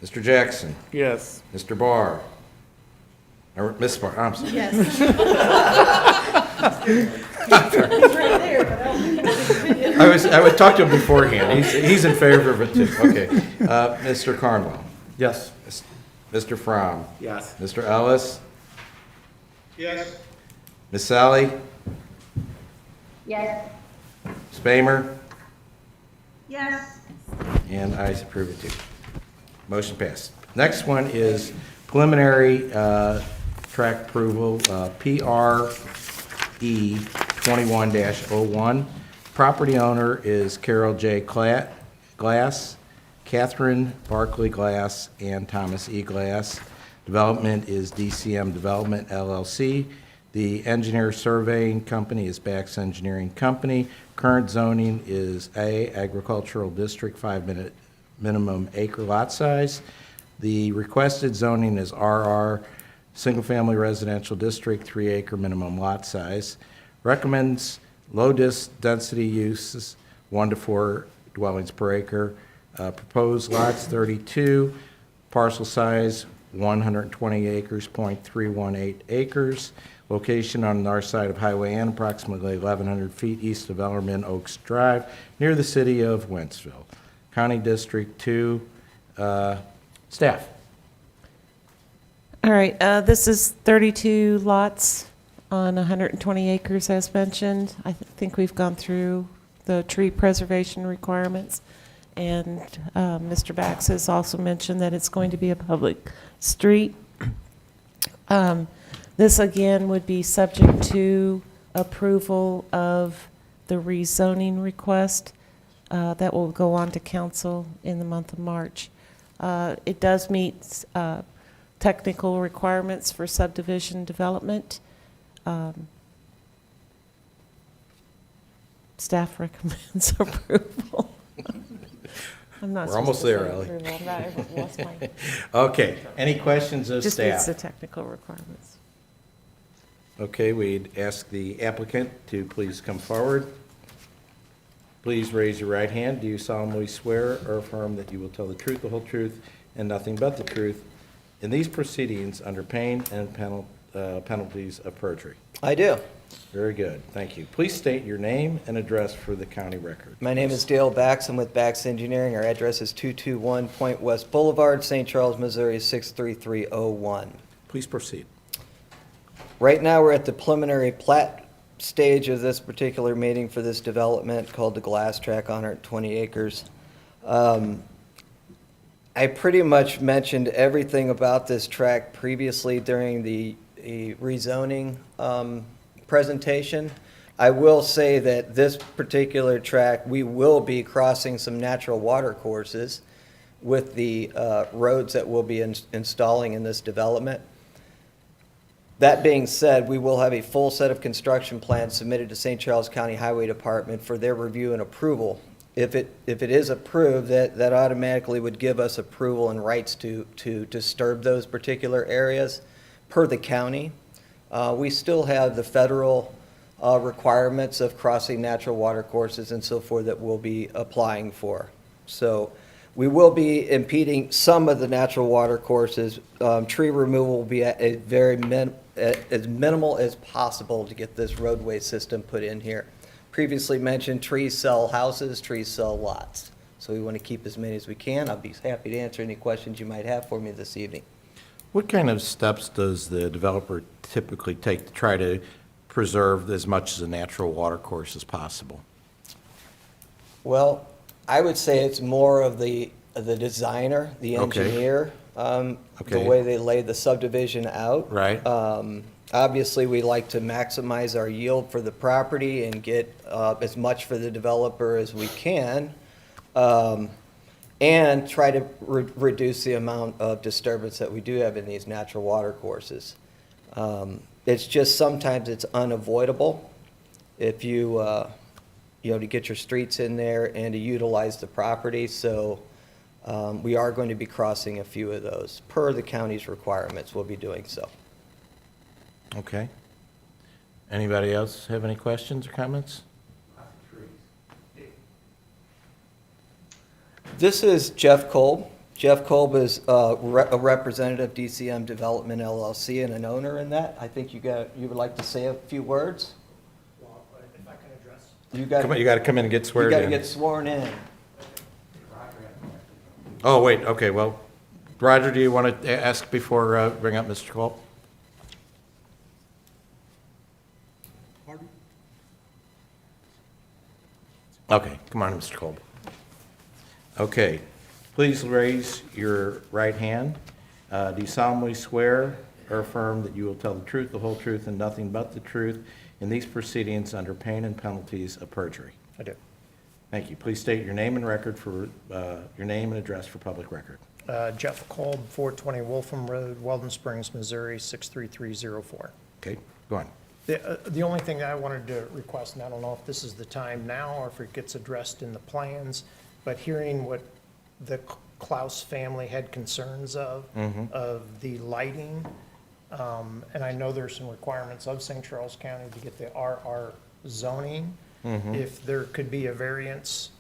Mr. Jackson, Yes. Mr. Barr, or Ms. Barr, I'm sorry. Yes. I would talk to him beforehand. He's in favor of it too. Okay. Mr. Carnwell. Yes. Mr. Fromm. Yes. Mr. Ellis. Yes. Ms. Sally. Yes. Spamer. Yes. And I approve it too. Motion passed. Next one is preliminary track approval, PRE 21-01. Property owner is Carol J. Glass, Catherine Barkley Glass, and Thomas E. Glass. Development is DCM Development LLC. The engineer surveying company is Bax Engineering Company. Current zoning is A, agricultural district, 5 minimum acre lot size. The requested zoning is RR, single-family residential district, 3 acre minimum lot size. Recommends low density uses, 1 to 4 dwellings per acre. Proposed lots 32, parcel size 120 acres, .318 acres. Location on the north side of Highway N, approximately 1,100 feet east of Ellerman Oaks Drive, near the city of Wentzville. County District 2, staff. All right, this is 32 lots on 120 acres, as mentioned. I think we've gone through the tree preservation requirements. And Mr. Bax has also mentioned that it's going to be a public street. This, again, would be subject to approval of the rezoning request that will go on to council in the month of March. It does meet technical requirements for subdivision development. Staff recommends approval. I'm not. We're almost there, Ellie. I'm not, I lost my. Okay, any questions of Just staff? meets the technical requirements. Okay, we'd ask the applicant to please come forward. Please raise your right hand. Do you solemnly swear or affirm that you will tell the truth, the whole truth, and nothing but the truth in these proceedings under pain and penalties of perjury? I do. Very good, thank you. Please state your name and address for the county record. My name is Dale Bax. I'm with Bax Engineering. Our address is 221 Point West Boulevard, St. Charles, Missouri 63301. Please proceed. Right now, we're at the preliminary plat stage of this particular meeting for this development called the Glass Track, 120 acres. I pretty much mentioned everything about this track previously during the rezoning presentation. I will say that this particular track, we will be crossing some natural water courses with the roads that we'll be installing in this development. That being said, we will have a full set of construction plans submitted to St. Charles County Highway Department for their review and approval. If it is approved, that automatically would give us approval and rights to disturb those particular areas per the county. We still have the federal requirements of crossing natural water courses and so forth that we'll be applying for. So we will be impeding some of the natural water courses. Tree removal will be at a as minimal as possible to get this roadway system put in here. Previously mentioned, trees sell houses, trees sell lots. So we want to keep as many as we can. I'll be happy to answer any questions you might have for me this evening. What kind of steps does the developer typically take to try to preserve as much as a natural water course as possible? Well, I would say it's more of the designer, the engineer, the way they lay the subdivision out. Right. Obviously, we like to maximize our yield for the property and get as much for the developer as we can, and try to reduce the amount of disturbance that we do have in these natural water courses. It's just sometimes it's unavoidable if you, to get your streets in there and to utilize the property. So we are going to be crossing a few of those. Per the county's requirements, we'll be doing so. Okay. Anybody else have any questions or comments? This is Jeff Kolb. Jeff Kolb is a representative of DCM Development LLC and an owner in that. I think you would like to say a few words? Well, if I can address. You got to come in and get sworn in. You got to get sworn in. Oh, wait, okay, well, Roger, do you want to ask before bring up Mr. Kolb? Pardon? Okay, come on, Mr. Kolb. Okay, please raise your right hand. Do you solemnly swear or affirm that you will tell the truth, the whole truth, and nothing but the truth in these proceedings under pain and penalties of perjury? I do. Thank you. Please state your name and record for, your name and address for public record. Jeff Kolb, 420 Wolfram Road, Weldon Springs, Missouri, 63304. Okay, go on. The only thing I wanted to request, and I don't know if this is the time now or if it gets addressed in the plans, but hearing what the Klaus family had concerns of the lighting, and I know there's some requirements of St. Charles County to get the RR zoning. if there could be a variance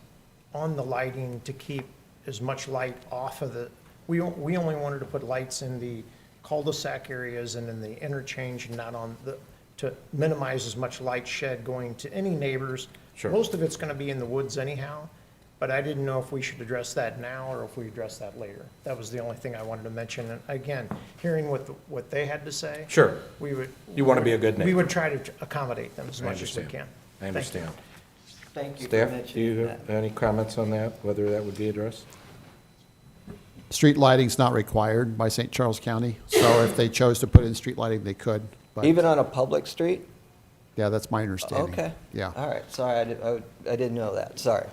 on the lighting to keep as much light off of the, we only wanted to put lights in the cul-de-sac areas and in the interchange and not on the, to minimize as much light shed going to any neighbors. Sure. Most of it's gonna be in the woods anyhow, but I didn't know if we should address that now or if we address that later. That was the only thing I wanted to mention. And again, hearing what they had to say. Sure. We would. You want to be a good We neighbor. would try to accommodate them as I much as we understand. can. I Thank you. understand. Thank you for Staff, do mentioning you that. have any comments on that, whether that would be addressed? Street lighting's not required by St. Charles County, so if they chose to put in street lighting, they could. But Even on a public street? yeah, that's my understanding. Okay. Yeah, All right, sorry, I didn't know that, sorry.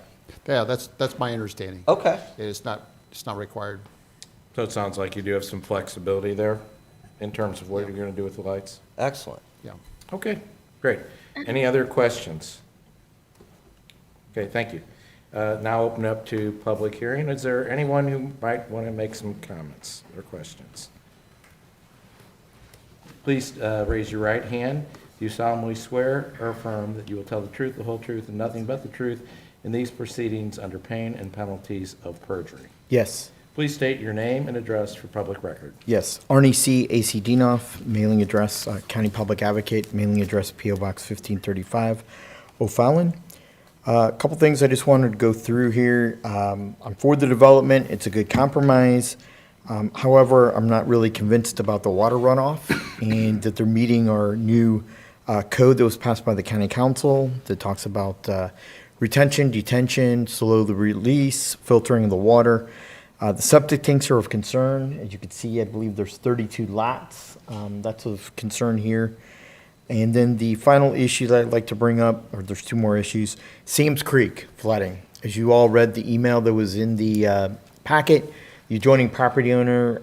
yeah, that's my understanding. Okay. It's not required. So it sounds like you do have some flexibility there in terms of what you're going to do with the lights? Excellent. Yeah. Okay, great. Any other questions? Okay, thank you. Now open up to public hearing. Is there anyone who might want to make some comments or questions? Please raise your right hand. Do you solemnly swear or affirm that you will tell the truth, the whole truth, and nothing but the truth in these proceedings under pain and penalties of perjury? Yes. Please state your name and address for public record. Yes. Arnie C., A.C. Dinoff, mailing address, County Public Advocate, mailing address, P.O. Box 1535, O'Fallon. A couple things I just wanted to go through here. I'm for the development. It's a good compromise. However, I'm not really convinced about the water runoff and that they're meeting our new code that was passed by the county council that talks about retention, detention, slow the release, filtering of the water. The septic tanks are of concern. As you can see, I believe there's 32 lots. That's of concern here. And then the final issue that I'd like to bring up, or there's two more issues, Sam's Creek flooding. As you all read the email that was in the packet, the adjoining property owner,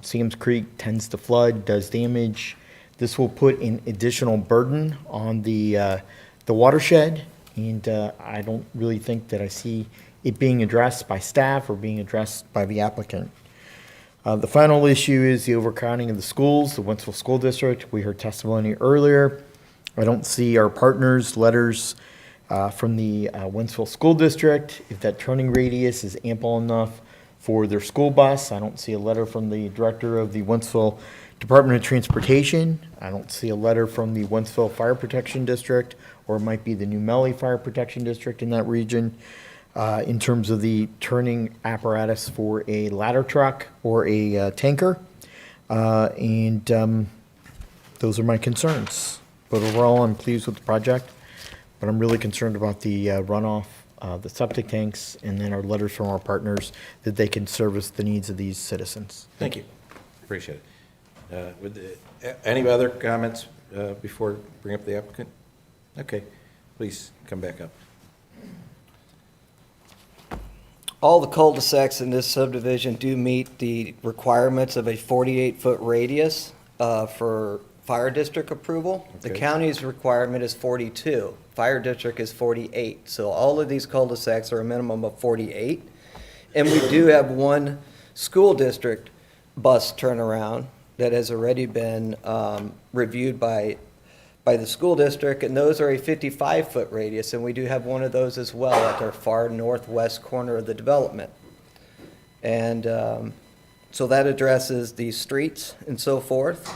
Sam's Creek tends to flood, does damage. This will put an additional burden on the watershed, and I don't really think that I see it being addressed by staff or being addressed by the applicant. The final issue is the overcrowding of the schools, the Wentzville School District. We heard testimony earlier. I don't see our partners' letters from the Wentzville School District. If that turning radius is ample enough for their school bus, I don't see a letter from the director of the Wentzville Department of Transportation. I don't see a letter from the Wentzville Fire Protection District, or it might be the New Melly Fire Protection District in that region. In terms of the turning apparatus for a ladder truck or a tanker. And those are my concerns. But overall, I'm pleased with the project, but I'm really concerned about the runoff, the septic tanks, and then our letters from our partners that they can service the needs of these citizens. Thank you. Appreciate it. Any other comments before I bring up the applicant? Okay, please come back up. All the cul-de-sacs in this subdivision do meet the requirements of a 48-foot radius for fire district approval. The Okay. county's requirement is 42. Fire district is 48. So all of these cul-de-sacs are a minimum of 48. And we do have one school district bus turnaround that has already been reviewed by the school district, and those are a 55-foot radius, and we do have one of those as well at our far northwest corner of the development. And so that addresses the streets and so forth.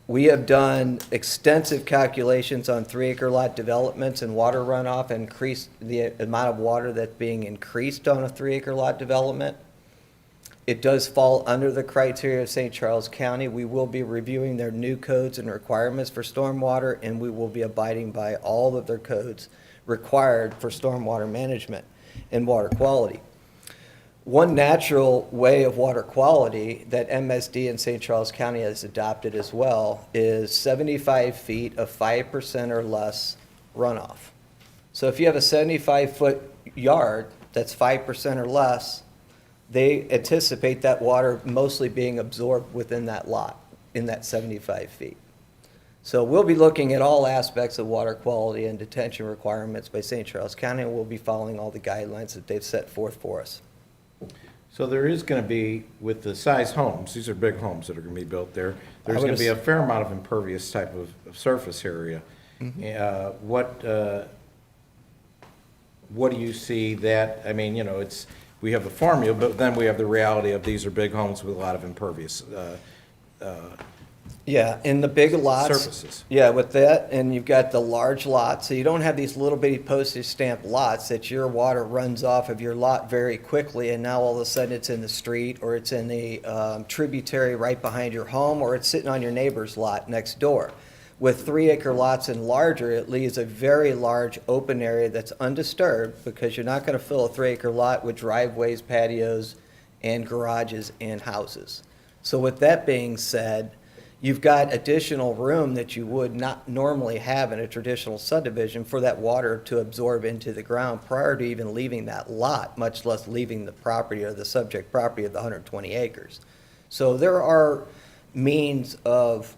We have done extensive calculations on 3-acre lot developments and water runoff, and increased the amount of water that's being increased on a 3-acre lot development. It does fall under the criteria of St. Charles County. We will be reviewing their new codes and requirements for stormwater, and we will be abiding by all of their codes required for stormwater management and water quality. One natural way of water quality that MSD in St. Charles County has adopted as well is 75 feet of 5% or less runoff. So if you have a 75-foot yard that's 5% or less, they anticipate that water mostly being absorbed within that lot, in that 75 feet. So we'll be looking at all aspects of water quality and detention requirements by St. Charles County, and we'll be following all the guidelines that they've set forth for us. So there is going to be, with the size homes, these are big homes that are going to be built there, there's I would going to be a fair amount of impervious type of surface area. What do you see that, I mean, you know, we have the formula, but then we have the reality of these are big homes with a lot of impervious Yeah, in the big lots. surfaces. Yeah, with that, and you've got the large lots, so you don't have these little bitty postage stamp lots that your water runs off of your lot very quickly, and now all of a sudden it's in the street, or it's in the tributary right behind your home, or it's sitting on your neighbor's lot next door. With 3-acre lots and larger, it leaves a very large open area that's undisturbed, because you're not gonna fill a 3-acre lot with driveways, patios, and garages and houses. So with that being said, you've got additional room that you would not normally have in a traditional subdivision for that water to absorb into the ground prior to even leaving that lot, much less leaving the property or the subject property of the 120 acres. So there are means of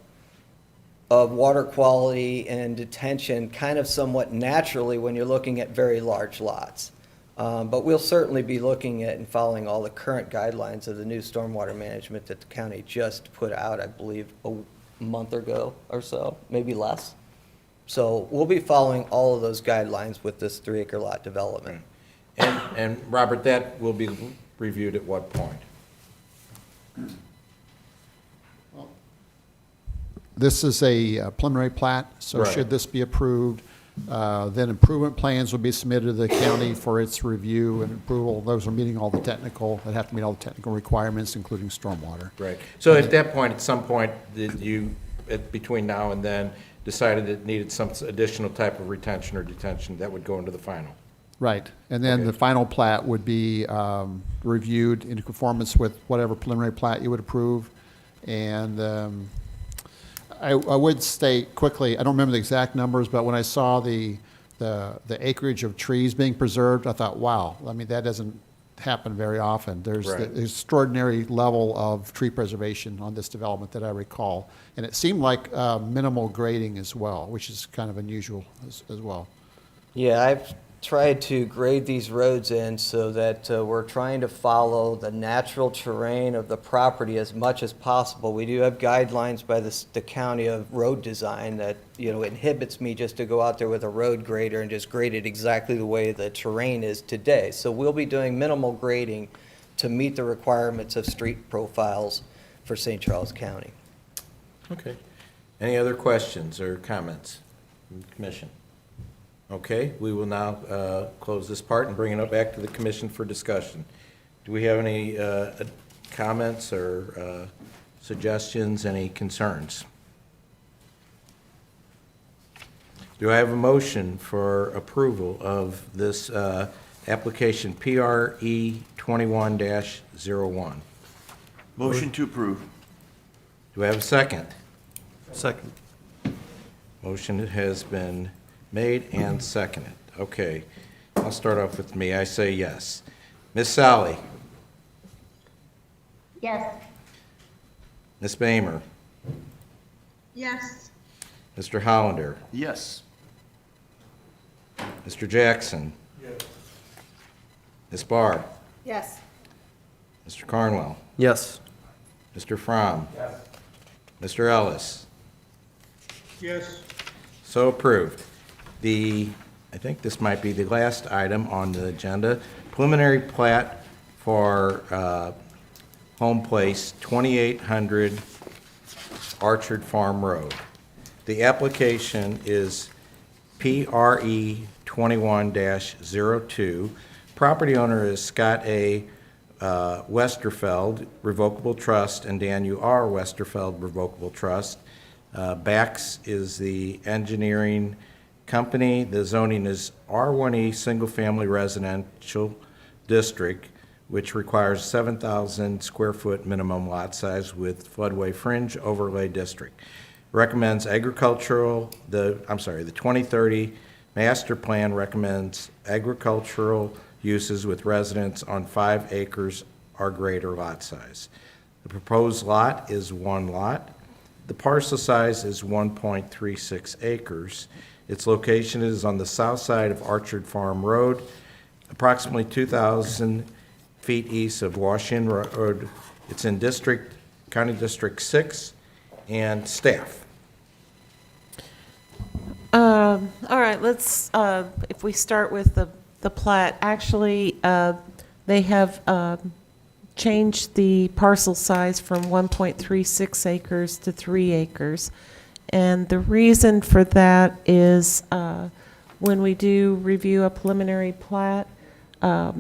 water quality and detention kind of somewhat naturally when you're looking at very large lots. But we'll certainly be looking at and following all the current guidelines of the new stormwater management that the county just put out, I believe, a month ago or so, maybe less. So we'll be following all of those guidelines with this 3-acre lot development. And Robert, that will be reviewed at what point? This is a preliminary plat, so Right. should this be approved, then improvement plans will be submitted to the county for its review and approval. Those are meeting all the technical, that have to meet all the technical requirements, including stormwater. Right. So at that point, at some point, did you, between now and then, decided it needed some additional type of retention or detention that would go into the final? Right, and then the final plat would be reviewed in conformance with whatever preliminary plat you would approve. And I would state quickly, I don't remember the exact numbers, but when I saw the acreage of trees being preserved, I thought, wow, I mean, that doesn't happen very often. There's Right. the extraordinary level of tree preservation on this development that I recall. And it seemed like minimal grading as well, which is kind of unusual as well. Yeah, I've tried to grade these roads in so that we're trying to follow the natural terrain of the property as much as possible. We do have guidelines by the county of road design that, you know, inhibits me just to go out there with a road grader and just grade it exactly the way the terrain is today. So we'll be doing minimal grading to meet the requirements of street profiles for St. Charles County. Okay. Any other questions or comments from the commission? Okay, we will now close this part and bring it up back to the commission for discussion. Do we have any comments or suggestions, any concerns? Do I have a motion for approval of this application PRE 21-01? Motion to approve. Do I have a second? Second. Motion has been made and seconded. Okay, I'll start off with me. I say yes. Miss Sally? Yes. Miss Bamer? Yes. Mr. Hollander? Yes. Mr. Jackson? Yes. Miss Barr? Yes. Mr. Carnwell? Yes. Mr. Fromm? Yes. Mr. Ellis? Yes. So approved. I think this might be the last item on the agenda, preliminary plat for Home Place, 2800 Orchard Farm Road. The application is PRE 21-02. Property owner is Scott A. Westerfeld Revocable Trust and Daniel R. Westerfeld Revocable Trust. Bax is the engineering company. The zoning is R1E Single Family Residential District, which requires 7,000 square foot minimum lot size with floodway fringe overlay district. Recommends agricultural, the 2030 master plan recommends agricultural uses with residents on 5 acres or greater lot size. The proposed lot is 1 lot. The parcel size is 1.36 acres. Its location is on the south side of Orchard Farm Road, approximately 2,000 feet east of Washington Road. It's in County District 6, and staff. All right, let's, if we start with the plat, actually, they have changed the parcel size from 1.36 acres to 3 acres. And the reason for that is when we do review a preliminary plat, all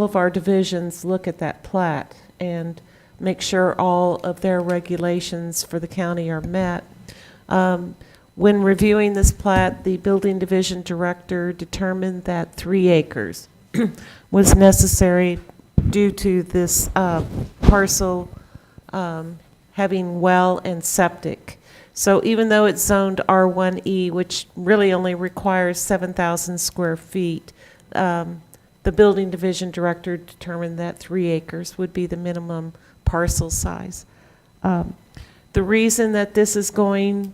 of our divisions look at that plat and make sure all of their regulations for the county are met. When reviewing this plat, the building division director determined that 3 acres was necessary due to this parcel having well and septic. So even though it's zoned R1E, which really only requires 7,000 square feet, the building division director determined that 3 acres would be the minimum parcel size. The reason that this is going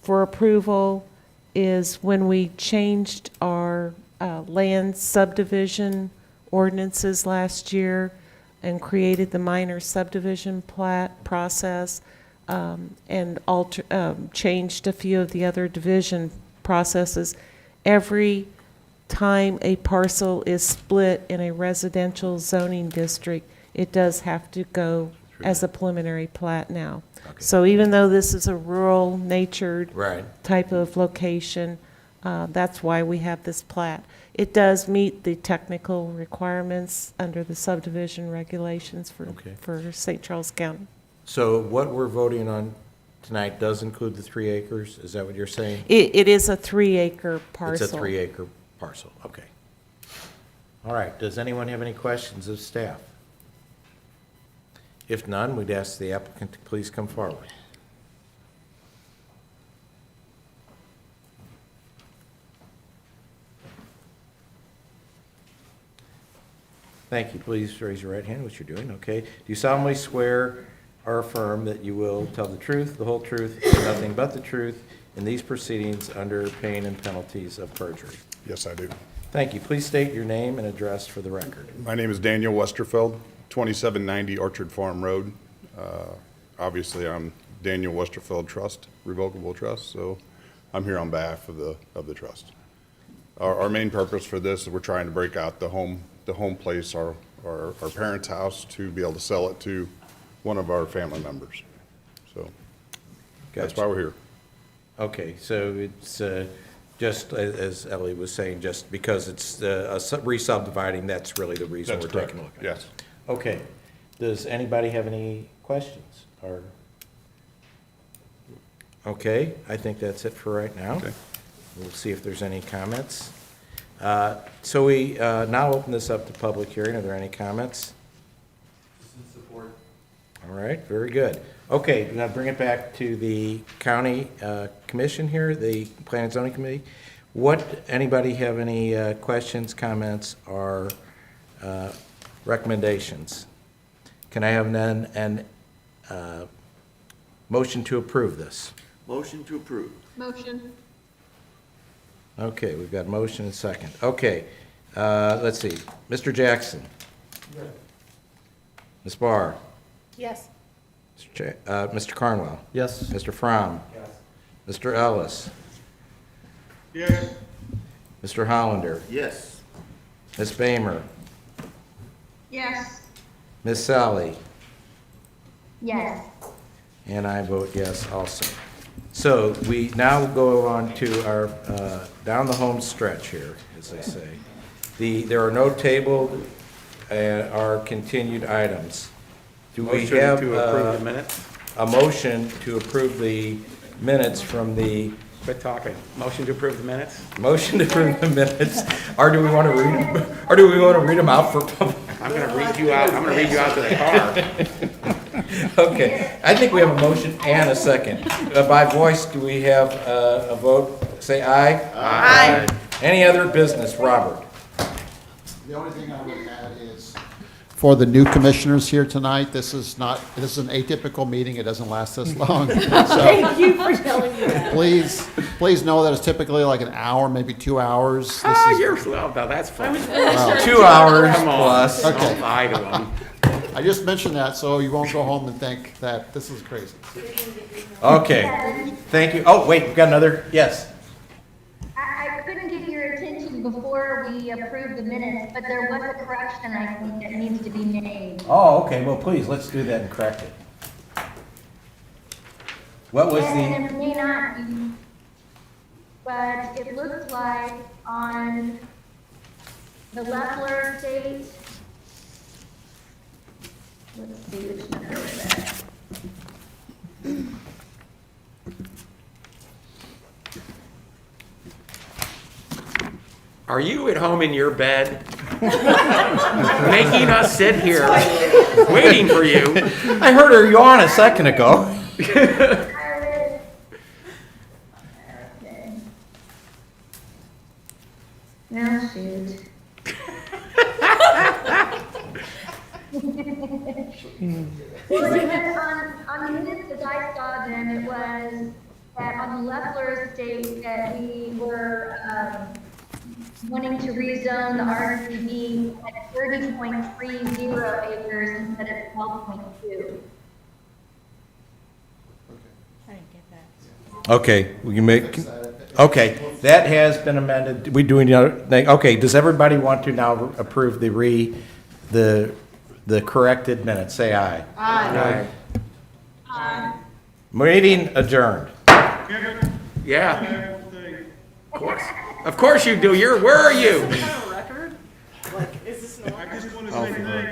for approval is when we changed our land subdivision ordinances last year and created the minor subdivision plat process, and changed a few of the other division processes. Every time a parcel is split in a residential zoning district, it does have to go as a preliminary plat now. So even though this is a rural natured type of location, that's why we have this plat. It does meet the technical requirements under the subdivision regulations for St. Charles County. So what we're voting on tonight does include the 3 acres? Is that what you're saying? It is a 3 acre parcel. It's a 3 acre parcel, okay. All right, does anyone have any questions of staff? If none, we'd ask the applicant to please come forward. Thank you. Please raise your right hand, what you're doing, okay? Do you solemnly swear or affirm that you will tell the truth, the whole truth, and nothing but the truth in these proceedings under pain and penalties of perjury? Yes, I do. Thank you. Please state your name and address for the record. My name is Daniel Westerfeld, 2790 Orchard Farm Road. Obviously, I'm Daniel Westerfeld Trust, Revocable Trust, so I'm here on behalf of the trust. Our main purpose for this is we're trying to break out the home place, our parents' house, to be able to sell it to one of our family members. So that's why we're here. Okay, so it's just as Ellie was saying, just because it's re-subdividing, that's really the reason That's we're correct. taking a look at it. Yes. Okay, does anybody have any questions? Or okay, I think that's it for right now. Okay. We'll see if there's any comments. So we now open this up to public hearing. Are there any comments? Support. All right, very good. Okay, now bring it back to the county commission here, the Planning and Zoning Committee. Anybody have any questions, comments, or recommendations? Can I have then an motion to approve this? Motion to approve. Motion. Okay, we've got motion and second. Okay, let's see. Mr. Jackson? Yes. Ms. Barr? Yes. Mr. Carnwell? Yes. Mr. Fromm? Yes. Mr. Ellis? Yes. Mr. Hollander? Yes. Ms. Bamer? Yes. Ms. Sally? Yes. And I vote yes also. So we now go on to our down the home stretch here, as they say. There are no tabled or continued items. Do we Motion have to approve the minutes? a motion to approve the minutes from the? Quit talking. Motion to approve the minutes? Motion to approve the minutes, or do we want to read them, or do we want to read them out for public? I'm gonna read you out to the car. Okay, I think we have a motion and a second. By voice, do we have a vote? Say aye. Aye. Any other business, Robert? The only thing I would add is, for the new commissioners here tonight, this is an atypical meeting. It doesn't last this long. Thank you for telling me that. Please know that it's typically like an hour, maybe 2 hours. You're slow, though, that's fine. 2 hours Come on, plus. Okay. don't lie to them. I just mentioned that so you won't go home and think that this is crazy. Okay, thank you. Oh, wait, we've got another, yes. I couldn't get your attention before we approved the minutes, but there was a correction I think that needs to be made. Oh, okay, well, please, let's do that and correct it. What was And the, it may not be, but it looks like on the Leffler estate, let's see which number is that. Are you at home in your bed? Making us sit here, waiting for you? I heard her yawn a second ago. Now shoot. Well, it was on the minutes that I saw them, it was that on the Leffler estate that we were, wanting to rezone the RCB at 30.30 acres instead of 12.2. Okay, we can make, okay, that has been amended. We doing the other thing? Okay, does everybody want to now approve the corrected minutes? Say aye. Aye. Meeting adjourned. Yeah. Of course you do. Where are you? record? Like, is this I just want to say thanks.